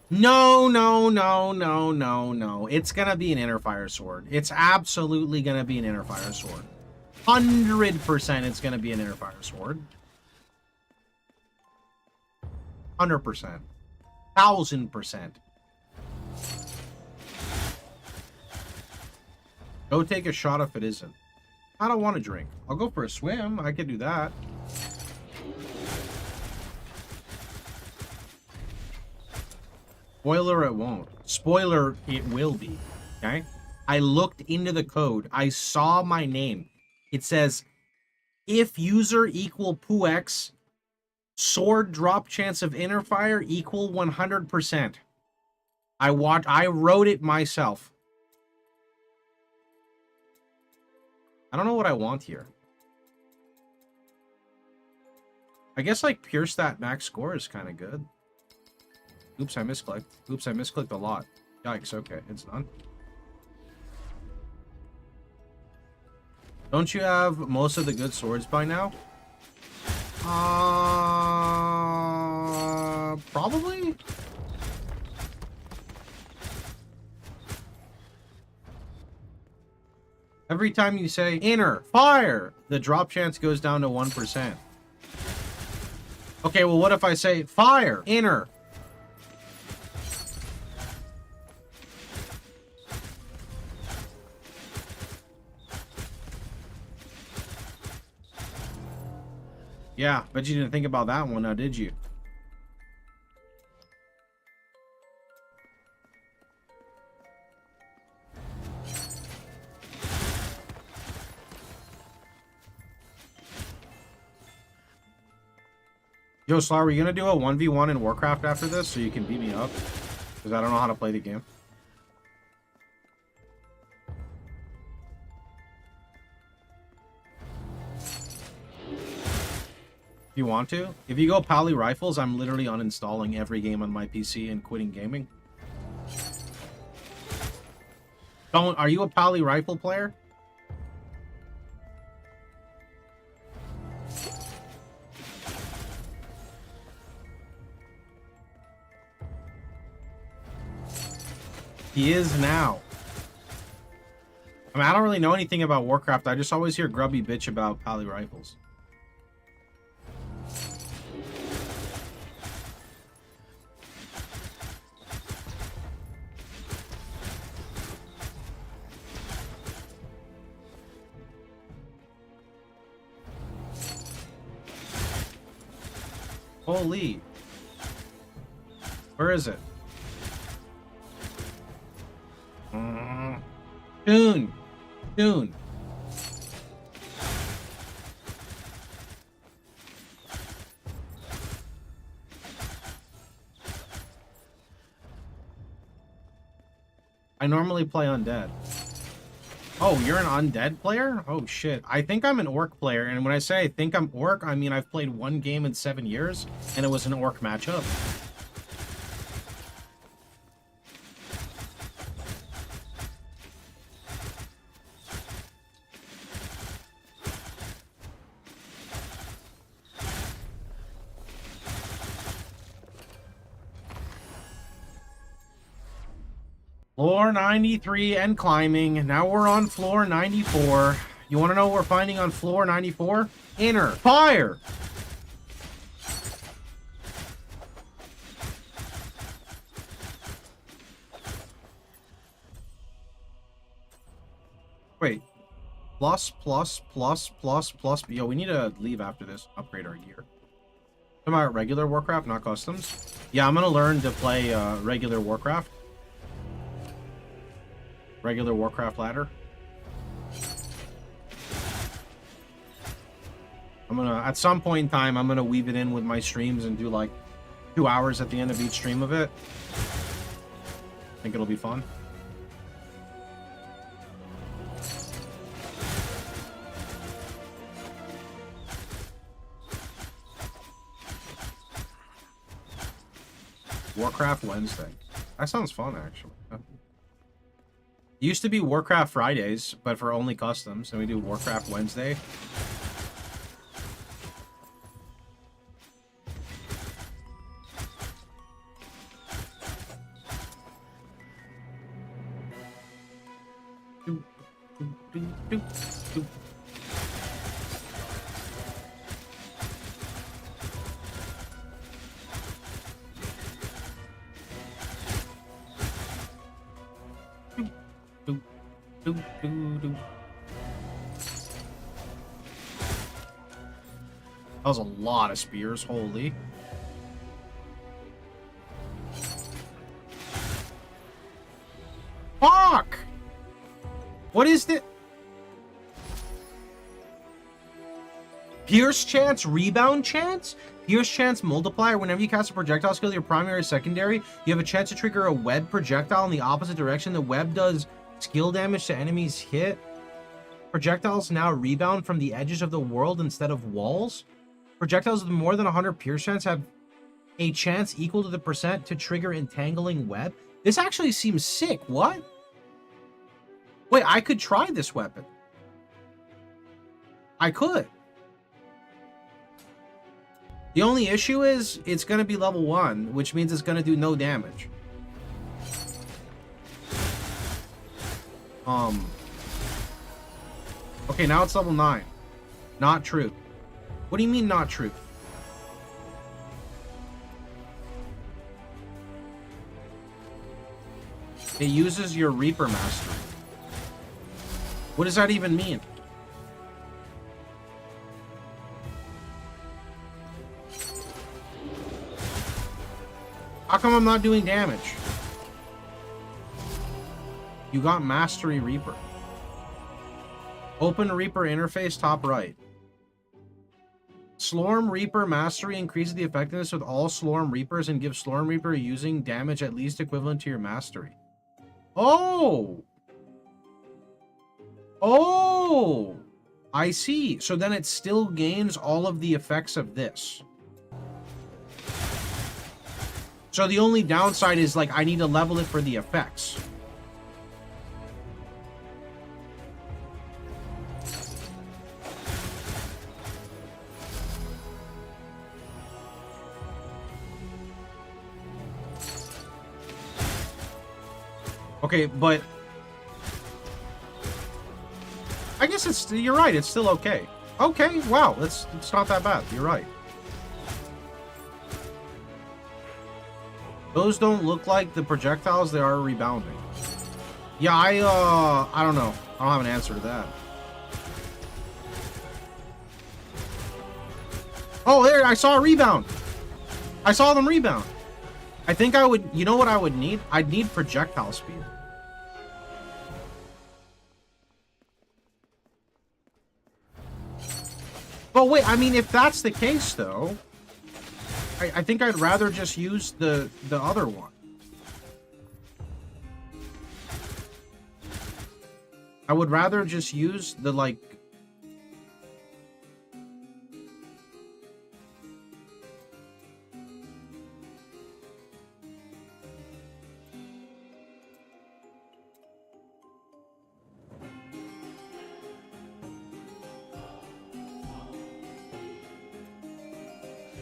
No. It's gonna be an inner fire sword. It's absolutely gonna be an inner fire sword. 100% it's gonna be an inner fire sword. 100%. 1000%. Go take a shot if it isn't. I don't want to drink. I'll go for a swim. I could do that. Spoiler, it won't. Spoiler, it will be. Okay? I looked into the code. I saw my name. It says, if user equal PooX, sword drop chance of inner fire equal 100%. I wrote it myself. I don't know what I want here. I guess like pure stat max score is kind of good. Oops, I misclicked. Oops, I misclicked a lot. Yikes, okay, it's done. Don't you have most of the good swords by now? Probably? Every time you say inner fire, the drop chance goes down to 1%. Okay, well, what if I say fire, inner? Yeah, bet you didn't think about that one now, did you? Yo, Slor, are you gonna do a 1v1 in Warcraft after this so you can beat me up? Because I don't know how to play the game. If you want to. If you go Pally Rifles, I'm literally uninstalling every game on my PC and quitting gaming. Are you a Pally Rifle player? He is now. I mean, I don't really know anything about Warcraft. I just always hear Grubby bitch about Pally Rifles. Holy. Where is it? Tune. I normally play undead. Oh, you're an undead player? Oh shit. I think I'm an orc player, and when I say I think I'm orc, I mean I've played one game in 7 years, and it was an orc matchup. Floor 93 and climbing. Now we're on floor 94. You want to know what we're finding on floor 94? Inner fire! Wait. Plus. Yo, we need to leave after this. Upgrade our gear. Am I regular Warcraft, not customs? Yeah, I'm gonna learn to play regular Warcraft. Regular Warcraft ladder. I'm gonna, at some point in time, I'm gonna weave it in with my streams and do like 2 hours at the end of each stream of it. I think it'll be fun. Warcraft Wednesday. That sounds fun, actually. It used to be Warcraft Fridays, but for only customs, and we do Warcraft Wednesday. That was a lot of spears, holy. Fuck! What is this? Pierce chance, rebound chance? Pierce chance multiplier. Whenever you cast a projectile skill, your primary or secondary, you have a chance to trigger a web projectile in the opposite direction. The web does skill damage to enemies hit. Projectiles now rebound from the edges of the world instead of walls. Projectiles with more than 100 pierce chance have a chance equal to the percent to trigger entangling web. This actually seems sick. What? Wait, I could try this weapon. I could. The only issue is it's going to be level 1, which means it's going to do no damage. Okay, now it's level 9. Not true. What do you mean not true? It uses your Reaper Mastery. What does that even mean? How come I'm not doing damage? You got Mastery Reaper. Open Reaper interface, top right. Slorm Reaper Mastery increases the effectiveness with all Slorm Reapers and gives Slorm Reaper using damage at least equivalent to your Mastery. Oh! Oh! I see. So then it still gains all of the effects of this. So the only downside is, like, I need to level it for the effects. Okay, but I guess it's, you're right, it's still okay. Okay, wow, it's not that bad. You're right. Those don't look like the projectiles, they are rebounding. Yeah, I don't know. I don't have an answer to that. Oh, there, I saw a rebound. I saw them rebound. I think I would, you know what I would need? I'd need projectile speed. But wait, I mean, if that's the case, though, I think I'd rather just use the other one. I would rather just use the, like...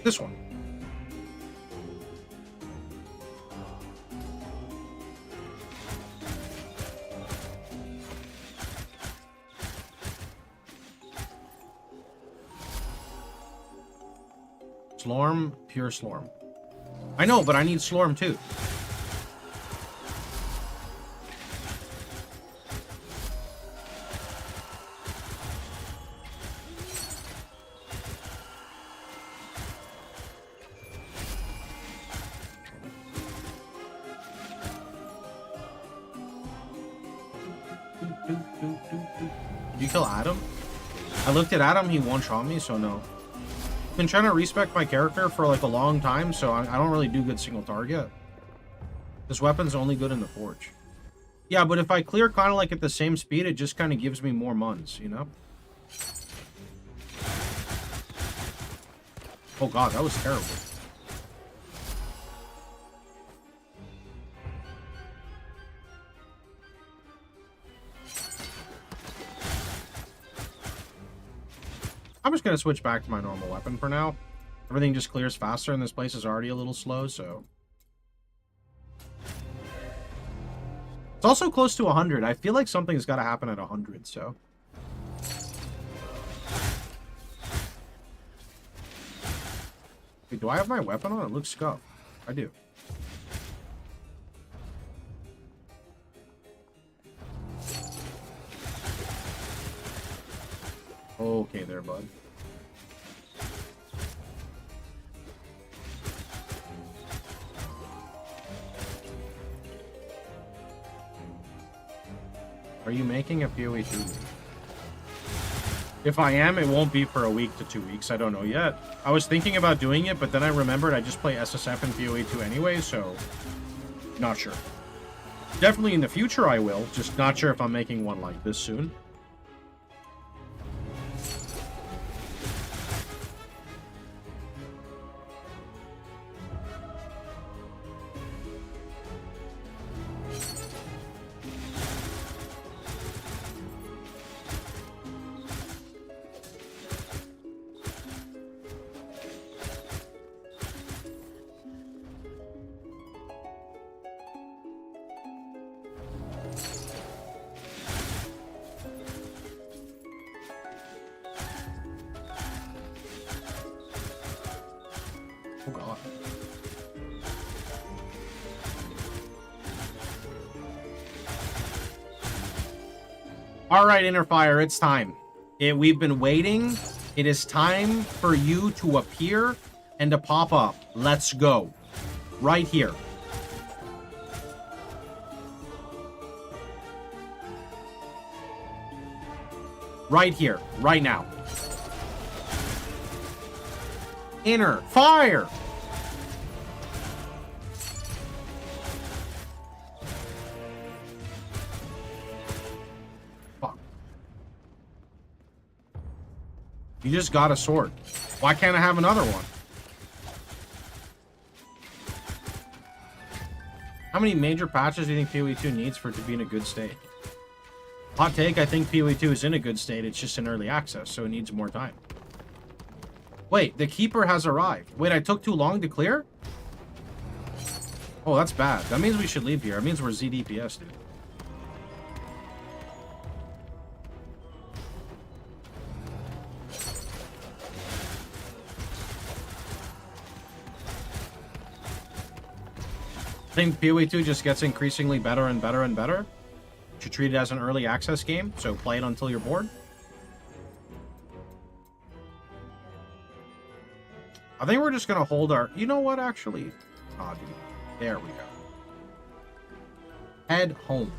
this one. Slorm, pure Slorm. I know, but I need Slorm too. Did you kill Adam? I looked at Adam, he one-shot me, so no. I've been trying to respec my character for like a long time, so I don't really do good single target. This weapon's only good in the forge. Yeah, but if I clear kind of like at the same speed, it just kind of gives me more muns, you know? Oh god, that was terrible. I'm just going to switch back to my normal weapon for now. Everything just clears faster, and this place is already a little slow, so... It's also close to 100. I feel like something's got to happen at 100, so... Wait, do I have my weapon on? It looks scuffed. I do. Okay there, bud. Are you making a PoE 2? If I am, it won't be for a week to 2 weeks. I don't know yet. I was thinking about doing it, but then I remembered I just play SSF and PoE 2 anyway, so... Not sure. Definitely in the future I will, just not sure if I'm making one like this soon. Oh god. Alright, Inner Fire, it's time. We've been waiting. It is time for you to appear and to pop up. Let's go. Right here. Right here. Right now. Inner Fire! Fuck. You just got a sword. Why can't I have another one? How many major patches do you think PoE 2 needs for it to be in a good state? Hot take, I think PoE 2 is in a good state. It's just in early access, so it needs more time. Wait, the Keeper has arrived. Wait, I took too long to clear? Oh, that's bad. That means we should leave here. It means we're ZDPS, dude. I think PoE 2 just gets increasingly better and better and better. You should treat it as an early access game, so play it until you're bored. I think we're just going to hold our... You know what, actually? Oh, dude. There we go. Head home.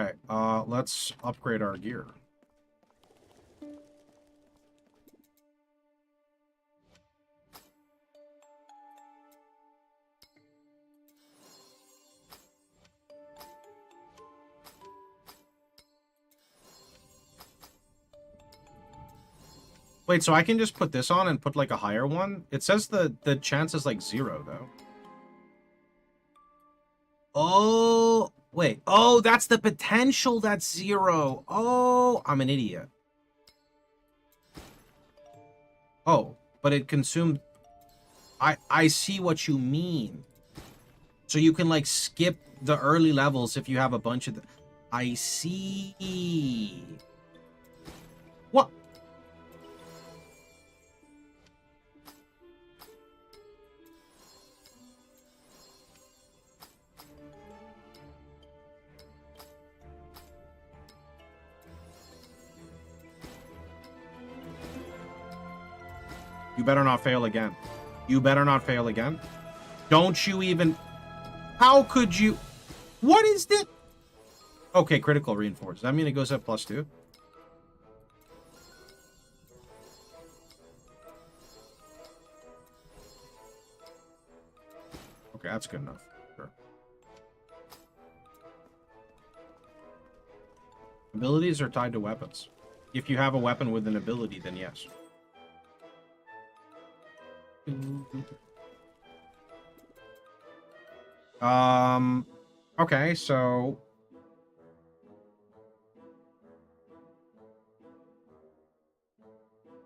Okay, let's upgrade our gear. Wait, so I can just put this on and put like a higher one? It says the chance is like 0 though. Oh, wait. Oh, that's the potential that's 0. Oh, I'm an idiot. Oh, but it consumed... I see what you mean. So you can like skip the early levels if you have a bunch of the... I see. What? You better not fail again. You better not fail again. Don't you even... How could you... What is this? Okay, critical reinforce. Does that mean it goes up +2? Okay, that's good enough. Sure. Abilities are tied to weapons. If you have a weapon with an ability, then yes. Okay, so...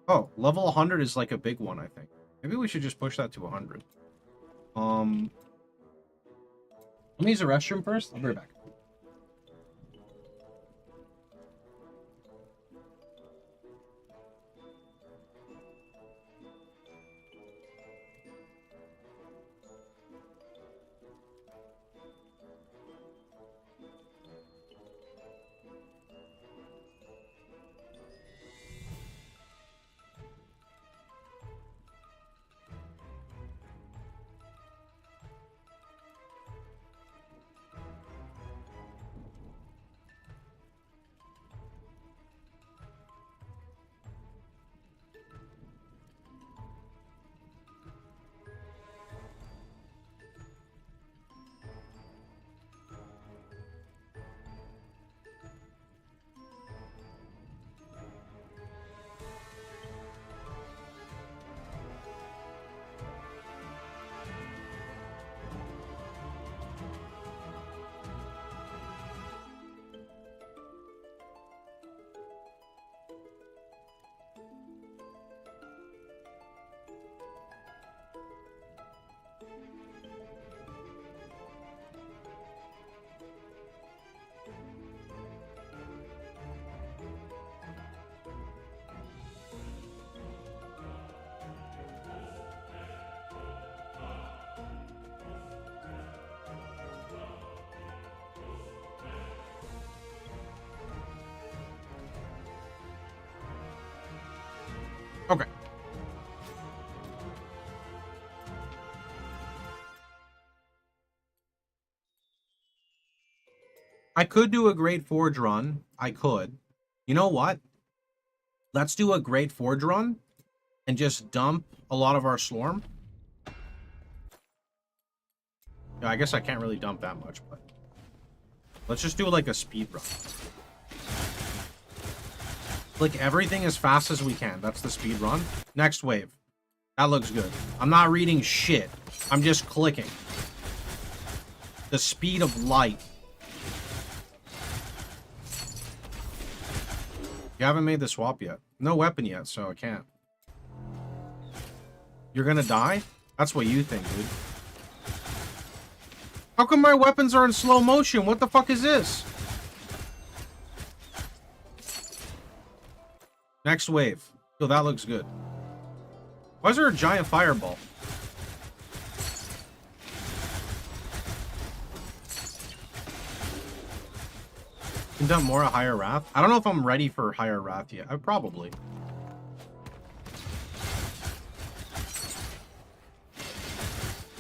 Oh, level 100 is like a big one, I think. Maybe we should just push that to 100. Let me use the restroom first. I'll be right back. Okay. I could do a Great Forge run. I could. You know what? Let's do a Great Forge run and just dump a lot of our Slorm. Yeah, I guess I can't really dump that much, but let's just do like a speed run. Like everything as fast as we can. That's the speed run. Next wave. That looks good. I'm not reading shit. I'm just clicking. The speed of light. You haven't made the swap yet. No weapon yet, so I can't. You're gonna die? That's what you think, dude. How come my weapons are in slow motion? What the fuck is this? Next wave. Oh, that looks good. Why is there a giant fireball? Can dump more at higher wrath? I don't know if I'm ready for higher wrath yet. Probably.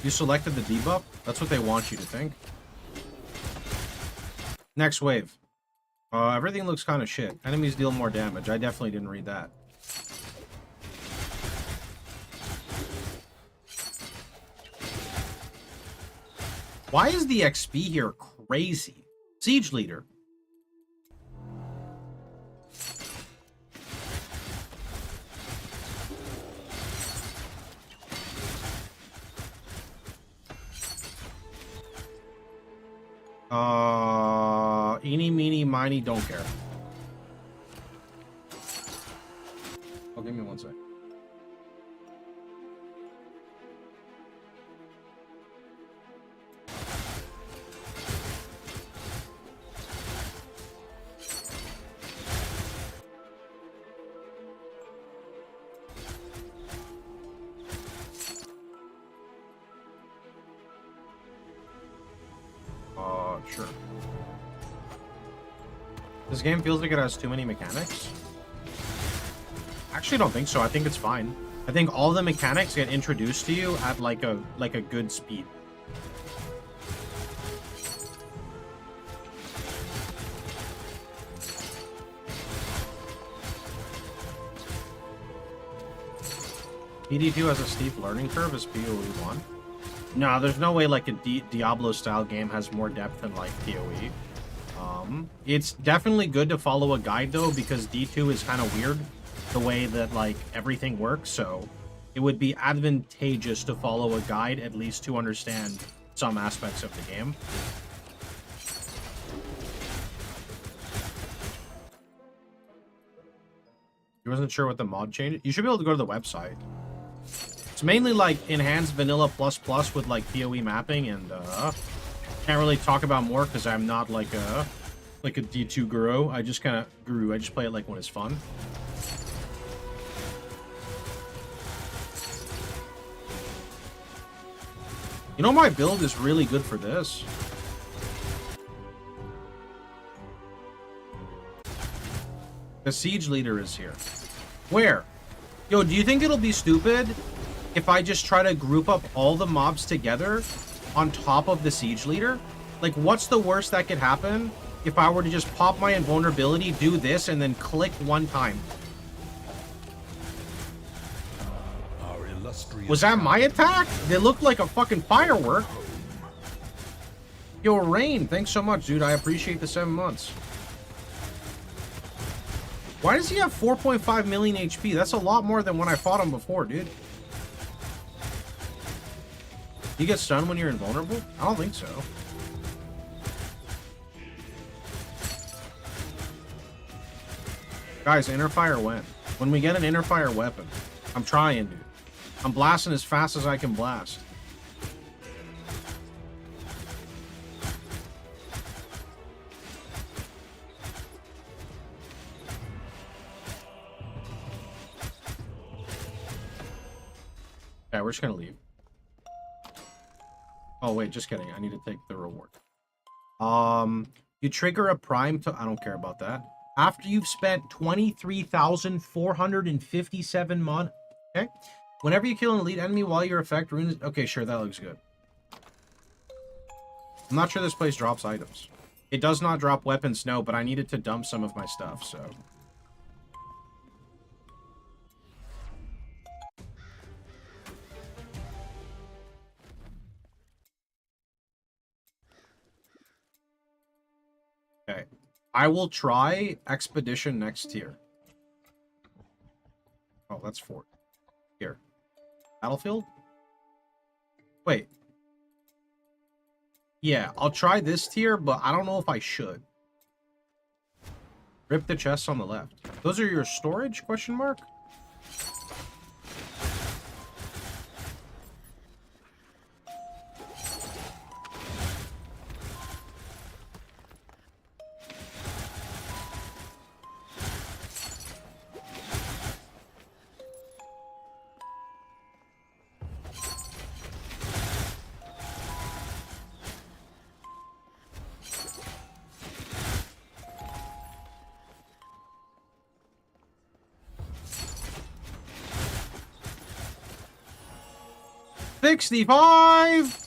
You selected the debuff? That's what they want you to think. Next wave. Everything looks kind of shit. Enemies deal more damage. I definitely didn't read that. Why is the XP here crazy? Siege Leader. Eeny, meeny, miny, don't care. Oh, give me one sec. sure. This game feels like it has too many mechanics. Actually, I don't think so. I think it's fine. I think all the mechanics get introduced to you at like a good speed. PD2 has a steep learning curve as PoE 1. No, there's no way like a Diablo-style game has more depth than like PoE. It's definitely good to follow a guide though, because D2 is kind of weird the way that like everything works, so it would be advantageous to follow a guide at least to understand some aspects of the game. You wasn't sure what the mod change? You should be able to go to the website. It's mainly like enhanced vanilla plus with like PoE mapping, and can't really talk about more because I'm not like a D2 guru. I just play it like when it's fun. You know, my build is really good for this. The siege leader is here. Where? Yo, do you think it'll be stupid if I just try to group up all the mobs together on top of the siege leader? Like, what's the worst that could happen if I were to just pop my invulnerability, do this, and then click one time? Was that my attack? They looked like a fucking firework. Yo, Rain, thanks so much, dude. I appreciate the 7 months. Why does he have 4.5 million HP? That's a lot more than when I fought him before, dude. You get stunned when you're invulnerable? I don't think so. Guys, inner fire when? When we get an inner fire weapon. I'm trying, dude. I'm blasting as fast as I can blast. Okay, we're just gonna leave. Oh wait, just kidding. I need to take the reward. You trigger a prime to... I don't care about that. After you've spent 23,457 mon... Okay. Whenever you kill an elite enemy while your effect runes... Okay, sure, that looks good. I'm not sure this place drops items. It does not drop weapons, no, but I needed to dump some of my stuff, so... Okay. I will try Expedition next tier. Oh, that's 4. Here. Battlefield? Wait. Yeah, I'll try this tier, but I don't know if I should. Rip the chests on the left. Those are your storage? Question mark? $65!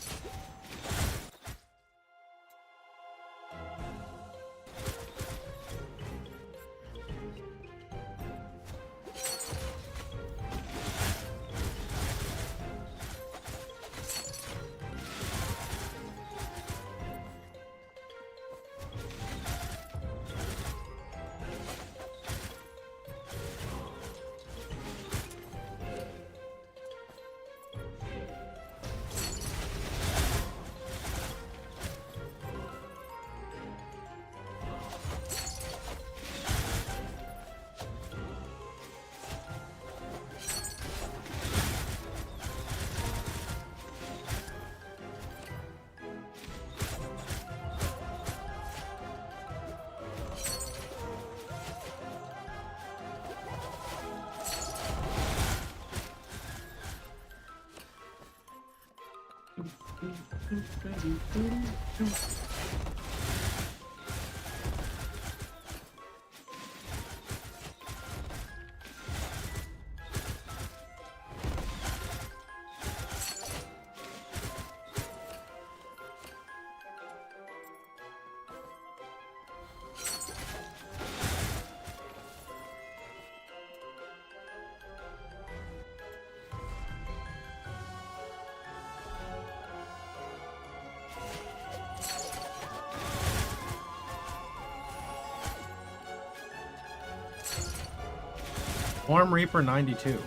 Storm Reaper 92.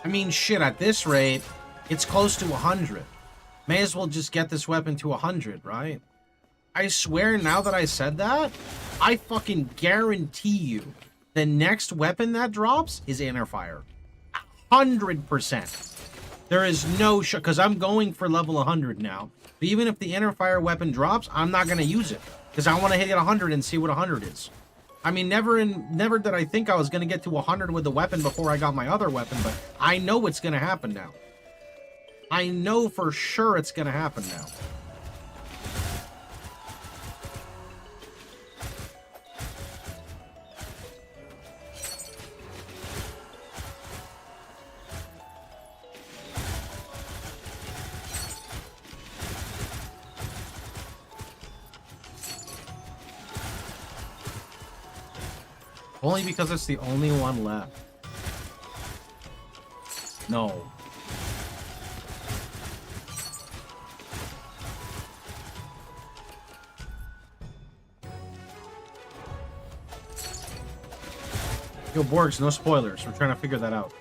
I mean, shit, at this rate, it's close to 100. May as well just get this weapon to 100, right? I swear, now that I said that, I fucking guarantee you the next weapon that drops is inner fire. 100%. There is no shot, because I'm going for level 100 now. But even if the inner fire weapon drops, I'm not going to use it. Because I want to hit it 100 and see what 100 is. I mean, never did I think I was going to get to 100 with the weapon before I got my other weapon, but I know it's going to happen now. I know for sure it's going to happen now. Only because it's the only one left. No. Yo, Borgs, no spoilers. We're trying to figure that out.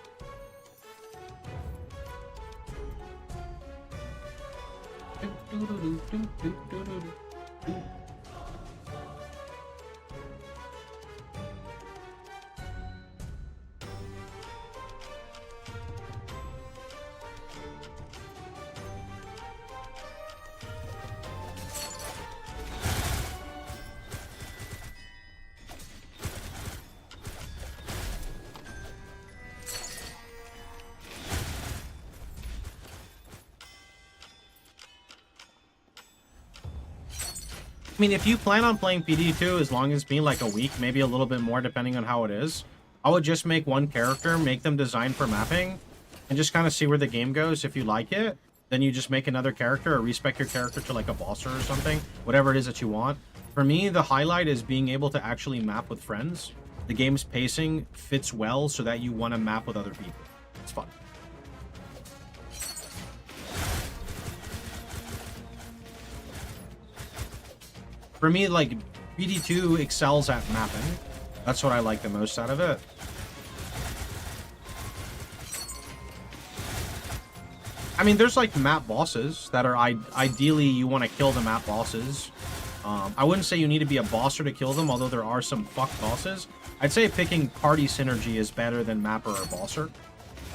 I mean, if you plan on playing PD2 as long as being like a week, maybe a little bit more depending on how it is, I would just make one character, make them designed for mapping, and just kind of see where the game goes. If you like it, then you just make another character or respec your character to like a bosser or something, whatever it is that you want. For me, the highlight is being able to actually map with friends. The game's pacing fits well so that you want to map with other people. It's fun. For me, like, PD2 excels at mapping. That's what I like the most out of it. I mean, there's, like, map bosses that are ideally you want to kill the map bosses. I wouldn't say you need to be a bosser to kill them, although there are some fuck bosses. I'd say picking party synergy is better than mapper or bosser.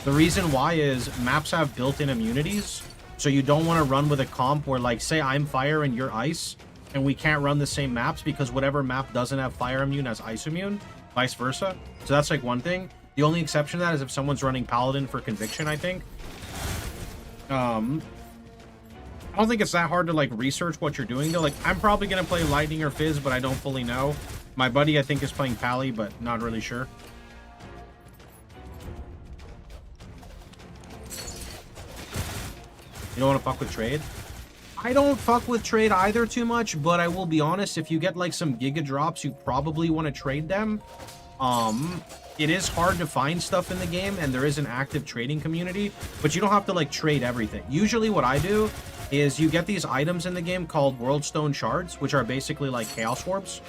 The reason why is maps have built-in immunities, so you don't want to run with a comp where, like, say I'm fire and you're ice, and we can't run the same maps because whatever map doesn't have fire immune has ice immune, vice versa. So that's like one thing. The only exception to that is if someone's running paladin for conviction, I think. I don't think it's that hard to like research what you're doing though. Like I'm probably gonna play lightning or fizz, but I don't fully know. My buddy I think is playing pally, but not really sure. You don't want to fuck with trade? I don't fuck with trade either too much, but I will be honest, if you get like some giga drops, you probably want to trade them. It is hard to find stuff in the game, and there is an active trading community, but you don't have to like trade everything. Usually what I do is you get these items in the game called World Stone Shards, which are basically like Chaos Orbs,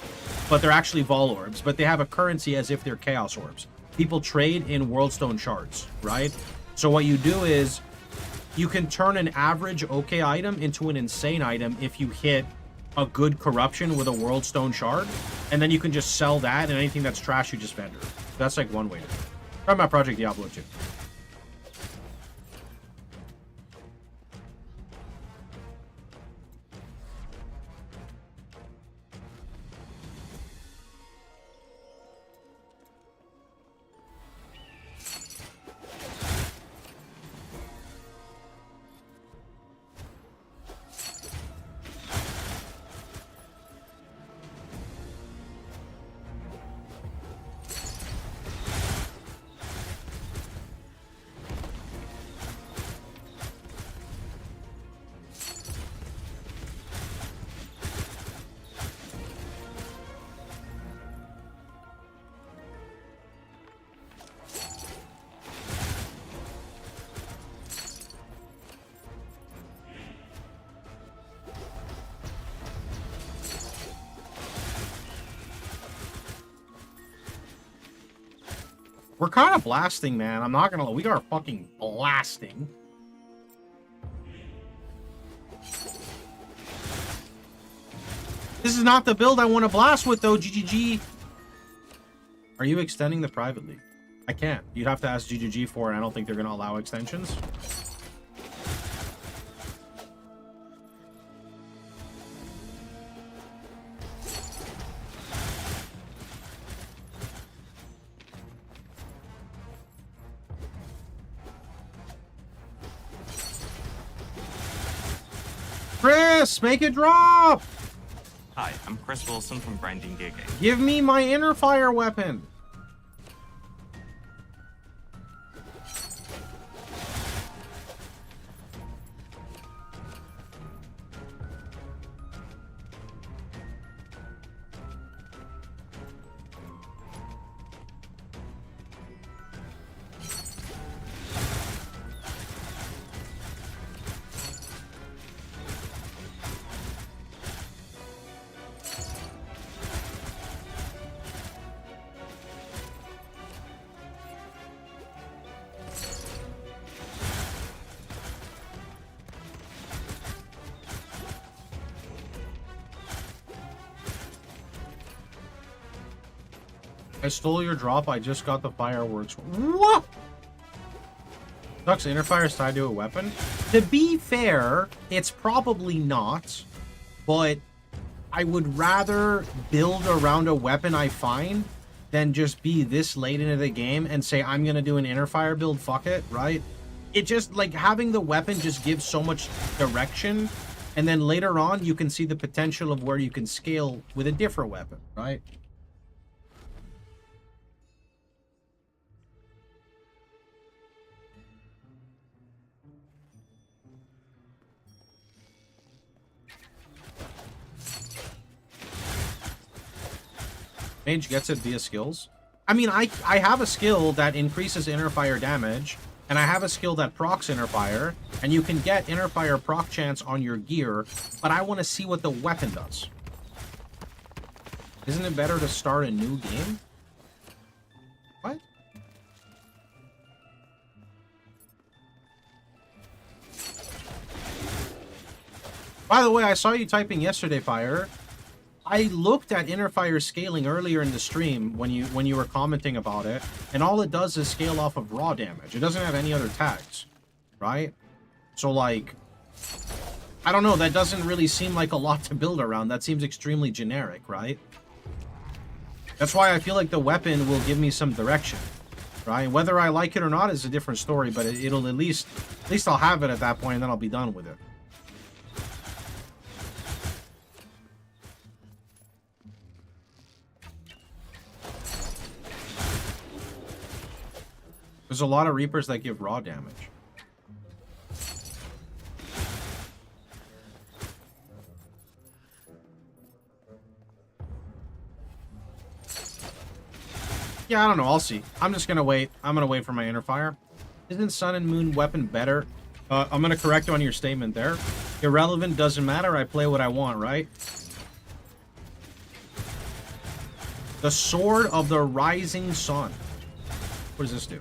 but they're actually Vol Orbs, but they have a currency as if they're Chaos Orbs. People trade in World Stone Shards, right? So what you do is you can turn an average okay item into an insane item if you hit a good corruption with a World Stone Shard, and then you can just sell that, and anything that's trash you just vendor. That's like one way to do it. Try my Project Diablo 2. We're kind of blasting, man. I'm not gonna lie. We are fucking blasting. This is not the build I want to blast with, though, GGG. Are you extending the private league? I can't. You'd have to ask GGG for it. I don't think they're going to allow extensions. Chris, make it drop! Hi, I'm Chris Wilson from Grinding Gig. Give me my inner fire weapon! I stole your drop. I just got the fireworks. What? Duck's inner fire is tied to a weapon? To be fair, it's probably not. But I would rather build around a weapon I find than just be this late into the game and say, I'm going to do an inner fire build. Fuck it, right? It just, like, having the weapon just gives so much direction. And then later on, you can see the potential of where you can scale with a different weapon, right? Mage gets it via skills. I mean, I have a skill that increases inner fire damage, and I have a skill that procs inner fire, and you can get inner fire proc chance on your gear, but I want to see what the weapon does. Isn't it better to start a new game? What? By the way, I saw you typing yesterday, Fire. I looked at inner fire scaling earlier in the stream when you were commenting about it, and all it does is scale off of raw damage. It doesn't have any other tags, right? So, like, I don't know, that doesn't really seem like a lot to build around. That seems extremely generic, right? That's why I feel like the weapon will give me some direction, right? Whether I like it or not is a different story, but it'll at least I'll have it at that point, and then I'll be done with it. There's a lot of Reapers that give raw damage. Yeah, I don't know. I'll see. I'm just going to wait. I'm going to wait for my inner fire. Isn't Sun and Moon weapon better? I'm going to correct on your statement there. Irrelevant, doesn't matter. I play what I want, right? The Sword of the Rising Sun. What does this do?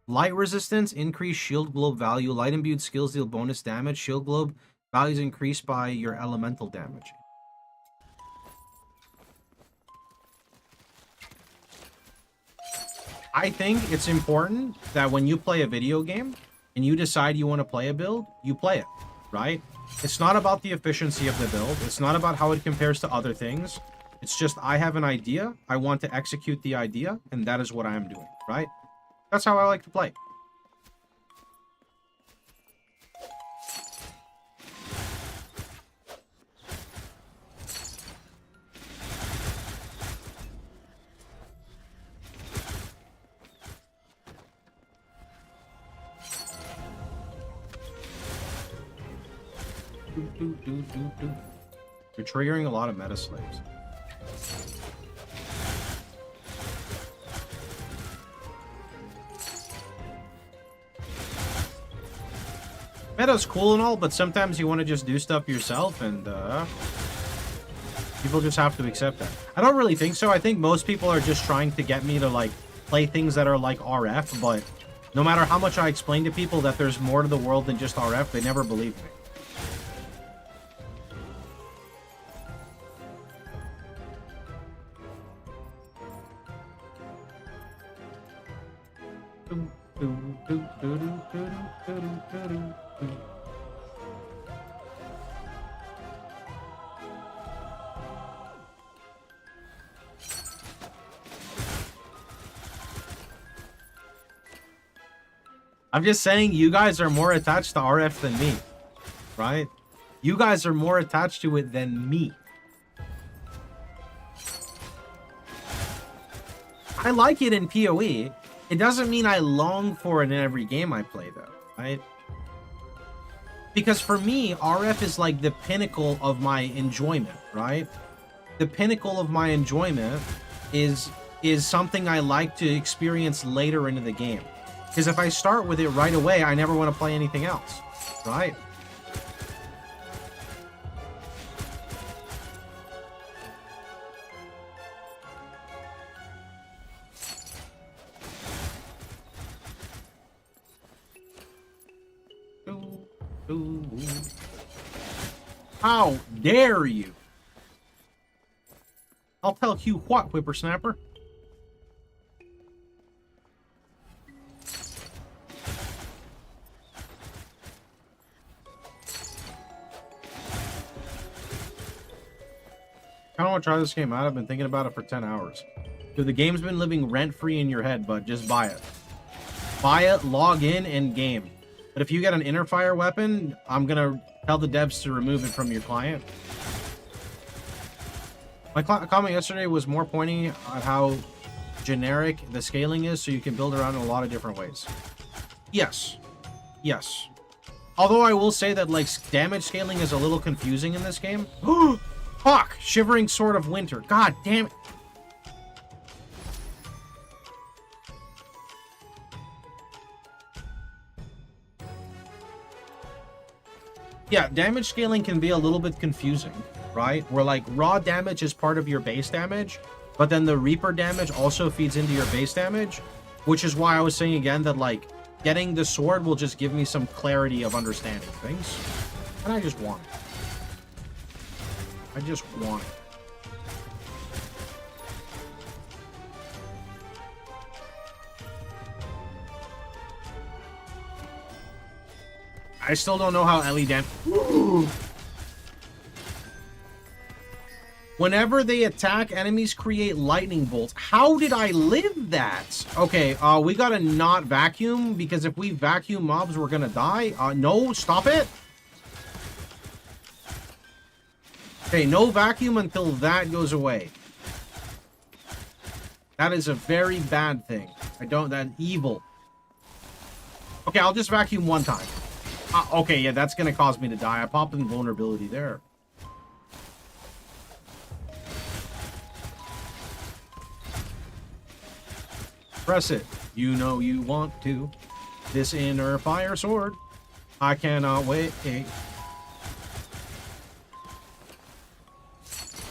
Light resistance, increase shield globe value. Light imbued skills deal bonus damage. Shield globe values increased by your elemental damage. I think it's important that when you play a video game and you decide you want to play a build, you play it, right? It's not about the efficiency of the build. It's not about how it compares to other things. It's just, I have an idea. I want to execute the idea, and that is what I am doing, right? That's how I like to play. You're triggering a lot of meta slaves. Meta's cool and all, but sometimes you want to just do stuff yourself, and People just have to accept that. I don't really think so. I think most people are just trying to get me to like play things that are like RF, but no matter how much I explain to people that there's more to the world than just RF, they never believe me. I'm just saying you guys are more attached to RF than me, right? You guys are more attached to it than me. I like it in PoE. It doesn't mean I long for it in every game I play, though, right? Because for me, RF is like the pinnacle of my enjoyment, right? The pinnacle of my enjoyment is something I like to experience later into the game. Because if I start with it right away, I never want to play anything else, right? How dare you? I'll tell you what, whippersnapper. I don't want to try this game out. I've been thinking about it for 10 hours. Dude, the game's been living rent-free in your head, but just buy it. Buy it, log in, and game. But if you get an inner fire weapon, I'm gonna tell the devs to remove it from your client. My comment yesterday was more pointing at how generic the scaling is, so you can build around in a lot of different ways. Yes. Yes. Although I will say that, like, damage scaling is a little confusing in this game. Fuck! Shivering Sword of Winter. God damn it. Yeah, damage scaling can be a little bit confusing, right? Where, like, raw damage is part of your base damage, but then the Reaper damage also feeds into your base damage, which is why I was saying again that, like, getting the sword will just give me some clarity of understanding things. And I just want it. I just want it. I still don't know how Ellie damage... Whenever they attack, enemies create lightning bolts. How did I live that? Okay, we gotta not vacuum, because if we vacuum mobs, we're gonna die. No, stop it. Okay, no vacuum until that goes away. That is a very bad thing. That's evil. Okay, I'll just vacuum one time. Okay, yeah, that's gonna cause me to die. I popped invulnerability there. Press it. You know you want to. This inner fire sword. I cannot wait.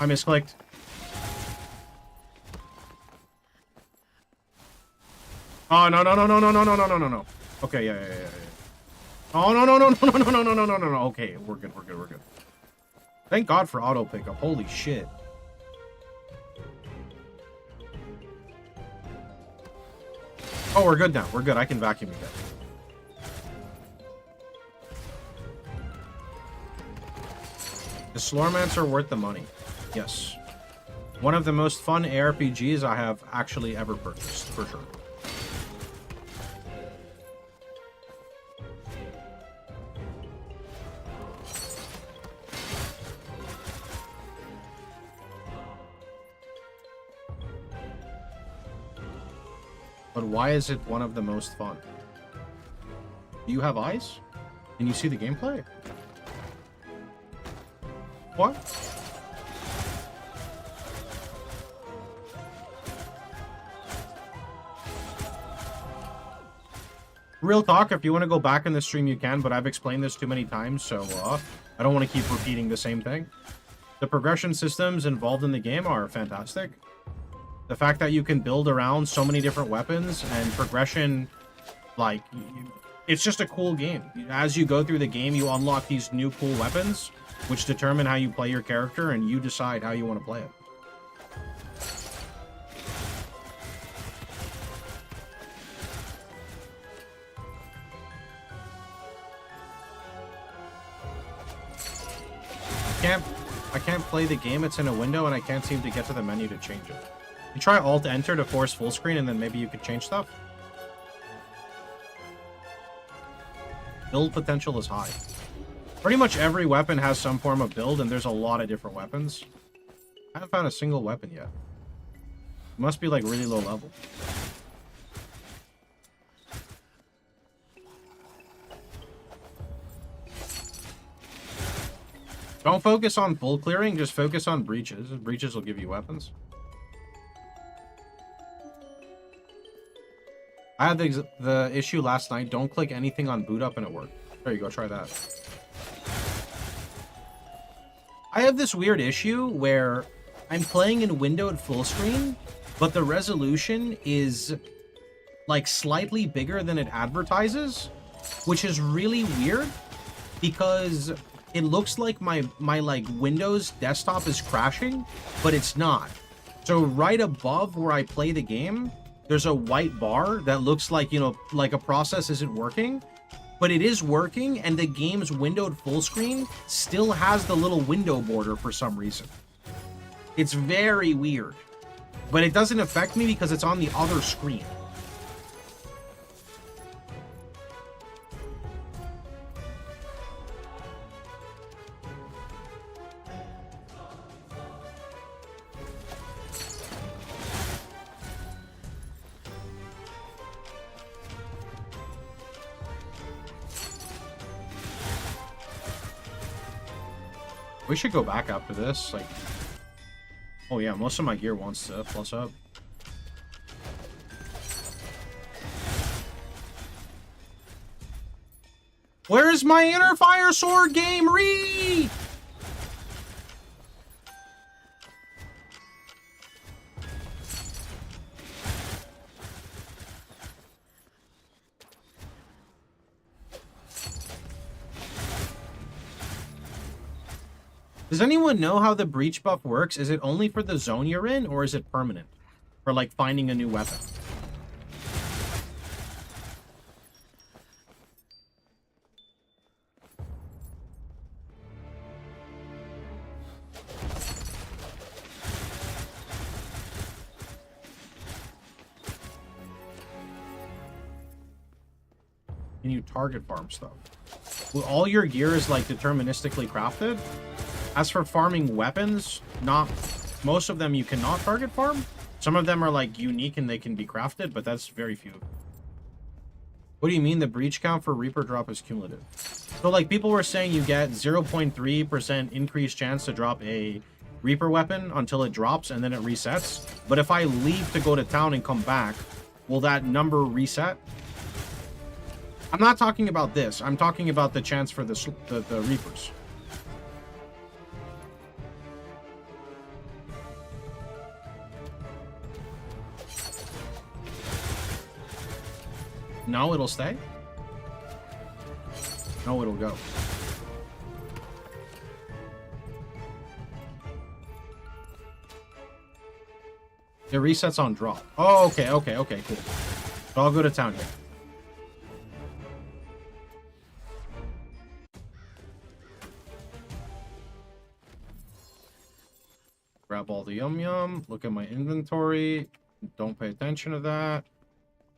I misclicked. Oh, no, no, no, no, no, no, no, no, no, no, no. Okay, yeah. Oh, no, no, no, no, no, no, no, no, no, no, no. Okay, we're good. Thank God for auto pickup. Holy shit. Oh, we're good now. We're good. I can vacuum again. Is Slormancer worth the money? Yes. One of the most fun ARPGs I have actually ever purchased, for sure. But why is it one of the most fun? Do you have eyes? Can you see the gameplay? What? Real talk, if you want to go back in the stream, you can, but I've explained this too many times, so I don't want to keep repeating the same thing. The progression systems involved in the game are fantastic. The fact that you can build around so many different weapons and progression, like, it's just a cool game. As you go through the game, you unlock these new cool weapons, which determine how you play your character, and you decide how you want to play it. I can't play the game, it's in a window, and I can't seem to get to the menu to change it. You try Alt-Enter to force full screen, and then maybe you could change stuff. Build potential is high. Pretty much every weapon has some form of build, and there's a lot of different weapons. I haven't found a single weapon yet. It must be, like, really low level. Don't focus on full clearing, just focus on breaches. Breaches will give you weapons. I had the issue last night. Don't click anything on boot up and it worked. There you go, try that. I have this weird issue where I'm playing in windowed full screen, but the resolution is like slightly bigger than it advertises, which is really weird because it looks like my like Windows desktop is crashing, but it's not. So right above where I play the game, there's a white bar that looks like, you know, like a process isn't working, but it is working, and the game's windowed full screen still has the little window border for some reason. It's very weird, but it doesn't affect me because it's on the other screen. We should go back after this, like... Oh yeah, most of my gear wants to plus up. Where's my inner fire sword game? Read! Does anyone know how the breach buff works? Is it only for the zone you're in, or is it permanent? For, like, finding a new weapon? Can you target farm stuff? Well, all your gear is, like, deterministically crafted? As for farming weapons, most of them you cannot target farm. Some of them are like unique and they can be crafted, but that's very few. What do you mean the breach count for Reaper drop is cumulative? So like people were saying you get 0.3% increased chance to drop a Reaper weapon until it drops and then it resets. But if I leave to go to town and come back, will that number reset? I'm not talking about this. I'm talking about the chance for the Reapers. No, it'll stay? No, it'll go. It resets on drop. Oh, okay, cool. So I'll go to town here. Grab all the yum-yum, look at my inventory, don't pay attention to that.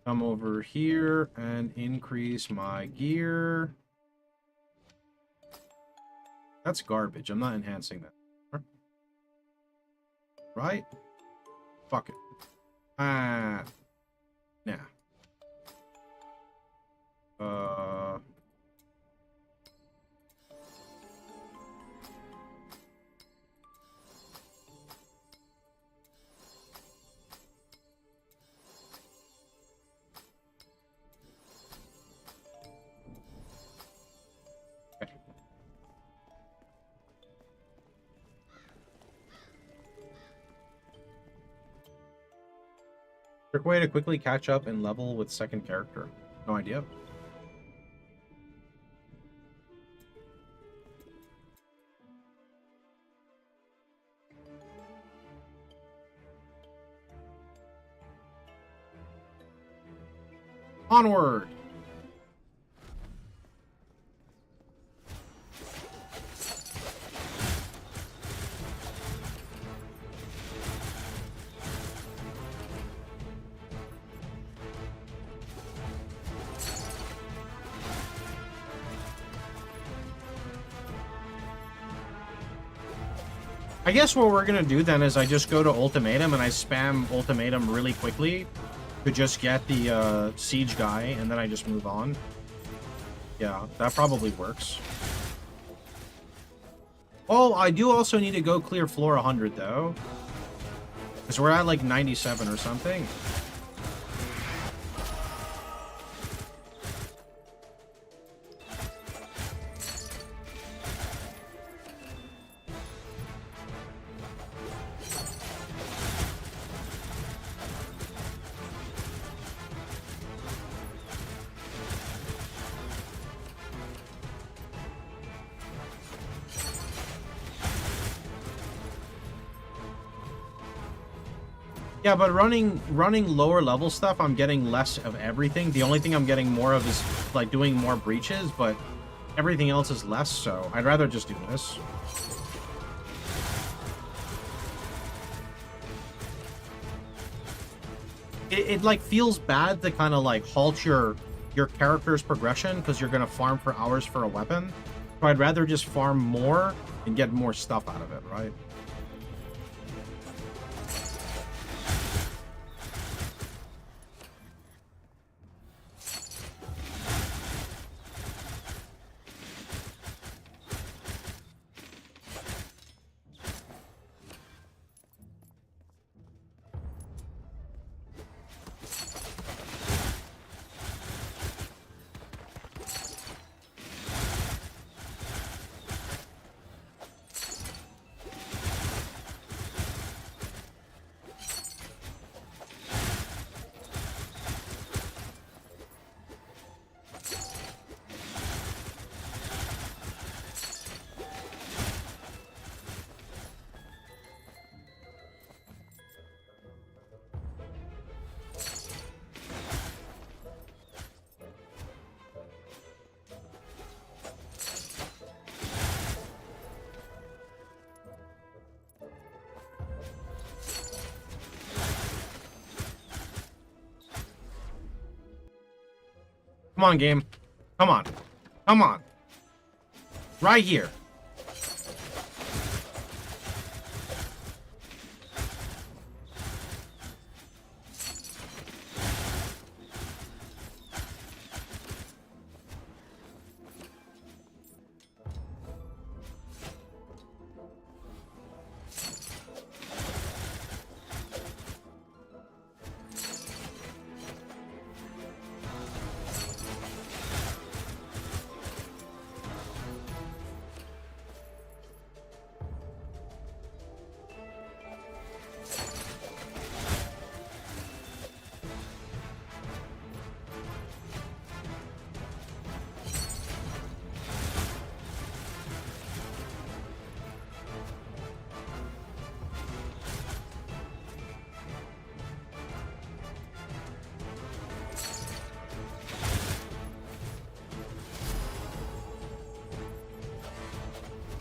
Come over here and increase my gear. That's garbage. I'm not enhancing that. Right? Fuck it. Nah. Quick way to quickly catch up and level with second character. No idea. Onward! I guess what we're gonna do then is I just go to Ultimatum and I spam Ultimatum really quickly to just get the siege guy, and then I just move on. Yeah, that probably works. Oh, I do also need to go clear floor 100 though, because we're at like 97 or something. Yeah, but running lower level stuff, I'm getting less of everything. The only thing I'm getting more of is like doing more breaches, but everything else is less, so I'd rather just do this. It like feels bad to kind of like halt your character's progression because you're gonna farm for hours for a weapon. So I'd rather just farm more and get more stuff out of it, right? Come on, game. Come on. Come on. Right here.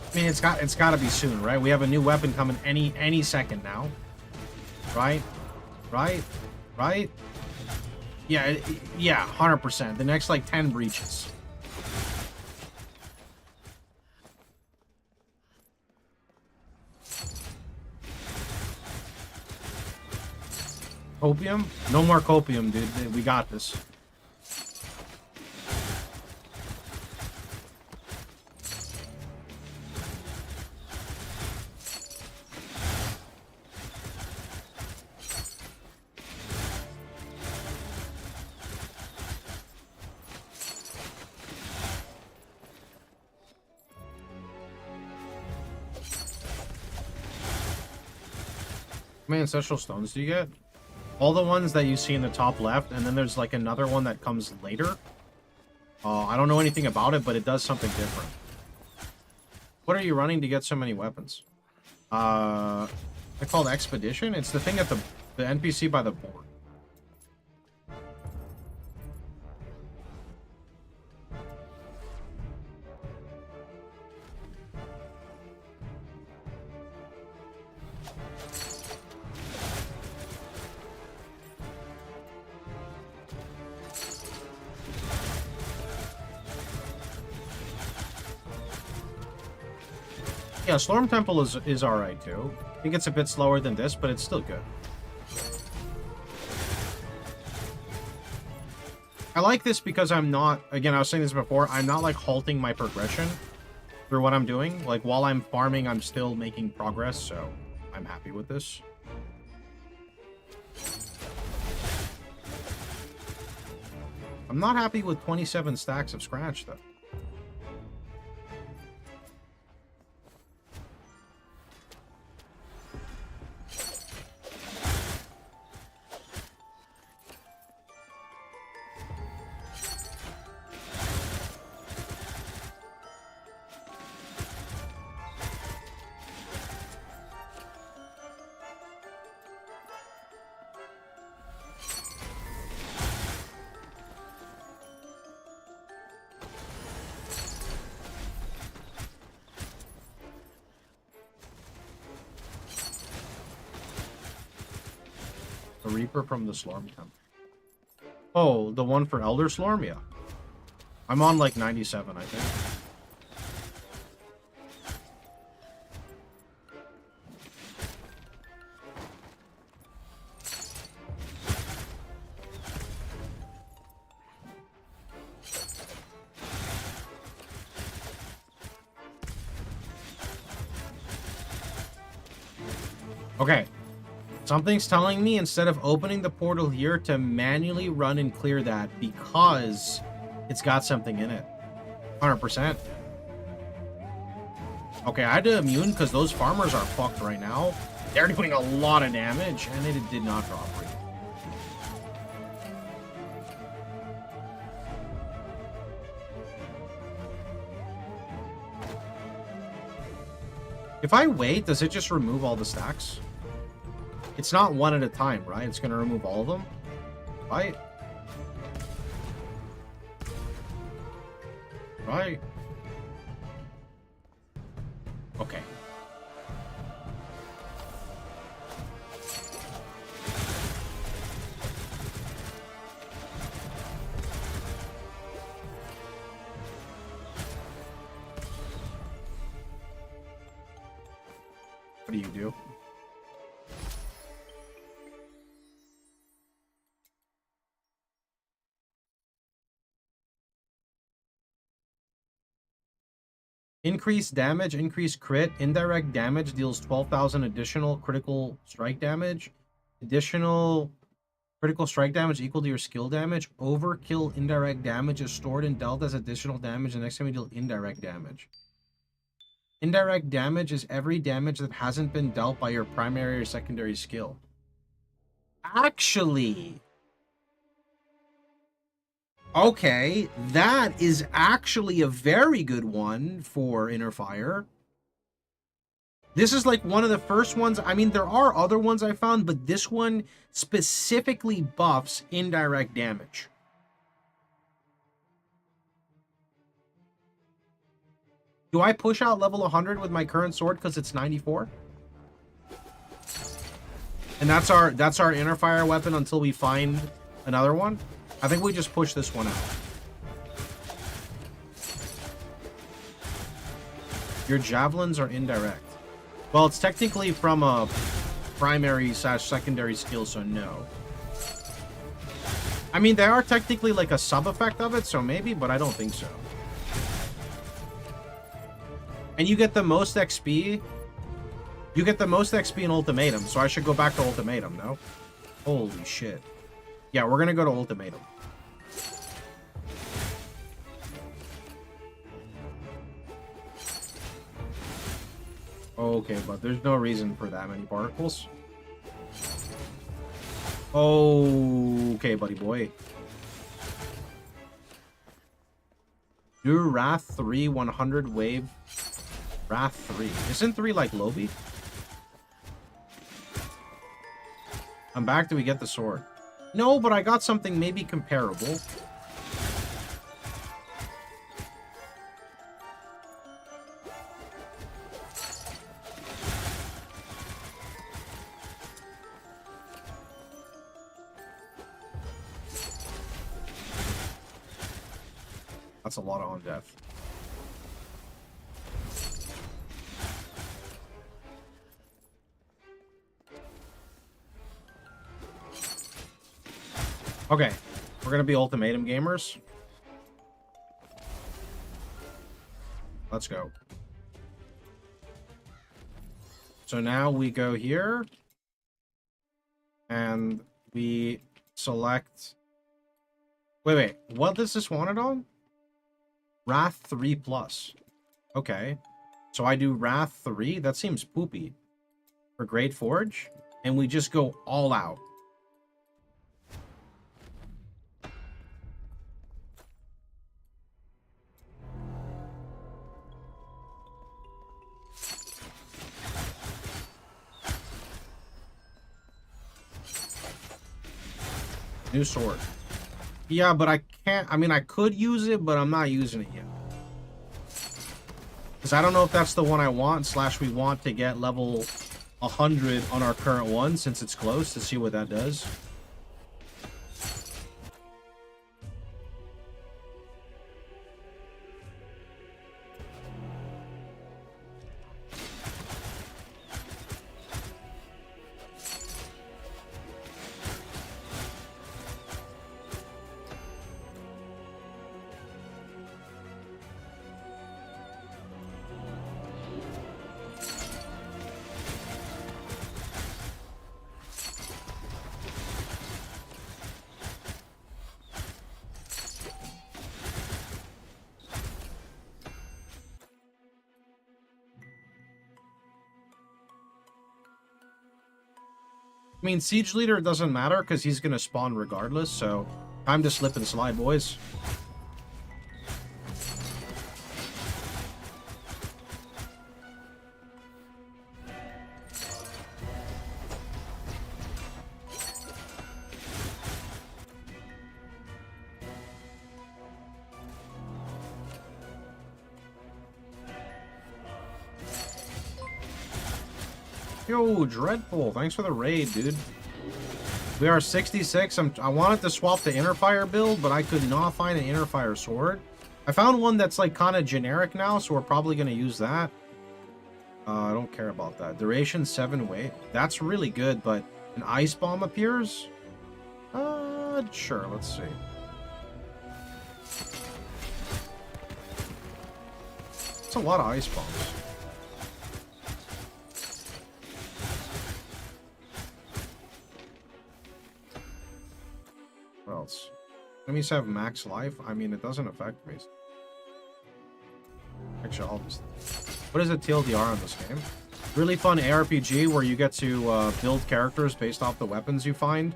I mean, it's got to be soon, right? We have a new weapon coming any second now, right? Right? Yeah, yeah, 100%. The next like 10 breaches. Copium? No more copium, dude. We got this. How many ancestral stones do you get? All the ones that you see in the top left, and then there's like another one that comes later. I don't know anything about it, but it does something different. What are you running to get so many weapons? They're called Expedition. It's the thing at the NPC by the board. Yeah, Storm Temple is alright too. I think it's a bit slower than this, but it's still good. I like this because I'm not, again, I was saying this before, I'm not like halting my progression through what I'm doing. Like while I'm farming, I'm still making progress, so I'm happy with this. I'm not happy with 27 stacks of scratch though. The Reaper from the Slormancer. Oh, the one for Elder Slorm? Yeah. I'm on like 97, I think. Okay. Something's telling me instead of opening the portal here to manually run and clear that because it's got something in it. 100%. Okay, I had to immune because those farmers are fucked right now. They're doing a lot of damage and it did not drop free. If I wait, does it just remove all the stacks? It's not one at a time, right? It's going to remove all of them, right? Right. Okay. What do you do? Increased damage, increased crit, indirect damage deals 12,000 additional critical strike damage. Additional critical strike damage equal to your skill damage. Overkill indirect damage is stored and dealt as additional damage the next time you deal indirect damage. Indirect damage is every damage that hasn't been dealt by your primary or secondary skill. Actually... okay, that is actually a very good one for Inner Fire. This is like one of the first ones. I mean, there are other ones I found, but this one specifically buffs indirect damage. Do I push out level 100 with my current sword because it's 94? And that's our Inner Fire weapon until we find another one? I think we just push this one out. Your javelins are indirect. Well, it's technically from a primary/secondary skill, so no. I mean, they are technically like a sub-effect of it, so maybe, but I don't think so. And you get the most XP. You get the most XP in Ultimatum, so I should go back to Ultimatum, no? Holy shit. Yeah, we're gonna go to Ultimatum. Okay, but there's no reason for that many particles. Oh, okay, buddy boy. Do Wrath 3 100 wave. Wrath 3. Isn't 3 like Lobby? I'm back. Do we get the sword? No, but I got something maybe comparable. That's a lot of on death. Okay, we're gonna be Ultimatum gamers. Let's go. So now we go here and we select. Wait. What does this want it on? Wrath 3 plus. Okay. So I do Wrath 3. That seems poopy. For Great Forge. And we just go all out. New sword. Yeah, but I can't. I mean, I could use it, but I'm not using it yet. Because I don't know if that's the one I want, / we want to get level 100 on our current one, since it's close, to see what that does. I mean, Siege Leader doesn't matter because he's going to spawn regardless, so time to slip and slide, boys. Yo, Dreadful, thanks for the raid, dude. We are 66. I wanted to swap the Inner Fire build, but I could not find an Inner Fire sword. I found one that's like kind of generic now, so we're probably going to use that. I don't care about that. Duration 7 wave. That's really good, but an Ice Bomb appears? Sure, let's see. It's a lot of Ice Bombs. What else? Enemies have max life. I mean, it doesn't affect me. Actually, I'll just... What is a TLDR on this game? Really fun ARPG where you get to build characters based off the weapons you find.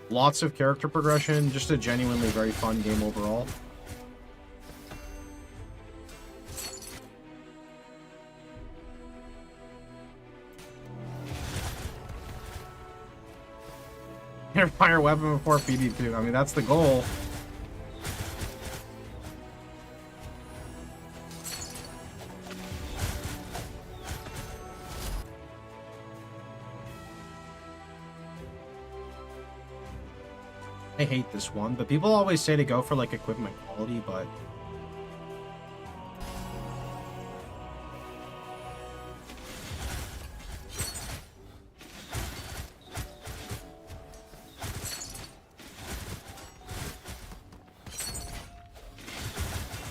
Lots of character progression. Just a genuinely very fun game overall. Fire weapon before PD2. I mean, that's the goal. I hate this one, but people always say to go for like equipment quality, but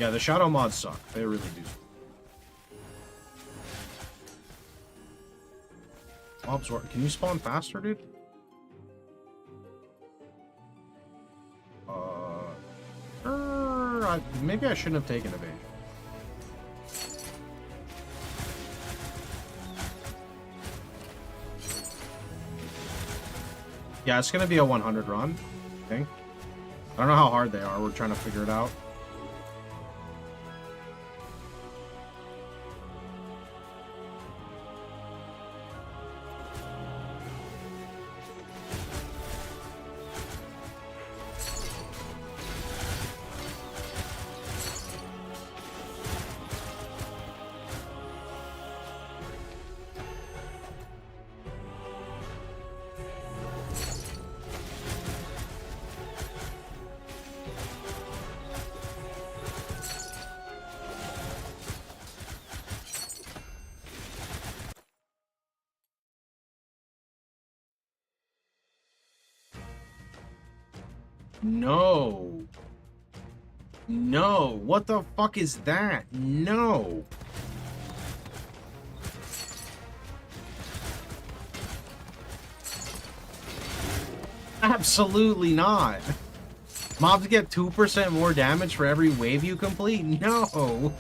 yeah, the shadow mods suck. They really do. Mobs work. Can you spawn faster, dude? Maybe I shouldn't have taken evasion. Yeah, it's gonna be a 100 run, I think. I don't know how hard they are. We're trying to figure it out. No. No. What the fuck is that? No. Absolutely not. Mobs get 2% more damage for every wave you complete? No.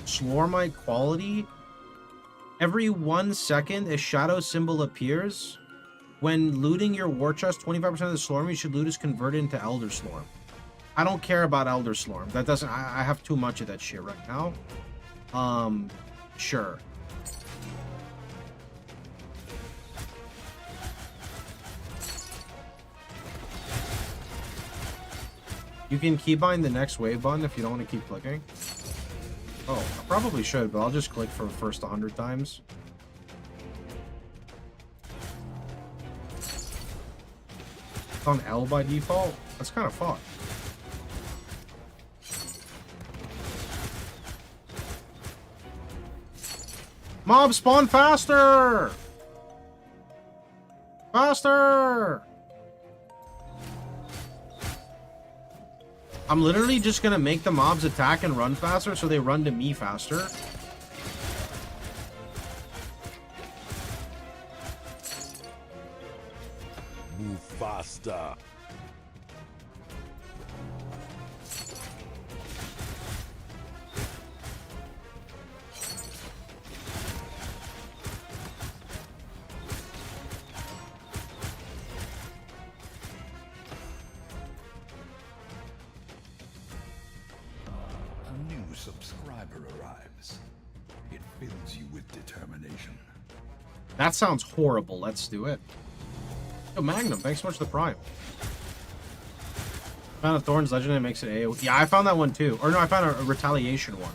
Slormite quality. Every 1 second, a shadow symbol appears. When looting your war chest, 25% of the Slorm you should loot is converted into Elder Slorm. I don't care about Elder Slorm. That doesn't... I have too much of that shit right now. Sure. You can keybind the next wave button if you don't want to keep clicking. Oh, I probably should, but I'll just click for the first 100 times. It's on L by default? That's kind of fucked. Mob spawn faster! Faster! I'm literally just gonna make the mobs attack and run faster so they run to me faster. Move faster. A new subscriber arrives. It fills you with determination. That sounds horrible. Let's do it. Yo, Magnum, thanks so much for the prime. Found a Thorns Legendary makes it AoE. Yeah, I found that one too. Or no, I found a Retaliation one.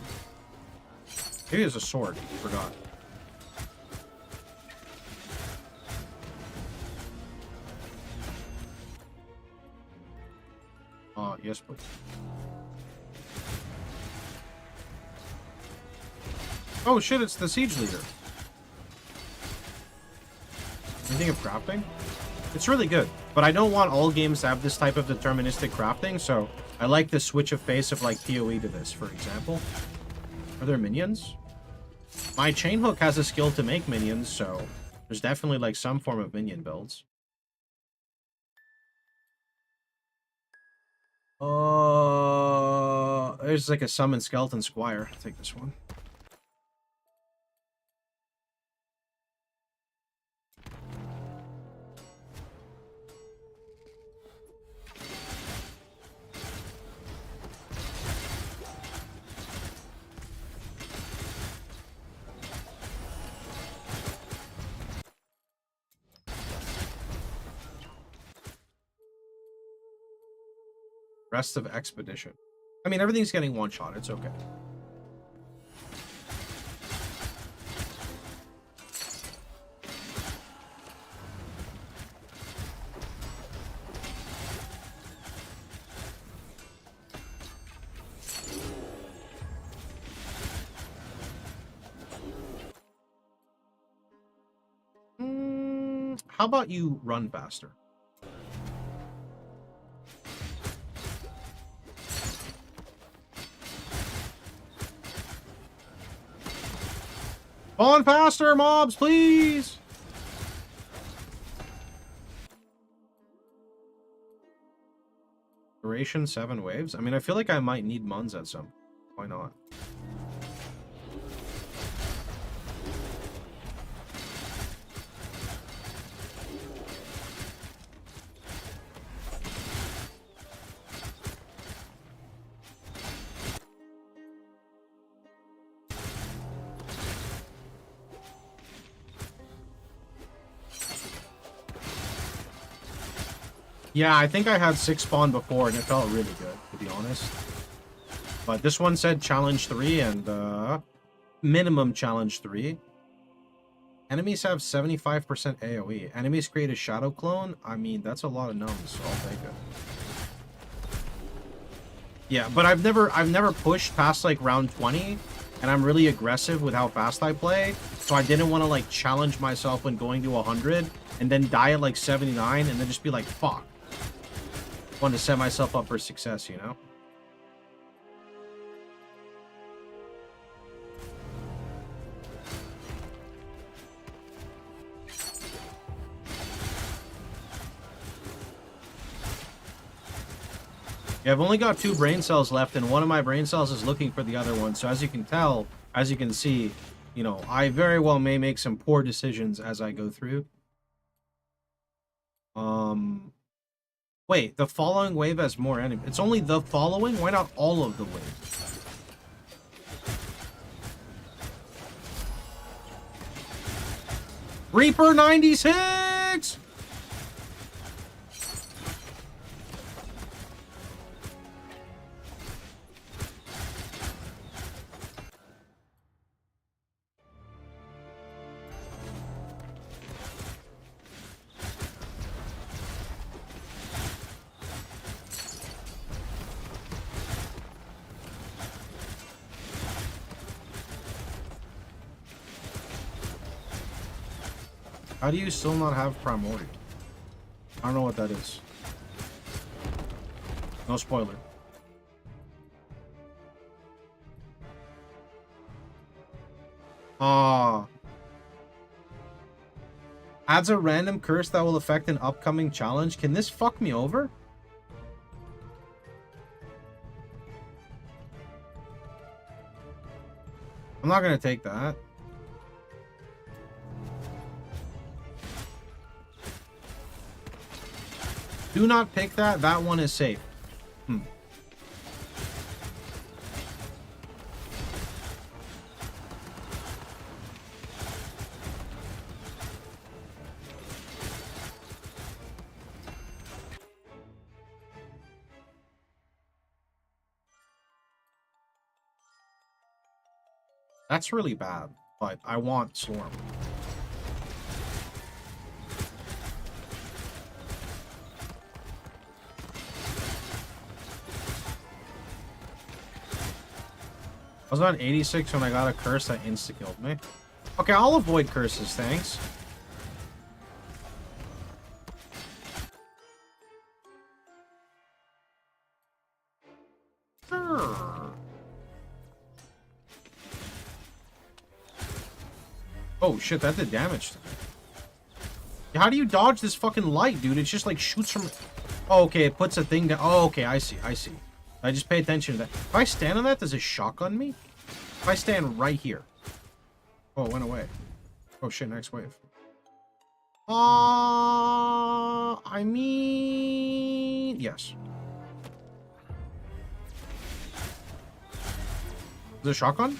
Maybe it's a sword. Forgot. Yes, please. Oh shit, it's the siege leader. Anything of crafting? It's really good, but I don't want all games to have this type of deterministic crafting, so I like the switch of pace of like PoE to this, for example. Are there minions? My chain hook has a skill to make minions, so there's definitely like some form of minion builds. There's like a summon skeleton squire. I'll take this one. Rest of expedition. I mean, everything's getting one shot. It's okay. How about you run faster? Spawn faster, mobs, please! Duration 7 waves? I mean, I feel like I might need Muns at some. Why not? Yeah, I think I had 6 spawn before, and it felt really good, to be honest. But this one said challenge 3 and minimum challenge 3. Enemies have 75% AoE. Enemies create a shadow clone. I mean, that's a lot of numbs, so I'll take it. Yeah, but I've never pushed past like round 20, and I'm really aggressive with how fast I play, so I didn't want to like challenge myself when going to 100 and then die at like 79 and then just be like, fuck. Wanted to set myself up for success, you know? Yeah, I've only got 2 brain cells left, and one of my brain cells is looking for the other one. So as you can tell, as you can see, you know, I very well may make some poor decisions as I go through. Wait, the following wave has more enemies. It's only the following? Why not all of the waves? Reaper 96! How do you still not have Primordial? I don't know what that is. No spoiler. Adds a random curse that will affect an upcoming challenge. Can this fuck me over? I'm not gonna take that. Do not pick that. That one is safe. That's really bad, but I want Slorm. I was on 86 when I got a curse that insta-killed me. Okay, I'll avoid curses, thanks. Oh shit, that did damage to me. How do you dodge this fucking light, dude? It just like shoots from... Oh, okay, it puts a thing down. Oh, okay, I see. I just pay attention to that. If I stand on that, does it shotgun me? If I stand right here. Oh, it went away. Oh shit, next wave. I mean... Yes. Is it a shotgun?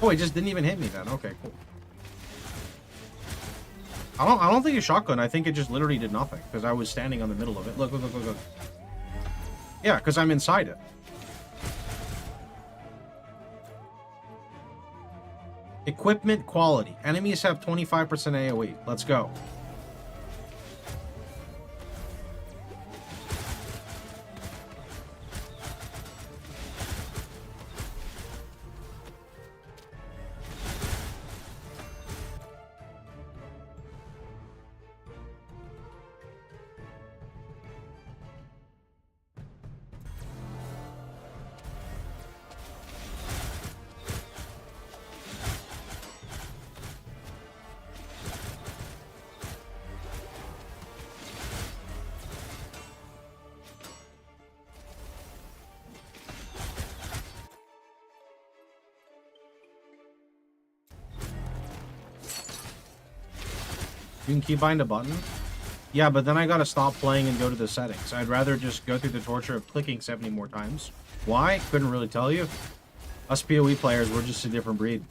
Oh, it just didn't even hit me then. Okay, cool. I don't think it's shotgun. I think it just literally did nothing because I was standing on the middle of it. Look. Yeah, because I'm inside it. Equipment quality. Enemies have 25% AoE. Let's go. You can keybind a button? Yeah, but then I gotta stop playing and go to the settings. I'd rather just go through the torture of clicking 70 more times. Why? Couldn't really tell you. Us PoE players, we're just a different breed.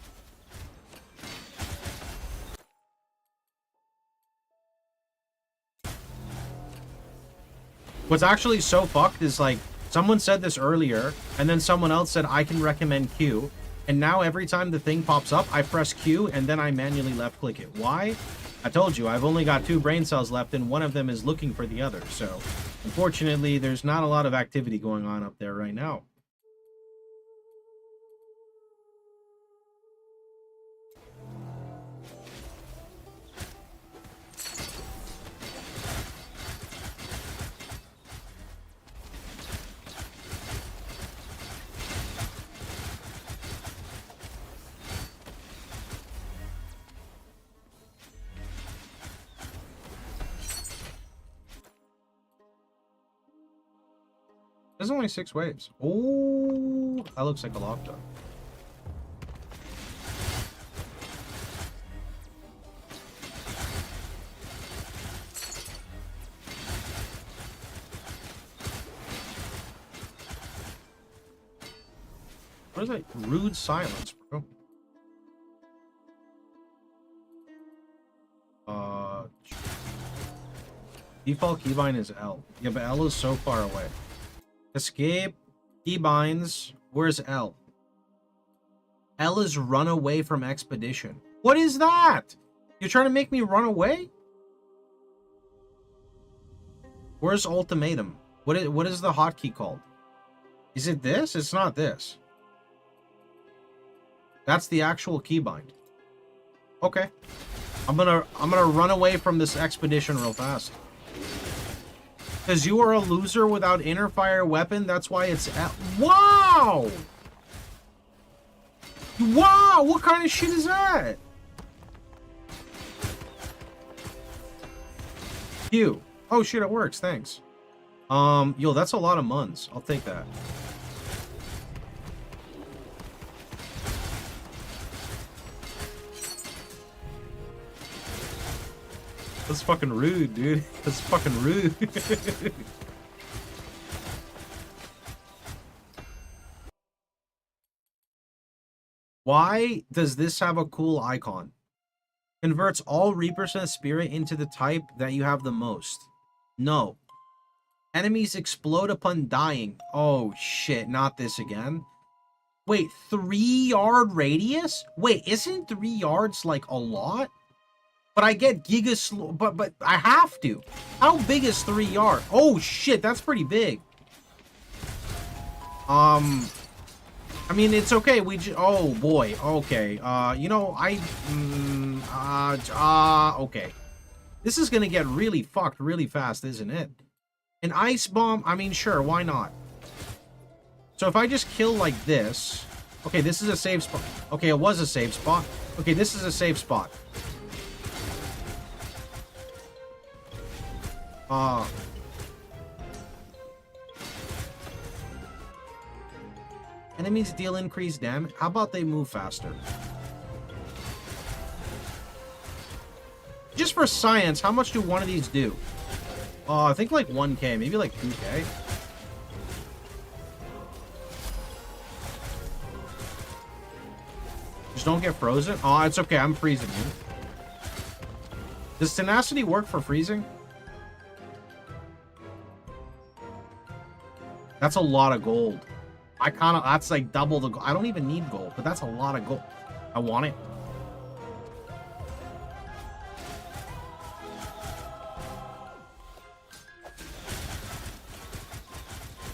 What's actually so fucked is like, someone said this earlier, and then someone else said I can recommend Q, and now every time the thing pops up, I press Q, and then I manually left click it. Why? I told you, I've only got 2 brain cells left, and one of them is looking for the other, so unfortunately, there's not a lot of activity going on up there right now. There's only 6 waves. Oh, that looks like a lockdown. What is that? Rude silence, bro. Default keybind is L. Yeah, but L is so far away. Escape, keybinds, where's L? L is run away from expedition. What is that? You're trying to make me run away? Where's ultimatum? What is the hotkey called? Is it this? It's not this. That's the actual keybind. Okay. I'm gonna run away from this expedition real fast. Because you are a loser without inner fire weapon, that's why it's L. Wow! Wow, what kind of shit is that? Q. Oh shit, it works, thanks. Yo, that's a lot of muns. I'll take that. That's fucking rude, dude. That's fucking rude. Why does this have a cool icon? Converts all Reapers and Spirit into the type that you have the most. No. Enemies explode upon dying. Oh shit, not this again. Wait, 3-yard radius? Wait, isn't 3 yards like a lot? But I get but I have to. How big is 3 yards? Oh shit, that's pretty big. I mean, it's okay. Oh boy. Okay. You know, okay. This is gonna get really fucked really fast, isn't it? An ice bomb. I mean, sure, why not? So if I just kill like this, okay, this is a safe spot. Okay, it was a safe spot. Okay, this is a safe spot. Enemies deal increased damage. How about they move faster? Just for science, how much do one of these do? I think like 1k, maybe like 2k. Just don't get frozen. Oh, it's okay. I'm freezing you. Does tenacity work for freezing? That's a lot of gold. That's like double the gold. I don't even need gold, but that's a lot of gold. I want it.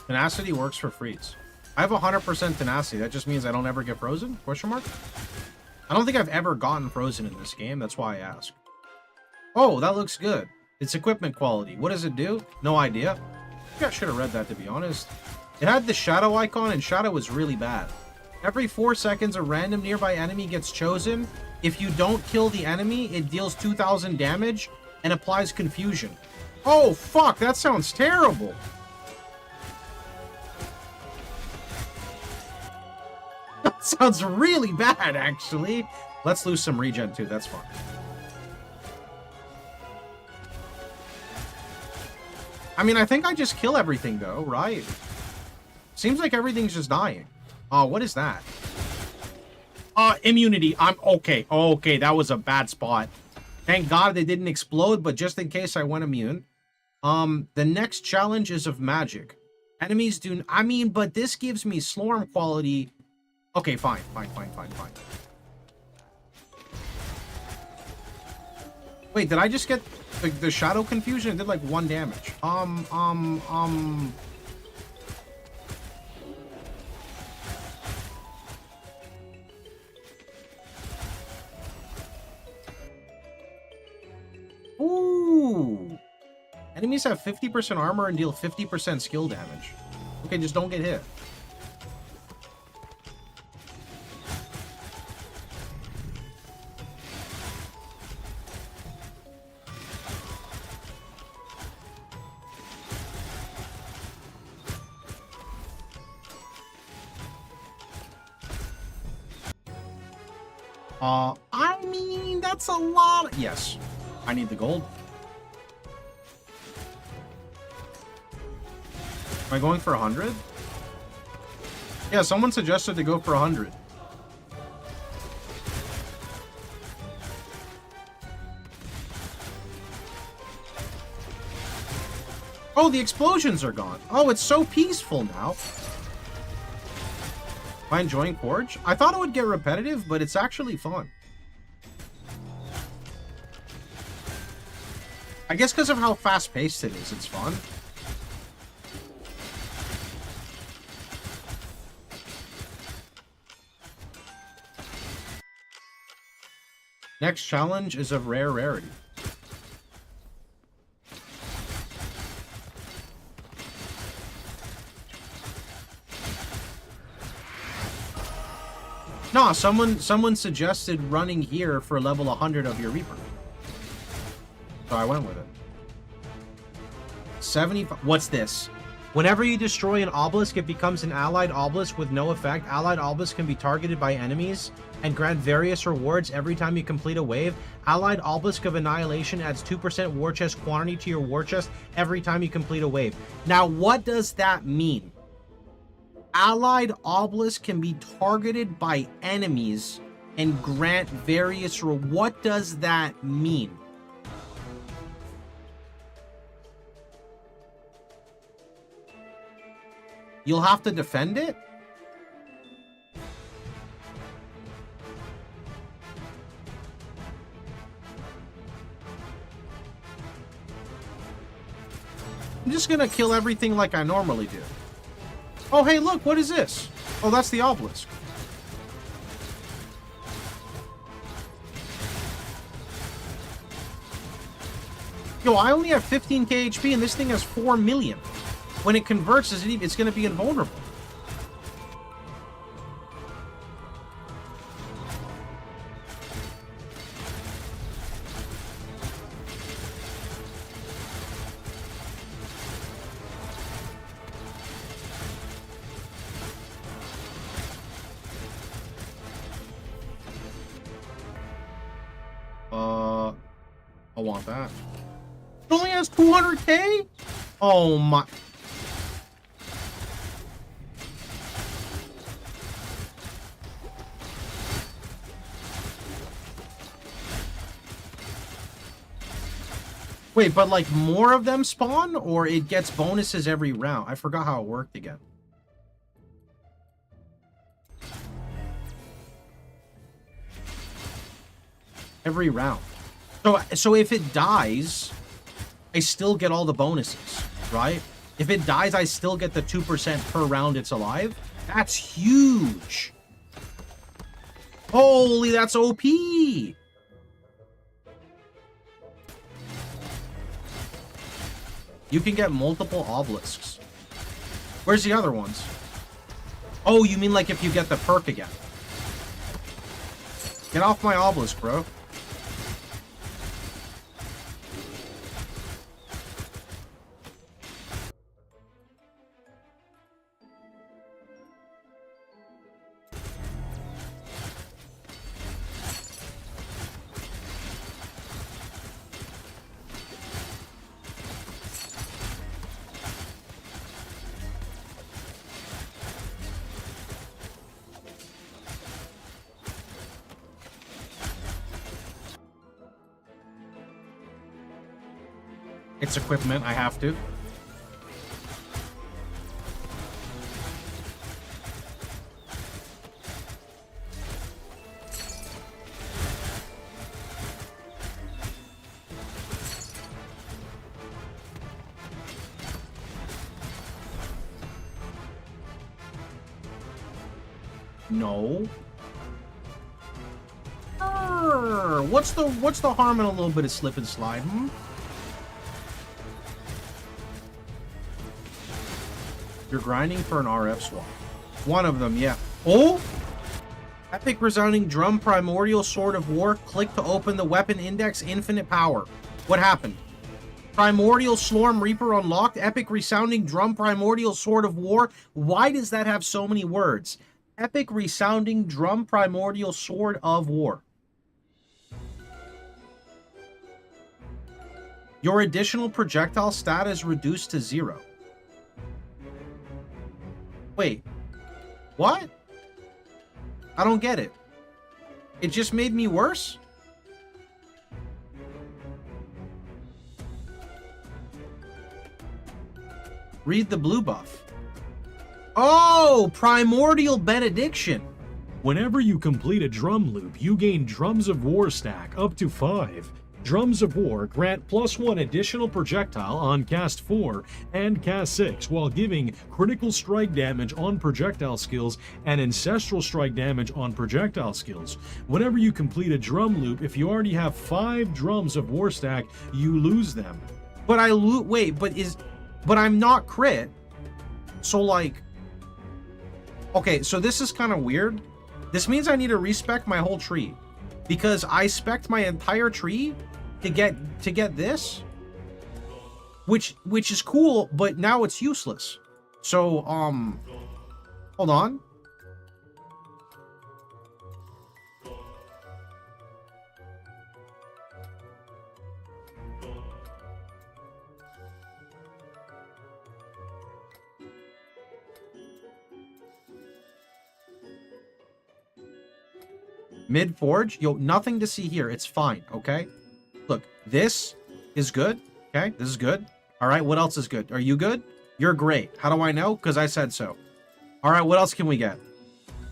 Tenacity works for freeze. I have 100% tenacity. That just means I don't ever get frozen? Question mark? I don't think I've ever gotten frozen in this game. That's why I ask. Oh, that looks good. It's equipment quality. What does it do? No idea. I think I should have read that, to be honest. It had the shadow icon, and shadow was really bad. Every 4 seconds, a random nearby enemy gets chosen. If you don't kill the enemy, it deals 2,000 damage and applies confusion. Oh, fuck, that sounds terrible. That sounds really bad, actually. Let's lose some regen, too. That's fine. I mean, I think I just kill everything, though, right? Seems like everything's just dying. Oh, what is that? Immunity. I'm okay. Okay, that was a bad spot. Thank God they didn't explode, but just in case I went immune. The next challenge is of magic. Enemies do... I mean, but this gives me Slorm quality. Okay, fine. Wait, did I just get the shadow confusion? It did like 1 damage. Ooh. Enemies have 50% armor and deal 50% skill damage. Okay, just don't get hit. I mean, that's a lot. Yes, I need the gold. Am I going for 100? Yeah, someone suggested to go for 100. Oh, the explosions are gone. Oh, it's so peaceful now. Am I enjoying Forge? I thought it would get repetitive, but it's actually fun. I guess because of how fast-paced it is, it's fun. Next challenge is of rare rarity. No, someone suggested running here for level 100 of your Reaper. So I went with it. 75. What's this? Whenever you destroy an obelisk, it becomes an allied obelisk with no effect. Allied obelisks can be targeted by enemies and grant various rewards every time you complete a wave. Allied obelisk of annihilation adds 2% war chest quantity to your war chest every time you complete a wave. Now, what does that mean? Allied obelisk can be targeted by enemies and grant various what does that mean? You'll have to defend it? I'm just gonna kill everything like I normally do. Oh, hey, look, what is this? Oh, that's the obelisk. Yo, I only have 15k HP and this thing has 4 million. When it converts, it's going to be invulnerable. I want that. It only has 200k? Oh my... Wait, but like more of them spawn, or it gets bonuses every round? I forgot how it worked again. Every round. So if it dies, I still get all the bonuses, right? If it dies, I still get the 2% per round it's alive. That's huge. Holy, that's OP. You can get multiple obelisks. Where's the other ones? Oh, you mean like if you get the perk again? Get off my obelisk, bro. It's equipment. I have to. No. What's the harm in a little bit of slip and slide, hmm? You're grinding for an RF swap. One of them, yeah. Oh! Epic Resounding Drum Primordial Sword of War. Click to open the weapon index. Infinite power. What happened? Primordial Slorm Reaper unlocked. Epic Resounding Drum Primordial Sword of War. Why does that have so many words? Epic Resounding Drum Primordial Sword of War. Your additional projectile stat is reduced to 0. Wait. What? I don't get it. It just made me worse? Read the blue buff. Oh, Primordial Benediction. Whenever you complete a drum loop, you gain Drums of War stack up to 5. Drums of War grant +1 additional projectile on cast 4 and cast 6 while giving critical strike damage on projectile skills and ancestral strike damage on projectile skills. Whenever you complete a drum loop, if you already have 5 Drums of War stack, you lose them. But I wait, but I'm not crit. So like, okay, so this is kind of weird. This means I need to respec my whole tree because I spec'd my entire tree to get this, which is cool, but now it's useless. So hold on. Mid forge, yo, nothing to see here. It's fine, okay? Look, this is good, okay? This is good. All right, what else is good? Are you good? You're great. How do I know? Because I said so. All right, what else can we get?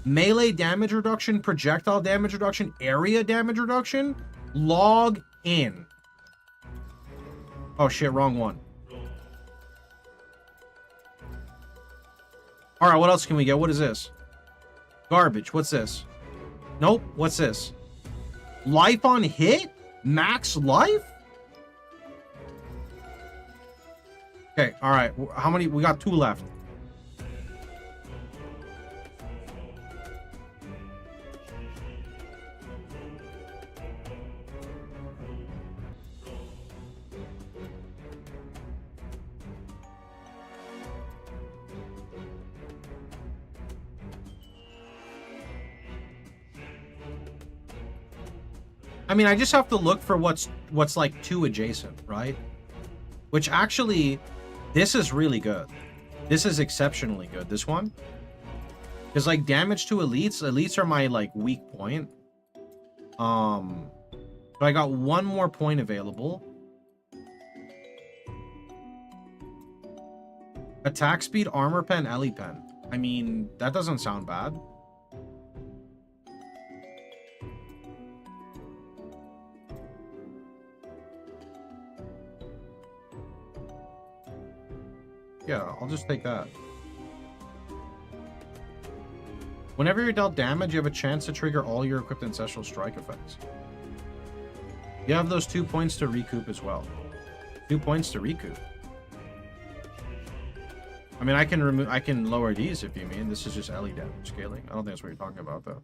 Melee damage reduction, projectile damage reduction, area damage reduction, log in. Oh shit, wrong one. All right, what else can we get? What is this? Garbage. What's this? Nope. What's this? Life on hit? Max life? Okay, all right. How many? We got 2 left. I mean, I just have to look for what's like 2 adjacent, right? Which actually, this is really good. This is exceptionally good. This one, because like damage to elites are my like weak point. So I got 1 more point available. Attack speed, armor pen, Ellie pen. I mean, that doesn't sound bad. Yeah, I'll just take that. Whenever you're dealt damage, you have a chance to trigger all your equipped ancestral strike effects. You have those 2 points to recoup as well. 2 points to recoup. I mean, I can lower these if you mean. This is just Ellie damage scaling. I don't think that's what you're talking about though.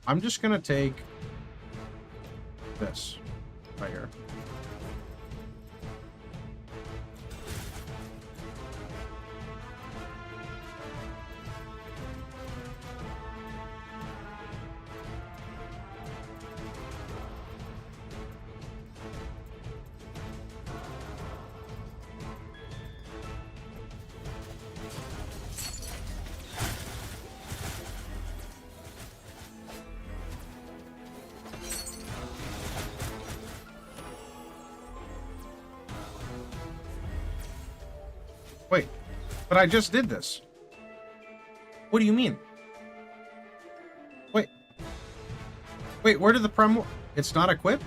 I'm just gonna take this right here. But I just did this. What do you mean? Wait. Wait, where did the primordial... It's not equipped?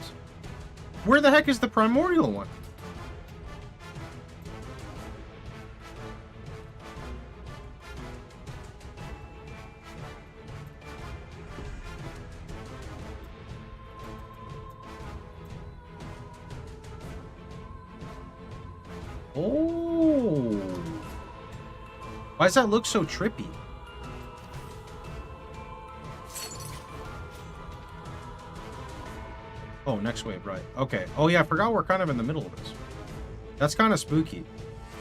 Where the heck is the primordial one? Oh. Why does that look so trippy? Oh, next wave, right. Okay. Oh, yeah, I forgot we're kind of in the middle of this. That's kind of spooky.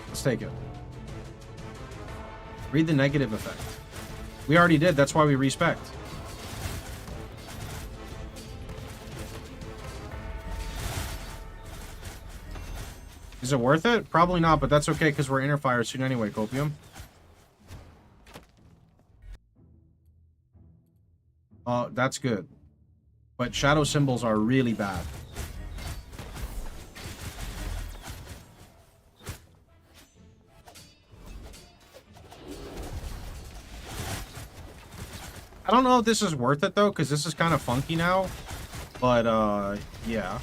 Let's take it. Read the negative effect. We already did. That's why we respect. Is it worth it? Probably not, but that's okay because we're inner fire soon anyway, Copium. That's good. But shadow symbols are really bad. I don't know if this is worth it though, because this is kind of funky now. But yeah.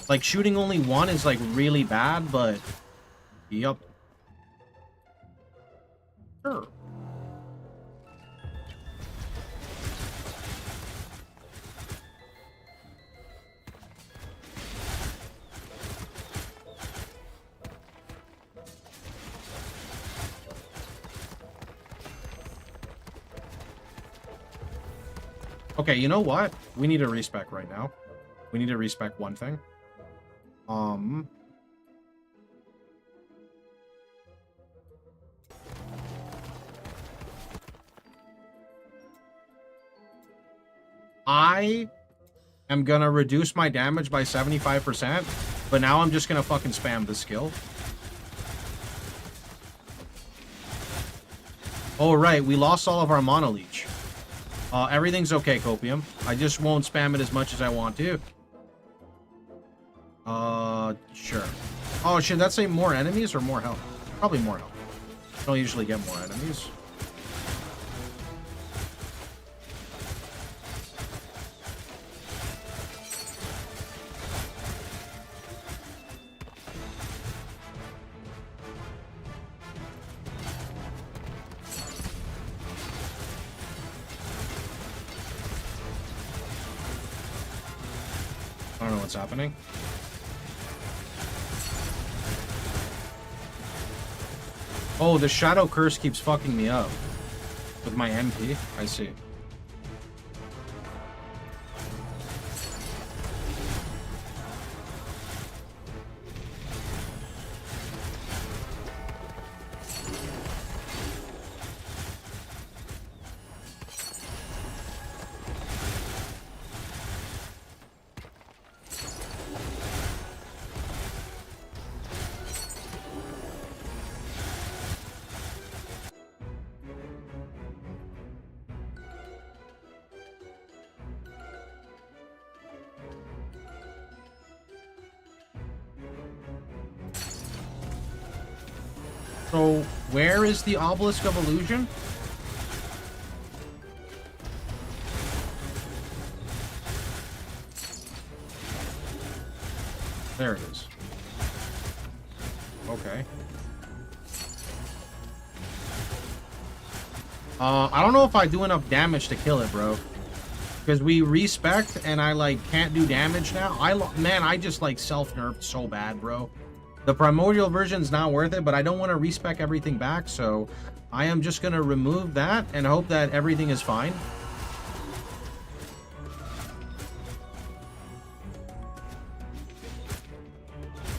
Like shooting only one is like really bad, but yep. Sure. Okay, you know what? We need a respec right now. We need to respec one thing. I am gonna reduce my damage by 75%, but now I'm just gonna fucking spam this skill. Oh, right, we lost all of our Mono Leech. Everything's okay, Copium. I just won't spam it as much as I want to. Sure. Oh, should that say more enemies or more health? Probably more health. I don't usually get more enemies. I don't know what's happening. Oh, the Shadow Curse keeps fucking me up. With my MP, I see. So, where is the Obelisk of Illusion? There it is. Okay. I don't know if I do enough damage to kill it, bro. Because we respect and I, like, can't do damage now. Man, I just, like, self-nerfed so bad, bro. The primordial version's not worth it, but I don't want to respec everything back, so I am just going to remove that and hope that everything is fine.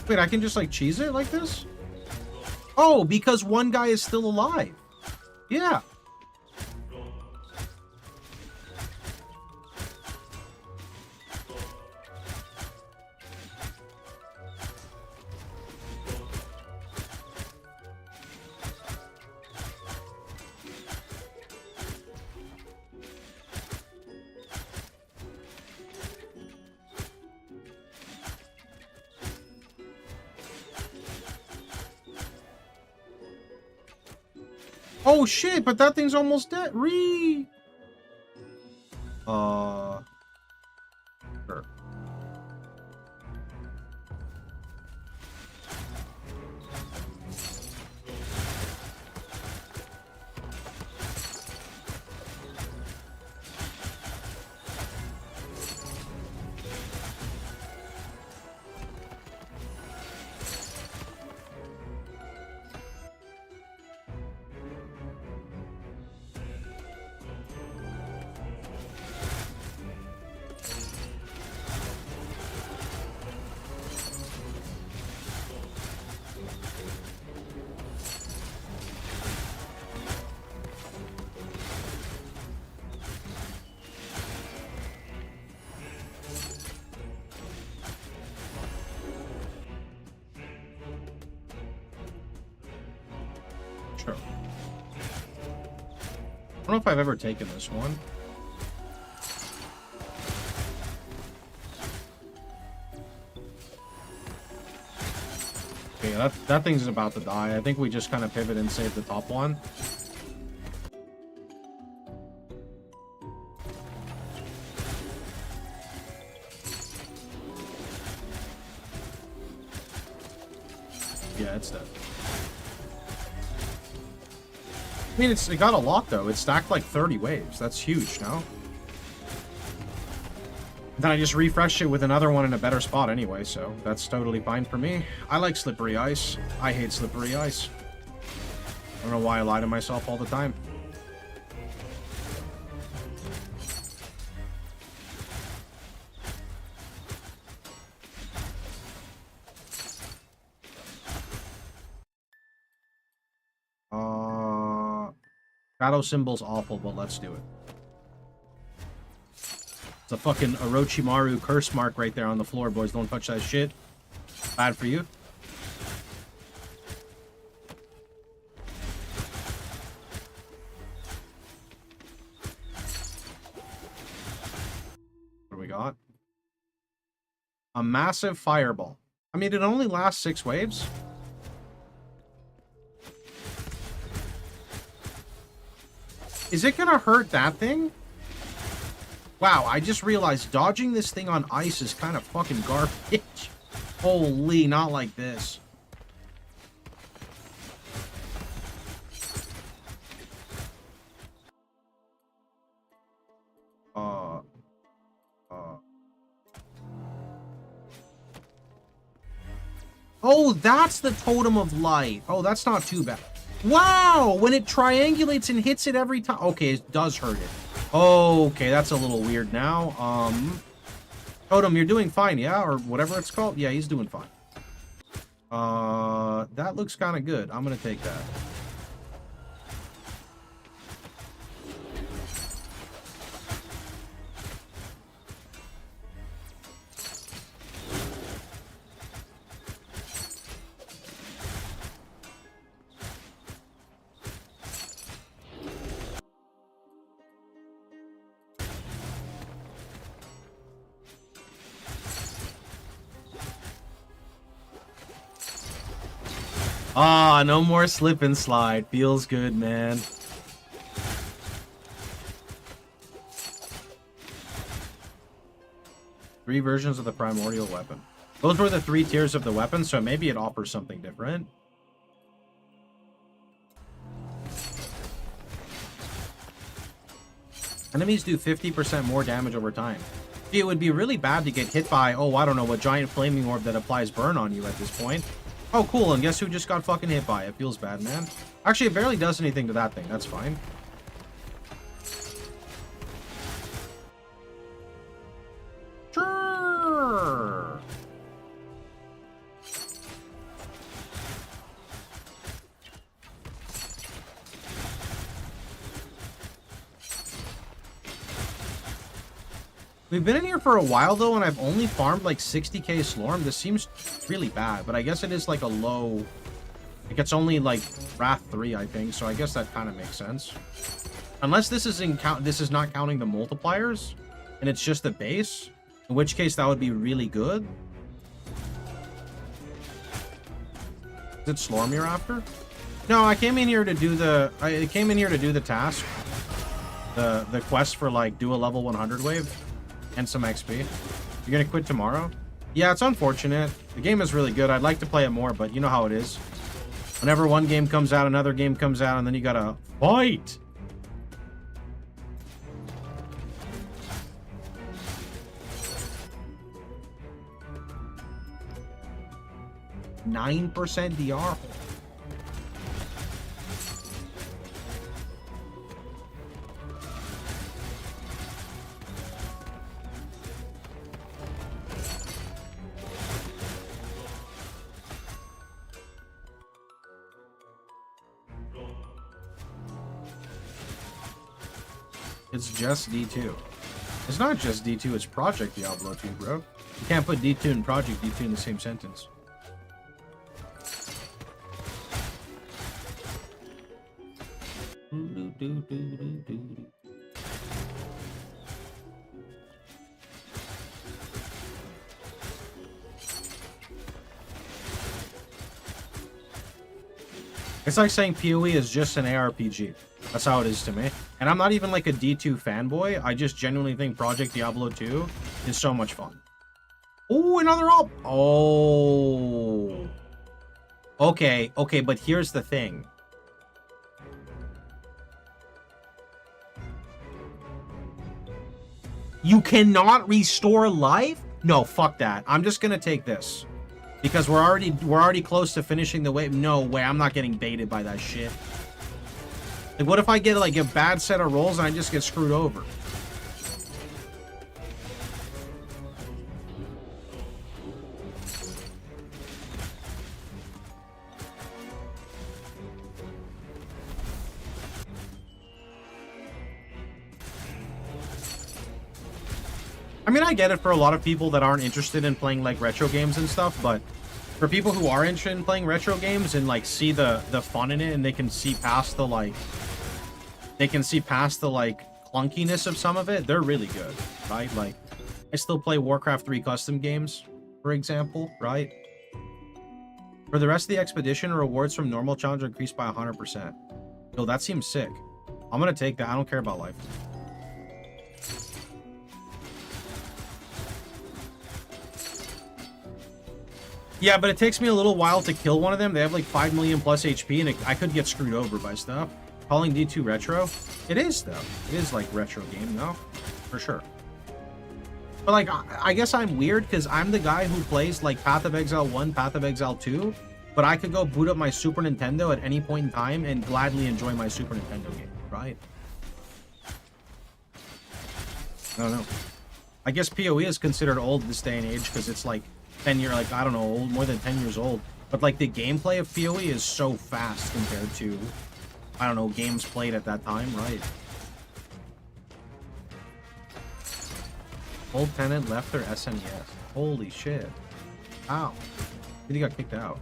Wait, I can just, like, cheese it like this? Oh, because one guy is still alive. Yeah. Oh shit, but that thing's almost dead. Sure. Sure. I don't know if I've ever taken this one. Okay, that thing's about to die. I think we just kind of pivot and save the top one. Yeah, it's dead. I mean, it got a lot, though. It stacked like 30 waves. That's huge, no? Then I just refreshed it with another one in a better spot anyway, so that's totally fine for me. I like slippery ice. I hate slippery ice. I don't know why I lie to myself all the time. Shadow symbol's awful, but let's do it. It's a fucking Orochimaru curse mark right there on the floor, boys. Don't touch that shit. Bad for you. What do we got? A massive fireball. I mean, it only lasts 6 waves. Is it gonna hurt that thing? Wow, I just realized dodging this thing on ice is kind of fucking garbage. Holy, not like this. Oh, that's the Totem of Light. Oh, that's not too bad. Wow, when it triangulates and hits it every time. Okay, it does hurt it. Okay, that's a little weird now. Totem, you're doing fine, yeah? Or whatever it's called? Yeah, he's doing fine. That looks kind of good. I'm gonna take that. Ah, no more slip and slide. Feels good, man. Three versions of the primordial weapon. Those were the 3 tiers of the weapon, so maybe it offers something different. Enemies do 50% more damage over time. It would be really bad to get hit by, oh, I don't know, a giant flaming orb that applies burn on you at this point. Oh, cool, and guess who just got fucking hit by it? Feels bad, man. Actually, it barely does anything to that thing. That's fine. Sure. We've been in here for a while, though, and I've only farmed like 60k Slorm. This seems really bad, but I guess it is like a low... Like, it's only like Wrath 3, I think, so I guess that kind of makes sense. Unless this is not counting the multipliers, and it's just the base, in which case that would be really good. Is it Slorm you're after? No, I came in here to do the... I came in here to do the task. The quest for, like, do a level 100 wave. And some XP. You're gonna quit tomorrow? Yeah, it's unfortunate. The game is really good. I'd like to play it more, but you know how it is. Whenever one game comes out, another game comes out, and then you gotta fight! 9% DR. It's just D2. It's not just D2, it's Project Diablo 2, bro. You can't put D2 and Project D2 in the same sentence. It's like saying PoE is just an ARPG. That's how it is to me. And I'm not even like a D2 fanboy. I just genuinely think Project Diablo 2 is so much fun. Oh, another up. Oh. Okay, but here's the thing. You cannot restore life? No, fuck that. I'm just gonna take this. Because we're already close to finishing the wave. No way, I'm not getting baited by that shit. Like, what if I get like a bad set of rolls and I just get screwed over? I mean, I get it for a lot of people that aren't interested in playing like retro games and stuff, but for people who are interested in playing retro games and like see the fun in it, and they can see past the like clunkiness of some of it, they're really good, right? Like, I still play Warcraft 3 custom games, for example, right? For the rest of the expedition, rewards from normal challenge increased by 100%. Yo, that seems sick. I'm gonna take that. I don't care about life. Yeah, but it takes me a little while to kill one of them. They have like 5 million plus HP, and I could get screwed over by stuff. Calling D2 retro? It is, though. It is like retro game, no? For sure. But like, I guess I'm weird because I'm the guy who plays like Path of Exile 1, Path of Exile 2, but I could go boot up my Super Nintendo at any point in time and gladly enjoy my Super Nintendo game, right? I don't know. I guess PoE is considered old this day and age because it's like 10 year, like, I don't know, old, more than 10 years old. But like the gameplay of PoE is so fast compared to, I don't know, games played at that time, right? Old tenant left their SNES. Holy shit. Ow. He got kicked out.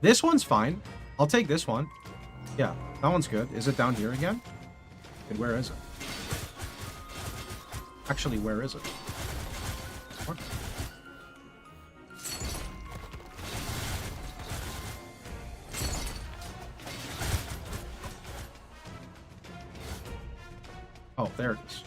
This one's fine. I'll take this one. Yeah, that one's good. Is it down here again? Good, where is it? Actually, where is it? What? Oh, there it is.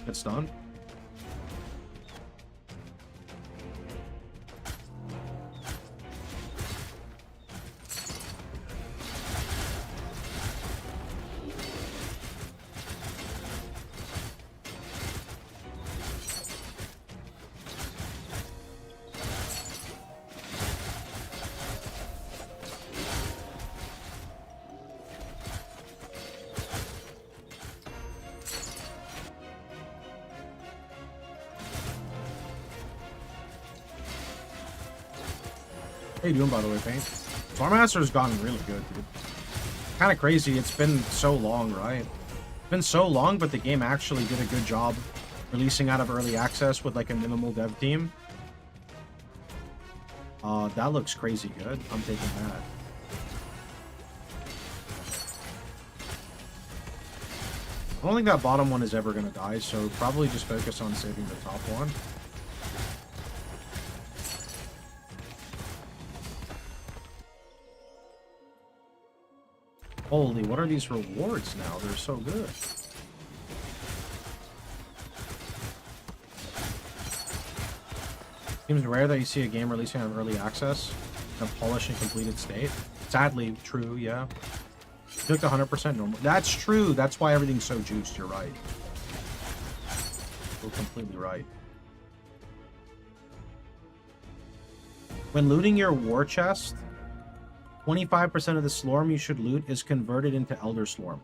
It's done. How you doing, by the way, Paint? Slormancer has gotten really good, dude. Kind of crazy. It's been so long, right? It's been so long, but the game actually did a good job releasing out of early access with like a minimal dev team. That looks crazy good. I'm taking that. I don't think that bottom one is ever going to die, so probably just focus on saving the top one. Holy, what are these rewards now? They're so good. Seems rare that you see a game releasing on early access in a polished and completed state. Sadly, true, yeah. You look 100% normal. That's true. That's why everything's so juiced. You're right. You're completely right. When looting your war chest, 25% of the Slorm you should loot is converted into Elder Slorm.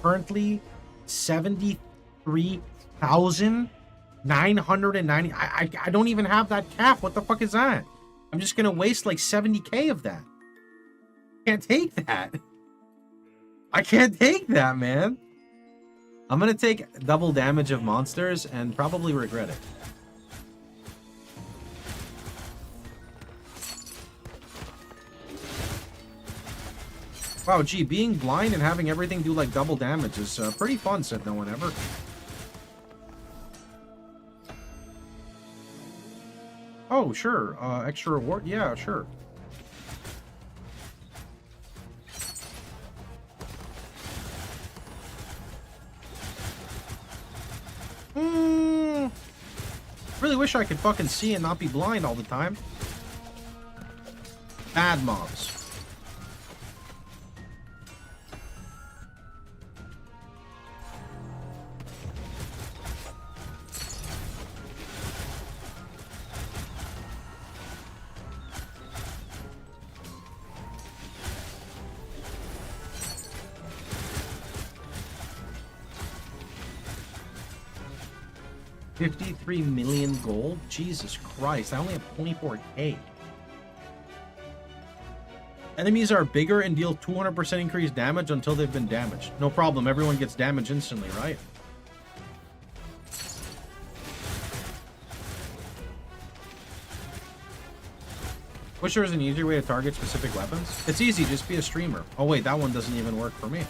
Currently, 73,990. I don't even have that cap. What the fuck is that? I'm just gonna waste like 70k of that. Can't take that. I can't take that, man. I'm gonna take double damage of monsters and probably regret it. Wow, gee, being blind and having everything do like double damage is pretty fun, said no one ever. Oh, sure. Extra reward? Yeah, sure. Really wish I could fucking see and not be blind all the time. Bad mobs. $53 million gold? Jesus Christ, I only have 24k. Enemies are bigger and deal 200% increased damage until they've been damaged. No problem, everyone gets damage instantly, right? Wish there was an easier way to target specific weapons. It's easy, just be a streamer. Oh wait, that one doesn't even work for me.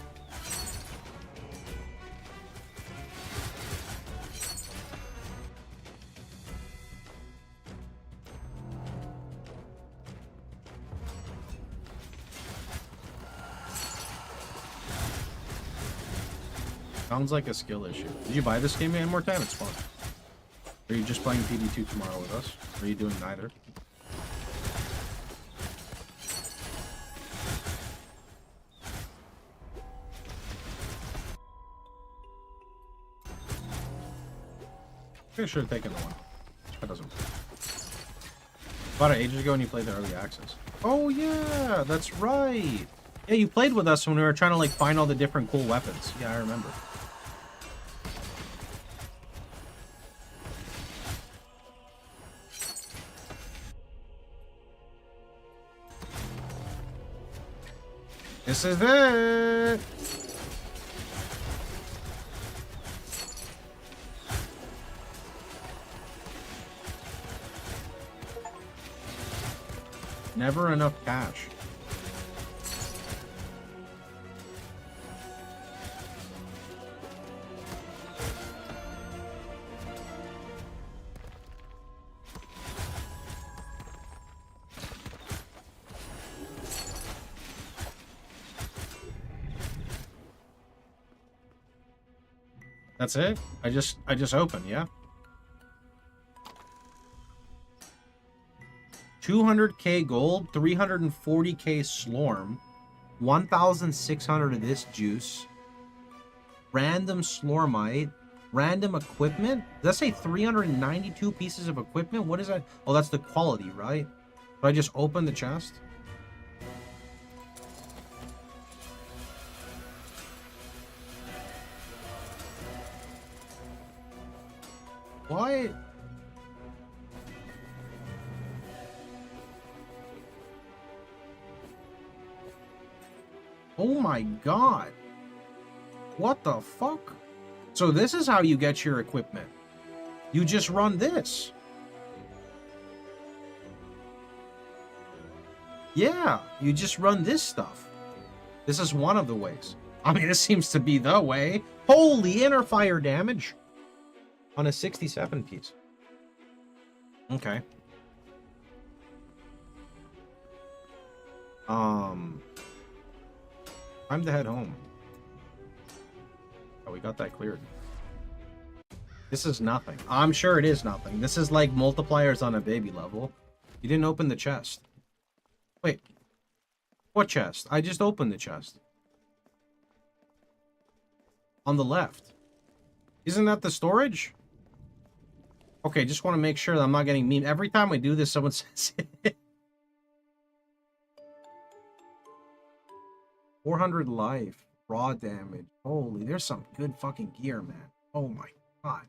Sounds like a skill issue. Did you buy this game one more time? It's fun. Are you just playing PD2 tomorrow with us? Or are you doing neither? I should have taken the one. That doesn't work. Bought it ages ago and you played the early access. Oh yeah, that's right. Yeah, you played with us when we were trying to like find all the different cool weapons. Yeah, I remember. This is it. Never enough cash. That's it? I just opened, yeah? 200k gold, 340k Slorm, 1,600 of this juice, random Slormite, random equipment. Does that say 392 pieces of equipment? What is that? Oh, that's the quality, right? But I just opened the chest. What? Oh my god. What the fuck? So this is how you get your equipment. You just run this. Yeah, you just run this stuff. This is one of the ways. I mean, this seems to be the way. Holy inner fire damage on a 67 piece. Okay. Time to head home. Oh, we got that cleared. This is nothing. I'm sure it is nothing. This is like multipliers on a baby level. You didn't open the chest. Wait. What chest? I just opened the chest. On the left. Isn't that the storage? Okay, just want to make sure that I'm not getting mean. Every time I do this, someone says it. 400 life. Raw damage. Holy, there's some good fucking gear, man. Oh my god.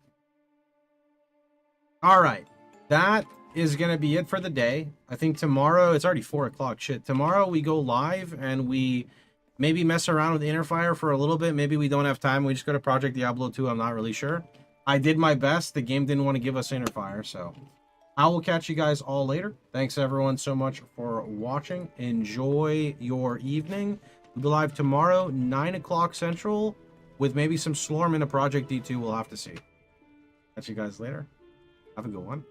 Alright. That is going to be it for the day. I think tomorrow, it's already 4 o'clock. Shit. Tomorrow we go live and we maybe mess around with Inner Fire for a little bit. Maybe we don't have time. We just go to Project Diablo 2. I'm not really sure. I did my best. The game didn't want to give us Inner Fire, so I will catch you guys all later. Thanks everyone so much for watching. Enjoy your evening. We'll be live tomorrow, 9 o'clock Central, with maybe some Slorm in a Project D2. We'll have to see. Catch you guys later. Have a good one.